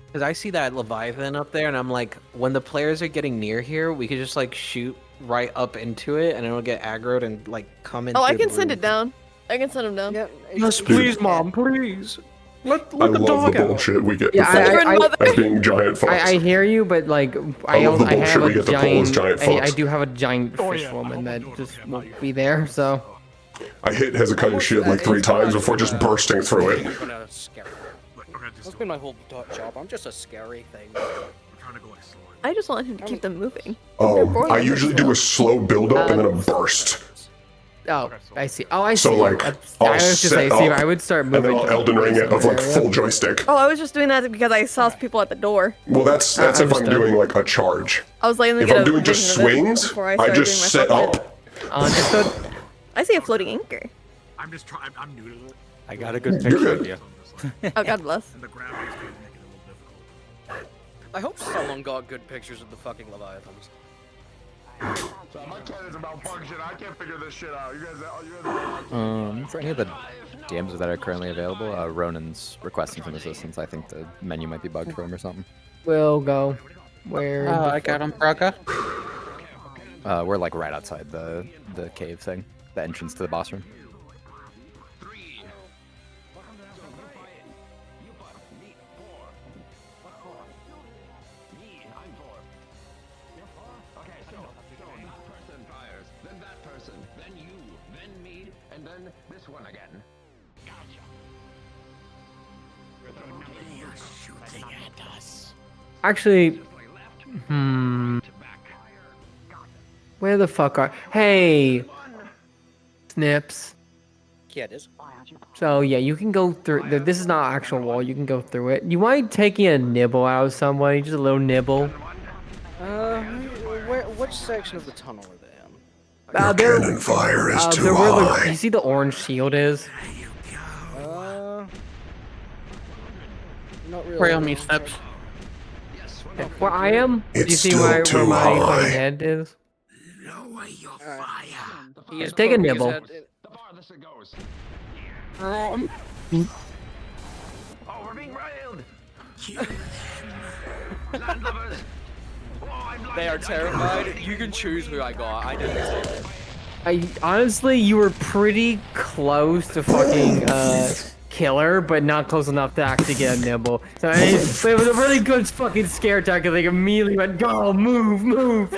Because I see that Leviathan up there, and I'm like, when the players are getting near here, we could just like shoot right up into it, and it'll get aggroed and like come in. Oh, I can send it down. I can send him down. Yes, please, Mom, please. Let I the love dog the out. bullshit we get Yeah, as being giant fucks. I hear you, but like I love the I have bullshit we a get to pull as giant. giant I fucks. do have a giant fish woman that just won't be there. So I hit Hezekiah's shield like 3 times before just bursting through it. I'm gonna scare. That's been my whole job. I'm just a scary thing. I just want him to keep them moving. Oh, I usually do a slow build up and then a burst. oh, I see. Oh, I see. So like, I I'll was just set saying, see, up, I would start and then moving. I'll Elden Ring it of like full joystick. Oh, I was just doing that because I saw people at the door. Well, that's if I'm doing like a charge. I was letting them If get I'm a doing just vision of it swings, before I started just doing set my up. Understood. I see a floating anchor. I'm just trying. I'm new to it. I got a good You're picture good. of you. Oh, God bless. And the gravity is going to make it a little difficult. I hope someone got good pictures of the fucking Leviathans. So my cannon's a malfunction. I can't figure this shit out. You guys. For any of the DMs that are currently available, Ronan's requesting some assistance. I think the menu might be bugged for him or something. We'll go. Where? I got him, Braga. We're like right outside the cave thing, the entrance to the boss room. Actually, where the fuck are? Hey, Snips. Yeah, it is. So yeah, you can go through. This is not actual wall. You can go through it. You mind taking a nibble out of somebody? Just a little nibble. Which section of the tunnel are they in? Cannon fire is too high. You see the orange shield is? Not really. Right on me, Snips. Where I am? Do you It's see still where too my high. fucking head is? He is Take a poking his nibble. head in- Oh, we're being railed. They are terrified. You can choose who I got. I didn't say that. Honestly, you were pretty close to fucking killer, but not close enough to actually get a nibble. So but it was a really good fucking scare tactic. Like immediately went, go, move.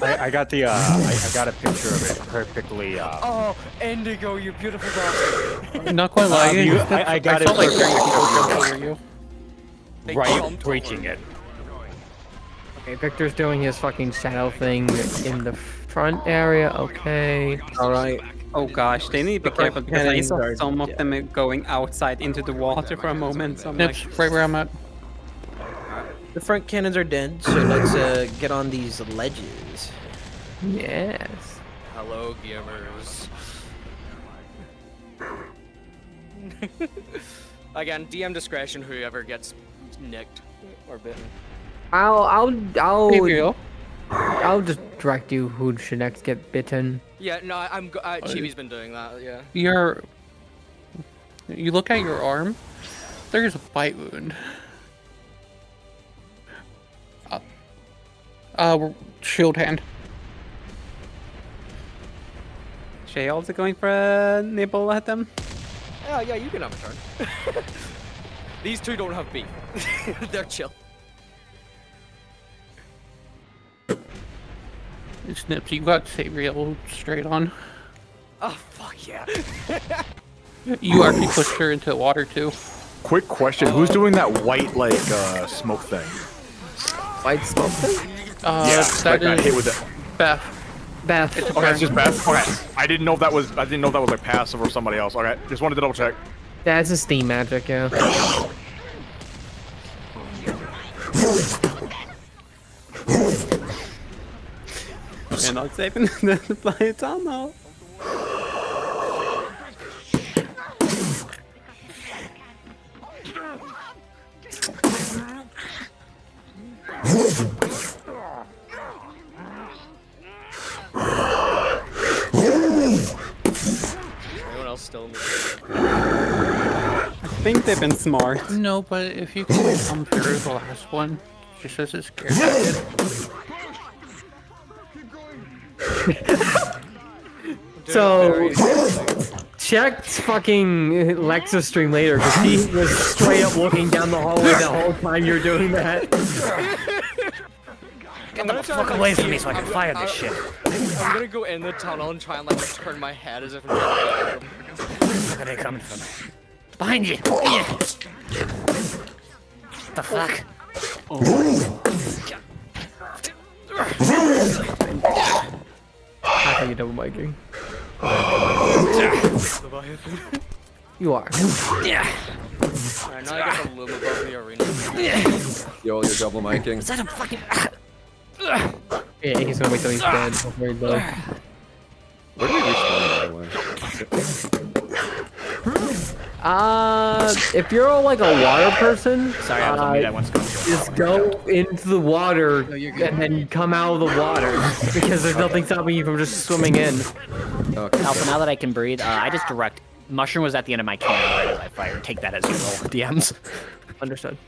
I got the I got a picture of it perfectly. Oh, Indigo, you beautiful bastard. Not quite lying. I got it felt like perfectly you. right breaching it. Okay, Victor's doing his fucking shadow thing in the front area. Okay. All right. Oh gosh, they need to be careful because I saw some of them going outside into the water for a moment. So I'm like, Nips, right where I'm at. The front cannons are dead, so let's get on these ledges. Yes. Hello, gamers. Again, DM discretion. Whoever gets nicked or bitten. I'll Hey, Rio. I'll just direct you who should next get bitten. Yeah, no, Chibi's been doing that. Yeah. You look at your arm. There's a bite wound. Shield hand. Shay also going for a nibble at them. Oh yeah, you can have a turn. These two don't have beef. They're chill. Snips, you got Sabriel straight on. Oh fuck yeah. You actually pushed her into the water too. Quick question: who's doing that white like smoke thing? White smoke thing? Yeah, that got hit with it. Beth. Okay, it's just Beth. Okay, I didn't know if that was like passive or somebody else. Okay, just wanted to double check. Yeah, it's a steam magic, yeah. We're not saving the flight tunnel. I think they've been smart. No, but if you can come through the last one, just as a scare tactic. So, check fucking Lexus stream later, because he was straight up looking down the hallway the whole time you're doing that. Get the fuck away from me so I can fire this shit. I'm gonna go in the tunnel and try and like turn my head as if I'm trying to get them. Where are they coming from? Behind you! What the fuck? How are you double miking? You are. Yeah. Alright, now I got the loom above the arena. Yo, you're double miking. Is that a fucking... Yeah, he's gonna wait till he's dead before he does. Where do we respawn, by the way? If you're like a water person, Sorry, I was on mute. I want to go. just go into the water and then come out of the water because there's nothing stopping you from just swimming in. Okay. Alpha, now that I can breathe, I just direct. Mushroom was at the end of my cannon right as I fired. Take that as you will. DMs. Understood.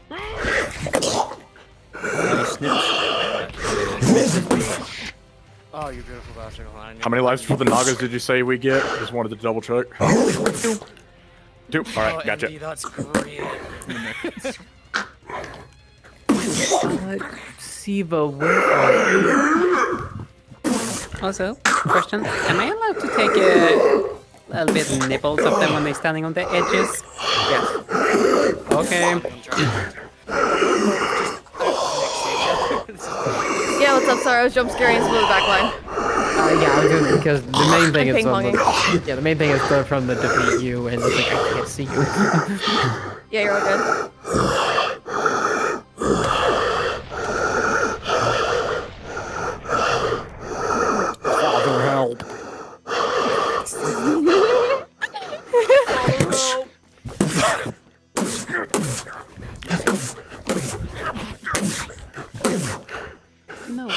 Oh, you beautiful bastard. How many lives for the Nagas did you say we get? Just wanted to double check. Two. Alright, gotcha. Andy, that's great. Siva, where are you? Also, question: am I allowed to take a little bit of nibbles of them when they're standing on the edges? Yes. Okay. Yeah, what's up? Sorry, I was jump scaring some of the back line. Yeah, I was just, because the main thing I'm is ping-ponging. the main thing is they're from the defeat you, and it's like I can't see you. Yeah, you're all good. Father help. No.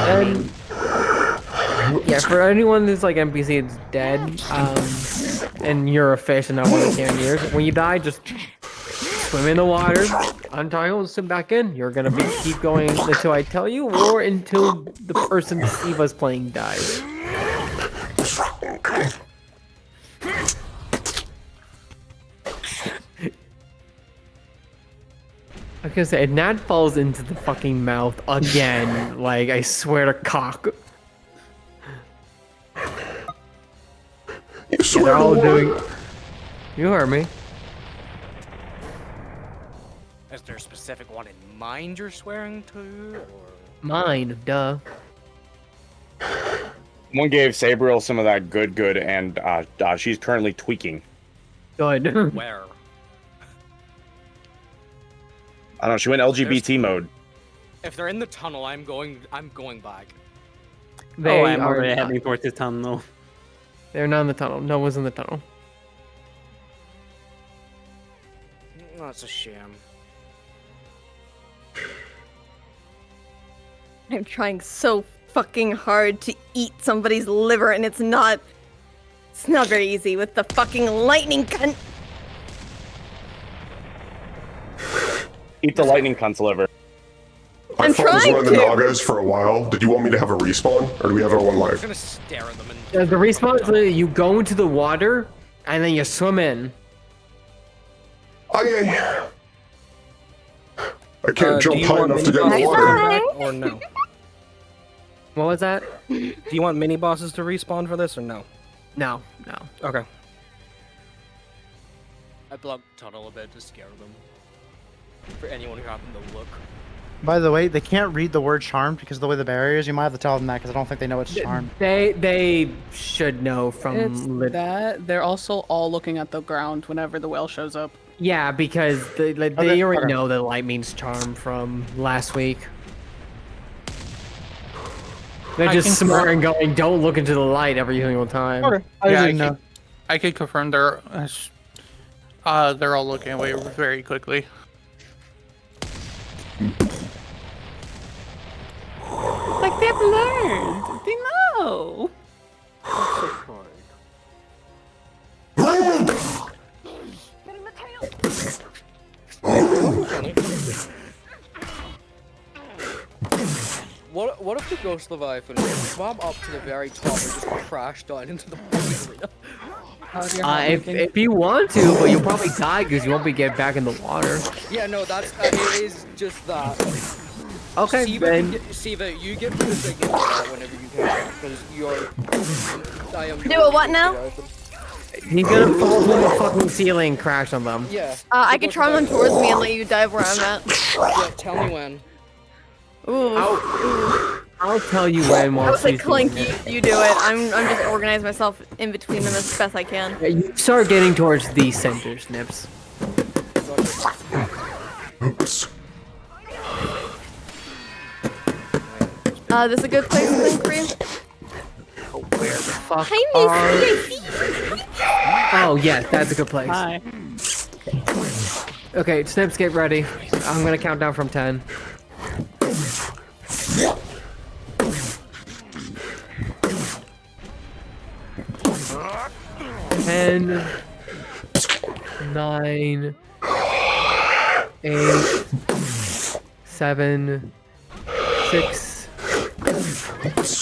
And yeah, for anyone who's like NPC that's dead, and you're a fish and not one of the cannoneers, when you die, just swim in the water, untie and swim back in. You're gonna keep going until I tell you, or until the person Siva's playing dies. I was gonna say, Nat falls into the fucking mouth again. Like, I swear to cock. You swear They're to all what? doing. You heard me. Is there a specific one in mind you're swearing to, or? Mine, duh. One gave Sabriel some of that good, and she's currently tweaking. Good. Where? I don't know. She went LGBT mode. If they're in the tunnel, I'm going back. They I'm are already not. heading towards the tunnel. They're not in the tunnel. No one's in the tunnel. That's a shame. I'm trying so fucking hard to eat somebody's liver, and it's not very easy with the fucking lightning cunt. Eat the lightning cunt's liver. I'm I thought this trying one of the to. Nagas for a while. Did you want me to have a respawn, or do we have our one I'm life? gonna stare at them and. The respawn is literally you go into the water and then you swim in. I can't do jump you high want enough to mini get in the bosses water. back or no? What was that? Do you want mini bosses to respawn for this or no? No. Okay. I blocked the tunnel a bit to scare them. For anyone who happened to look. By the way, they can't read the word charmed because of the way the barrier is. You might have to tell them that because I don't think they know it's charmed. They should know from It's that. They're also all looking at the ground whenever the whale shows up. Yeah, because they already know that light means charm from last week. They're I just can smart and confirm- going, don't look into the light every single time. I can confirm they're all looking away very quickly. Like they've learned. They know. what if the Ghost Leviathan swam up to the very top and just crashed down into the arena? If you want to, but you'll probably die because you won't be getting back in the water. Yeah, no, that's it is just that. Okay, then. Siva, you give me the signal whenever you can, because you're. I am. Do a what now? He's gonna fall from the fucking ceiling and crash on them. Yeah. I can charm them towards me and let you dive where I'm at. Yeah, tell me when. Ooh. I'll tell you when. I was like, Clink, you do it. I'm just organizing myself in between them as best I can. Yeah, you start getting towards the center, Snips. Oops. This is a good place to think for you? Where the fuck Hi, Missy. Oh, yes, that's a good place. Hi. Okay, Snips, get ready. I'm gonna count down from 10. 10, 9, 8, 7, 6,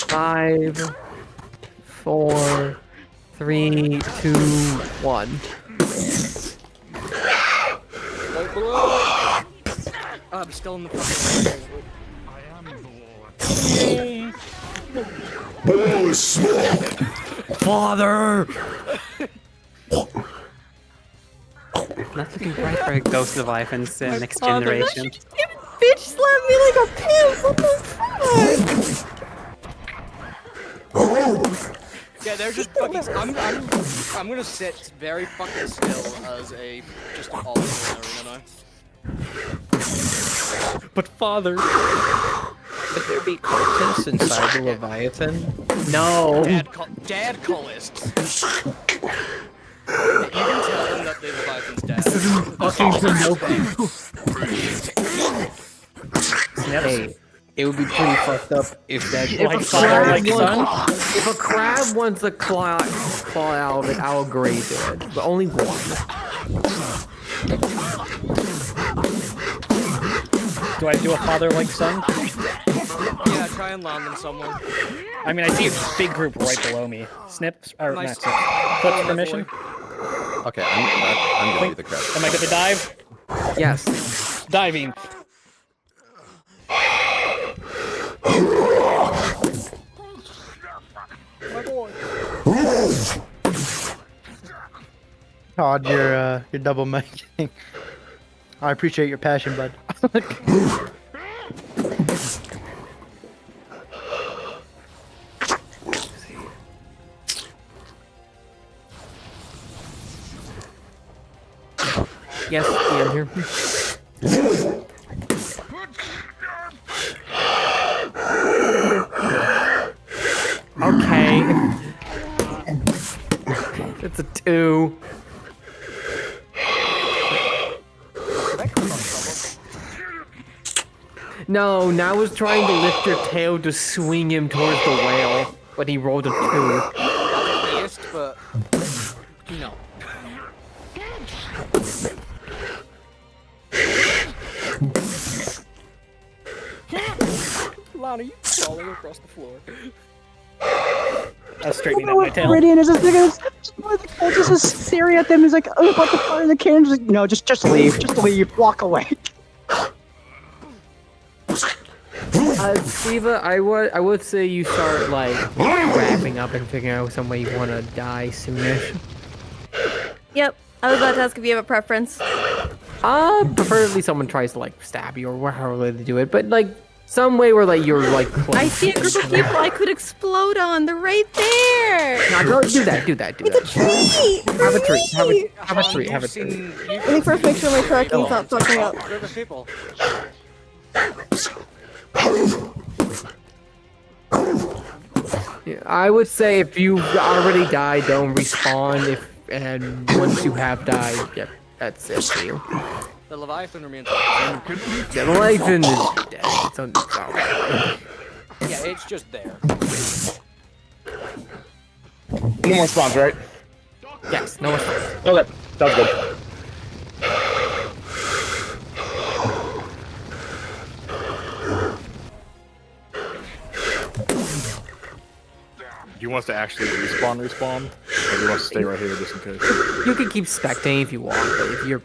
5, 4, 3, 2, 1. I'm still in the fucking. Oh, small. Father! Not looking bright for a Ghost Leviathan's next generation. Bitch slapped me like a pimp. What the fuck? Yeah, they're just fucking. I'm gonna sit very fucking still as a just an all arena now. But father, would there be cultists inside the Leviathan? No. Dad cultists. You can tell them that the Leviathan's dead. Fucking Hey, it would be pretty fucked up if that if a crab wants to claw out of it, I'll agree to it. But only one. do I do a father-like son? Yeah, try and land them somewhere. I mean, I see a big group right below me. Snips, or Nice. not Snips. Clips permission. Okay, I'm gonna do the crab. Am I good to dive? Yes. Diving. My boy. Todd, you're double making. I appreciate your passion, bud. Yes, I'm here. Okay. It's a 2. No, now I was trying to lift your tail to swing him towards the whale, but he rolled a 2. Biased, but no. Lana, you falling across the floor. I was straightening up my tail. Meridian is just just staring at them. He's like, oh, what the fuck are the cannons? Like, no, just leave, walk away. Siva, I would say you start like wrapping up and figuring out some way you want to die soonish. Yep. I was about to ask if you have a preference. Preferably someone tries to like stab you or however they do it, but like some way where like you're like close. I see a group of people I could explode on. They're right there. No, don't do that. It's a tree. Have a tree. Have a tree. Let me first make sure my tracking's not fucking up. They're the people. Yeah, I would say if you already died, don't respawn. And once you have died, yep, that's it for you. The Leviathan remains. The Leviathan is dead. It's on. Oh. Yeah, it's just there. No more spawns, right? Yes, no more spawns. Okay, sounds good. he wants to actually respawn, or he wants to stay right here just in case. You can keep spectating if you want, but if you're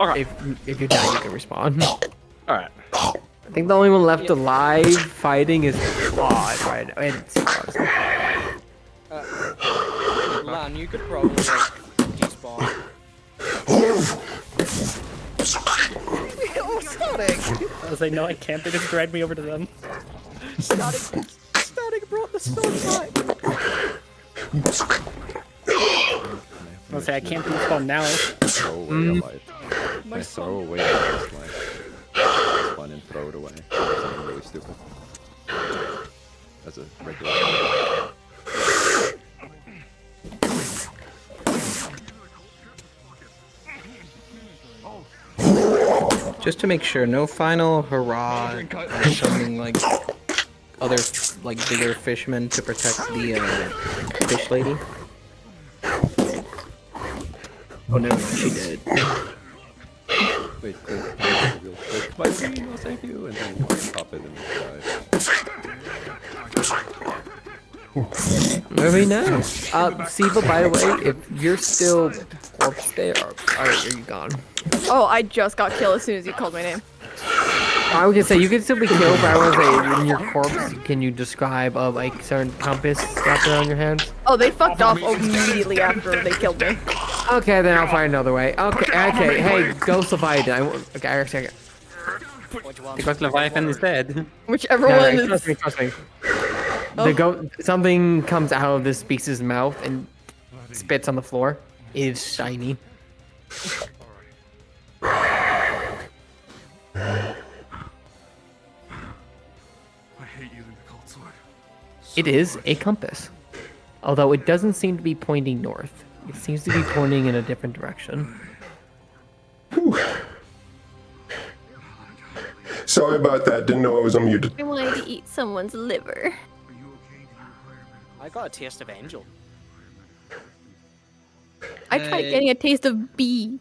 if you're down, you can respawn. All right. I think the only one left alive fighting is Claude right now. It's Claude. Lan, you could probably like despawn. Oh, Static! I was like, no, I can't. They just dragged me over to them. Static brought the stone back. I was like, I can't despawn now. Throw away a life. My Throw away this life. Spawn and throw it away. Something really stupid. That's a regular. Just to make sure, no final hurrah or something like other like bigger fishmen to protect the fish lady. Oh no, she did. Wait, real quick. My queen will save you, and then pop it in the side. Very nice. Siva, by the way, if you're still corpse there, are you gone? Oh, I just got killed as soon as you called my name. I was gonna say you can still be killed, but I was say when your corpse, can you describe like certain compass wrapped around your hands? Oh, they fucked off immediately after they killed me. Okay, then I'll find another way. Okay, hey, Ghost Leviathan. Okay, I second. Because Leviathan is dead. Whichever one is. Trust me. Something comes out of this beast's mouth and spits on the floor. It is shiny. It is a compass, although it doesn't seem to be pointing north. It seems to be pointing in a different direction. Sorry about that. Didn't know I was unmuted. I wanted to eat someone's liver. I got a taste of angel. I tried getting a taste of bee.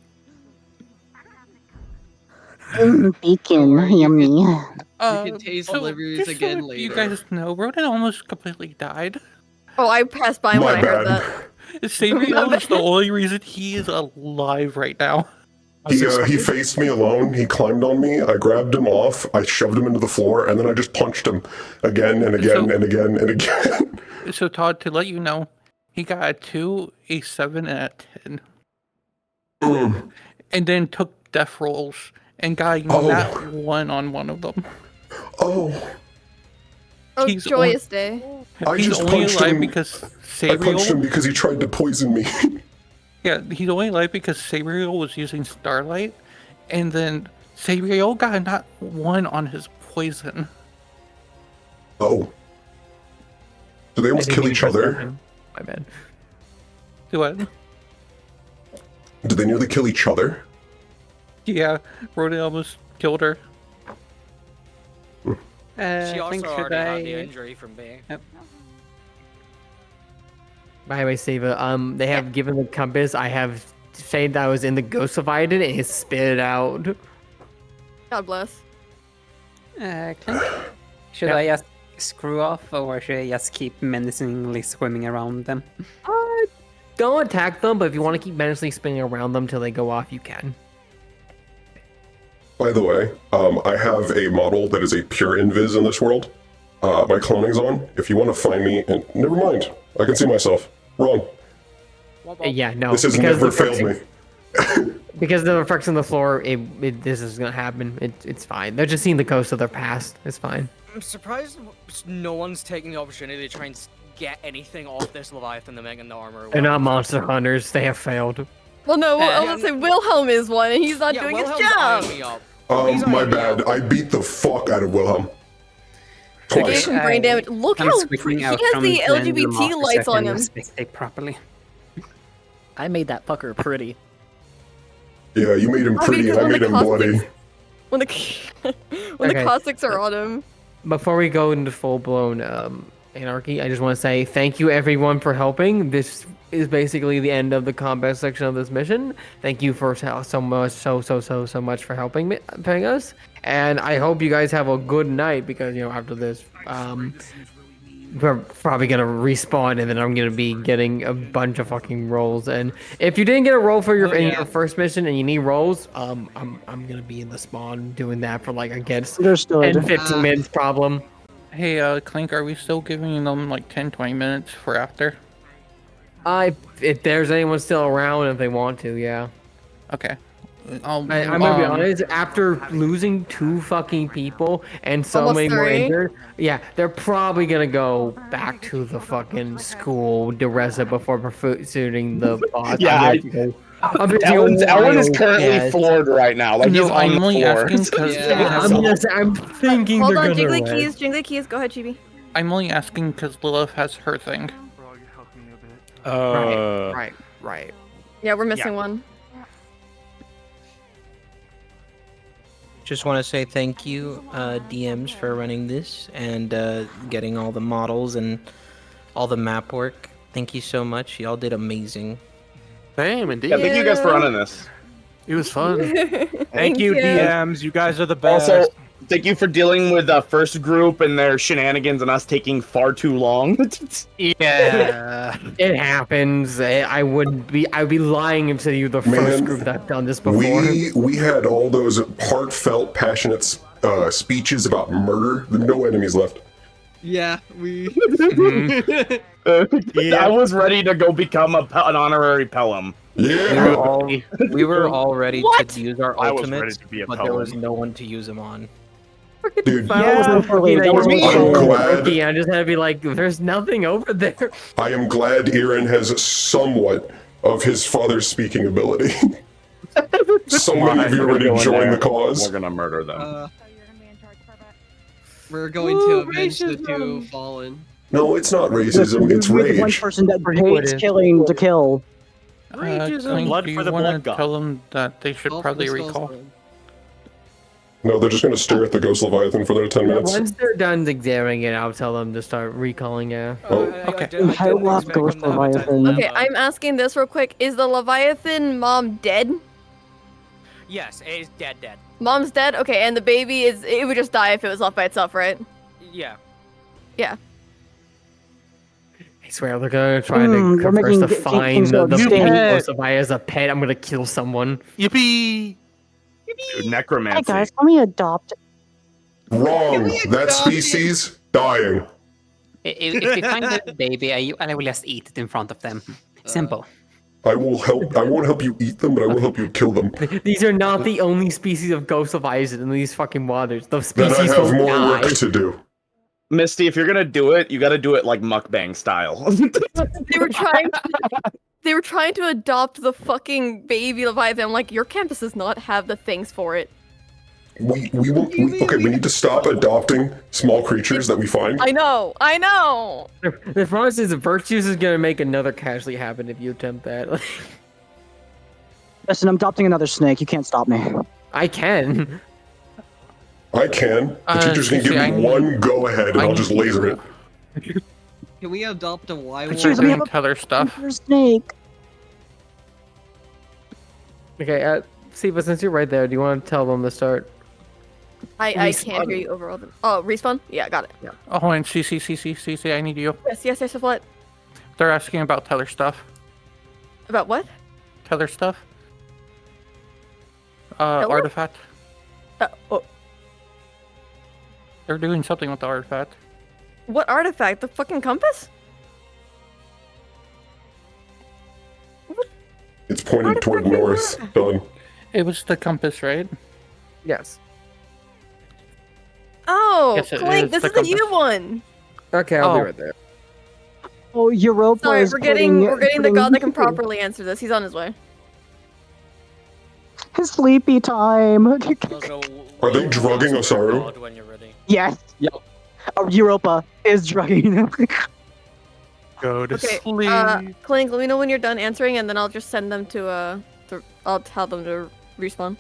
Bacon, yummy. You can taste livers just again so later. You guys know, Roden almost completely died. Oh, I passed by when I heard that. Samuel is the only reason he is alive right now. He faced me alone. He climbed on me. I grabbed him off. I shoved him into the floor, and then I just punched him again and again and again and again. So Todd, to let you know, he got a 2, a 7, and a 10. And then took death rolls and got that 1 on one of them. Oh. Oh, He's joyous day. He's only alive because I punched him Sabriel. because he tried to poison me. Yeah, he's only alive because Sabriel was using Starlight, and then Sabriel got not 1 on his poison. Oh. Do they almost kill each other? My bad. Do what? Did they nearly kill each other? Yeah, Roden almost killed her. She also already had the injury from me. By the way, Siva, they have given the compass. I have said that I was in the Ghost Leviathan and it spit it out. God bless. Should I just screw off, or should I just keep menacingly swimming around them? Don't attack them, but if you want to keep menacingly spinning around them till they go off, you can. By the way, I have a model that is a pure invis in this world. My cloning's on. If you want to find me, and never mind, I can see myself. Wrong. Yeah, no. This has never failed me. Because the effects on the floor, this is gonna happen. It's fine. They're just seeing the ghosts of their past. It's fine. I'm surprised no one's taking the opportunity to try and get anything off this Leviathan to make in the armor. They're not monster hunters. They have failed. Well, no, I was gonna say Wilhelm is one, and he's not doing his job. My bad. I beat the fuck out of Wilhelm. Gave Twice. him brain damage. Look how switching he out has from the random LGBT officer lights on can him. spectate properly. I made that fucker pretty. Yeah, you made him pretty and I made him bloody. When the when the caustics are on him. Before we go into full-blown anarchy, I just want to say thank you everyone for helping. This is basically the end of the combat section of this mission. Thank you for so much for helping us, and I hope you guys have a good night because after this, we're probably gonna respawn, and then I'm gonna be getting a bunch of fucking rolls. And if you didn't get a roll for your in your first mission and you need rolls, I'm gonna be in the spawn doing that for like I guess 10, 15 minutes problem. Hey, Clink, are we still giving them like 10, 20 minutes for after? If there's anyone still around, if they want to, yeah. Okay. I'm gonna be honest. After losing 2 fucking people and so Almost many more 3. injured, yeah, they're probably gonna go back to the fucking school to rest up before pursuing the boss. Yeah, Ellen is currently floored right now. Like he's on the floor. I'm thinking Hold they're on, gonna Jiggly rest. Keys, Jiggly Keys. Go ahead, Chibi. I'm only asking because Lilith has her thing. Right. Yeah, we're missing one. Just want to say thank you, DMs, for running this and getting all the models and all the map work. Thank you so much. Y'all did amazing. Same, indeed. Yeah, thank you guys for running this. It was fun. Thank you, DMs. You guys are the best. Also, thank you for dealing with the first group and their shenanigans and us taking far too long. Yeah, it happens. I'd be lying if you the first group that's done this before. We had all those heartfelt, passionate speeches about murder. No enemies left. Yeah, we. I was ready to go become an honorary Pelham. Yeah. We were all ready to use our I was ready ultimates, to be a but there was Pelham. no one to use them on. Dude, I'm glad. I just had to be like, there's nothing over there. I am glad Aaron has somewhat of his father's speaking ability. So many of you are ready to join the cause. We're gonna murder them. We're going to avenge the 2 fallen. No, it's not racism. It's We're the one rage. person that hates killing to kill. Clink, Blood do for you the want blood to god. tell them that they should probably recall? No, they're just gonna stare at the ghost leviathan for their 10 minutes. Once they're done examining it, I'll tell them to start recalling it. Okay. I love Ghost Leviathan. Okay, I'm asking this real quick. Is the Leviathan mom dead? Yes, it is dead. Mom's dead? Okay, and the baby it would just die if it was left by itself, right? Yeah. Yeah. I swear they're gonna try to we're converse making to things find go the extinct. ghost of I as a pet. I'm gonna kill someone. Yippee! Dude, necromancy. Hey guys, let me adopt. Wrong. That species dying. If we find the baby, I will just eat it in front of them. Simple. I won't help you eat them, but I will help you kill them. These are not the only species of ghost of Isaac in these fucking waters. The Then I species have will more die. work to do. Misty, if you're gonna do it, you gotta do it like mukbang style. They were trying to adopt the fucking baby Leviathan. I'm like, your campus does not have the things for it. We need to stop adopting small creatures that we find. I know. The promise is the virtues is gonna make another casualty happen if you attempt that. Listen, I'm adopting another snake. You can't stop me. I can. I can. The teacher's gonna give me one go ahead and I'll just laser it. Can we adopt a Y Start doing other stuff. Snake. Okay, Siva, since you're right there, do you want to tell them to start? I can't hear you overall. Oh, respawn? Yeah, got it. Yeah. Oh, and CC, I need you. Yes, what? They're asking about Tether stuff. About what? Tether stuff. Tether? Artifact. Oh. They're doing something with the artifact. What artifact? The fucking compass? It's pointed toward north. Done. It was the compass, right? Yes. Oh, Yes, it Clink, is this the is the you one. Okay, I'll be right there. Oh, Europa Sorry, is we're getting the putting god that can properly answer this. He's on his way. His sleepy time. Are they drugging Osaru? Yes. Yep. Europa is drugging him. Go to Okay, sleep. Clink, let me know when you're done answering, and then I'll just send them to I'll tell them to respawn.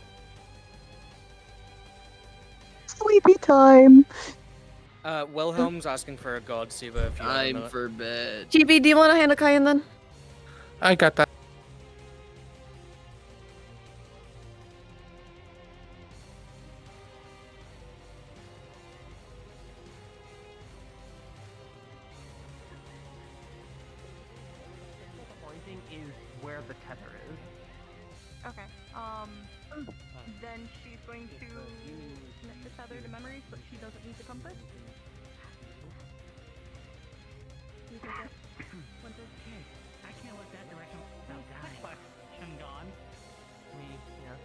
Sleepy time. Wilhelm's asking for a god, Siva, if you want to know it. For bed. GB, do you want to handle Cayenne then? I got that. the tether is. Okay. Then she's going to commit the tether to memories, but she doesn't need the compass. You take it. Okay, I can't look that direction without dying. Question gone. Me, yeah.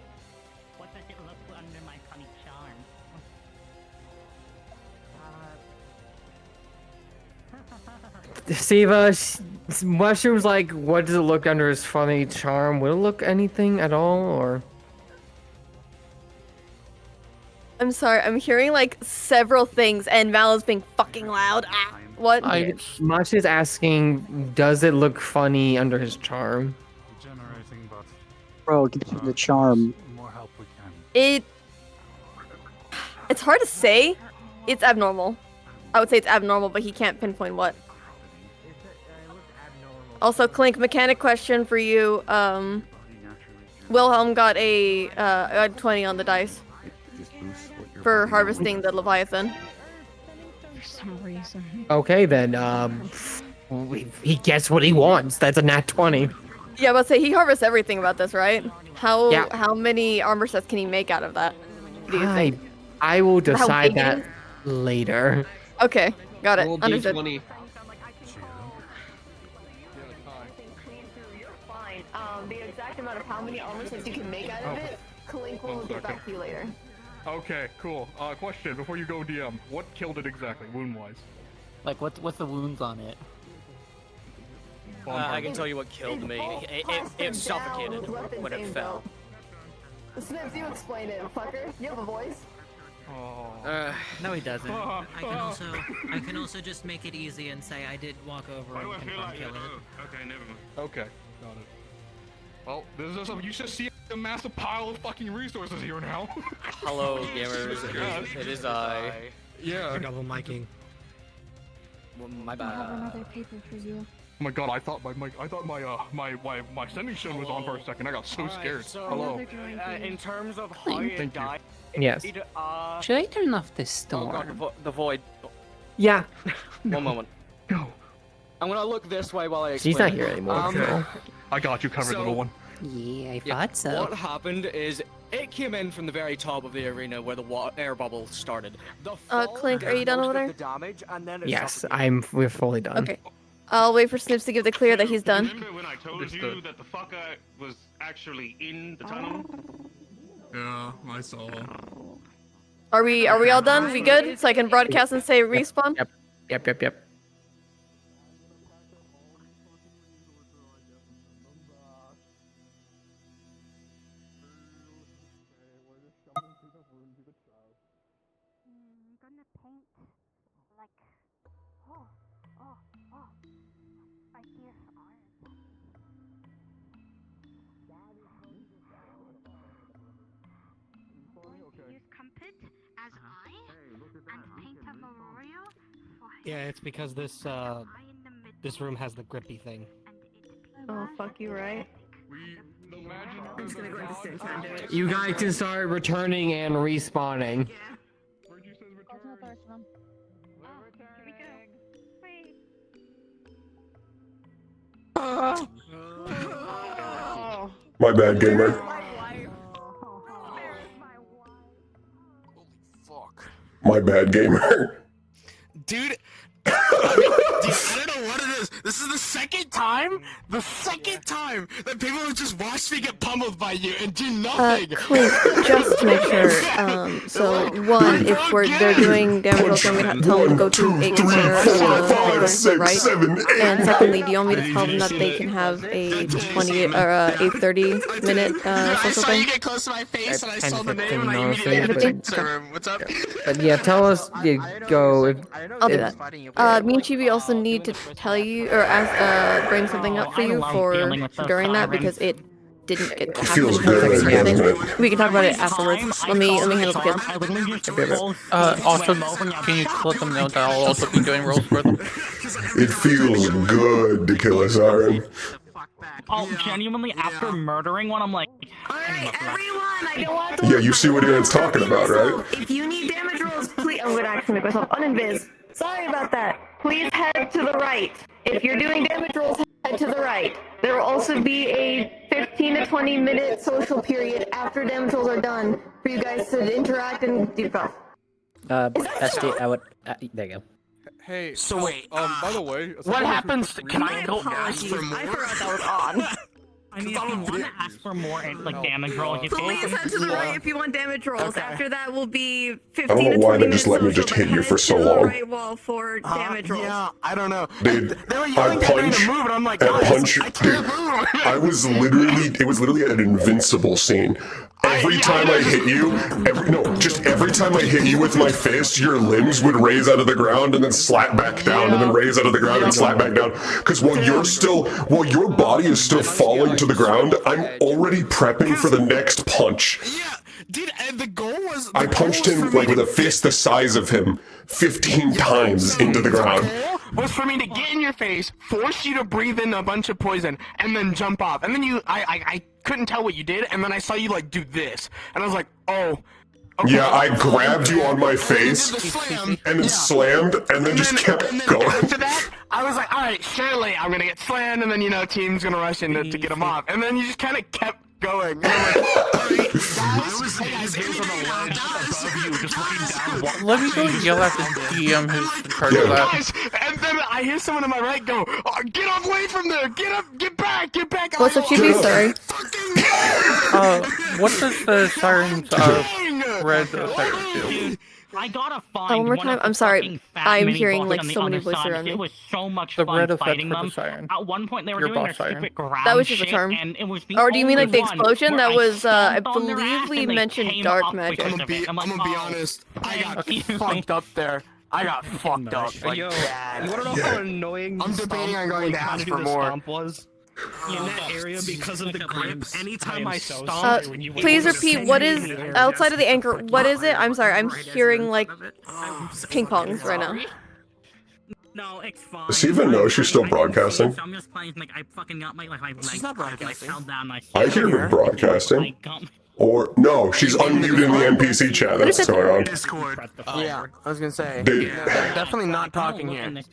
What does it look under my funny charm? Siva, Mushroom's like, what does it look under his funny charm? Will it look anything at all, or? I'm sorry, I'm hearing like several things, and Val is being fucking loud. Ah, what? Mush is asking, does it look funny under his charm? Degenerating, but Bro, give him the charm. more help we can. It's hard to say. It's abnormal. I would say it's abnormal, but he can't pinpoint what. Also, Clink, mechanic question for you. Wilhelm got a 20 on the dice for harvesting the Leviathan. For some reason. Okay, then, he gets what he wants. That's a nat 20. Yeah, but say he harvests everything about this, right? Yeah. How many armor sets can he make out of that? Do you think? I will How decide big it that is? later. Okay, got it. Roll Understood. D20. Fine. The exact amount of how many armor sets you can make out of it, Clink will get back to you later. Okay, cool. Question before you go, DM. What killed it exactly, wound-wise? Like, what's the wounds on it? I can tell you what killed me. It suffocated when it fell. Snips, you explain it, fucker. You have a voice. No, he doesn't. I can also just make it easy and say I did walk over and confirm kill it. Okay, never mind. Okay, got it. Well, this is you just see a massive pile of fucking resources here now. Hello, gamers. It is I. Yeah. Double miking. Well, my I have bad. another paper for you. Oh my god, I thought my sending shun was on for a second. I got so scared. Hello. In terms of how it died. Yes. Should I turn off this Oh storm? god, the void. Yeah. One moment. Go. I'm gonna look this way while I explain. She's not here anymore. so. I got you covered, little one. Yeah, I thought so. What happened is it came in from the very top of the arena where the air bubble started. Clink, are you done over there? The damage, and then it Yes, we're fully done. Okay. I'll wait for Snips to give the clear that he's done. Remember when I told you that the fucker was actually in the tunnel? Yeah, I saw. Are we all done? We good? So I can broadcast and say respawn? Yep. Yeah, it's because this room has the grippy thing. Oh, fuck you, right? I'm just gonna go into sync and do it. You guys can start returning and respawning. My bad, gamer. My bad, gamer. Dude, I don't know what it is. This is the second time that people have just watched me get pummeled by you and do nothing. Clink, just to make sure. So one, if they're doing damage rolls, I'm gonna have to tell them to go to a corner to the right. And secondly, do you want me to tell them that they can have a 20 or a 30-minute I social saw you thing? get close to my face and I saw the 10, name and I 15 immediately honestly, went to the room. What's up? But yeah, tell us you go. I'll do that. Me and Chibi also need to tell you or ask, bring something up for you for during that because it didn't get to happen. Feels good, doesn't it? We can talk about it afterwards. Let me handle the kids. Also, can you let them know that I'll also be doing rolls for them? It feels good to kill a siren. Oh, genuinely, after murdering one, I'm like, Alright, everyone, I don't want to. Yeah, you see what Aaron's talking about, right? If you need damage rolls, please. I'm gonna actually make myself uninvis. Sorry about that. Please head to the right. If you're doing damage rolls, head to the right. There will also be a 15 to 20 minute social period after damage rolls are done for you guys to interact and debuff. SD, I would. There you go. Hey, So wait, by the way, what happens? Can I go ask for I more? forgot that was on. I mean, if you want to ask for more like damage roll, you Please head to the right if you want damage rolls. After that will be 15 I don't know to why 20 they just minutes let me just social, hit you but for head so to the long. right wall for damage rolls. Yeah, I don't know. Dude, They were I yelling at me punch, to move, and I'm like, I guys, punch, I can't move. I was literally, it was literally an invincible scene. Every time I hit you, every time I hit you with my fist, your limbs would raise out of the ground and then slap back down, and then raise out of the ground and slap back down. Because while your body is still falling to the ground, I'm already prepping for the next punch. Yeah, dude, and the goal was... I punched him like with a fist the size of him 15 times into the ground. Was for me to get in your face, force you to breathe in a bunch of poison, and then jump off. And then I couldn't tell what you did, and then I saw you like do this, and I was like, oh. Okay. Yeah, I grabbed you on my face, and then slammed, and then just kept going. After that, I was like, all right, surely I'm gonna get slammed, and then team's gonna rush in to get him off, and then you just kind of kept going. And I'm like, all right, guys, on the ledge above you, just looking down. Let me go yell at the DM who's in charge of that. Guys, and then I hear someone on my right go, oh, get away from there, get up, get back. What's up, GB? Sorry. What does the sirens red effect do? I got a find. One more time. I'm sorry. I'm hearing like so many voices around me. It was so much The fun red effect fighting for them. the siren. At one point, they were Your doing their boss siren. stupid ground That was just a shit, term. and it was the Or do you mean like the only one explosion? where That was, I stomped on their believe ass we and they mentioned came dark up magic. because of it. I'm gonna be like, honest. I got thank you. fucked up there. I got fucked up. Like, Yo, bad. you wanna know how annoying I'm debating on going to ask for the more. stomp was? In that area, because of the grip, anytime I So stomped... please repeat, what is, outside of the anchor, what is it? I'm sorry, I'm hearing like ping pongs right now. No, it's fine. Does she even know she's still broadcasting? So I'm just playing, like, I fucking got my, like, my She's legs not back, and I broadcasting. fell down, I I hear her broadcasting. Or, no, she's unmuted in the NPC chat, that's what's going on. Discord. Yeah, I was gonna say. They- They're definitely not talking here. Yes.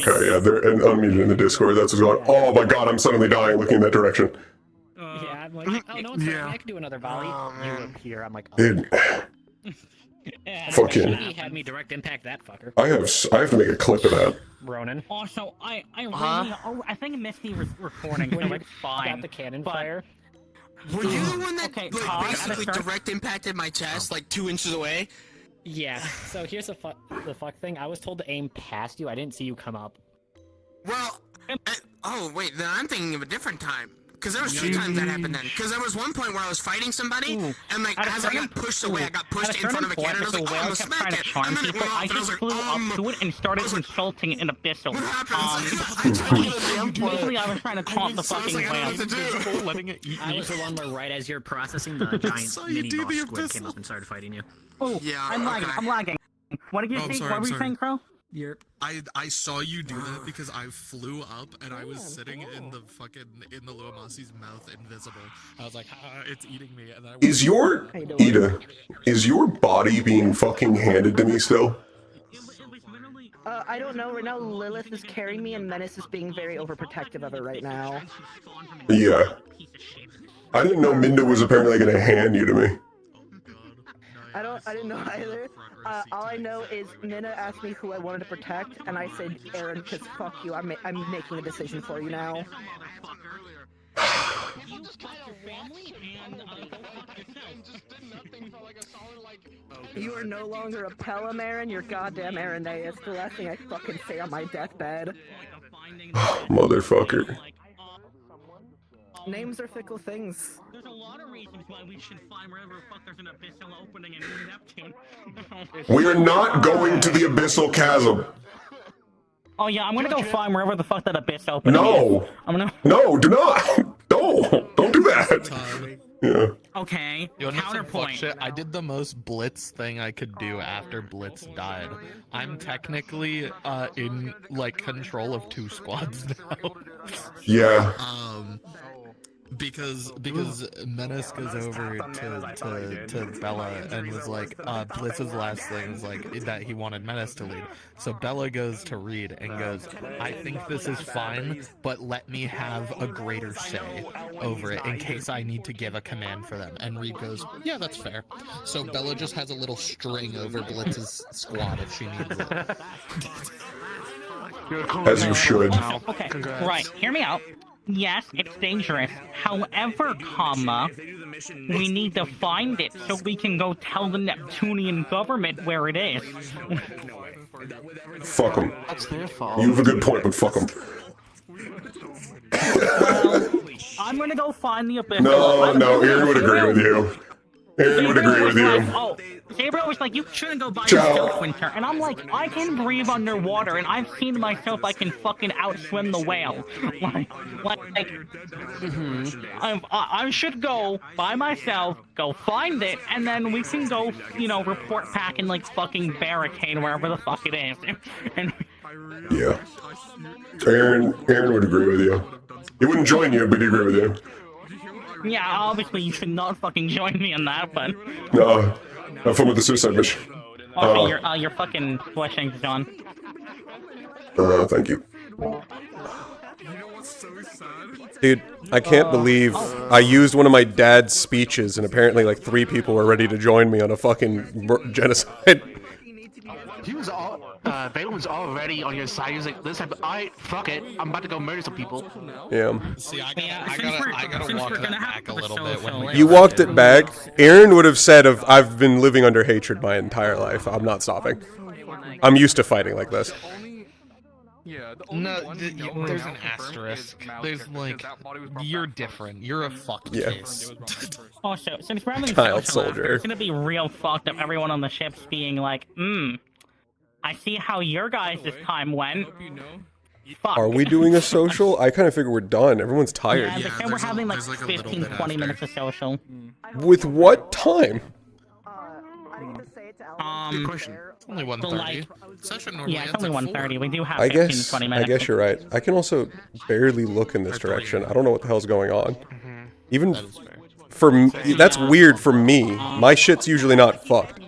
Okay, yeah, they're unmuted in the Discord, that's what's going on. Oh my god, I'm suddenly dying looking in that direction. Yeah, I'm like, oh no, it's I can do another volley. You appear, I'm like, oh. Dude, fucking- He had me direct impact that fucker. I have to make a clip of that. Ronan. Also, I really, I think Misty was recording, so it's fine. Got the cannon but- fire. Were you the one that Okay, like, basically direct impacted my chest like 2 inches away? Yeah. So here's the fuck thing. I was told to aim past you. I didn't see you come up. Well, oh wait, then I'm thinking of a different time. Because there was 2 times that happened then. Because there was one point where I was fighting somebody, and like as I got pushed away, I got pushed in front of a cannon. I was like, oh, I'm gonna smack it. And then it went off, I and I was just like, flew up to it and started insulting an abyssal. Basically, I was trying to taunt the fucking whale. Letting it eat I me. was the one where right as you're processing, the giant mini boss squid came up and started fighting you. Oh, yeah, I'm lagging. I'm lagging. What did you Oh, think? sorry, What were you sorry. saying, Crow? I saw you do that because I flew up and I was sitting in the Luamasi's mouth invisible. I was like, it's eating me, and I Is your, Ida, is your body being fucking handed to me still? I don't know. Right now, Lilith is carrying me, and Menace is being very overprotective of it right now. Yeah. I didn't know Minda was apparently gonna hand you to me. I didn't know either. All I know is Minna asked me who I wanted to protect, and I said Aaron, because fuck you, I'm making a decision for you now. You are no longer a Pelham, Aaron, you're goddamn Irenaeus. The last thing I fucking say on my deathbed. Motherfucker. Names are fickle things. There's a lot of reasons why we should find wherever the fuck there's an abyssal opening in Neptune. We are not going to the Abyssal Chasm. Oh yeah, I'm gonna go find wherever the fuck that abyss opening No. is. I'm gonna... No, do not. No, don't do that. Yeah. Okay, You wanna know some fuck counterpoint. shit? I did the most Blitz thing I could do after Blitz died. I'm technically in like control of 2 squads now. Yeah. because Menace goes over to Bella and was like, Blitz's last thing was like that he wanted Menace to lead. So Bella goes to Reed and goes, I think this is fine, but let me have a greater say over it in case I need to give a command for them. And Reed goes, yeah, that's fair. So Bella just has a little string over Blitz's squad if she needs it. As you should. Okay, right, hear me out. Yes, it's dangerous. However, comma, we need to find it so we can go tell the Neptunian government where it is. Fuck them. That's their fault. You have a good point, but fuck them. Well, I'm gonna go find the abyss. No, Aaron would agree with you. Aaron would agree with you. Oh, Gabriel was like, you shouldn't go by yourself, Winter. And I'm like, I can breathe underwater, and I've seen myself I can fucking outswim the whale. I should go by myself, go find it, and then we can go, you know, report back and like fucking barricade wherever the fuck it is. And Yeah. Aaron would agree with you. He wouldn't join you, but he'd agree with you. yeah, obviously you should not fucking join me in that, but No, have fun with the suicide mission. okay, you're fucking blushing, John. Thank you. Dude, I can't believe I used one of my dad's speeches and apparently like 3 people were ready to join me on a fucking genocide. He was all, Valen was already on your side. He was like, listen, fuck it. I'm about to go murder some people. Yeah. See, I gotta walk that back a little bit. When You walked it back. Aaron would have said, I've been living under hatred my entire life. I'm not stopping. I'm used to fighting like this. No, there's an asterisk. There's like, you're different. You're a fuckface. Also, since we're having Child social soldier. laughter, it's gonna be real fucked up. Everyone on the ships being like, I see how your guys' time went. Fuck. Are we doing a social? I kind of figure we're done. Everyone's tired. Yeah, they said we're having like 15, 20 minutes of social. With what time? Good question. Only 1:30. Session normally Yeah, it's only 1:30. We do have I 15 guess to 20 minutes. I guess you're right. I can also barely look in this direction. I don't know what the hell's going on. Even for me, that's weird for me. My shit's usually not fucked.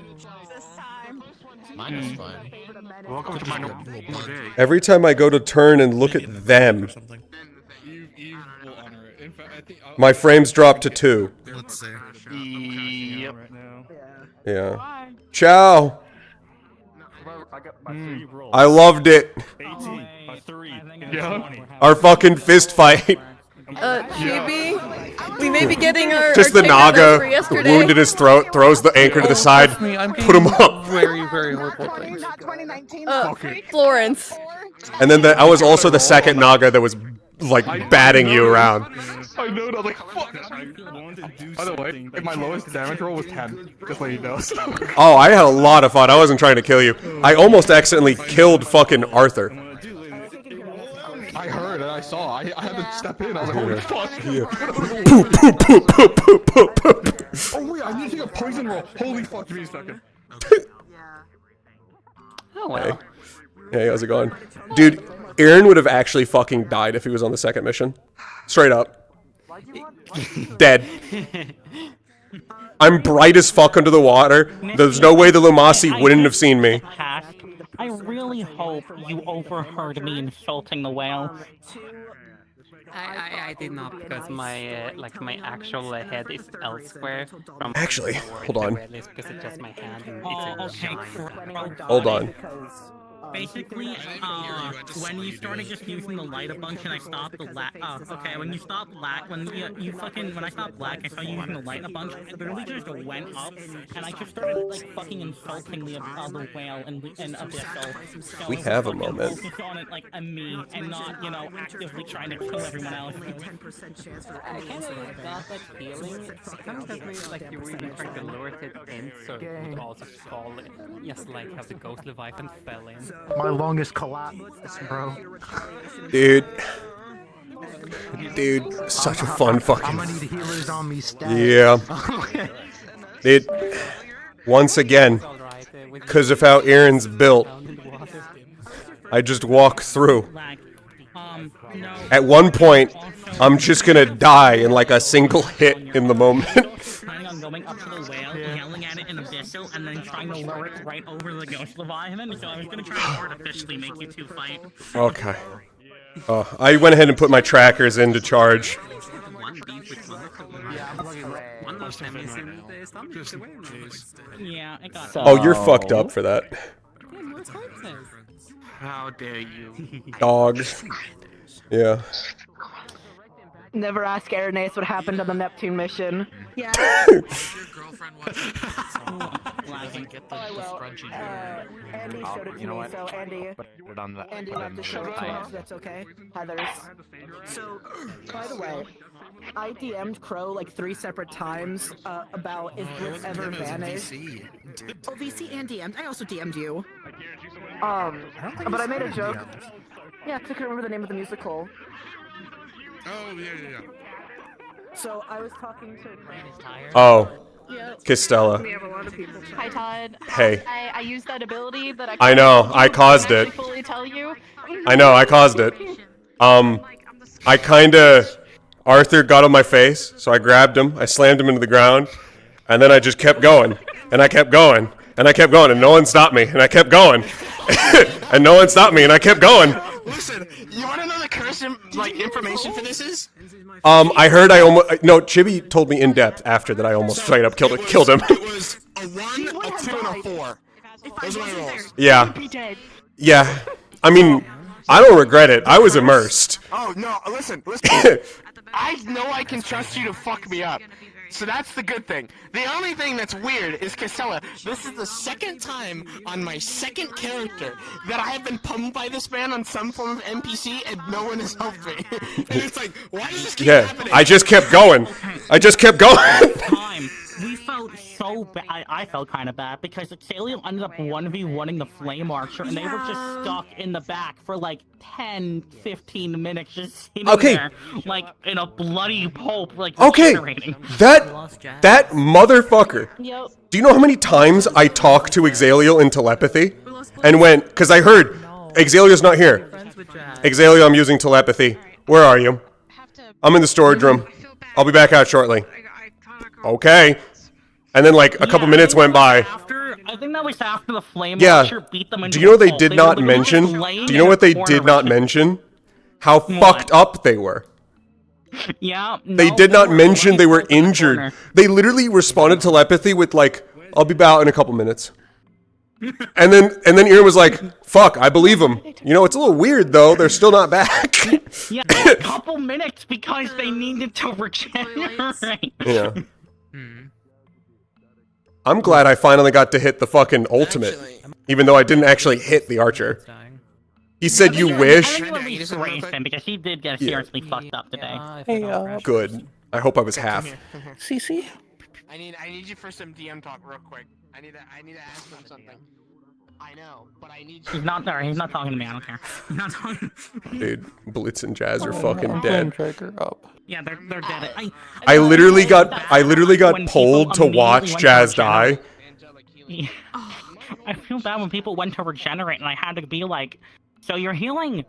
Mine is fine. Welcome to my normal day. Every time I go to turn and look at them, my frames drop to 2. Let's see. Yep. Yeah. Ciao. I loved it. Our fucking fist fight. Chibi, we may be getting our Just the takedown Naga, for yesterday. wound in his throat, throws the anchor to the side, put him up. Very, very horrible things. Florence. And then I was also the second Naga that was like batting you around. I know, I was like, fuck! By the way, my lowest damage roll was 10, just so you know. Oh, I had a lot of fun. I wasn't trying to kill you. I almost accidentally killed fucking Arthur. I heard and I saw. I had to step in. I was like, holy fuck! Poop, poop, poop, poop, poop, poop, poop. Oh wait, I need to take a poison roll. Holy fuck, give me a second. Oh well. Hey, how's it going? Dude, Aaron would have actually fucking died if he was on the second mission. Straight up. Dead. I'm bright as fuck under the water. There's no way the Lumasi wouldn't have seen me. I really hope you overheard me insulting the whale. I did not because my like my actual head is elsewhere. From Actually, hold on. Because it's just my hand. And it's a giant. Hold on. Basically, when you started just using the light a bunch and I stopped the okay, when you stopped when I stopped black, I saw you using the light a bunch, I literally just went up, and I just started, like, fucking insulting the whale and Abyssal. So We have a moment. focus on it, like, me, and not, you know, actively trying to kill everyone else. I kind of got that feeling. Sometimes like you really tried to lure it in, so it would also fall, just like how the ghost Leviathan fell in. My longest collapse, bro. Dude, such a fun fucking. I'm gonna need healers on me. Yeah. Dude, once again, because of how Aaron's built, I just walk through. At one point, I'm just gonna die in like a single hit in the moment. Planning on going up to the whale, yelling at it in abyssal, and then trying to lure it right over the ghost leviathan. So I was gonna try to artificially make you two fight. Okay. I went ahead and put my trackers into charge. Yeah, I got Oh, you're fucked up for that. How dare you? Dogs. Yeah. Never ask Irenaeus what happened on the Neptune mission. Yeah. Andy showed it to me, so Andy. Andy left the show to us. That's okay. Heather's. So, by the way, I DM'd Crow like 3 separate times about if Blitz ever vanished. Oh, VC and DM'd. I also DM'd you. But I made a joke. Yeah, 'cause I couldn't remember the name of the musical. Oh, yeah. So I was talking to. Oh. Kistella. We have a lot of people. Hi, Todd. Hey. I used that ability that I know, I caused it. Fully tell you. I know, I caused it. I kinda... Arthur got on my face, so I grabbed him, I slammed him into the ground, and then I just kept going. And I kept going. And I kept going, and no one stopped me. And I kept going. And no one stopped me, and I kept going. Listen, you want to know the curse information for this is? I heard I almost... No, Chibi told me in depth after that I almost straight up killed him. It was a 1, a 2, and a 4. Those are my rolls. Yeah. Yeah. I mean, I don't regret it. I was immersed. Oh, no, listen. I know I can trust you to fuck me up. So that's the good thing. The only thing that's weird is Casella. This is the second time on my second character that I have been pummeled by this man on some form of NPC and no one has helped me. And it's like, why does this keep happening? I just kept going. I just kept going. We felt so bad. I felt kind of bad because Exalio ended up 1v1ing the Flame Archer, and they were just stuck in the back for like 10, 15 minutes, just sitting there, like in a bloody pulp, like regenerating. That motherfucker. Yep. Do you know how many times I talked to Exalio in telepathy, and went because I heard Exalio's not here. Exalio, I'm using telepathy. Where are you? I'm in the storage room. I'll be back out shortly. Okay. And then like a couple minutes went by. I think that was after the Flame Yeah. Archer beat them into Do you know what they pulp. did They not were literally mention? just Do laying you know in what a they corner did of not it. mention? How fucked up they were. Yeah. They did not mention they were injured. They literally responded telepathy with like, "I'll be out in a couple minutes." And then Ian was like, "Fuck, I believe him." You know, it's a little weird though. They're still not back. Yeah, a couple minutes because they needed to regenerate. Yeah. I'm glad I finally got to hit the fucking ultimate, even though I didn't actually hit the archer. He said, "You wish." I think you praised him because he did get seriously fucked up today. Hey, Good. I hope I was half. CC? I need you for some DM talk real quick. I need to ask him something. I know, but I need you. He's not there. He's not talking to me. I don't care. He's not talking. Dude, Blitz and Jazz are I'm fucking dead. tracker up. Yeah, they're dead. I literally got pulled to watch Jazz die. Yeah. I feel bad when people went to regenerate and I had to be like, so your healing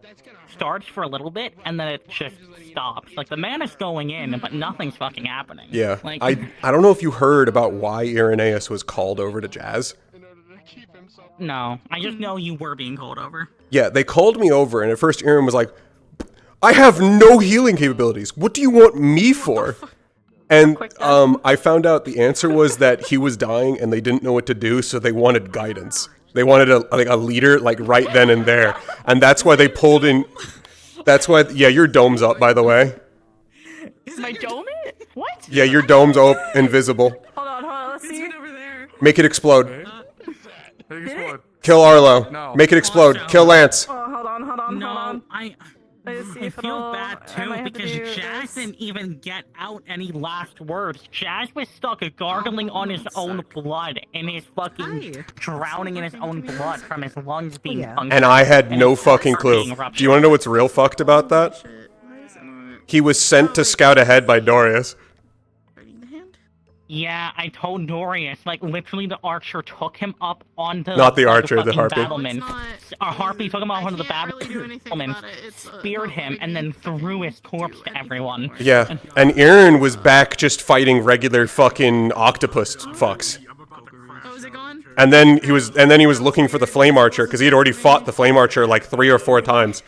starts for a little bit and then it just stops. Like the man is going in, but nothing's fucking happening. Yeah. Like, I don't know if you heard about why Irenaeus was called over to Jazz. No, I just know you were being called over. Yeah, they called me over, and at first Aaron was like, "I have no healing capabilities. What do you want me for?" And I found out the answer was that he was dying, and they didn't know what to do, so they wanted guidance. They wanted a leader, like right then and there, and that's why they pulled in. That's why. Yeah, your dome's up, by the way. Is my dome it? What? Yeah, your dome's invisible. Hold on, let's see. Make it explode. Make it explode. Kill Arlo. No. Make it explode. Kill Lance. Hold on. No, I feel bad too because Jazz didn't even get out any last words. Jazz was stuck gargling on his own blood and his fucking drowning in his own blood from his lungs being punctured. And I had no fucking clue. Do you want to know what's real fucked about that? He was sent to scout ahead by Dorius. Yeah, I told Dorius, like, literally the archer took him up onto Not the archer, the fucking harpy. battlements. A harpy took him up onto the battlements, speared him, and then threw his corpse to everyone. Yeah, and Aaron was back just fighting regular fucking octopus fucks. And then he was looking for the flame archer because he had already fought the flame archer like 3 or 4 times.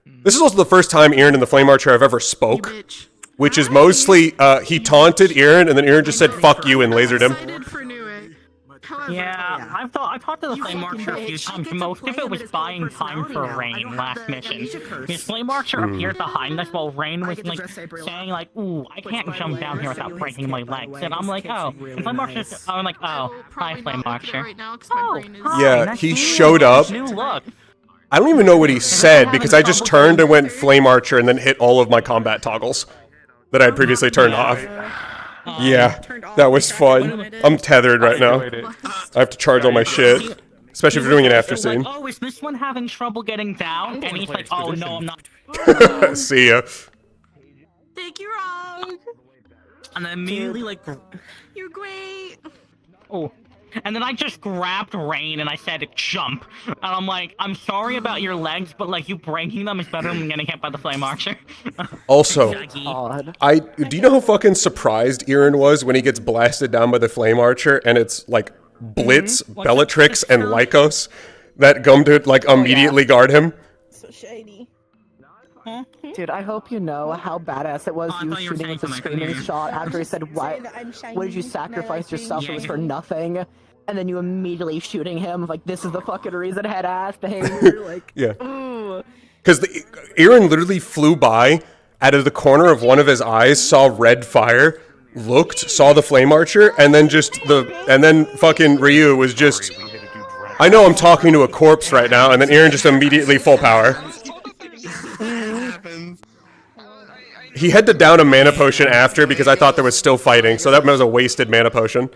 This is also the first time Aaron and the flame archer have ever spoke. Which is mostly, he taunted Aaron, and then Aaron just said, fuck you, and lasered him. Yeah, I've talked to the Flame Archer a few times. Most of it was buying time for Rain last mission. His Flame Archer appeared behind us while Rain was, like, saying, like, ooh, I can't jump down here without breaking my legs. And I'm like, oh. And Flame Archer's, I'm like, oh, hi, Flame Archer. Oh, hi, Yeah, nice he to meet you. showed up. New look. I don't even know what he said, because I just turned and went flame archer and then hit all of my combat toggles that I had previously turned off. Yeah, that was fun. I'm tethered right now. I have to charge all my shit. Especially if you're doing an after scene. Like, oh, is this one having trouble getting down? And he's like, oh, no, I'm not. See ya. Thank you, Rogue. And then immediately, like, You're great. oh. And then I just grabbed Rain and I said, jump. And I'm like, I'm sorry about your legs, but, like, you breaking them is better than getting hit by the Flame Archer. Also, do you know how fucking surprised Aaron was when he gets blasted down by the flame archer and it's like Blitz, Bellatrix, and Lycos that come to like immediately guard him? So shady. Dude, I hope you know how badass it was you shooting with the screaming shot after he said, what did you sacrifice yourself? It was for nothing. And then you immediately shooting him like, this is the fucking reason, head ass behavior. Like, yeah. Because Aaron literally flew by out of the corner of one of his eyes, saw red fire, looked, saw the flame archer, and then fucking Ryu was just, I know I'm talking to a corpse right now, and then Aaron just immediately full power. He had to down a mana potion after because I thought there was still fighting, so that was a wasted mana potion.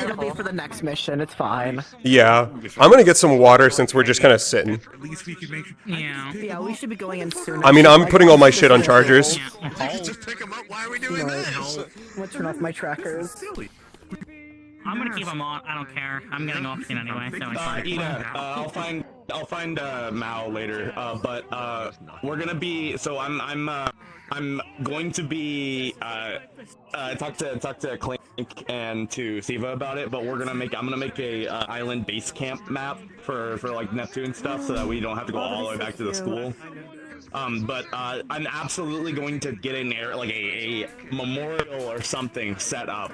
it'll be for the next mission, it's fine. Yeah, I'm gonna get some water since we're just kind of sitting. At least we can make Yeah, we should be going in soon. I mean, I'm putting all my shit on chargers. Just pick them up. Why are we doing this? I'm gonna turn off my trackers. I'm gonna keep them on. I don't care. I'm getting off scene anyway, so it's fine. Ida, I'll find Mao later. But we're gonna be. So I'm going to be talk to Clink and to Siva about it. But I'm gonna make a island base camp map for like Neptune stuff, so that we don't have to go all the way back to the school. But I'm absolutely going to get in there like a memorial or something set up.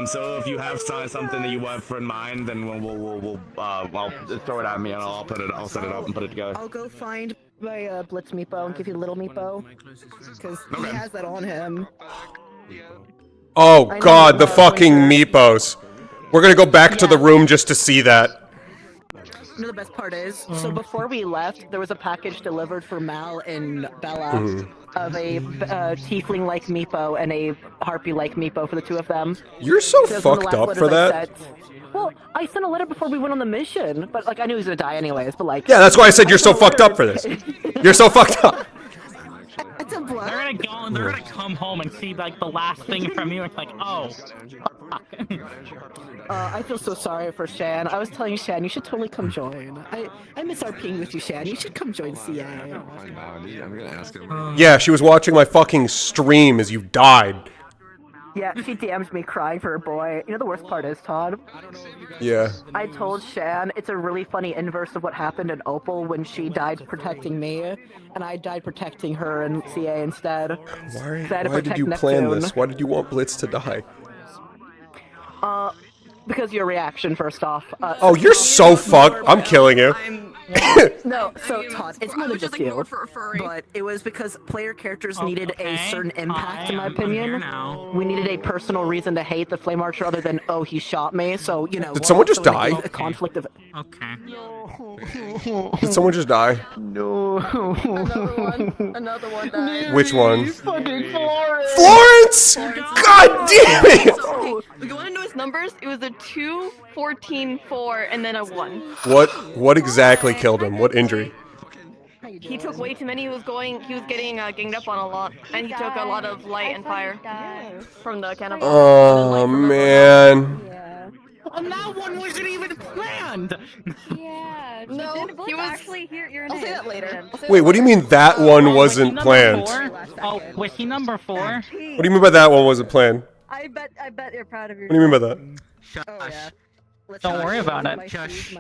So if you have something that you have in mind, then we'll throw it at me and I'll set it up and put it together. I'll go find my Blitz Meepo and give you Little Meepo, because he has that on him. Oh god, the fucking Meepos. We're gonna go back to the room just to see that. You know the best part is, so before we left, there was a package delivered for Mal and Bella of a tiefling-like Meepo and a harpy-like Meepo for the two of them. You're so fucked up for that. Well, I sent a letter before we went on the mission, but like I knew he was gonna die anyways. But like, yeah, that's why I said you're so fucked up for this. You're so fucked up. They're gonna go and they're gonna come home and see like the last thing from you. It's like, oh, fuck. I feel so sorry for Shan. I was telling Shan, you should totally come join. I miss RPing with you, Shan. You should come join CA. I'm gonna ask him. Yeah, she was watching my fucking stream as you died. Yeah, she DM'd me crying for her boy. You know the worst part is, Todd? Yeah. I told Shan it's a really funny inverse of what happened in Opal when she died protecting me, and I died protecting her in CA instead. Why did you plan this? Why did you want Blitz to die? Because your reaction, first off. Oh, you're so fucked. I'm killing you. No, so Todd, it's more than just you, but it was because player characters needed a certain impact, in my opinion. We needed a personal reason to hate the Flame Archer other than, oh, he shot me, so, you know. Did someone just die? A conflict of... Okay. Did someone just die? No. Another one died. Which one? Fucking Florence! Florence! God damn it! So, okay, you want to know his numbers? It was a 2, 14, 4, and then a 1. What exactly killed him? What injury? He took way too many. He was getting ganged up on a lot, and he took a lot of light and fire from the cannonball. Oh man. And that one wasn't even planned. Yeah. No, he was actually here. You're I'll say that later. Wait, what do you mean that one wasn't planned? Oh, was he number 4? What do you mean by that one wasn't planned? I bet you're proud of What do you mean by that? Don't worry about it.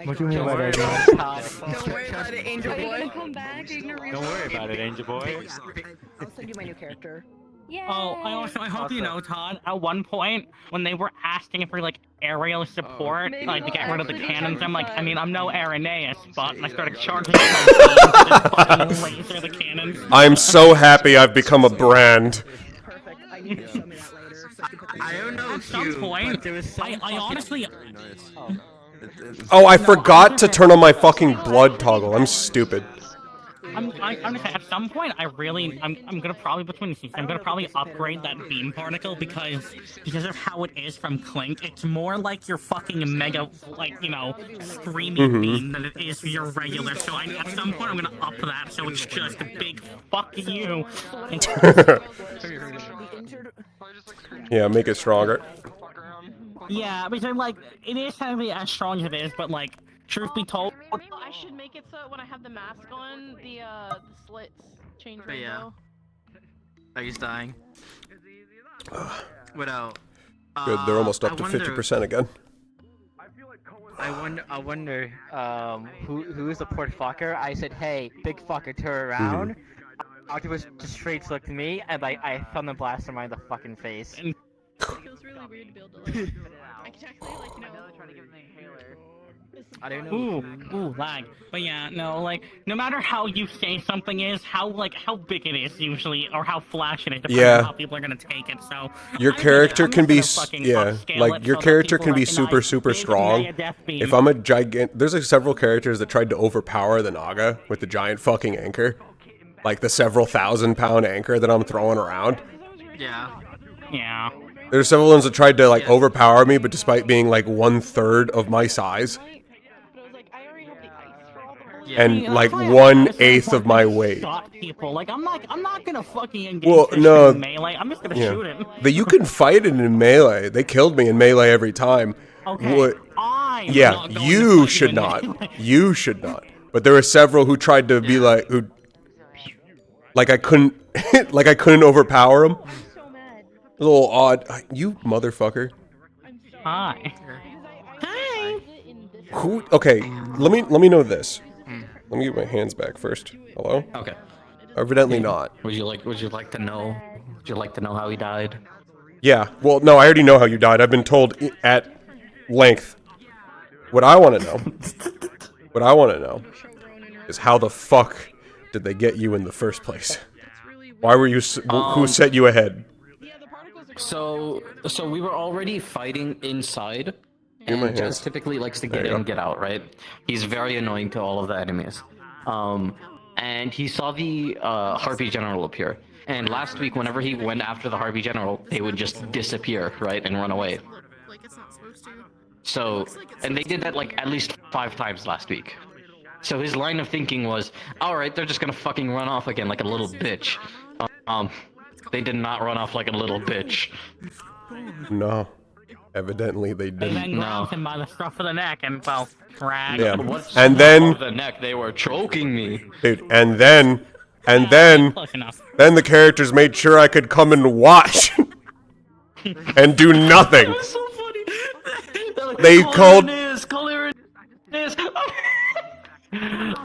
What do you mean by that? Don't worry about it, Angel Boy. Come back. Don't worry about it, Angel Boy. I'll send you my new character. Oh, I hope you know, Todd, at one point, when they were asking for, like, aerial support, like, to get rid of the cannons, I'm like, I mean, I'm no Irenaeus, but I started charging my fucking laser the cannons. I'm so happy I've become a brand. I don't know, at some point, I honestly... Oh, I forgot to turn on my fucking blood toggle. I'm stupid. I'm gonna say, at some point, I'm gonna probably, between the seasons, I'm gonna probably upgrade that beam particle because of how it is from Clink. It's more like your fucking mega, like, you know, screaming beam than it is your regular. So at some point, I'm gonna up that so it's just a big fuck you. Yeah, make it stronger. Yeah, because like, it is technically as strong as it is, but like, truth be told, I should make it so when I have the mask on, the slits change rainbow. Oh, he's dying. Without. Good, they're almost up to 50% again. I wonder, who is the poor fucker? I said, hey, big fucker, turn around. Octopus just straight looked at me, and I thunder blast him right in the fucking face. It feels really weird to be able to, like, I can actually, like, you know, try to give him an inhaler. I don't know. Ooh, lag. But yeah, no, like, no matter how you say something is, how big it is usually, or how flash it is, depending on how people are gonna take it, so... Your character can be, like, your character can be super strong. If I'm a there's like several characters that tried to overpower the Naga with the giant fucking anchor. Like the several thousand-pound anchor that I'm throwing around. Yeah. Yeah. There's several ones that tried to, like, overpower me, but despite being, like, 1/3 of my size. And, like, 1/8 of my weight. People. Like, I'm not gonna fucking engage in melee, I'm just gonna shoot him. But you can fight it in melee. They killed me in melee every time. Okay, you should not. You should not. But there were several who tried to be like, like I couldn't, like I couldn't overpower him. A little odd. You motherfucker. Hi. Hi. Who? Okay, let me know this. Let me get my hands back first. Hello? Okay. Evidently not. Would you like to know? Would you like to know how he died? Yeah. Well, no, I already know how you died. I've been told at length. What I want to know is how the fuck did they get you in the first place? Why were you? Who set you ahead? So we were already fighting inside. And Jazz typically likes to get in and get out, right? He's very annoying to all of the enemies. And he saw the Harpy General appear. And last week, whenever he went after the Harpy General, they would just disappear, right? And run away. So, and they did that like at least 5 times last week. So his line of thinking was, alright, they're just gonna fucking run off again like a little bitch. They did not run off like a little bitch. No. Evidently they didn't. They then grabbed him by the scruff of the neck and, well, dragged him. And then the neck, they were choking me. Dude, and then the characters made sure I could come and watch and do nothing. That was so funny. They called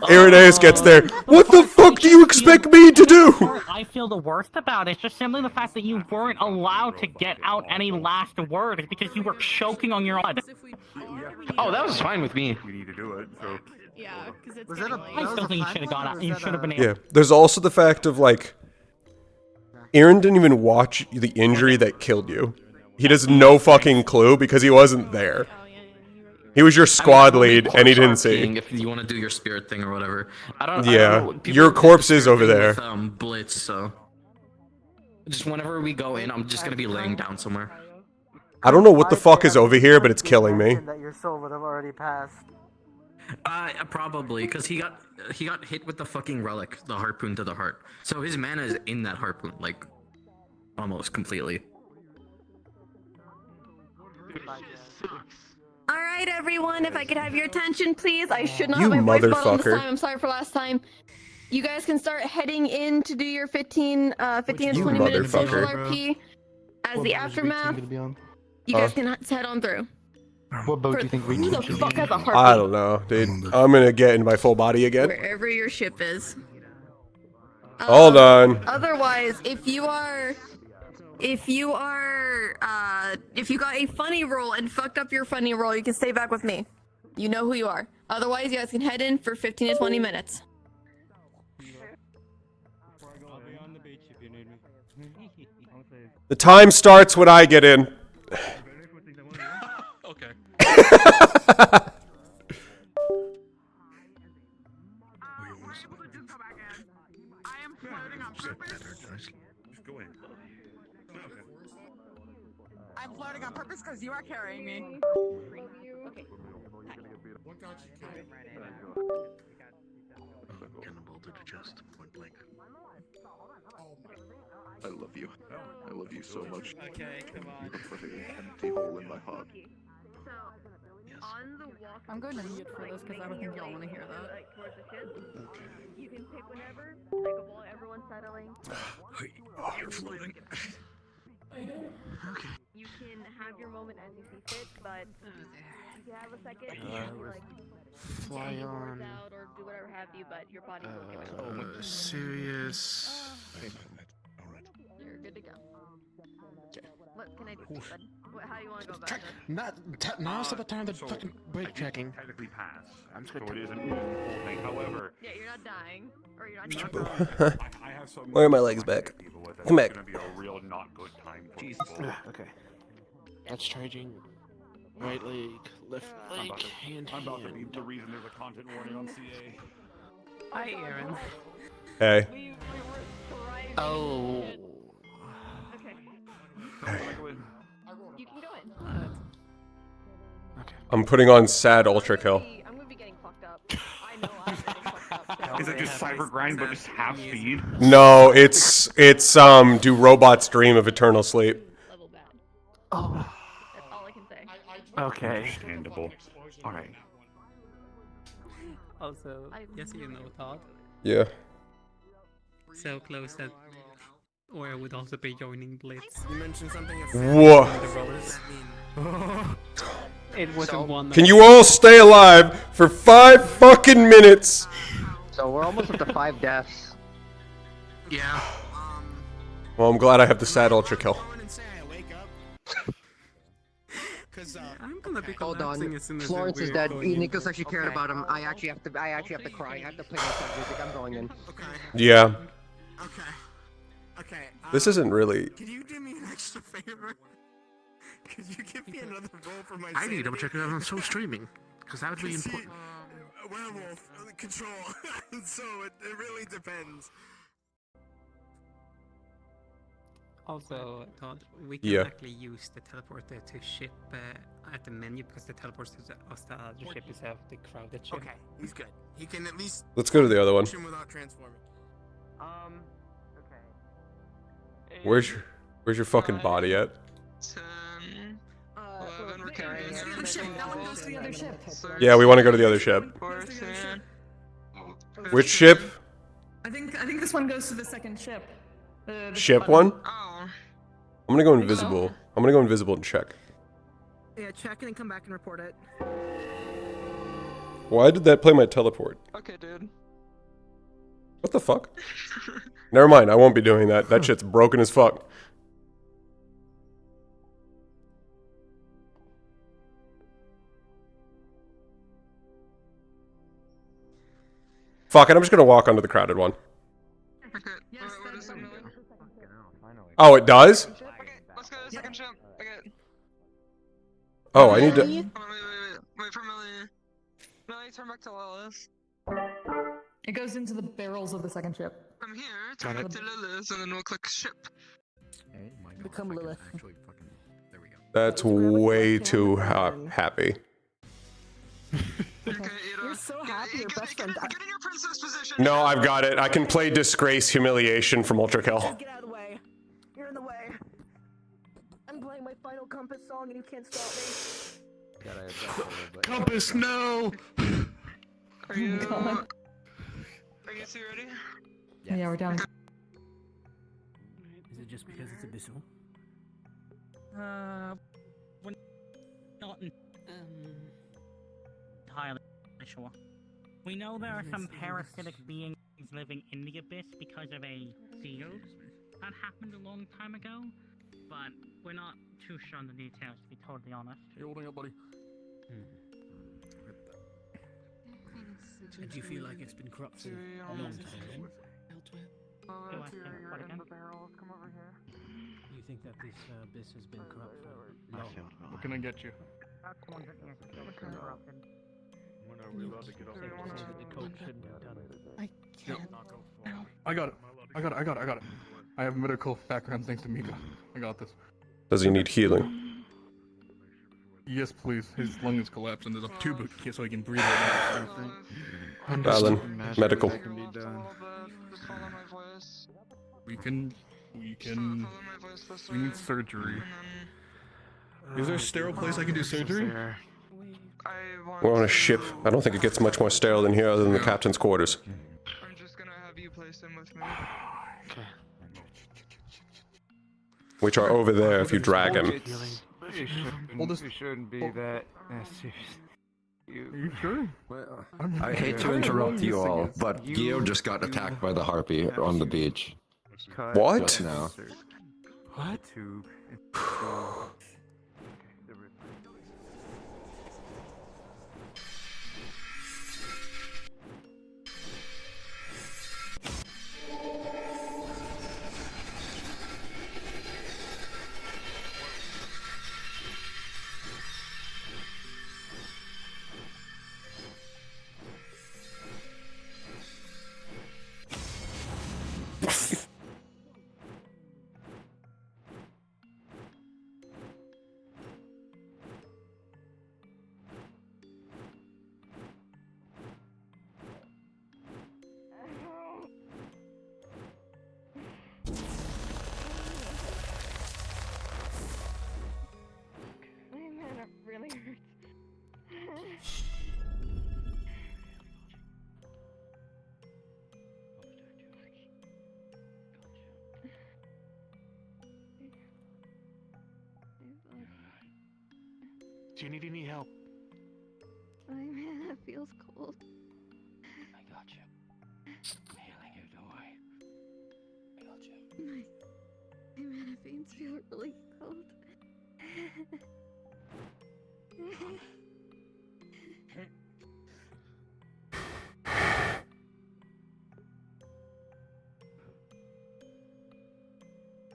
Irenaeus gets there. What the fuck do you expect me to do? I feel the worst about it is just simply the fact that you weren't allowed to get out any last words because you were choking on your blood. Oh, that was fine with me. We need to do it, so. Yeah, because it's I still think you should have gone out. You should have been able. Yeah, there's also the fact of, like, Aaron didn't even watch the injury that killed you. He has no fucking clue because he wasn't there. He was your squad lead, and he didn't see. If you want to do your spirit thing or whatever. I don't Yeah, know. your corpse is over there. With, Blitz, so. Just whenever we go in, I'm just gonna be laying down somewhere. I don't know what the fuck is over here, but it's killing me. That your soul would have already passed. Probably, because he got hit with the fucking relic, the harpoon to the heart. So his mana is in that harpoon, like almost completely. All right, everyone, if I could have your attention, please. I should not You have my voice bottle this motherfucker. time. I'm sorry for last time. You guys can start heading in to do your 15 to 20 minute social RP. As the aftermath, you guys can head on through. What boat do you think we Who the should fuck be? has a heartbeat? I don't know, dude. I'm gonna get in my full body again. Wherever your ship is. Hold on. Otherwise, if you got a funny roll and fucked up your funny roll, you can stay back with me. You know who you are. Otherwise, you guys can head in for 15 to 20 minutes. The time starts when I get in. Okay. I'm floating on purpose because you are carrying me. Okay. Cannonball to the chest, point blank. I love you. I love you so much. Okay, come on. You're putting an empty hole in my heart. On the walk, I'm going to mute for this because I don't think y'all want to hear that. Like towards the ship. You can pick whenever, like while everyone's settling. Oh, you're floating. Okay. You can have your moment as you see fit, but you can have a second to like fly get your on. words out or do whatever have you, but your body will give it. Serious. You're good to go. What can I do, bud? How you want to go about this? Now's the time to fucking break checking. Technically pass. I'm so it isn't a full thing. However, Yeah, you're not dying, or you're not dying. I have some. Where are my legs back? Come back. It's gonna be a real not good time for people. Okay. That's charging. Right leg, left leg, hand. I'm about to be the reason there's a content warning on CA. Hi, Aaron. Hey. Oh. Okay. You can go in. I'm putting on sad ultra kill. I'm gonna be getting fucked up. I know I'm getting fucked up. Is it just cyber grind but just half speed? No, it's do robots dream of eternal sleep? Oh. That's all I can say. Okay. Understandable. All right. Also, yes, you know, Todd. Yeah. So close that Or would also be joining Blitz. You mentioned something. Whoa. It wasn't one. Can you all stay alive for 5 fucking minutes? So we're almost up to 5 deaths. Yeah. Well, I'm glad I have the sad ultra kill. I'm gonna be Hold collapsing on. as soon as Florence is we're dead. going in. Nicholas actually cared about him. I actually have to cry. I have to play my sad music. I'm going in. Yeah. Okay. Okay. This isn't really. Could you do me an extra favor? Could you give me another roll for my I need to double check if I'm still streaming, because that would be important. Werewolf control. So it really depends. Also, Todd, we can actually use the teleporter to ship at the menu because the teleporter to the other ship is have the crowded ship. Okay, he's good. He can at least. Let's go to the other one. Without transforming. Okay. Where's your fucking body at? 10, 11, we're carrying The other ship. That one goes to the other ship. Yeah, we want to go to the other ship. 14. Which ship? I think this one goes to the second ship. The Ship button. one? I'm gonna go invisible. I'm gonna go invisible and check. Yeah, check and then come back and report it. Why did that play my teleport? Okay, dude. What the fuck? Never mind, I won't be doing that. That shit's broken as fuck. Fuck it, I'm just gonna walk onto the crowded one. Oh, it does? Okay, let's go to the second ship. Okay. Oh, I need to. Wait for Millie. Millie, turn back to Lilith. It goes into the barrels of the second ship. From here, turn back to Lilith, and then we'll click ship. Become Lilith. That's way too happy. Okay, was so happy your best friend died. No, I've got it. I can play Disgrace Humiliation from Ultra Kill. Get out of the way. You're in the way. I'm playing my final Compass song and you can't stop me. Compass, no! Are you... God. Are you two ready? Yeah, we're down. Is it just because it's abyssal? We're not entirely sure. We know there are some parasitic beings living in the abyss because of a seal that happened a long time ago, but we're not too sure on the details, to be totally honest. You're holding up, buddy. Do you feel like it's been corrupt for a long time? Come over here. You think that this abyss has been corrupt for long? What can I get you? That's 100 years ago, it's been corrupted. When are we allowed to get off The cult shouldn't have done it. I got it. I got it. I have medical background thanks to Mika. I got this. Does he need healing? Yes, please. His lung is collapsed and there's a tube so he can breathe right now. Alan, medical. We need surgery. Is there a sterile place I can do surgery? We're on a ship. I don't think it gets much more sterile than here other than the captain's quarters. I'm just gonna have you place him with me. Which are over there if you drag him. It shouldn't be that serious. Are you sure? I hate to interrupt you all, but Gio just got attacked by the harpy on the beach. What? Just now. What? Really hurts. Do you need any help? My mana feels cold. I got you. I'm healing you, don't worry. I got you. My mana veins feel really cold.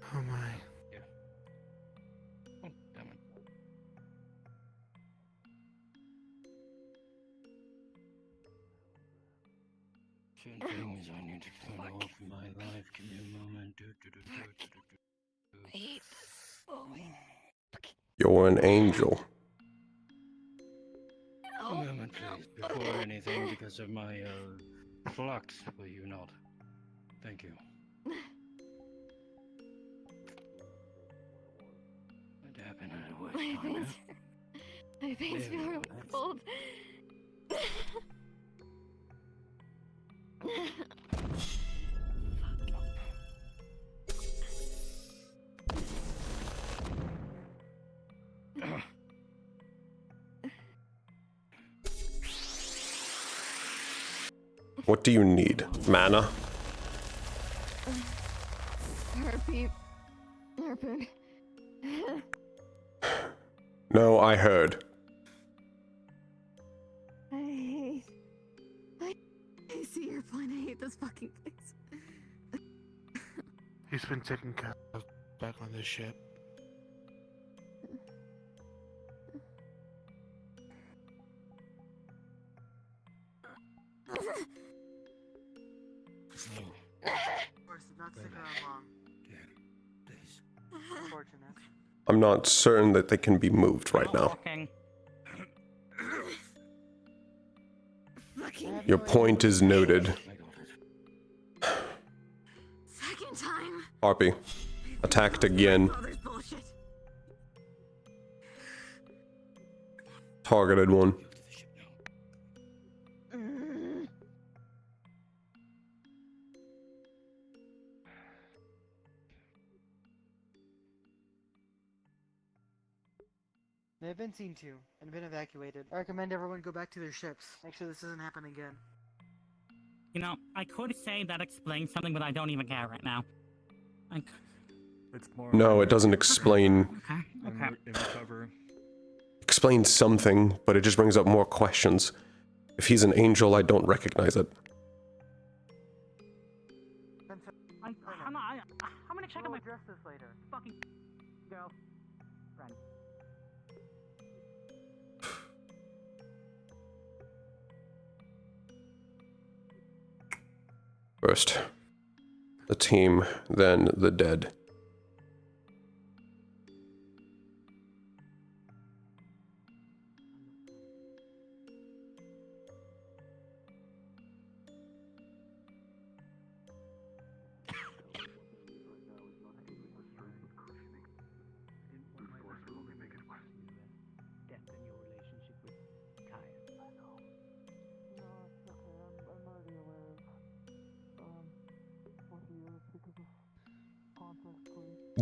Oh my. Yeah. Oh, damn it. Certain things I need to turn off in my life. Give me a moment. You're an angel. A moment, please. Before anything, because of my flux, will you not? Thank you. What happened at a waste time, My veins feel really cold. What do you need? Mana? Harpoon. No, I heard. I see your point. I hate this fucking place. He's been taken care of back on this ship. Not stick around long. Unfortunate. I'm not certain that they can be moved right now. Your point is noted. Second time. Harpy, attacked again. Targeted one. They've been seen to and been evacuated. I recommend everyone go back to their ships. Make sure this doesn't happen again. You know, I could say that explains something, but I don't even care right now. It's more. No, it doesn't explain. Okay. Explain something, but it just brings up more questions. If he's an angel, I don't recognize it. I'm gonna check on my address this later. fucking girl friend. First, the team, then the dead.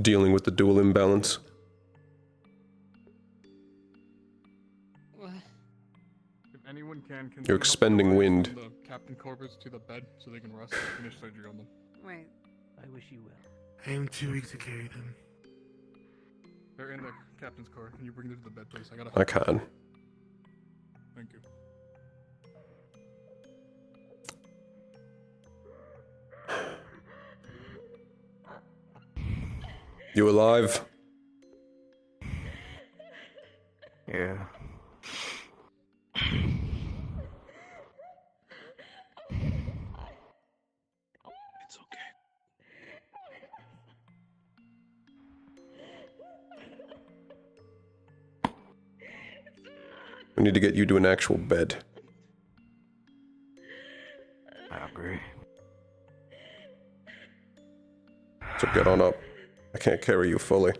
Dealing with the dual imbalance. If anyone can You're expending wind. The Captain Corvus to the bed so they can rest. Finish surgery on them. Wait. I wish you well. I am too weak to carry them. They're in the captain's car. Can you bring them to the bed, please? I can. Thank you. You alive? Yeah. It's okay. We need to get you to an actual bed. I agree. So get on up. I can't carry you fully.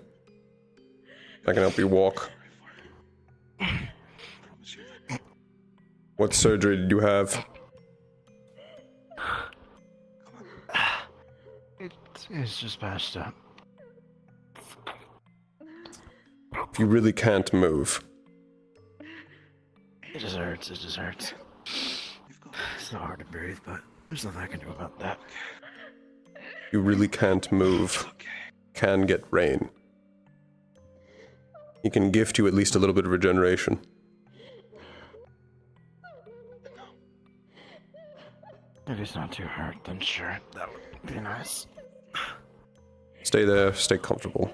I can help you walk. What surgery did you have? It's just passed up. If you really can't move, It just hurts. It just hurts. It's not hard to breathe, but there's nothing I can do about that. you really can't move, can get rain. He can gift you at least a little bit of regeneration. If it's not too hurt, then sure, that would be nice. Stay there, stay comfortable.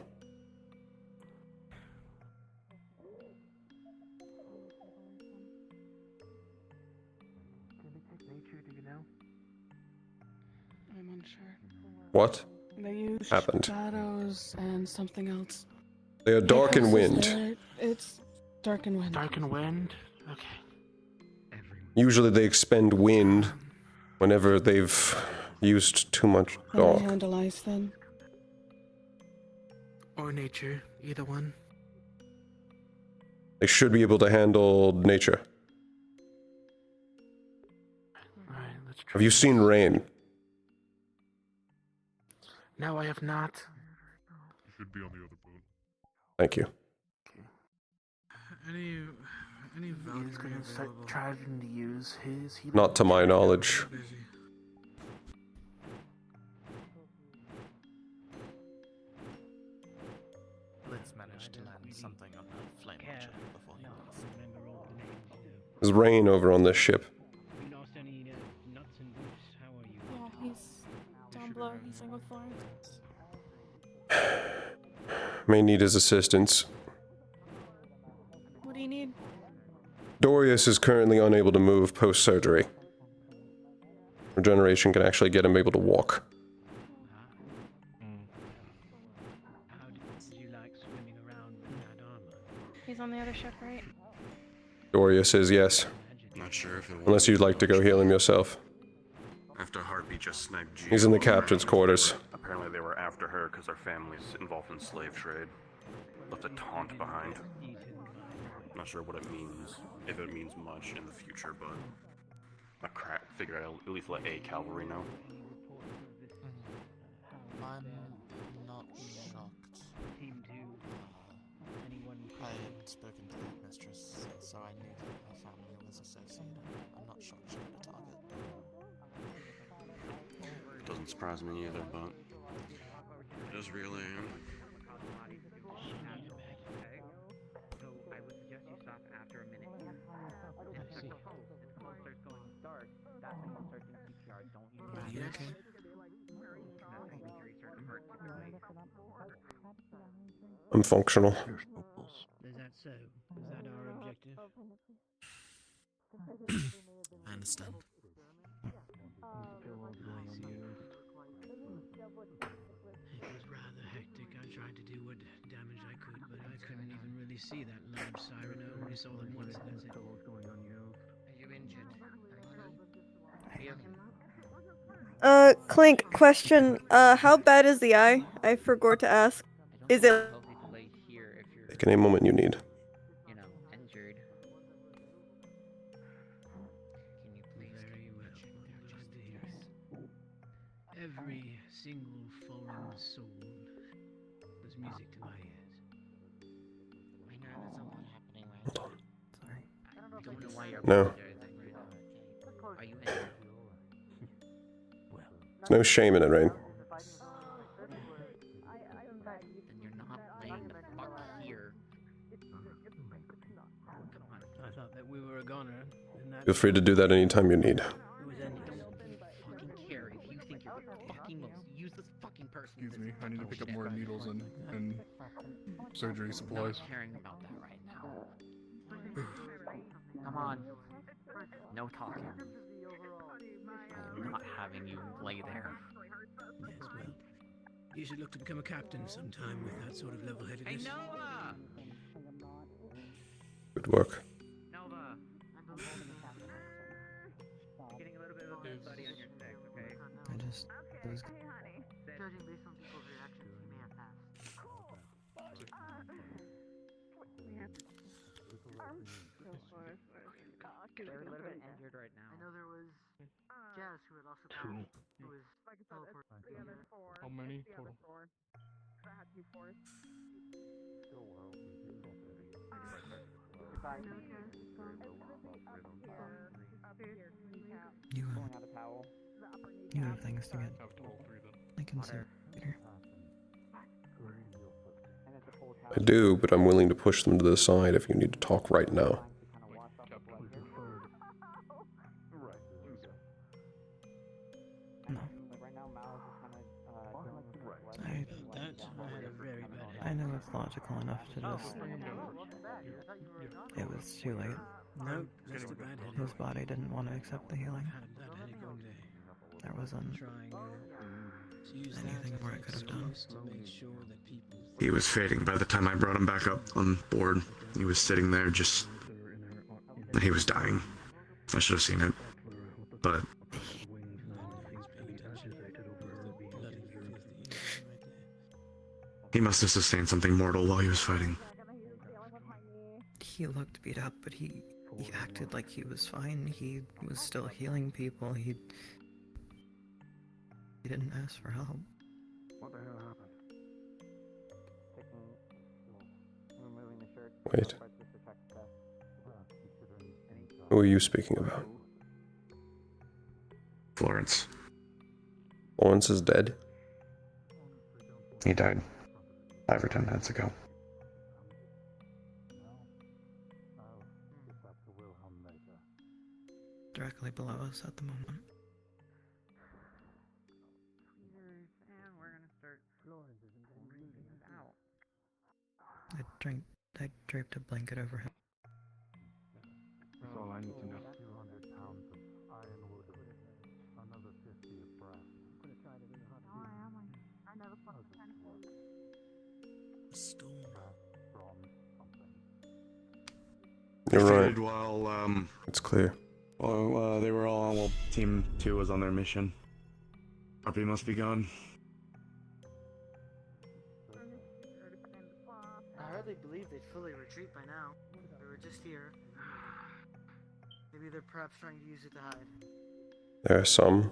I'm unsure. What They use happened? shadows and something else. They are dark and wind. It's dark and wind. Dark and wind? Okay. Usually they expend wind whenever they've used too much Can I dark. handle ice then? Or nature, either one. They should be able to handle nature. Have you seen rain? No, I have not. You should be on the other boat. Thank you. Any value He's gonna start trying to use his healing. Not to my knowledge. Let's manage to land something on that flame launcher before he does. There's rain over on this ship. You lost any nuts and bolts? How are you? Yeah, he's down below. He's like with Florence. May need his assistance. What do you need? Dorius is currently unable to move post-surgery. Regeneration can actually get him able to walk. How did you like swimming around with that armor? He's on the other ship, right? Dorius is, yes. Not sure if it Unless you'd like to go heal him yourself. After Harpy just sniped Geo. He's in the captain's quarters. Apparently they were after her because her family's involved in slave trade. Left a taunt behind. Not sure what it means, if it means much in the future, but I figured I'd at least let A Cavalry know. I'm not shocked. I had spoken to the headmistress, so I knew that her family was associated. I'm not shocked she had a target. Doesn't surprise me either, but it is really. So I would suggest you stop after a minute. If the call starts going dark, that's when you start doing CPR. Don't use Are you okay? I'm functional. Is that so? Is that our objective? I understand. It was rather hectic. I tried to do what damage I could, but I couldn't even really see that large siren. I only saw them once, and that's it. Are you injured? Clink, question. How bad is the eye? I forgot to ask. Is it... Take any moment you need. You know, injured. Can you please Very well. Glad to hear it. Every single foreign soul was music to my ears. I know there's a lot happening right now. Sorry. I don't know why you're No. apologizing. Are you injured? There's no shame in it, Rain. Then you're not laying the fuck here. I thought that we were a goner, and that... Feel free to do that anytime you need. It was ending. Fucking care if you think you're the fucking most useless fucking person. Excuse me, I need to pick up more needles and surgery supplies. I'm not caring about that right now. Come on. No talking. I am not having you lay there. Yes, well, you should look to become a captain sometime with that sort of level-headedness. Hey, Nova! Good work. Nova! Getting a little bit of a buddy on your neck, okay? I just... It was... Judging based on people's reactions, he may have passed. They're a little bit injured right now. I know there was Jazz who had also passed, who was teleported. How many total? You have things to get. I can see later. I do, but I'm willing to push them to the side if you need to talk right now. No. I know it's logical enough to just... It was too late. No, just a bad headache. His body didn't want to accept the healing. Had a bad headache all day. There wasn't Trying to use anything more I could have done. to make sure that people... He was fading by the time I brought him back up on board. He was sitting there just... He was dying. I should have seen it. But... He must have sustained something mortal while he was fighting. He looked beat up, but he acted like he was fine. He was still healing people. He didn't ask for help. What the hell happened? Wait. Who are you speaking about? Florence. Florence is dead? He died 5 or 10 minutes ago. Directly below us at the moment. And we're gonna start pulling things out. I draped a blanket over him. That's all I need to know. You're right. Faded while, It's clear. Well, they were all. Well, Team 2 was on their mission. RP must be gone. I hardly believe they'd fully retreat by now. They were just here. Maybe they're perhaps trying to use it to hide. There are some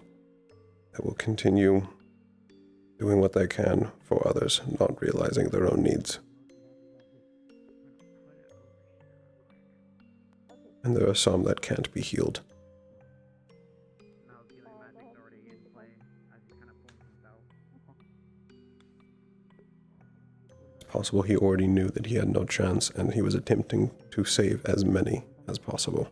that will continue doing what they can for others, not realizing their own needs. And there are some that can't be healed. It's possible he already knew that he had no chance, and he was attempting to save as many as possible.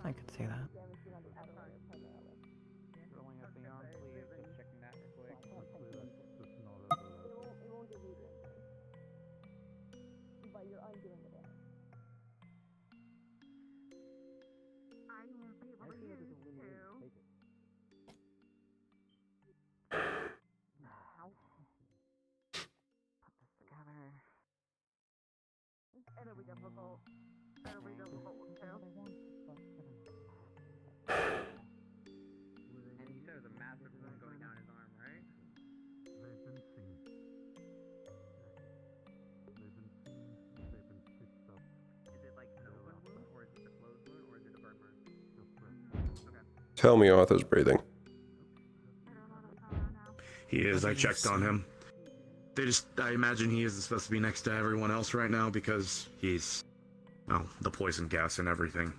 I could see that. It'll be difficult. It'll be difficult too. And you said there's a massive wound going down his arm, right? They've been seen. They've been seen. They've been stitched up. Is it like an open wound, or is it a closed wound, or is it a burn mark? Okay. Tell me Arthur's breathing. He is. I checked on him. I imagine he is supposed to be next to everyone else right now because he's, well, the poison gas and everything.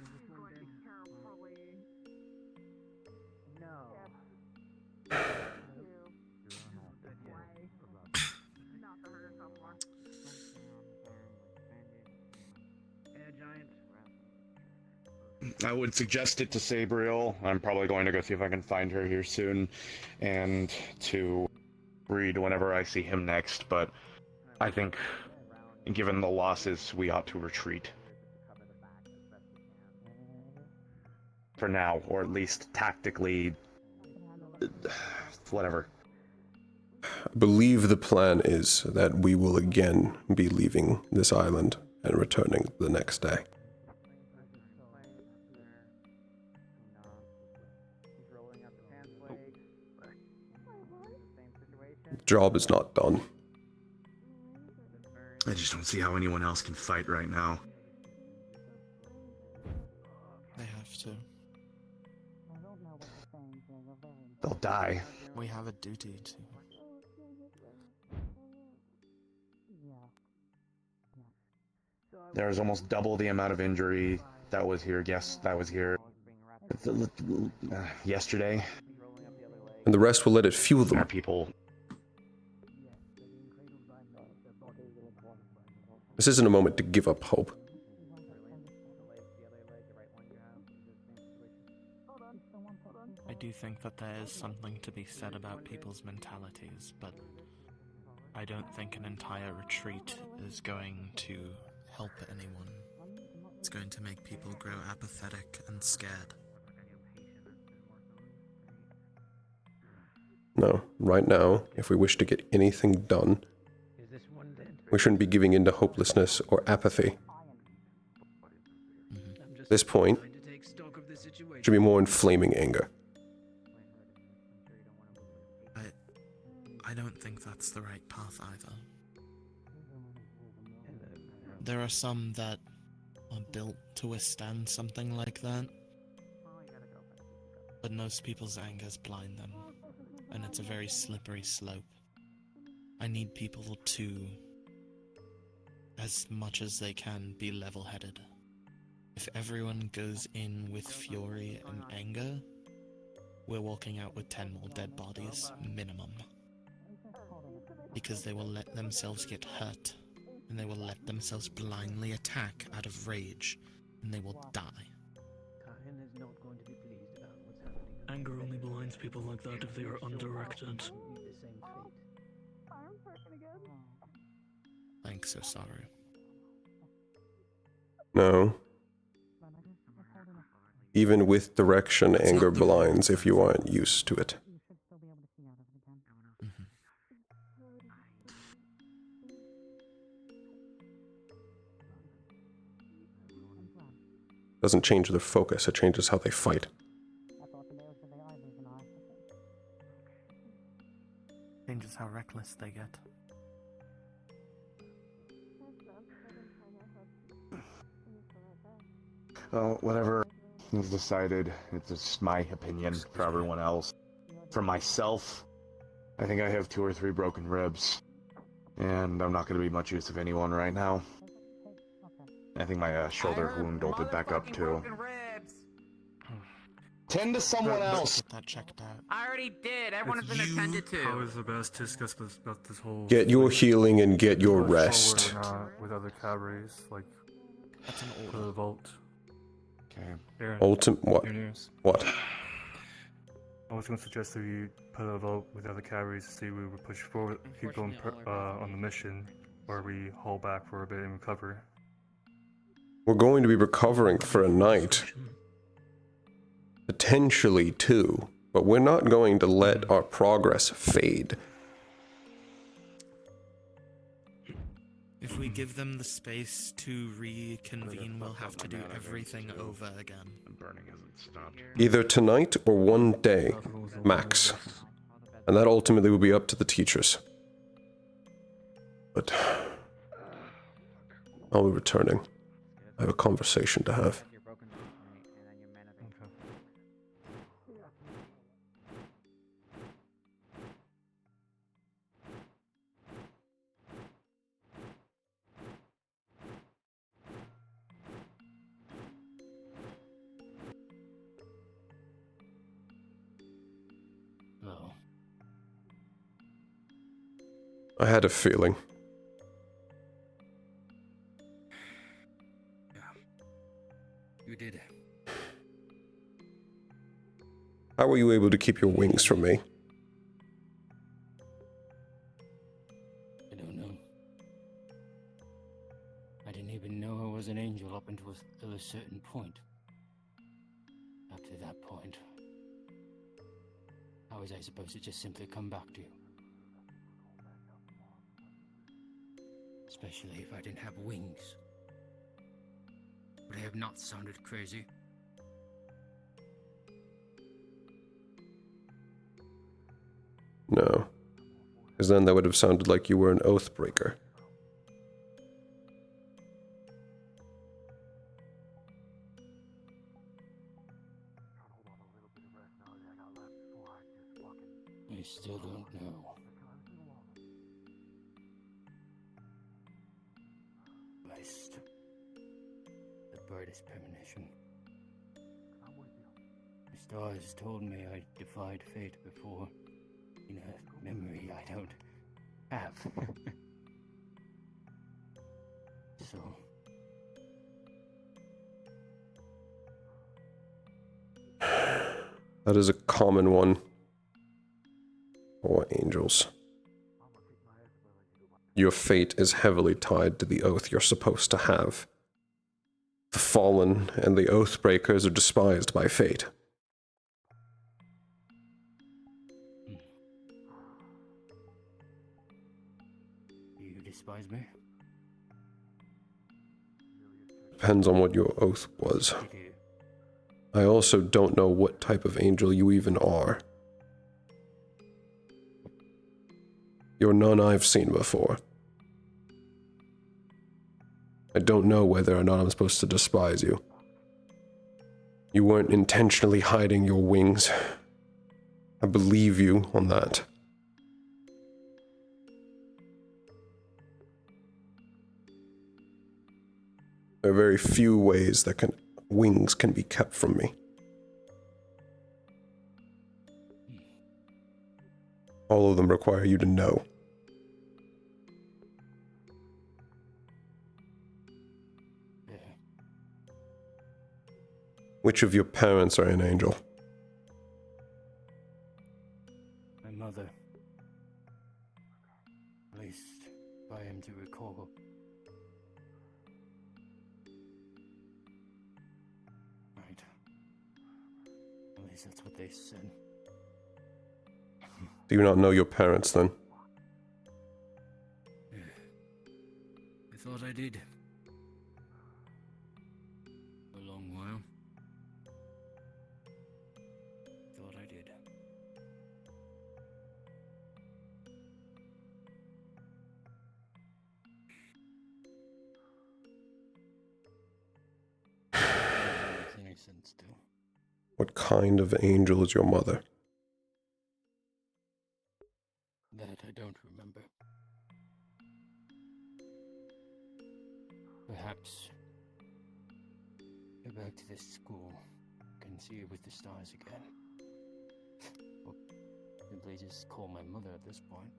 I would suggest it to Sabriel. I'm probably going to go see if I can find her here soon, and to Reed whenever I see him next, but I think, given the losses, we ought to retreat. For now, or at least tactically, whatever. I believe the plan is that we will again be leaving this island and returning the next day. The job is not done. I just don't see how anyone else can fight right now. They have to. They'll die. We have a duty to. There's almost double the amount of injury that was here. Yes, that was here yesterday. And the rest will let it fuel them. People. This isn't a moment to give up hope. I do think that there is something to be said about people's mentalities, but I don't think an entire retreat is going to help anyone. It's going to make people grow apathetic and scared. No, right now, if we wish to get anything done, we shouldn't be giving in to hopelessness or apathy. At this point, should be more inflaming anger. I don't think that's the right path either. There are some that are built to withstand something like that, but most people's angers blind them, and it's a very slippery slope. I need people to, as much as they can, be level-headed. If everyone goes in with fury and anger, we're walking out with 10 more dead bodies, minimum. Because they will let themselves get hurt, and they will let themselves blindly attack out of rage, and they will die. Anger only blinds people like that if they are undirected. Thanks, so sorry. No. Even with direction, anger blinds if you aren't used to it. Doesn't change their focus, it changes how they fight. Changes how reckless they get. Well, whatever is decided, it's just my opinion. For everyone else, for myself, I think I have 2 or 3 broken ribs, and I'm not going to be much use of anyone right now. I think my shoulder wound opened back up too. Tend to someone else. Get that checked out. I already did. Everyone has been attended to. How is the best to discuss about this whole... Get your healing and get your rest. With other cabarets, like... That's an for the vault. Okay. What? What? I was going to suggest that we put a vote with other cabarets to see if we would push forward, keep going on the mission, or we hold back for a bit and recover. We're going to be recovering for a night. Potentially 2, but we're not going to let our progress fade. If we give them the space to reconvene, we'll have to do everything over again. Burning hasn't stopped. Either tonight or one day, max. And that ultimately will be up to the teachers. But I'll be returning. I have a conversation to have. Oh. I had a feeling. You did. How were you able to keep your wings from me? I don't know. I didn't even know I was an angel up until a certain point. After that point, how was I supposed to just simply come back to you? Especially if I didn't have wings. Would I have not sounded crazy? No. Because then that would have sounded like you were an oathbreaker. I still don't know. West. The brightest premonition. The stars told me I defied fate before. In a memory I don't have. So. That is a common one. For angels. Your fate is heavily tied to the oath you're supposed to have. The fallen and the oathbreakers are despised by fate. You despise me? Depends on what your oath was. I also don't know what type of angel you even are. You're none I've seen before. I don't know whether or not I'm supposed to despise you. You weren't intentionally hiding your wings. I believe you on that. There are very few ways that wings can be kept from me. All of them require you to know. Yeah. Which of your parents are an angel? My mother. At least, I am to recall. Right. At least that's what they said. Do you not know your parents then? I thought I did. For a long while. Thought I did. Doesn't make any sense still. What kind of angel is your mother? That I don't remember. Perhaps go back to this school, can see it with the stars again. Or simply just call my mother at this point.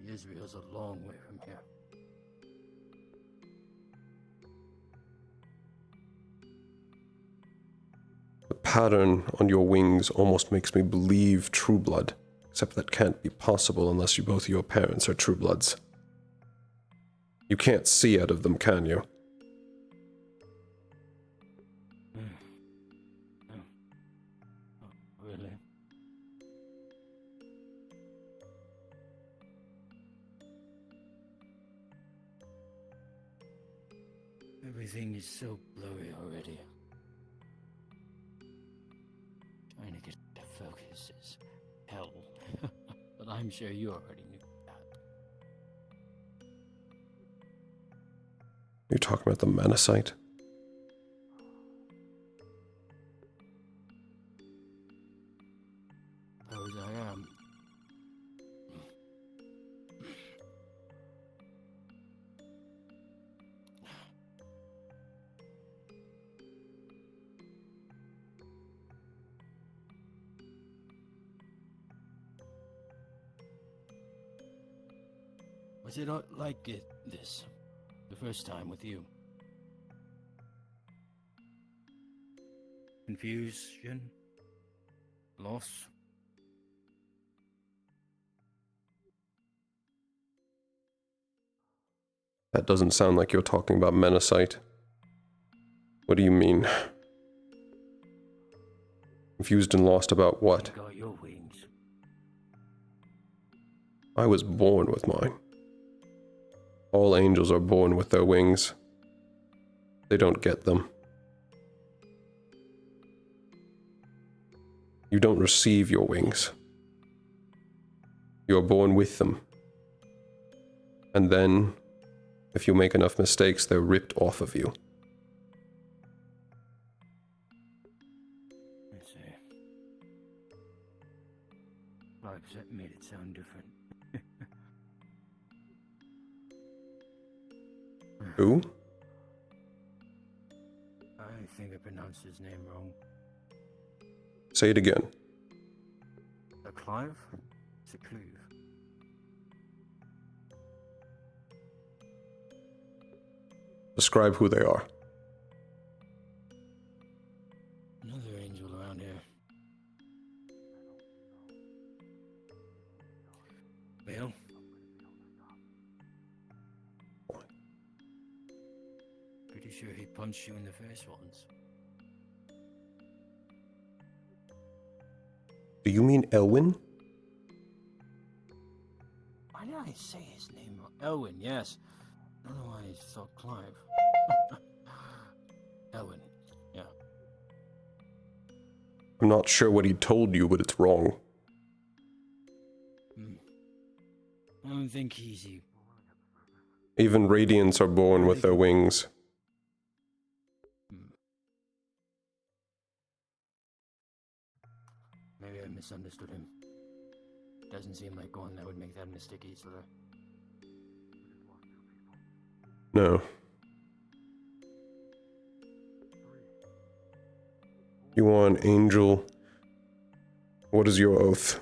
Israel's a long way from here. The pattern on your wings almost makes me believe True Blood, except that can't be possible unless you both of your parents are True Bloods. You can't see out of them, can you? No. Not really. Everything is so blurry already. Trying to get to focus is hell. But I'm sure you already knew that. You're talking about the Manasite? Suppose I am. Was it like this the first time with you? Confusion? Loss? That doesn't sound like you're talking about Menasite. What do you mean? Confused and lost about what? You got your wings. I was born with mine. All angels are born with their wings. They don't get them. You don't receive your wings. You are born with them. And then, if you make enough mistakes, they're ripped off of you. I see. Vibes that made it sound different. Who? I think I pronounced his name wrong. Say it again. A Clive? It's a Cleve. Describe who they are. Another angel around here. Well? Pretty sure he punched you in the face once. Do you mean Elwyn? Why did I say his name wrong? Elwyn, yes. I don't know why I thought Clive. Elwyn, yeah. I'm not sure what he told you, but it's wrong. I don't think he's you. Even Radiants are born with their wings. Maybe I misunderstood him. Doesn't seem like one that would make that mistake easily. No. You are an angel. What is your oath?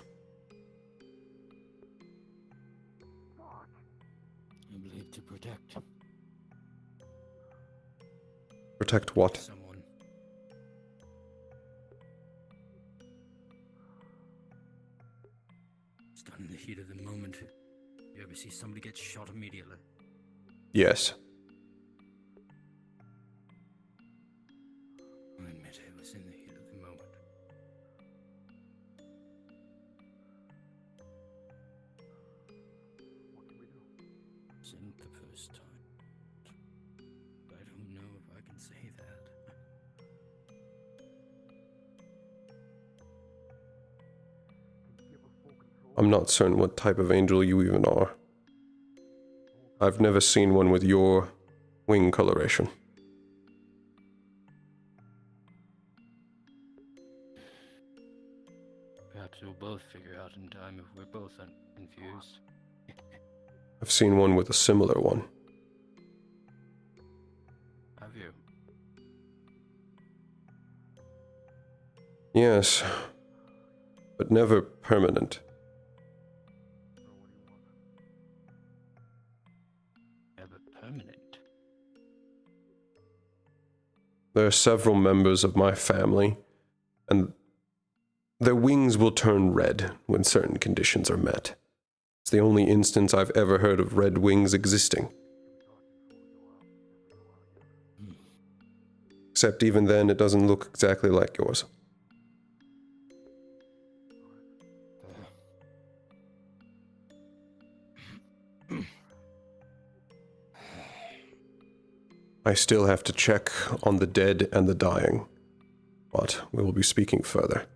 I believe to protect. Protect what? Someone. It's done in the heat of the moment. You ever see somebody get shot immediately? Yes. I admit it was in the heat of the moment. Isn't the first time. I don't know if I can say that. I'm not certain what type of angel you even are. I've never seen one with your wing coloration. Perhaps we'll both figure out in time if we're both confused. I've seen one with a similar one. Have you? Yes, but never permanent. Never permanent. There are several members of my family, and their wings will turn red when certain conditions are met. It's the only instance I've ever heard of red wings existing. Except even then, it doesn't look exactly like yours. I still have to check on the dead and the dying, but we will be speaking further.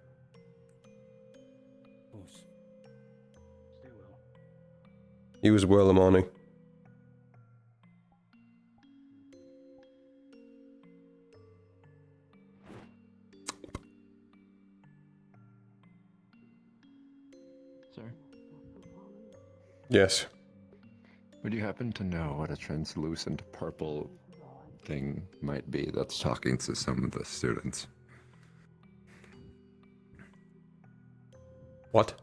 You as well, Amani. Sir? Yes. Would you happen to know what a translucent purple thing might be that's talking to some of the students? What?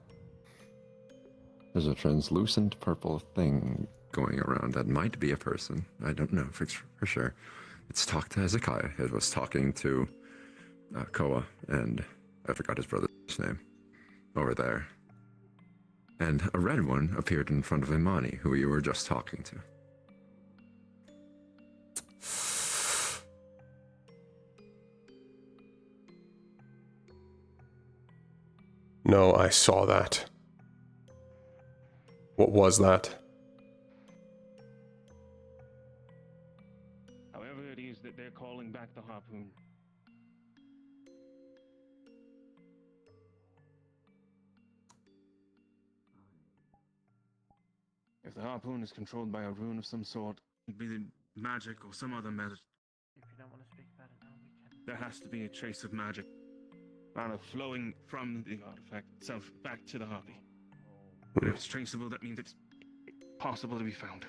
There's a translucent purple thing going around that might be a person. I don't know for sure. It's talked to Hezekiah. It was talking to Koa, and I forgot his brother's name, over there. And a red one appeared in front of Imani, who you were just talking to. No, I saw that. What was that? However it is that they're calling back the harpoon. If the harpoon is controlled by a rune of some sort, it'd be the magic or some other method. If you don't want to speak about it now, we can. There has to be a trace of magic, flowing from the artifact itself back to the harpy. But if it's traceable, that means it's possible to be found.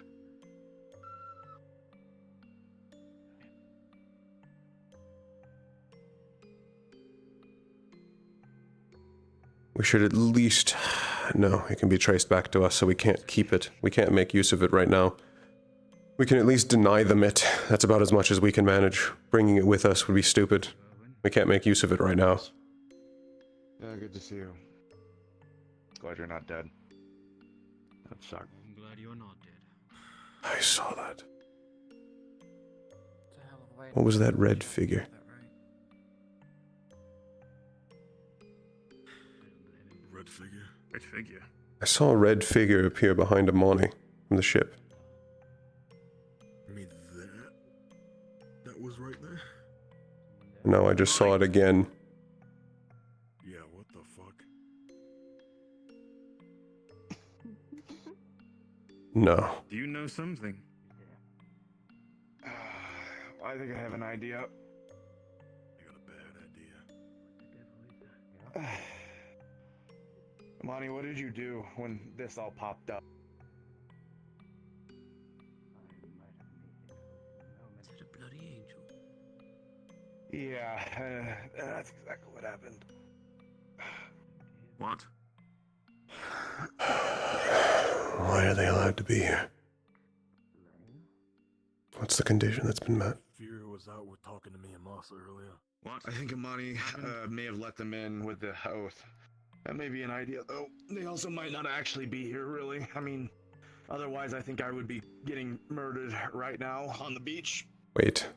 We should at least... No, it can be traced back to us, so we can't keep it. We can't make use of it right now. We can at least deny them it. That's about as much as we can manage. Bringing it with us would be stupid. We can't make use of it right now. Yeah, good to see you. Glad you're not dead. That sucked. I'm glad you're not dead. I saw that. What was that red figure? Red figure? Red figure? I saw a red figure appear behind Amani from the ship. I mean, that was right there? No, I just saw it again. Yeah, what the fuck? No. Do you know something? I think I have an idea. I got a bad idea. Monty, what did you do when this all popped up? Is it a bloody angel? Yeah, that's exactly what happened. What? Why are they allowed to be here? What's the condition that's been met? Fear was out with talking to me and Moss earlier. What? I think Imani may have let them in with the oath. That may be an idea, though. They also might not actually be here, really. I mean, Otherwise, I think I would be getting murdered right now on the beach. Wait.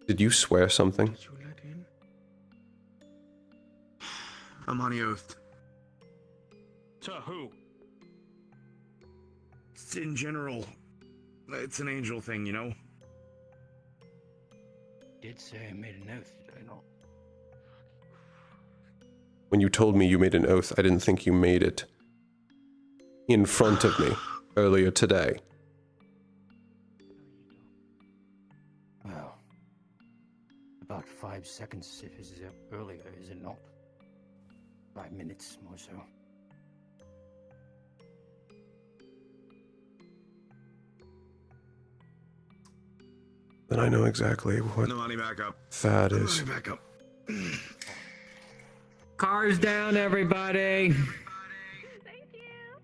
Did you swear something? Did you let in? I'm on the oath. To who? In general, it's an angel thing, you know? Did say I made an oath, did I not? When you told me you made an oath, I didn't think you made it in front of me earlier today. Well, about 5 seconds earlier, is it not? 5 minutes more so. Then I know exactly what Nalani, back up. that is. Nalani, back up. Cars down, everybody.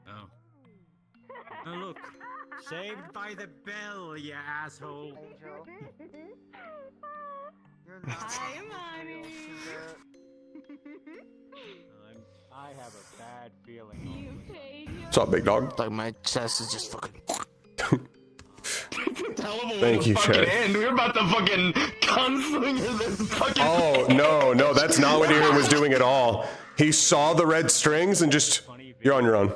Oh. Oh, look. Saved by the bell, you asshole. Hi, Mommy. I have a bad feeling. What's up, big dog? Like my chest is just fucking. Tell him Thank you, Chad. We're about to fucking gunslinger this fucking. Oh, no, that's not what Aaron was doing at all. He saw the red strings and just, you're on your own.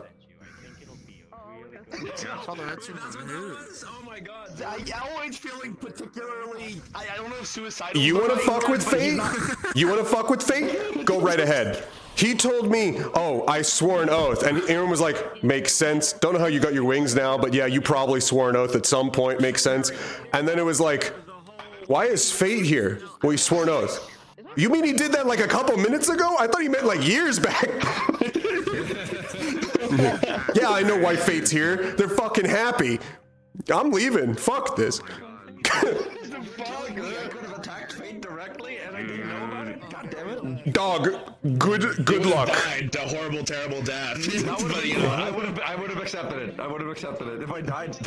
Oh my god, I always feeling particularly. I don't know if suicidal. You want to fuck with fate? You want to fuck with fate? Go right ahead. He told me, oh, I swore an oath. And Aaron was like, makes sense. Don't know how you got your wings now, but yeah, you probably swore an oath at some point. Makes sense. And then it was like, why is fate here? Well, he swore an oath. You mean he did that like a couple minutes ago? I thought he meant like years back. Yeah, I know why fate's here. They're fucking happy. I'm leaving. Fuck this. Dog, good luck. Died a horrible, terrible death. But, you know, I would have accepted it. I would have accepted it if I died.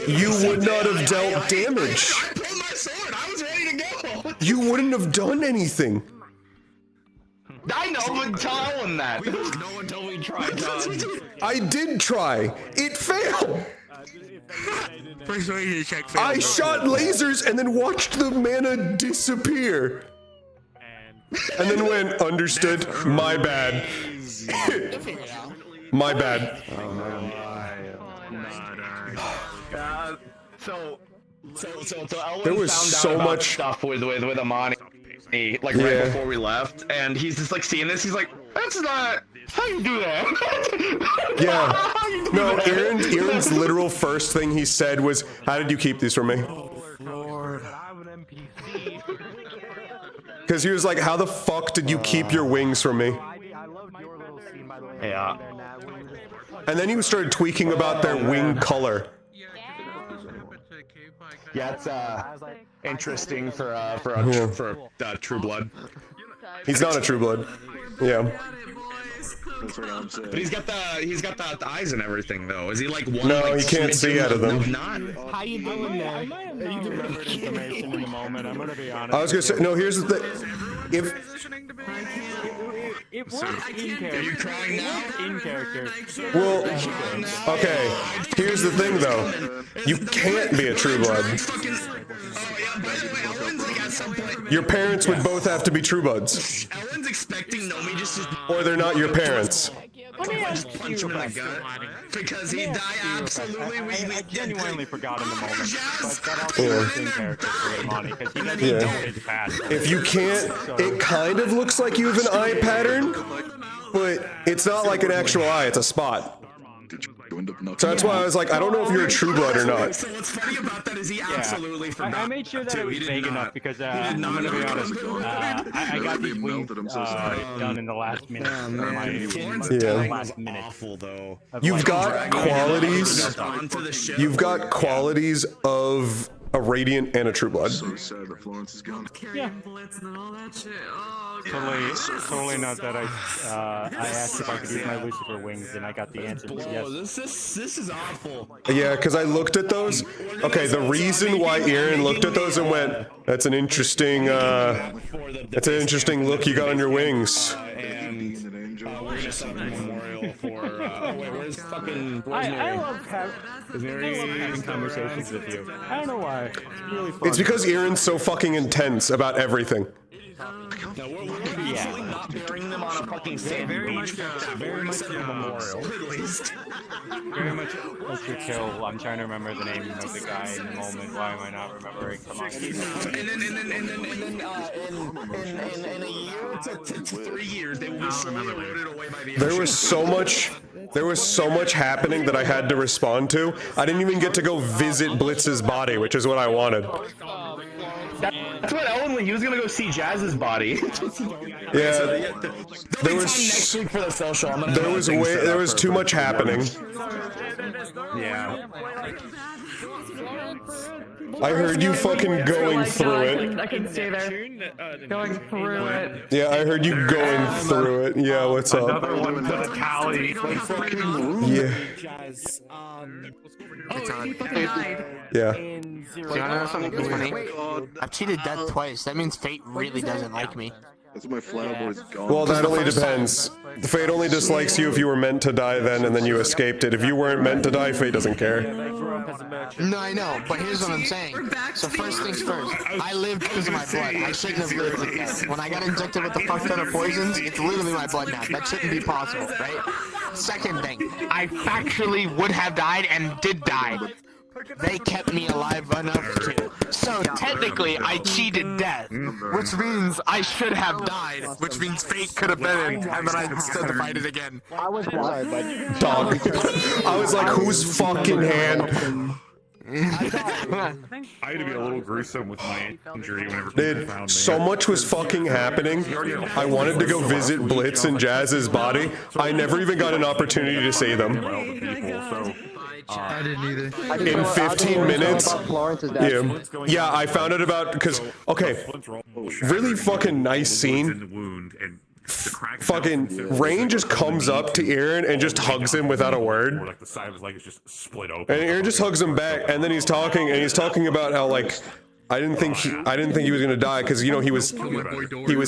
You would not have dealt damage. I pulled my sword. I was ready to go. You wouldn't have done anything. I know, but tell Ellen that. We don't know until we try, Todd. I did try. It failed. I shot lasers and then watched the mana disappear. And then went, understood, my bad. My bad. So Ellen There was found so out about much stuff with Amani, like Yeah. right before we left, and he's just like seeing this. He's like, "That's not how you do that." Yeah. No, Aaron's literal first thing he said was, how did you keep these from me? Because he was like, how the fuck did you keep your wings from me? Yeah. And then he started tweaking about their wing color. Yeah, it's interesting for True Blood. He's not a True Blood. Yeah. But he's got the eyes and everything though. Is he like one? No, like, he can't see out of them. Not. How you doing there? I might have not remembered information in the moment. I'm gonna be honest. I was gonna say, no, here's the thing. If It was in character. Are you crying now? In character. Well, okay, here's the thing though. You can't be a True Blood. Your parents would both have to be True Bloods. Ellen's expecting Nomi just to... Or they're not your parents. Let me ask punch him in the gut because he died absolutely. I genuinely forgot in the moment, but that also Yeah. was in character for Imani because he doesn't Yeah. know his past. If you can't, it kind of looks like you have an eye pattern, but it's not like an actual eye, it's a spot. So that's why I was like, I don't know if you're a True Blood or not. So what's funny about that is he absolutely forgot. I made sure that it was vague enough because I'm gonna be honest. I got these wings done in the last minute. Last minute. Awful though. You've got qualities. You've got qualities of a Radiant and a True Blood. Yeah. Totally not that I asked if I could use my Lucifer wings and I got the answer yes. This is awful. Yeah, because I looked at those. Okay, the reason why Aaron looked at those and went, that's an interesting look you got on your wings. memorial for. Oh wait, where's fucking? Where's I Mary? love having conversations with you. I don't know why. It's really fun. It's because Aaron's so fucking intense about everything. No, we're absolutely not burying them on a fucking sand. Very much a memorial. At least. Very much. Ultra chill. I'm trying to remember the name of the guy in the moment. Why am I not remembering? Come on. And then in a year to 3 years, they will be slowly eroded away by the There was so much happening that I had to respond to. I didn't even get to go visit Blitz's body, which is what I wanted. That's what Owen, he was gonna go see Jazz's body. Yeah, there was next week for the social. there was too much happening. Yeah. I heard you fucking going through it. I can stay there. Going through it. Yeah, I heard you going through it. Yeah, what's up? Another one to the tally. Yeah. Jazz. He fucking died. Yeah. Do you wanna know something funny? I've cheated death twice. That means fate really doesn't like me. That's my flannel boy's gone. Well, that only depends. Fate only dislikes you if you were meant to die then and then you escaped it. If you weren't meant to die, Fate doesn't care. No, I know, but here's what I'm saying. So first things first, I lived because of my blood. I shouldn't have lived like that. When I got injected with the fuck ton of poisons, it's literally my blood now. That shouldn't be possible, right? Second thing, I factually would have died and did die. They kept me alive enough to. So technically, I cheated death, which means I should have died, which means fate could have been in, and then I stood to fight it again. I was dog. I was like, whose fucking hand? I had to be a little gruesome with my injury whenever people found me. So much was fucking happening. I wanted to go visit Blitz and Jazz's body. I never even got an opportunity to say them. I didn't either. In 15 minutes, yeah, I found out about, because, okay, really fucking nice scene. Fucking Rain just comes up to Aaron and just hugs him without a word. Like the side of his leg is just split open. And Aaron just hugs him back, and then he's talking about how, like, I didn't think he was gonna die because, you know, he was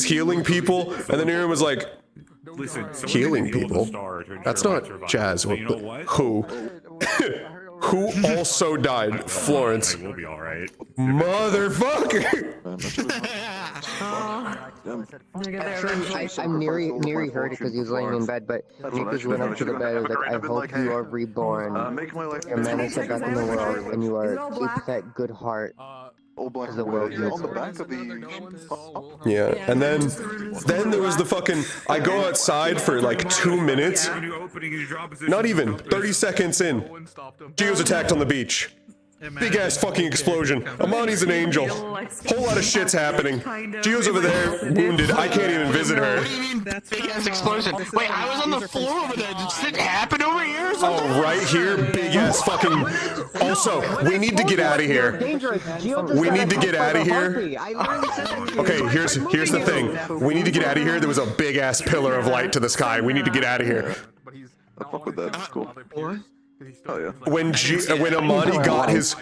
healing people, and then Aaron was like, healing people? That's not Jazz. Who? Who also died? Florence. We'll be all right. Motherfucker! I'm Neri heard it because he was laying in bed, but Nicholas went up to the bed and was like, I hope you are reborn. Your man is back in the world, and you are keep that good heart. Because the world needs it. Yeah, and then there was the fucking, I go outside for like 2 minutes, not even, 30 seconds in, Gio's attacked on the beach. Big ass fucking explosion. Amani's an angel. Whole lot of shit's happening. Gio's over there, wounded. I can't even visit her. What do you mean, big ass explosion? Wait, I was on the floor over there. Did shit happen over here or something? Oh, right here, big ass fucking. Also, we need to get out of here. We need to get out of here. Okay, here's the thing. We need to get out of here. There was a big ass pillar of light to the sky. We need to get out of here. I fuck with that. It's cool. Oh yeah. When Amani got his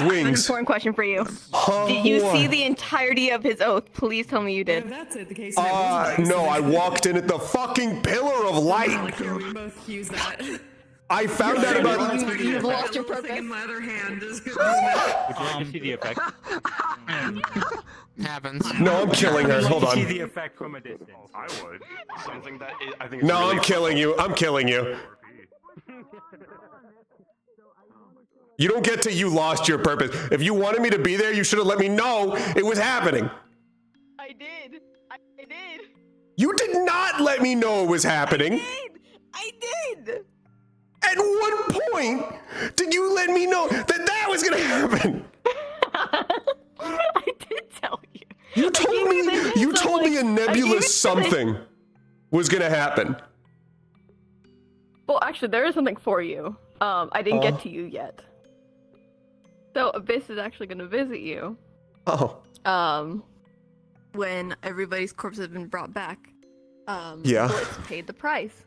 wings. Important question for you. Did you see the entirety of his oath? Please tell me you did. That's it. The case. No, I walked in at the fucking pillar of light. We both use that. I found out about. You've lost your purpose. In my other hand. Would you like to see the effect? Happens. No, I'm killing her. Hold on. See the effect from a distance. I would. Something that I think. No, I'm killing you. I'm killing you. You don't get to, you lost your purpose. If you wanted me to be there, you should have let me know it was happening. I did. I did. You did not let me know it was happening. I did. At what point did you let me know that was gonna happen? I did tell you. You told me a nebulous something was gonna happen. Well, actually, there is something for you. I didn't get to you yet. So Abyss is actually going to visit you. Oh. When everybody's corpse has been brought back. Yeah. Blitz paid the price.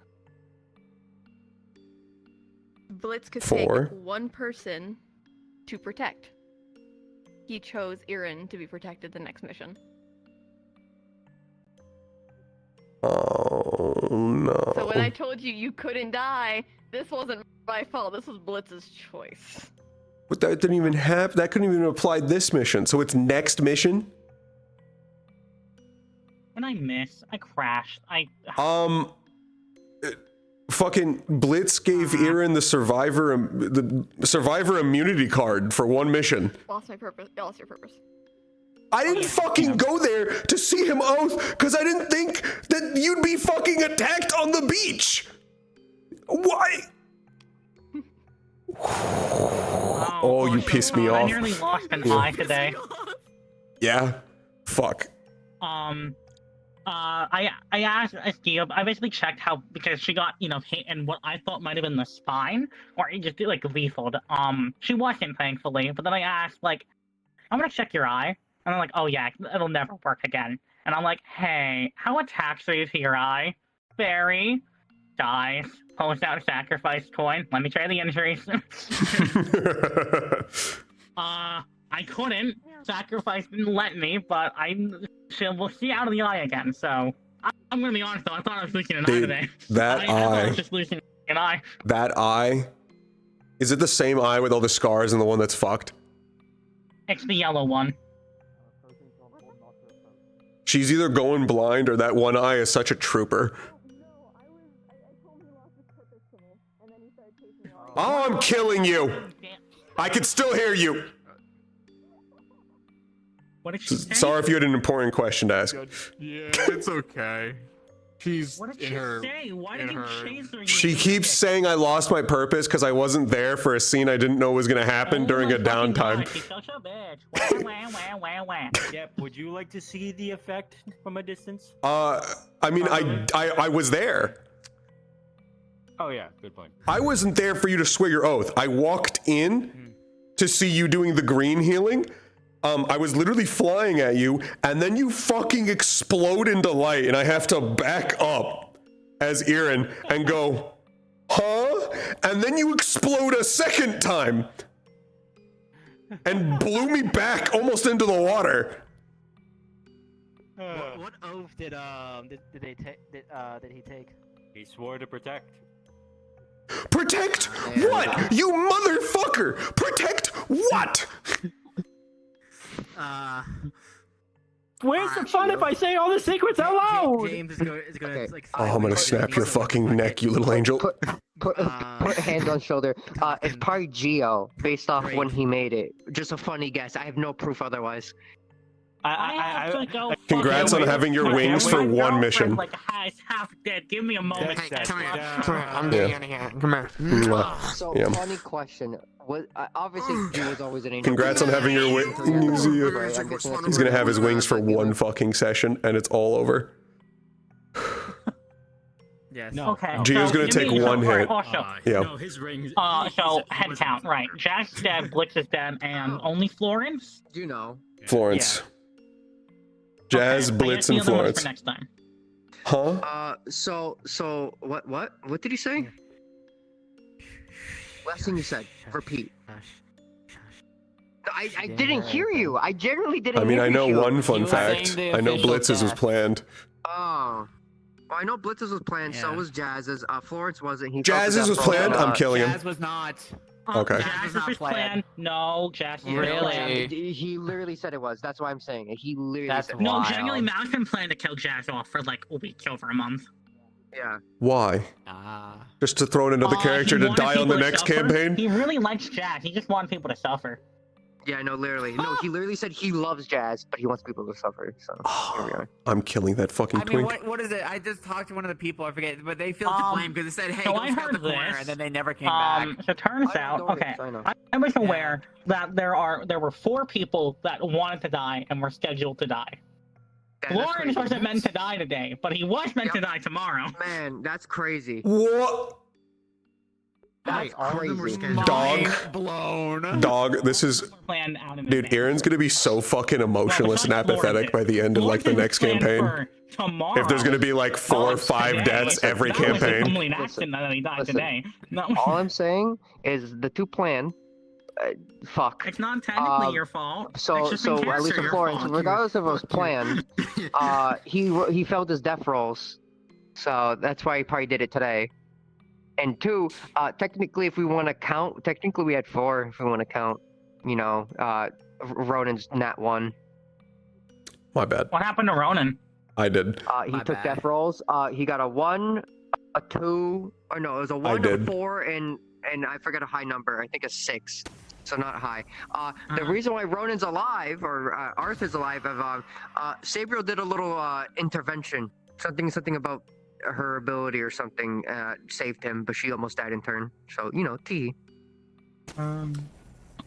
Blitz could For? pick one person to protect. He chose Irin to be protected the next mission. Oh no. So when I told you you couldn't die, this wasn't my fault. This was Blitz's choice. But that didn't even happen. That couldn't even apply this mission. So it's next mission. When I missed, I crashed. Fucking Blitz gave Aaron the survivor immunity card for one mission. Lost my purpose. Lost your purpose. I didn't fucking go there to see him oath because I didn't think that you'd be fucking attacked on the beach. Why? Oh, you pissed me I off. nearly lost an eye today. Yeah. Fuck. I asked Steve. I basically checked how, because she got, hit in what I thought might have been the spine, or it just like lethal. She wasn't, thankfully. But then I asked, like, I'm gonna check your eye, and I'm like, oh yeah, it'll never work again. And I'm like, hey, how attached are you to your eye? Very. Dies. Pulls out a sacrifice coin. Let me try the injuries. I couldn't. Sacrifice didn't let me, but we'll see out of the eye again. So I'm gonna be honest though. I thought I was losing an eye today. I thought I was just losing an eye. That eye. Is it the same eye with all the scars and the one that's fucked? It's the yellow one. She's either going blind or that one eye is such a trooper. Oh, I'm killing you. I can still hear you. What did she say? Sorry if you had an important question to ask. Yeah, it's okay. She's What did she say? Why did you chase her? She keeps saying I lost my purpose because I wasn't there for a scene I didn't know was going to happen during a downtime. She's such a bitch. Wah. Yep. Would you like to see the effect from a distance? I mean, I was there. Oh yeah, good point. I wasn't there for you to swear your oath. I walked in to see you doing the green healing. I was literally flying at you, and then you fucking explode into light, and I have to back up as Aaron and go, huh? And then you explode a second time and blew me back almost into the water. What oath did he take? He swore to protect. Protect what? You motherfucker! Protect what? Where's the fun if I say all the secrets out loud? James is gonna like. Oh, I'm gonna snap your fucking neck, you little angel. Put hand on shoulder. It's probably Geo, based off when he made it. Just a funny guess. I have no proof otherwise. Congrats on having your wings for one mission. Like half dead. Give me a moment. Come here. I'm getting out of here. Come here. So, funny question. Obviously, Geo was always an angel. Congrats on having your wings. He's gonna have his wings for one fucking session, and it's all over. Yes. No. Okay. Gio's gonna take one hit. Yeah. No, his rings. So head count, right? Jack's dead, Blix is dead, and only Florence. You know. Florence. Jazz, Blitz, and Florence. For next time. Huh? So what did he say? Last thing you said. Repeat. I didn't hear you. I generally didn't. I mean, hear I know you. one fun fact. I know Blitz's was planned. Oh. Well, I know Blitz's was planned. So was Jazz's. Florence wasn't. Jazz's was planned. I'm killing him. Jazz was not. Okay. Jazz was planned. No, Jazz was Really? He literally said it was. That's why I'm saying it. He literally said No, wild. genuinely, Malcolm planned to kill Jazz off for like a week, over a month. Yeah. Why? Just to throw in another character He to wanted die on the people to next suffer. campaign? He really likes Jazz. He just wanted people to suffer. Yeah, no, literally. No, he literally said he loves Jazz, but he wants people to suffer. So here we are. I'm killing that fucking I mean, twink. what is it? I just talked to one of the people. I forget, but they feel to blame because it said, "Hey, so go I scout heard the corner," this. and then they never came back. So it turns out, okay, I was aware that there were 4 people that wanted to die and were scheduled to die. Lawrence wasn't meant to die today, but he was meant to die tomorrow. Man, that's crazy. What? That's crazy. Dog, this is... Planned out in Dude, Aaron's gonna be so fucking emotionless and apathetic by the end of like the next campaign. Tomorrow. If there's gonna be like 4 or 5 deaths every campaign. All I'm saying is the 2 planned. Fuck. It's not technically your fault. So at least in Florence, regardless if it was planned, he failed his death rolls So that's why he probably did it today. And 2, technically, if we want to count, technically we had 4 if we want to count, you know, Ronan's nat 1. My bad. What happened to Ronan? I did. He took death rolls. He got a 1, a 2, or no, it was a 1, a 4, and I forgot a high number. I think a 6. So not high. The reason why Ronan's alive, or Arthur's alive, Sabriel did a little intervention. Something about her ability or something saved him, but she almost died in turn. So, you know, T.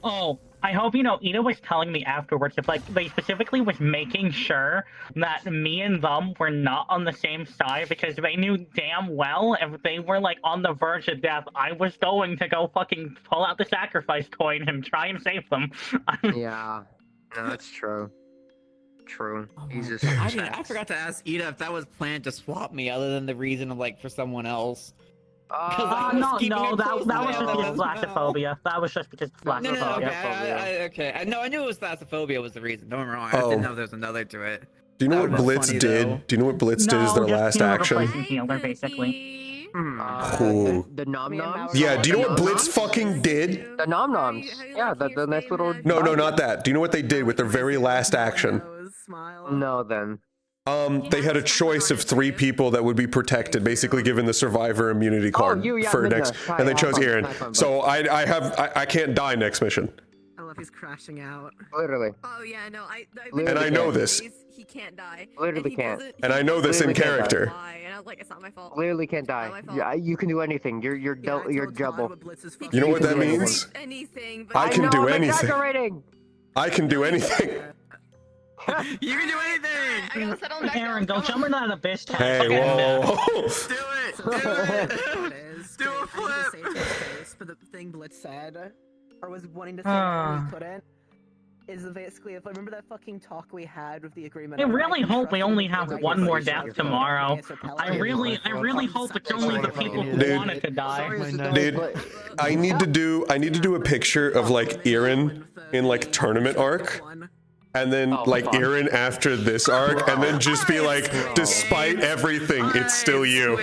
Oh, I hope you know, Ida was telling me afterwards, if like, they specifically was making sure that me and them were not on the same side, because they knew damn well if they were like on the verge of death, I was going to go fucking pull out the sacrifice coin and try and save them. Yeah, no, that's true. True. He's just. I forgot to ask Ida if that was planned to swap me, other than the reason of like for someone else. No, that was just because of thalassophobia. That was just because of thalassophobia. No, I knew it was thalassophobia was the reason. Don't get me wrong. I didn't know there was another to it. Do you know what Blitz did? Do you know what Blitz did as their last action? Healer, basically. The nom-noms? Yeah, do you know what Blitz fucking did? The nom-noms. Yeah, the nice little... No, not that. Do you know what they did with their very last action? No, then. They had a choice of 3 people that would be protected, basically given the survivor immunity card for next, and they chose Aaron. So I can't die next mission. I love he's crashing out. Literally. Oh yeah, no, And I know this. He can't die. Literally can't. And I know this in character. And I was like, it's not my fault. Clearly can't die. Yeah, you can do anything. You're double. You know what that means? I can do anything. I can do anything. You can do anything! Aaron, don't jump into that abyss. Hey, whoa. Do a flip! But the thing Blitz said, or was wanting to say that we couldn't, is basically, if I remember that fucking talk we had with the agreement. I really hope we only have one more death tomorrow. I really hope it's only the people who wanted to die. Dude, I need to do a picture of like Aaron in like tournament arc. And then like Aaron after this arc, and then just be like, despite everything, it's still you.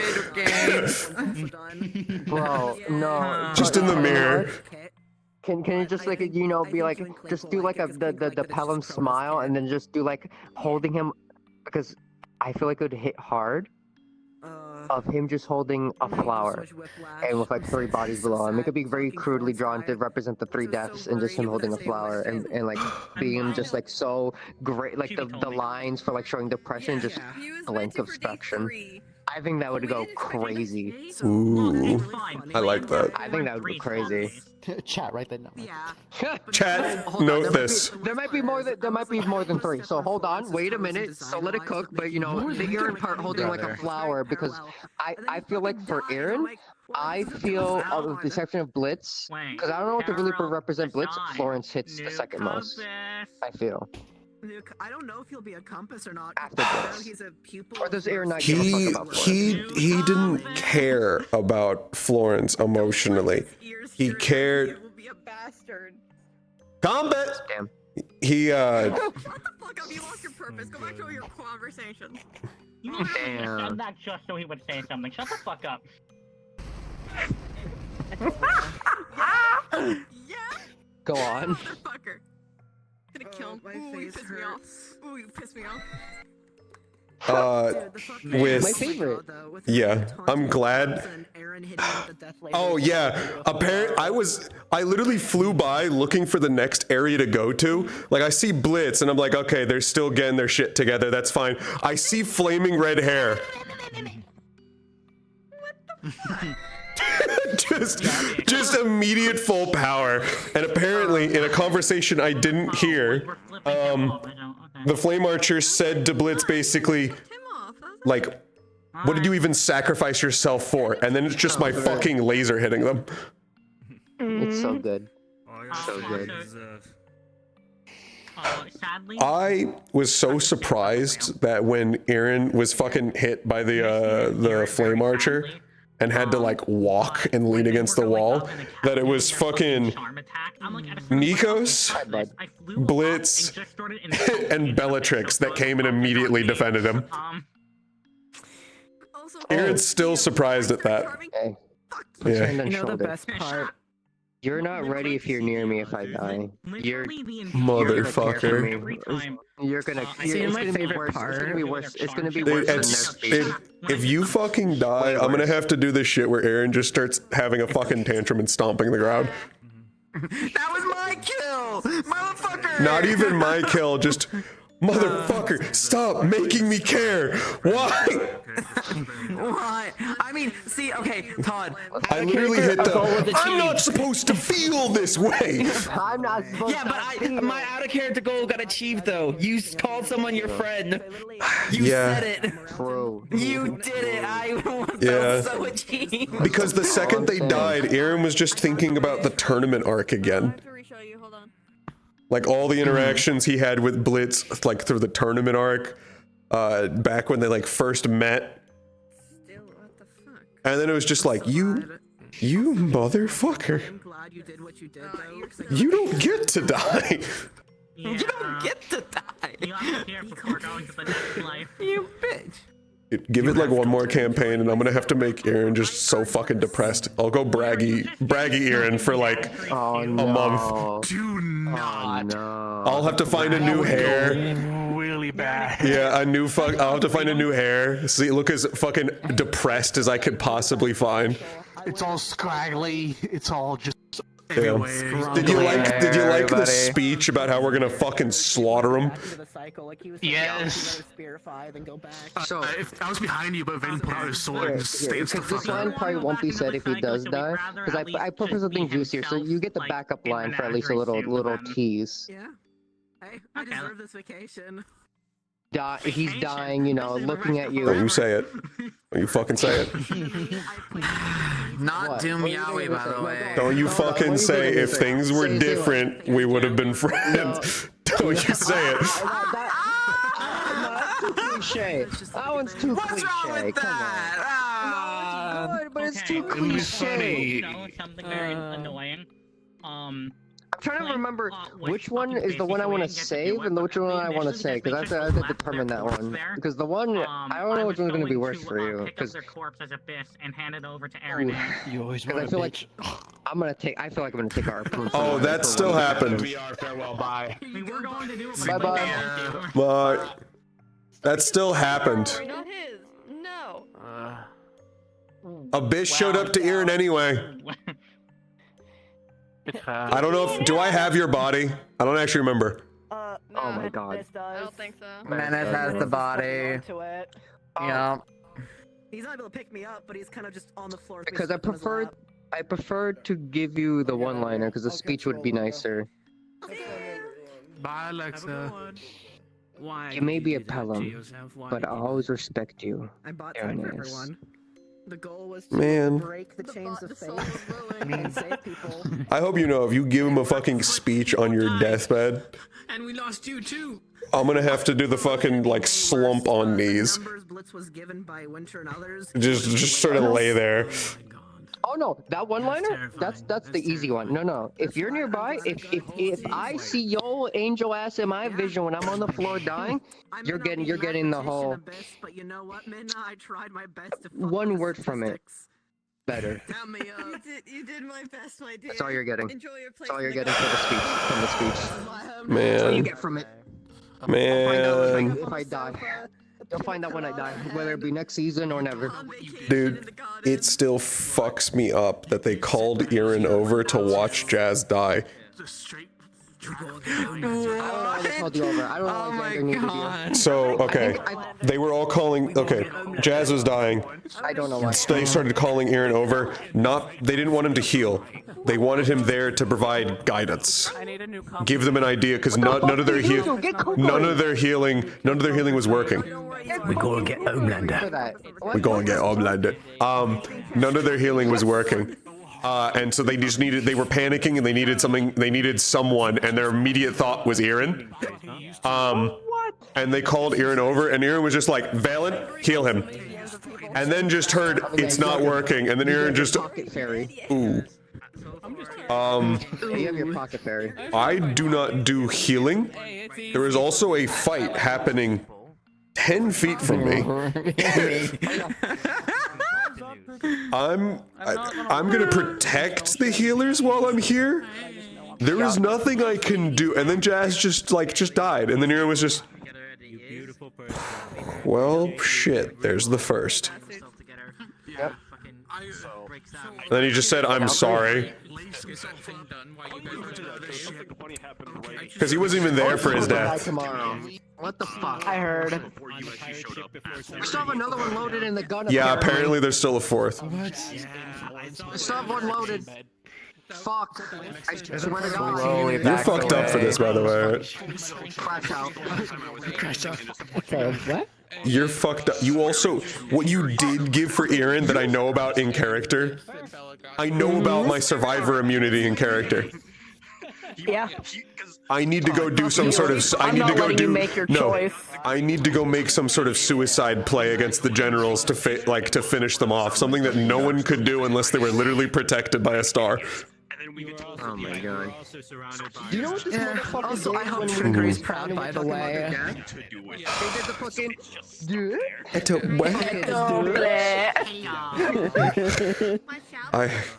Bro, no. Just in the mirror. Can you just like, you know, be like, just do like the Pelham smile, and then just do like holding him, because I feel like it would hit hard. Of him just holding a flower and with like 3 bodies below him. It could be very crudely drawn to represent the 3 deaths and just him holding a flower and like being just like so great, like the lines for like showing depression, just the length of spectrum. I think that would go crazy. Ooh, I like that. I think that would go crazy. Chat, write that down. Yeah. Chat, note this. There might be more than 3. So hold on, wait a minute. So let it cook. But you know, the Aaron part holding like a flower, because I feel like for Aaron, I feel, with the exception of Blitz, because I don't know what to really represent Blitz. Florence hits the second most. I feel. I don't know if he'll be a compass or not. After this. He's a pupil. Or does Aaron not He didn't care about Florence emotionally. He cared. Combat. Damn. He Shut the fuck up! You lost your purpose. Go back to your conversation. You said that just so he would say something. Shut the fuck up. Yeah. Go on. Motherfucker. Gonna kill him. Ooh, you pissed me off. Ooh, you pissed me off. With my favorite. Yeah, I'm glad. Oh yeah, I literally flew by looking for the next area to go to. Like I see Blitz and I'm like, okay, they're still getting their shit together. That's fine. I see flaming red hair. just immediate full power. And apparently in a conversation I didn't hear, the flame archer said to Blitz basically, like, what did you even sacrifice yourself for? And then it's just my fucking laser hitting them. It's so good. So good. I was so surprised that when Aaron was fucking hit by the flame archer and had to like walk and lean against the wall, that it was fucking Nikos, Blitz, and Bellatrix that came and immediately defended him. Also, Aaron's still surprised at that. Hey, Yeah. hand on You know the shoulder. best part? You're not ready if you're near me if I die. You're Motherfucker. You're gonna. See, It's my gonna be favorite worse. It's part. gonna be worse. It's gonna be Dude, worse than it's, Nerf if you fucking die, I'm gonna have to do this shit where Aaron just starts having a fucking tantrum and stomping the ground. That was my kill, motherfucker. Not even my kill, just motherfucker, stop making me care. Why? Why? I mean, see, okay, Todd. I literally hit the. I'm not supposed to feel this way. I'm not supposed Yeah, but my out of character goal got achieved though. You called someone your friend. You Yeah. said it. Bro. You did it. I Yeah. felt so achieved. Because the second they died, Aaron was just thinking about the tournament arc again. Like all the interactions he had with Blitz, like through the tournament arc, back when they like first met. And then it was just like, you motherfucker. I'm glad you did what you did, though. You don't get to die. You don't get to die. You have to care before going to the next life. You bitch. Give it like one more campaign and I'm gonna have to make Aaron just so fucking depressed. I'll go braggy Aaron for like a month. Do not. No. I'll have to find a new hair. Really bad. Yeah, I'll have to find a new hair. See, look as fucking depressed as I could possibly find. It's all scraggly. It's all just Yeah. everywhere. Did you like the speech about how we're gonna fucking slaughter him? Yes. So If I was behind you, but Vane pulled out his sword and just stance the because this fuck line up. probably won't be said if he does die. Because I put for something juicier, so you get the backup line for at least a little tease. Yeah. Hey, I deserve this vacation. He's dying, you know, looking at you. Don't you say it. Don't you fucking say it. Not What? Doom What are you Yowie, gonna by say? the No, way. Don't you fucking say if things were Say different, we would have been friends. Don't you say it. That's too cliche. That one's too cliche. Come on. Good, but it's too cliche. No, something very annoying. I'm trying to remember which one is the one I want to save and which one I want to say, because I have to determine that one. Because the one, I don't know which one's going to be worse for you. Pick up their corpse as a fist and hand it over to Aaron. You always I feel like I feel like I'm going to take our approach. Oh, that still happened. Farewell, bye. We were going to do it. Bye bye. But that still happened. Not his. No. Abyss showed up to Aaron anyway. I don't know if, do I have your body? I don't actually remember. Oh my god. I don't think so. Menace has the body. Yeah. He's not able to pick me up, but he's kind of just on the floor. Because I prefer to give you the one-liner, because the speech would be nicer. Bye, Alexa. You may be a Pelham, but I'll always respect you. I bought time for Aaroness. everyone. The goal was to Man. break the chains of fate and save people. I hope you know if you give him a fucking speech on your deathbed, And we lost you too. I'm gonna have to do the fucking like slump on knees. Blitz was given by Winter and others. Just sort of lay there. Oh no, that one-liner? That's the easy one. No. If you're nearby, if I see your angel ass in my vision when I'm on the floor dying, you're getting the whole But you know what, Minna? I tried my best to one word from it. Better. Damn me up. You did my best, my dear. That's all you're getting. Enjoy your place. That's all you're getting for the speech. From the speech. That's all you Man. get from it. Man. If I die. You'll find out when I die, whether it be next season or never. Dude, it still fucks me up that they called Aaron over to watch Jazz die. I don't know why they called you over. I don't know why Xander needed you. So, okay, they were all calling, okay, Jazz was dying. I don't know why. They started calling Aaron over. They didn't want him to heal. They wanted him there to provide guidance. Give them an idea, because none of their healing was working. We go and get Homelander. We go and get Homelander. None of their healing was working. And so they were panicking and they needed someone, and their immediate thought was Aaron. And they called Aaron over, and Aaron was just like, Valen, heal him. And then just heard, it's not working, and then Aaron just, ooh. You have your pocket fairy. I do not do healing. There is also a fight happening 10 feet from me. I'm gonna protect the healers while I'm here. There is nothing I can do. And then Jazz just died, and then Aaron was just. Well, shit. There's the first. Yep. And then he just said, "I'm sorry." Because he wasn't even there for his death. What the fuck? I heard. We still have another one loaded in the gun. Yeah, apparently there's still a fourth. We still have one loaded. Fuck. I swear to God. You're fucked up for this, by the way. Crash out. Crash out. Okay, what? You're fucked up. You also, what you did give for Aaron that I know about in character, I know about my survivor immunity in character. Yeah. I need to go do some sort of. I need to go do. No, I need to go make some sort of suicide play against the generals to to finish them off. Something that no one could do unless they were literally protected by a star. Oh my God. Do you know what this motherfucker also, I hope Trickery's proud, by the way. They did the fucking...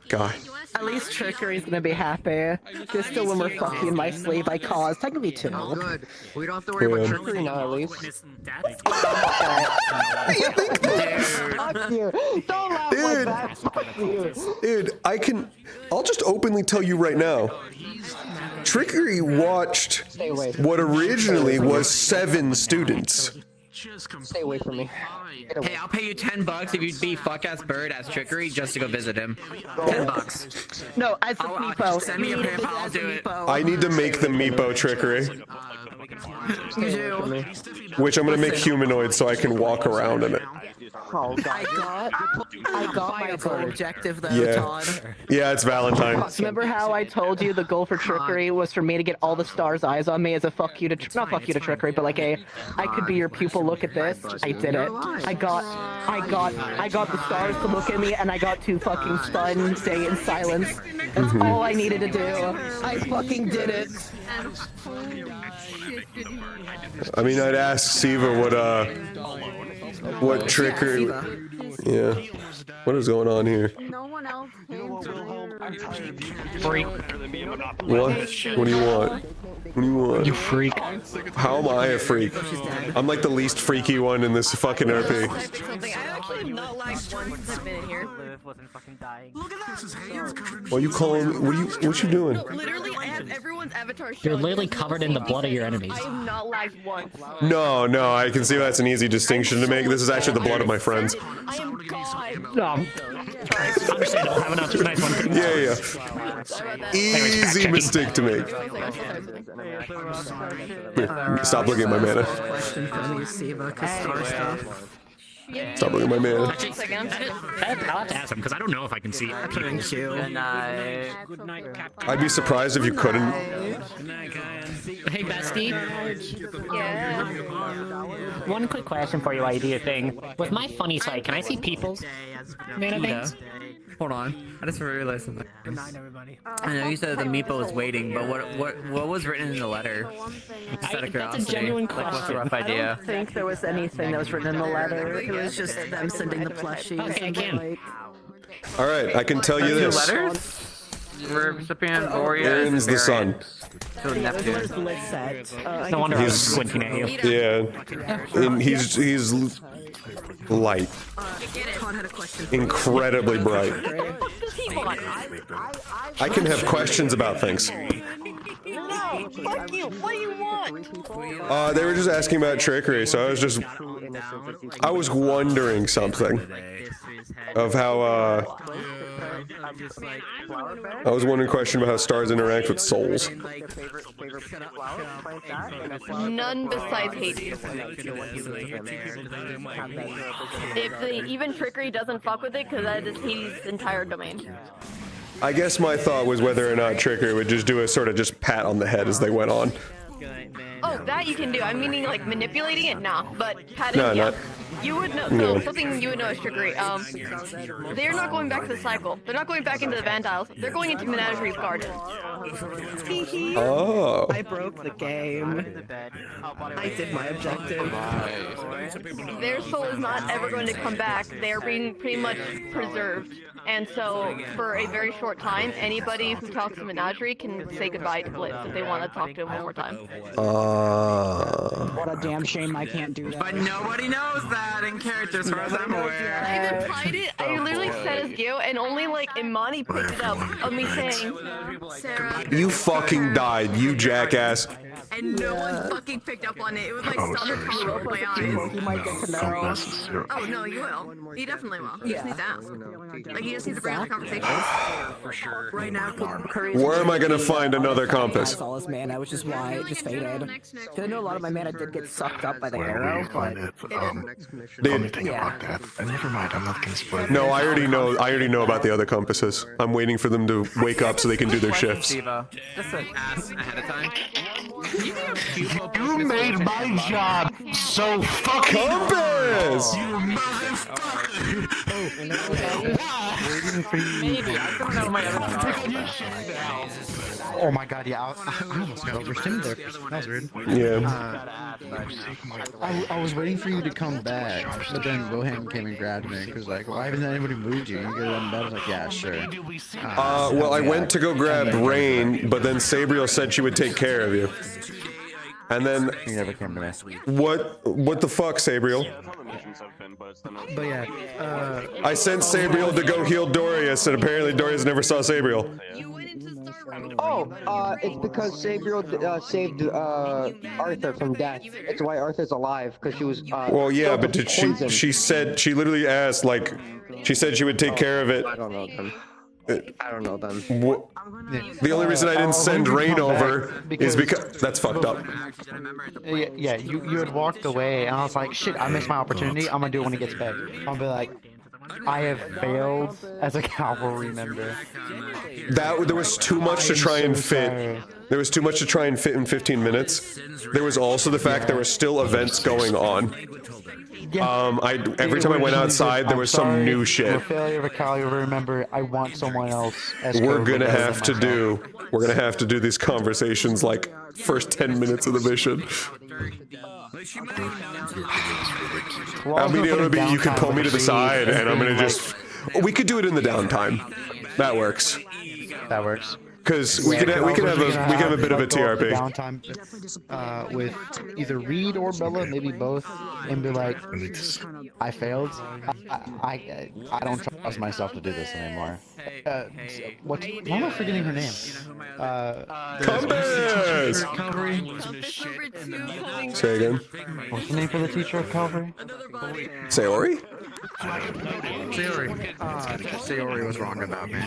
God. At least Trickery's gonna be happy. Just still when we're fucking in my sleeve, I caused technically 2. Oh, good. We don't have to worry about Trickery now, at least. Fuck you. Don't laugh like that. Fuck you. Dude, I'll just openly tell you right now. Trickery watched what originally was 7 students. Stay away from me. Hey, I'll pay you $10 if you'd be fuck-ass bird as Trickery just to go visit him. $10. No, as the Meepo. Send me a PayPal, I'll do it. I need to make the Meepo Trickery. You do. Which I'm gonna make humanoid so I can walk around in it. Oh, God. I got my goal objective though, Yeah. Todd. Yeah, it's Valentine. Remember how I told you the goal for Trickery was for me to get all the stars' eyes on me as a fuck you to not fuck you to Trickery, but like I could be your pupil. Look at this. I did it. I got the stars to look at me, and I got to fucking stun, stay in silence. That's all I needed to do. I fucking did it. I mean, I'd ask Siva what Trickery. Yeah. What is going on here? No one else came to Freak. What? What do you want? What do you want? You freak. How am I a freak? I'm like the least freaky one in this fucking RP. What are you calling? What you doing? Literally, I have everyone's avatar. You're literally covered in the blood of your enemies. I have not lagged once. No, I can see that's an easy distinction to make. This is actually the blood of my friends. I am God. No. Understandable. Have a nice one. Yeah. Easy mistake to make. Stop looking at my mana. Stop looking at my mana. I'll have to ask him because I don't know if I can see people. Good night, Captain. I'd be surprised if you couldn't. Hey, bestie. Yeah. One quick question for you while you do your thing. With my funny site, can I see people's mana things? Hold on, I just realized something. Good night, everybody. I know you said the Meepo was waiting, but what was written in the letter? Just out of curiosity. That's a genuine like, what's the question. rough I idea? don't think there was anything that was written in the letter. It was just them sending the plushies. Okay, I can. All right, I can tell you this. Letters? Recipient Boreas. Aaron's the sun. So Neptune. No wonder I was squinting at you. Yeah, and he's light, incredibly bright. I can have questions about things. No, fuck you. What do you want? They were just asking about Trickery, so I was wondering something of how I was wondering a question about how stars interact with souls. None besides Hades. Even Trickery doesn't fuck with it because that is Hades' entire domain. I guess my thought was whether or not Trickery would just do a sort of just pat on the head as they went on. Oh, that you can do. I'm meaning like manipulating it, nah. But patting, No, yeah. You would know. So something you would know is trickery. They're not going back to the cycle. They're not going back into the Vandiles. They're going into Menagerie's garden. Oh. I broke the game. I did my objective. Their soul is not ever going to come back. They're being pretty much preserved. And so, for a very short time, anybody who talks to Menagerie can say goodbye to Blitz if they want to talk to him one more time. What a damn shame I can't do that. But nobody knows that in character, as far as I'm aware. I even tried it. I literally said as Gil, and only like Imani picked it up of me saying, Sarah. You fucking died, you jackass. And no one fucking picked up on it. It was like thunder coming over my eyes. You might get to know. Oh no, you will. You definitely will. You just need to ask. Like, you just need to bring up the conversation. For sure. Right now, Where am I gonna find another compass? Solace mana, which is why it just faded. Because I know a lot of my mana did get sucked up by the arrow, but Funny thing about that. Never mind, I'm not gonna spoil. No, I already know. I already know about the other compasses. I'm waiting for them to wake up so they can do their shifts. Just ask ahead of time. You made my job so fucking compass. You motherfucker! Maybe. I don't know my other. Oh my god, yeah, I almost got overstimulated there. That was weird. Yeah. I was waiting for you to come back, but then Bohem came and grabbed me, because like, why hasn't anybody moved you? You get on bed, I was like, yeah, sure. Well, I went to go grab Rain, but then Sabriel said she would take care of you. And then you never came to me. What the fuck, Sabriel? But yeah, I sent Sabriel to go heal Dorius, and apparently Dorius never saw Sabriel. Oh, it's because Sabriel saved Arthur from death. It's why Arthur's alive, because she was. Well, yeah, but did she said she literally asked, like, she said she would take care of it. I don't know them. I don't know them. The only reason I didn't send Rain over is because that's fucked up. Yeah, you had walked away, and I was like, shit, I missed my opportunity. I'm gonna do it when he gets back. I'll be like, I have failed as a cavalry member. There was too much to try and fit. There was too much to try and fit in 15 minutes. There was also the fact there were still events going on. Every time I went outside, there was some new shit. Failure of a cavalry member. I want someone else. We're gonna have to do these conversations like first 10 minutes of the mission. I mean, it'll be you could pull me to the side, and I'm gonna just. We could do it in the downtime. That works. That works. Because we can have a bit of a TRP. Downtime with either Reed or Bella, maybe both, and be like, I failed. I don't trust myself to do this anymore. Why am I forgetting her name? Compass! Say again. What's the name for the teacher of Calvary? Sayori? Sayori was wrong about me.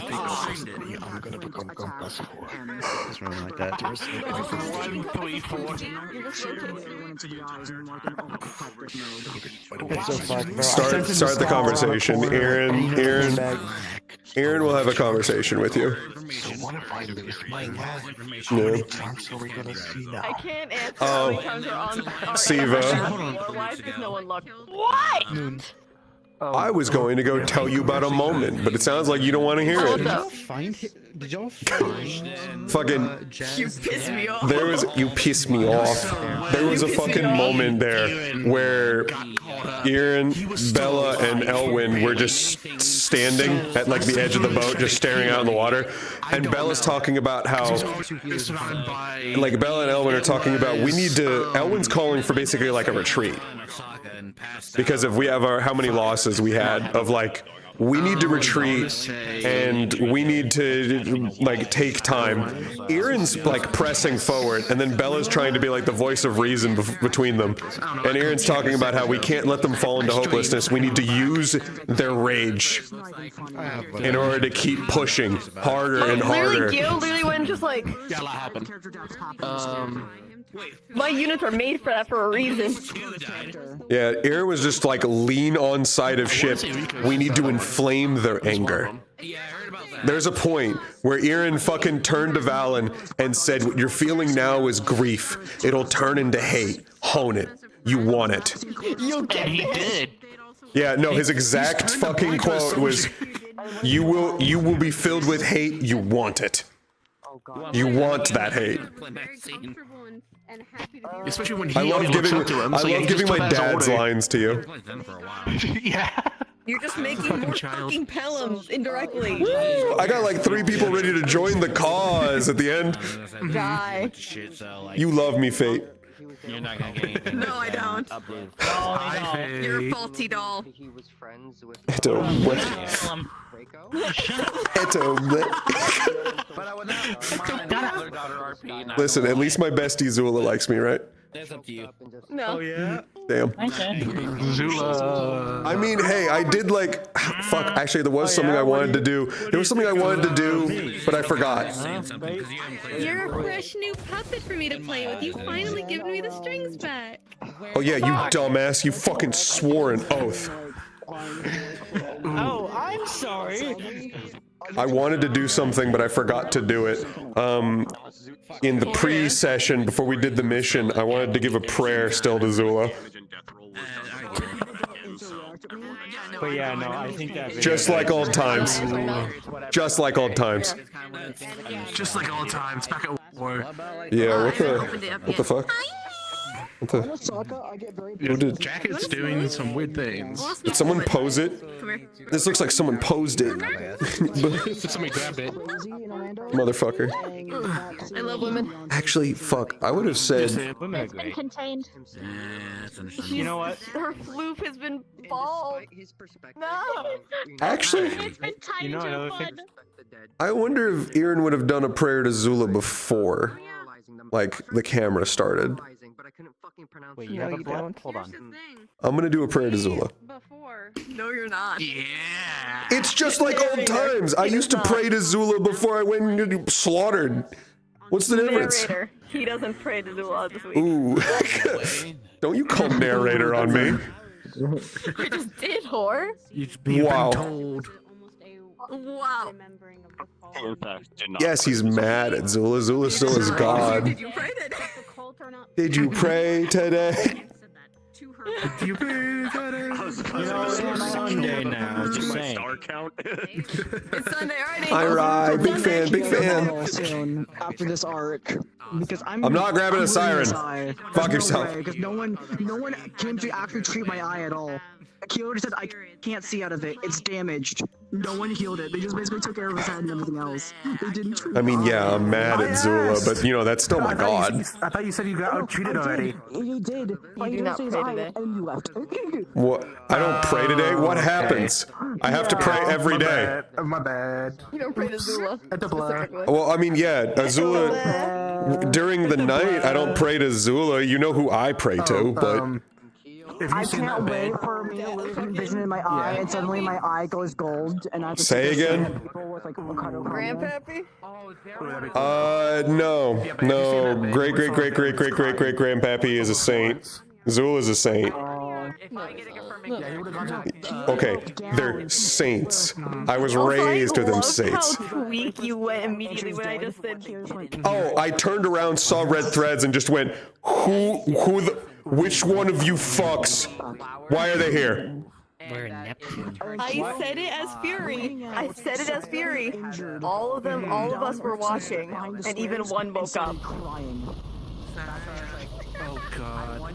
I'm gonna become Compass 4. Something like that. Start the conversation. Aaron will have a conversation with you. I can't answer how many times we're on Siva. Why is no one looked? What? I was going to go tell you about a moment, but it sounds like you don't want to hear it. Did y'all find fucking You pissed me off. You pissed me off. There was a fucking moment there where Aaron, Bella, and Elwyn were just standing at like the edge of the boat, just staring out in the water. And Bella's talking about how, like, Bella and Elwyn are talking about Elwyn's calling for basically like a retreat. Because if we have how many losses we had of like, we need to retreat and we need to like take time. Aaron's like pressing forward, and then Bella's trying to be like the voice of reason between them. And Aaron's talking about how we can't let them fall into hopelessness. We need to use their rage in order to keep pushing harder and harder. Gil literally went just like. Yeah, a lot happened. My units are made for that for a reason. Yeah, Aaron was just like lean on side of ship. We need to inflame their anger. There's a point where Aaron fucking turned to Valen and said, what you're feeling now is grief. It'll turn into hate. Hone it. You want it. You'll get he did. Yeah, no, his exact fucking quote was, "You will be filled with hate. You want it. You want that hate." Especially when I he love only looks giving up to him. So yeah, I love he giving just my took that dad's order. lines to you. Yeah. You're just making more fucking pelhams indirectly. I got like 3 people ready to join the cause at the end. Die. You love me, Fate. You're not gonna get anything. No, I don't. You're a faulty doll. He was friends with. It's a Listen, at least my bestie Zula likes me, right? That's up to you. No. Oh yeah. Damn. Zula. I mean, hey, I did like, fuck. Actually, there was something I wanted to do. There was something I wanted to do, but I forgot. You're a fresh new puppet for me to play with. You finally given me the strings back. Oh yeah, you dumbass. You fucking swore an oath. Oh, I'm sorry. I wanted to do something, but I forgot to do it. In the pre-session, before we did the mission, I wanted to give a prayer still to Zula. But yeah, no, I think that. Just like old times. Just like old times. Just like all the times back at war. Yeah, what the fuck? What the? Who did? Jacket's doing some weird things. Did someone pose it? This looks like someone posed it. Somebody grabbed it. Motherfucker. I love women. Actually, fuck. I would have said. Women are great. Contained. You know what? Her floof has been bald. No. Actually, You know another thing? I wonder if Ian would have done a prayer to Zula before, like, the camera started. Wait, you know you don't? Hold on. I'm gonna do a prayer to Zula. No, you're not. Yeah. It's just like old times. I used to pray to Zula before I went and got slaughtered. What's the difference? Narrator. He doesn't pray to Zula this week. Ooh. Don't you call narrator on me. You just did, whore. Wow. Wow. Yes, he's mad at Zula. Zula still is God. Did you pray today? Did you pray today? You pray today. You know, it's Sunday now. Just saying. Star count. It's Sunday already. Alright, big fan, big fan. Soon after this arc, because I'm not grabbing a siren. Fuck yourself. Because no one came to actually treat my eye at all. Kyoto said I can't see out of it. It's damaged. No one healed it. They just basically took care of his head and everything else. They didn't treat I mean, yeah, I'm mad at Zula, but you know, that's still my God. I thought you said you got treated already. You did. You do not pray today. And you left. What? I don't pray today? What happens? I have to pray every day. My bad. You don't pray to Zula. specifically. Well, I mean, yeah, Zula, during the night, I don't pray to Zula. You know who I pray to, but... I can't wait for me to lose vision in my eye and suddenly my eye goes gold and I have to Say again? Grandpappy? No. Great grandpappy is a saint. Zula's a saint. Okay, they're saints. I was raised with them saints. How weak you went immediately when I just said. Oh, I turned around, saw red threads, and just went, which one of you fucks? Why are they here? We're Neptune. I said it as Fury. I said it as Fury. All of us were watching, and even one woke up. Oh God.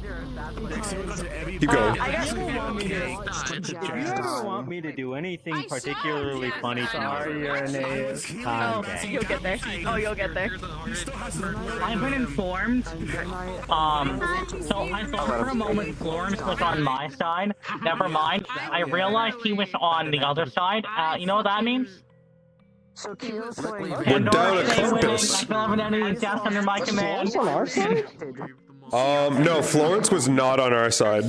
Keep going. If you ever want me to do anything particularly funny tonight, you'll get there. Oh, you'll get there. I've been informed. So I thought for a moment Florence was on my side. Never mind. I realized he was on the other side. You know what that means? We're down a compass. Under my command. No, Florence was not on our side.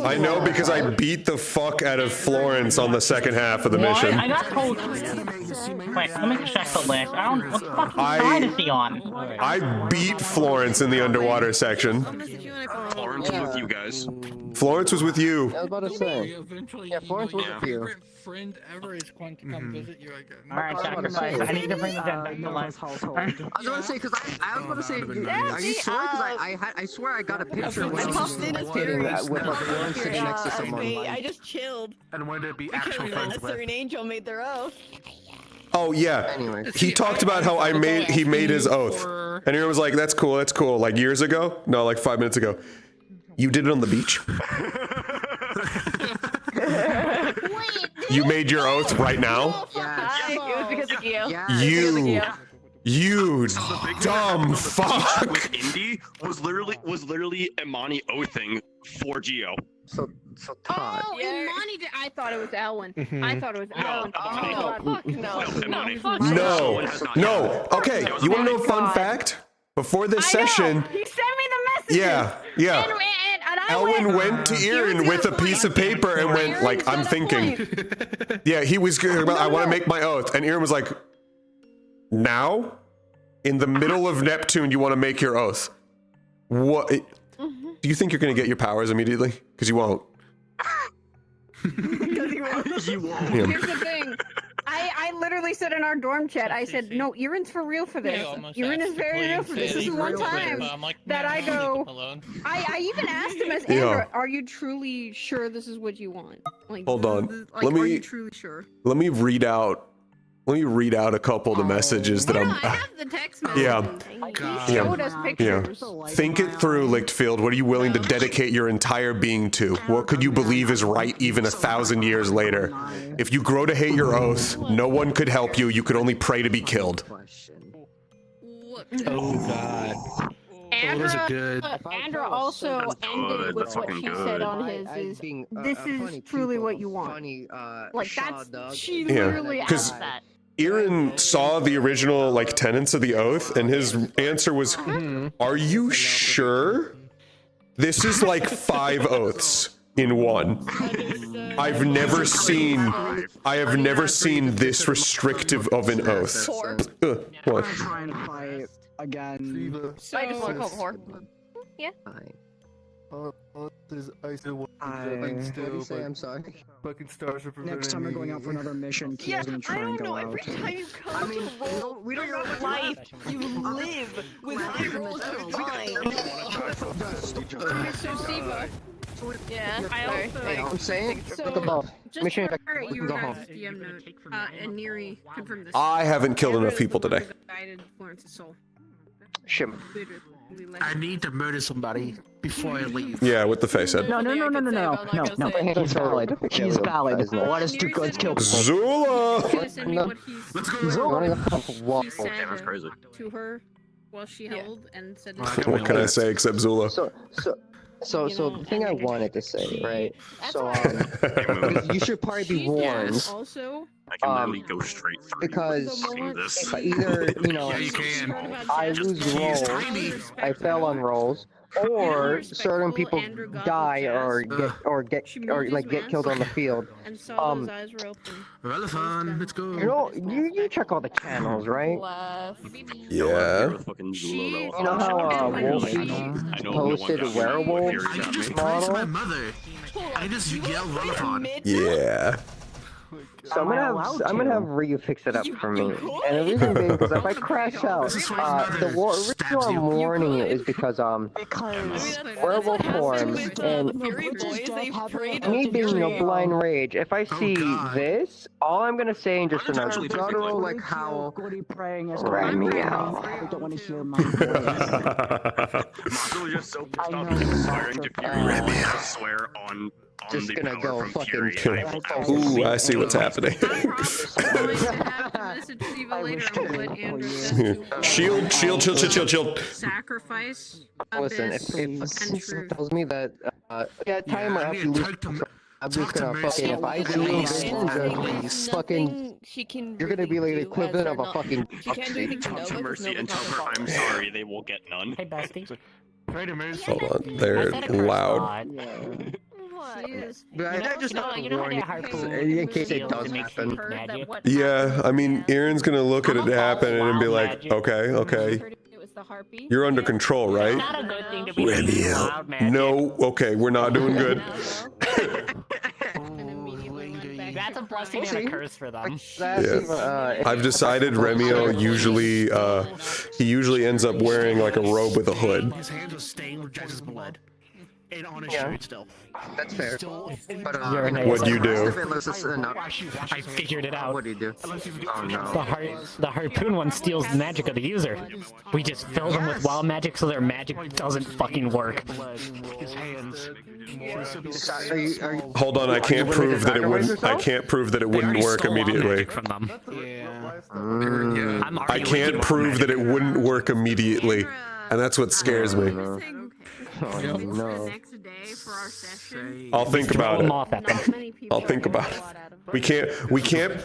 I know because I beat the fuck out of Florence on the second half of the mission. I got told. Wait, let me check the list. I don't. What the fuck side is he on? I beat Florence in the underwater section. my phone. Florence was with you guys. Florence was with you. I was about to say. Yeah, Florence was with you. Friend ever is going to come visit you again. Alright, sacrifice. I need to bring the dead back to life. I was gonna say, because I was gonna say, are you sure? Because I swear I got a picture when With Florence sitting next to someone. I just chilled. And wanted to be Because actual friends Lester with. and Angel made their oath. Oh yeah. Anyway. He talked about how he made his oath. And Aaron was like, that's cool, like years ago? No, like 5 minutes ago. You did it on the beach? You made your oath right now? It was because of Gio. You dumb fuck. With Indy was literally Imani oathing for Gio. So Todd. Oh, Imani did. I thought it was Elwin. I thought it was Elwin. No. Okay, you want to know a fun fact? Before this session, He sent me the message. yeah. And I Elwin went to Erin with a piece of paper and went like, I'm thinking. Yeah, he was good. I want to make my oath. And Erin was like, now? In the middle of Neptune, you want to make your oath? What? Do you think you're going to get your powers immediately? Because you won't. You won't. Yeah. Here's the thing. I literally said in our dorm chat, I said, no, Erin's for real for this. Erin is very real for this. This is one time that I go, I even asked him as Andrew, are you truly sure this is what you want? Like, Hold on. Like, are you truly sure? Let me read out a couple of the messages that I I'm. have the text message. Yeah. He showed us pictures. Think it through, Lichtfield. What are you willing to dedicate your entire being to? What could you believe is right even 1,000 years later? If you grow to hate your oath, no one could help you. You could only pray to be killed. Oh god. Andra also ended with what she said on his is, this is truly what you want. Like, she literally asked that. Erin saw the original tenets of the oath, and his answer was, "Are you sure? This is like 5 oaths in one. I have never seen this restrictive of an oath." What? try and fight again. I just want to call the whore. Yeah. I'm sorry. Fucking stars are Next time we're going out for another mission, Kia's gonna try and go out. Every time you come to roll we don't know life, you live with high rolls every time. So, Siva. Yeah. I also. I'm saying, So, just mission. for you Go guys' home. DM note, and Neri confirmed this. I haven't killed enough people today. Guided Florence's soul. Shit. I need to murder somebody before I leave. Yeah, what the face said. No. He's valid. He's valid. Let's kill. Zula. Let's go. That's crazy. To her while she held and said. What can I say except Zula? So the thing I wanted to say, right? So because you should probably be warned. Also, I can literally go straight through because this. either you can. I lose rolls, I fail on rolls, or certain people die or get killed on the field. And saw those eyes were open. Relevant, let's go. You check all the channels, right? Yeah. You know how Wolfie posted a werewolf model? My mother. I just yell relevant. Yeah. So I'm gonna have Ryu fix it up for me, and the reason being because if I crash out, the reason I'm warning you is because werewolf form and me being a blind rage. If I see this, all I'm gonna say in just another guttural like howl, rat me out. I don't want to hear my Marco was just so pissed off he was swearing to Fury. I swear on just the gonna power go from fucking Fury. Ooh, I see what's happening. Shield. Sacrifice. Listen, if someone tells me that, timer up, I'm just gonna fucking, if I see fucking, you're gonna be like the equivalent of a fucking. Talk to Mercy and tell her I'm sorry, they will get none. Hey, bestie. Hold on, they're loud. But I just not warn you in case it does happen. Yeah, I mean, Aaron's gonna look at it happen and be like, okay. the harpy. You're under control, right? Not a good thing to be Remio. loud magic. No, okay, we're not doing good. That's a blessing and a curse for them. Yeah. I've decided Remio usually, he usually ends up wearing like a robe with a hood. His hands are stained with Jess's blood. And on his Yeah. shirt still. That's fair. But, What'd you do? I figured it out. What do you do? Oh no. The harpoon one steals the magic of the user. We just fill them with wild magic so their magic doesn't fucking work. His hands. Hold on, I can't prove that it wouldn't. I can't prove that it wouldn't work immediately. From them. I can't prove that it wouldn't work immediately, and that's what scares me. Oh no. I'll think about it. I'll think about it. We can't,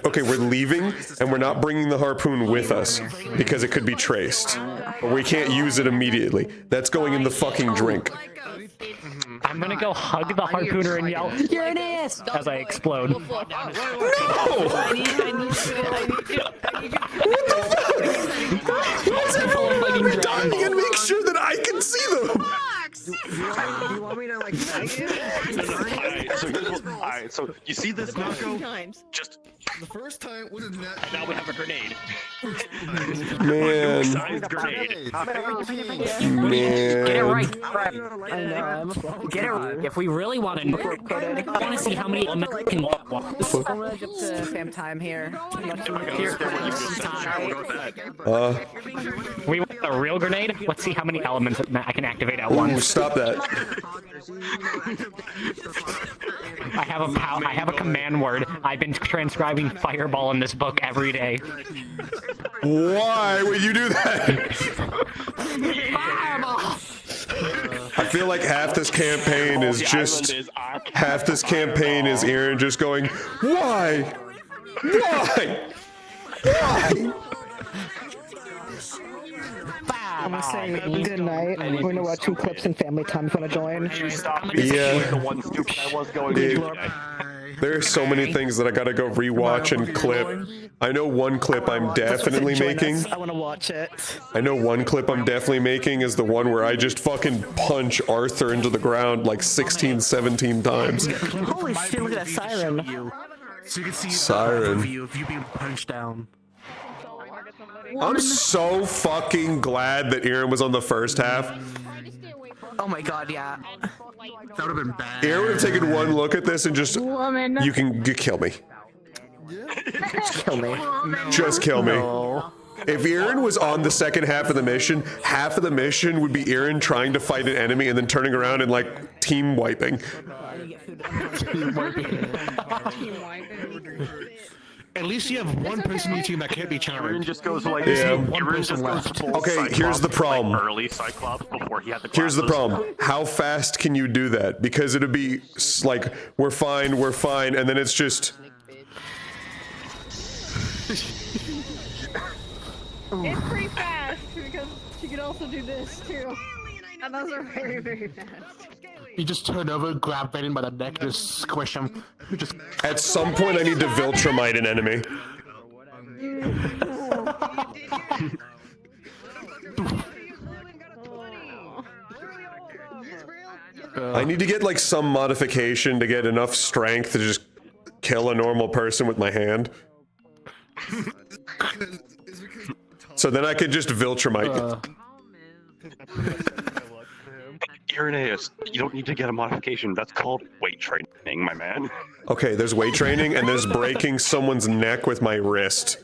okay, we're leaving, and we're not bringing the harpoon with us, because it could be traced. But we can't use it immediately. That's going in the fucking drink. I'm gonna go hug the harpooner and yell, "You're an ass!" as I explode. No! What's everyone dying and make sure that I can see them? Do you want me to like say it? Alright, so you see this Marco? Just The first time wasn't that. now we have a grenade. Man. Sized grenade. Man. Get it right. Get it right. If we really want to see how many elements can walk. I'm gonna jump to fam time here. We want a real grenade. Let's see how many elements I can activate at Ooh, once. stop that. I have a command word. I've been transcribing fireball in this book every day. Why would you do that? Fireball! I feel like half this campaign is just Aaron just going, why? Why? Why? I'm gonna say good night. We're gonna watch some clips in family time if you wanna join. There's so many things that I gotta go rewatch and clip. I know one clip I'm definitely making. I wanna watch it. I know one clip I'm definitely making is the one where I just fucking punch Arthur into the ground like 16, 17 times. Holy shit, look at that siren. So you can see Siren. view of you being punched down. I'm so fucking glad that Aaron was on the first half. Oh my god, yeah. That would have been bad. Aaron would have taken one look at this and just, you can kill me. Kill me. Just kill me. If Aaron was on the second half of the mission, half of the mission would be Aaron trying to fight an enemy and then turning around and like team wiping. At least you have one person in your team that can't be charmed. Aaron just goes like Yeah. Okay, here's the problem. Early Cyclops before he had the Here's the glasses. problem. How fast can you do that? Because it'd be like, we're fine, and then it's just... It's pretty fast because she can also do this too. And those are very, very fast. You just turn over, grab Brandon by the neck, just squish him. Just... At some point, I need to Viltrumite an enemy. I need to get like some modification to get enough strength to just kill a normal person with my hand. So then I could just Viltrumite. Irenaeus, you don't need to get a modification. That's called weight training, my man. Okay, there's weight training and there's breaking someone's neck with my wrist.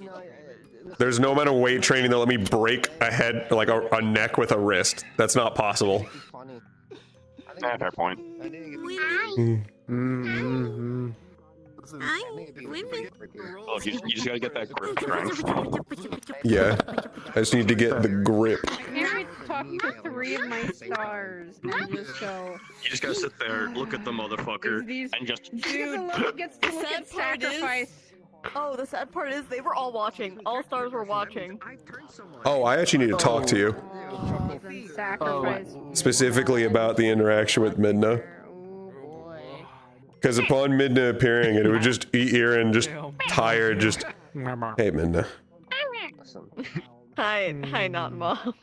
There's no amount of weight training that let me break a head, like a neck with a wrist. That's not possible. Yeah, fair point. Oh, you just gotta get that grip strength. Yeah, I just need to get the grip. Aaron's talking to 3 of my stars and just go. You just gotta sit there, look at the motherfucker, and just. Dude, gets to look at sacrifice. Oh, the sad part is they were all watching. All stars were watching. Oh, I actually need to talk to you. Sacrifice. Specifically about the interaction with Midna. Because upon Midna appearing, it would just eat Aaron, just tired, just... Hey, Midna. Hi, not mom.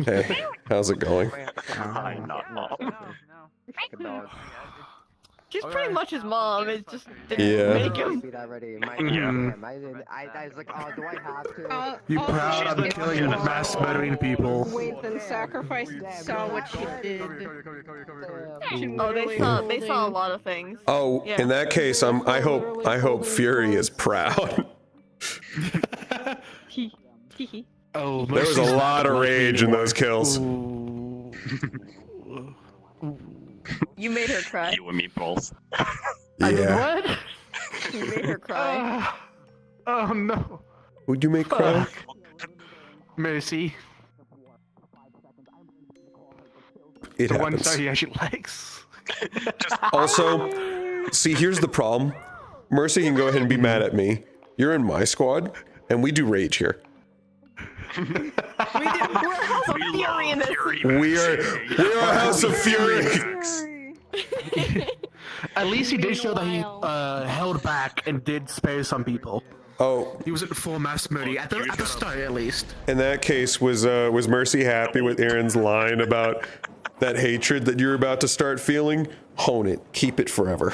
Hey, how's it going? I'm not mom. She's pretty much his mom. It just Yeah. didn't make him. I was like, oh, do I have to? You proud of if killing you mass murdering people? Wait, then sacrifice saw what she did. She Oh, literally they saw a lot of things. Oh, Yeah. in that case, I hope Fury is proud. Oh, There was a lot of rage in those kills. You made her cry. You and me both. Yeah. What? You made her cry. Oh no. Would you make cry? Mercy. It The one happens. star he actually likes. Also, see, here's the problem. Mercy can go ahead and be mad at me. You're in my squad, and we do rage here. We're a house of fury in this. We're a house of fury. At least he did show that he held back and did spare some people. Oh, he wasn't full mass murder at the start, at least. In that case, was Mercy happy with Aaron's line about that hatred that you're about to start feeling? Hone it. Keep it forever.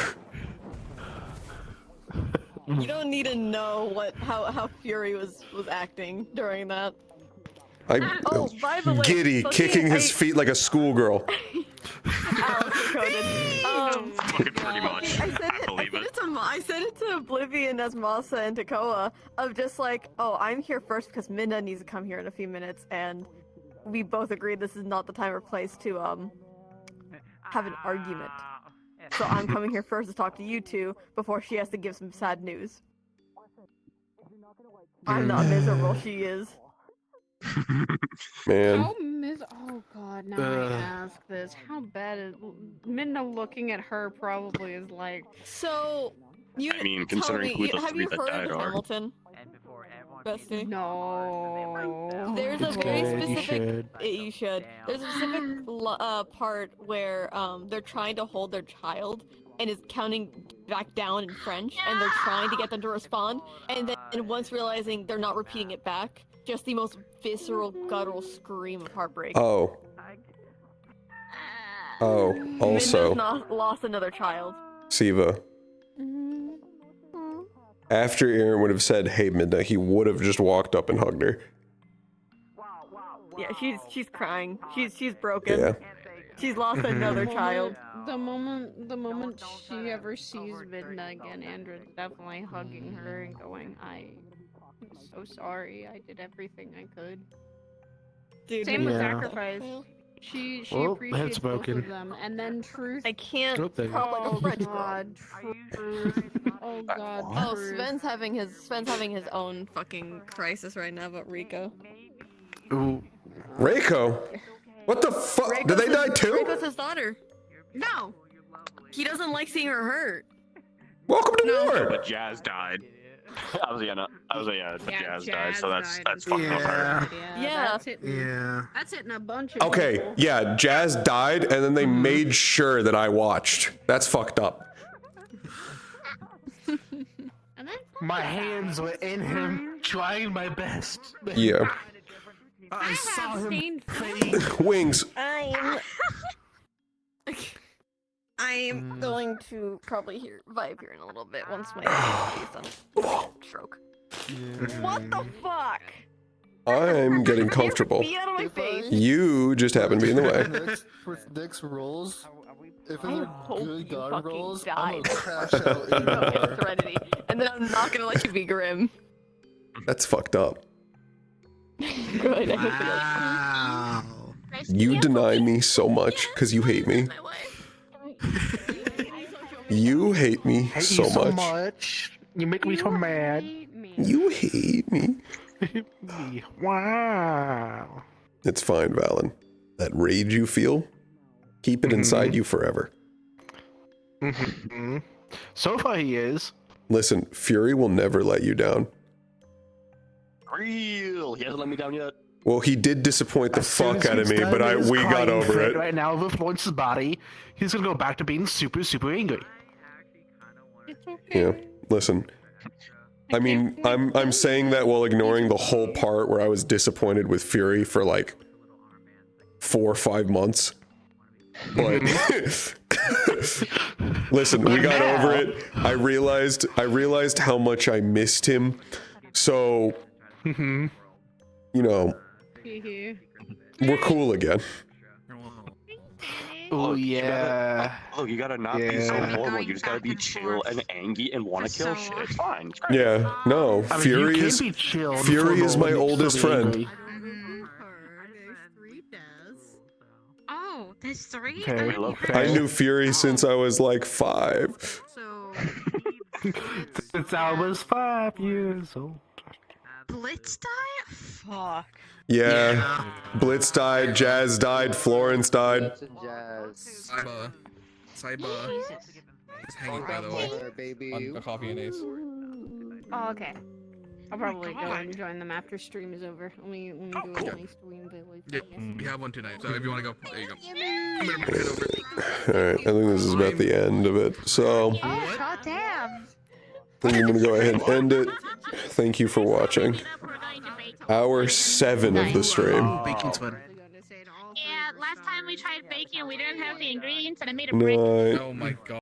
You don't need to know how Fury was acting during that. Oh, by the way, Giddy, kicking his feet like a schoolgirl. Pretty much. I said it to Oblivion as Masa and Takoa of just like, oh, I'm here first because Minna needs to come here in a few minutes, and we both agreed this is not the time or place to have an argument. So I'm coming here first to talk to you two before she has to give some sad news. I'm not miserable, she is. Man. Oh god, now I ask this. How bad is Minna looking at her probably is like. So you I mean, considering who the have three you that heard died of are. Hamilton? Bestie? No. There's a very specific. You You should. There's a specific part where they're trying to hold their child and is counting back down in French, and they're trying to get them to respond, and then once realizing they're not repeating it back, just the most visceral, guttural scream of heartbreak. Oh. Oh, also, Minna's not lost another child. Siva. After Aaron would have said, hey, Midna, he would have just walked up and hugged her. Yeah, she's crying. She's broken. Yeah. She's lost another child. The moment she ever sees Midna again, Andrew's definitely hugging her and going, I'm so sorry. I did everything I could. Dude, Same with Yeah. Sacrifice. She Oh, appreciates head's both broken. of them, and then Truth. I can't Oh, there you go. talk like a French girl. God, Truth. Oh God. Oh, Truth. Sven's having his own fucking crisis right now about Rico. Ooh. Reiko? What the fuck? Did they die too? Rico's his daughter. No. He doesn't like seeing her hurt. Welcome to war. But Jazz died. But Jazz died, so that's fucking up her. Yeah. That's hitting, Yeah. That's hitting a bunch of Okay, people. yeah, Jazz died, and then they made sure that I watched. That's fucked up. My hands were in him, trying my best. Yeah. I saw him stained fade. Wings. I'm going to probably vibe here in a little bit once my is done. Stroke. What the fuck? I'm getting comfortable. Be out of my face. You just happen to be in the way. With Nick's rolls, if I they're hope good you god fucking rolls, die. I'm gonna crash out in your bar. Serenity, and then I'm not gonna let you be grim. That's fucked up. Good. I hope it is. You deny me so much because you hate me. You hate me Hate so you so much. much. You make me so mad. You hate me. Wow. It's fine, Valen. That rage you feel, keep it inside you forever. So far he is. Listen, Fury will never let you down. Real. He hasn't let me down yet. Well, he did disappoint the As soon fuck as out of he's me, done but his we got crying over fit it. Right now, with Lawrence's body, he's gonna go back to being super angry. It's okay. Yeah. Listen. I mean, I'm saying that while ignoring the whole part where I was disappointed with Fury for like 4 or 5 months. But listen, we got over it. I realized how much I missed him. So, you know, we're cool again. Oh yeah. Look, you gotta not be so horrible. You just gotta be chill and angry and want to kill shit. It's fine. It's great. Yeah, no, I mean, Fury you can is be chill Fury before is my the next oldest to be friend. angry. Oh, there's 3? I knew Fury since I was like 5. Since I was 5 years old. Blitz died? Fuck. Yeah. Blitz died, Jazz died, Florence died. Saiba is hanging, by the way, on a coffee and ace. Oh, okay. I'll probably go and join them after stream is over. Let me do a nice stream village. Yeah, we have one tonight, so if you want to go, there you go. I'm gonna head over. Alright, I think this is about the end of it. So, Oh, goddamn. I think I'm gonna go ahead and end it. Thank you for watching. Hour 7 of the stream. Baking sweater. Yeah, last time we tried baking, we didn't have the ingredients, and I made a Night. Oh my god.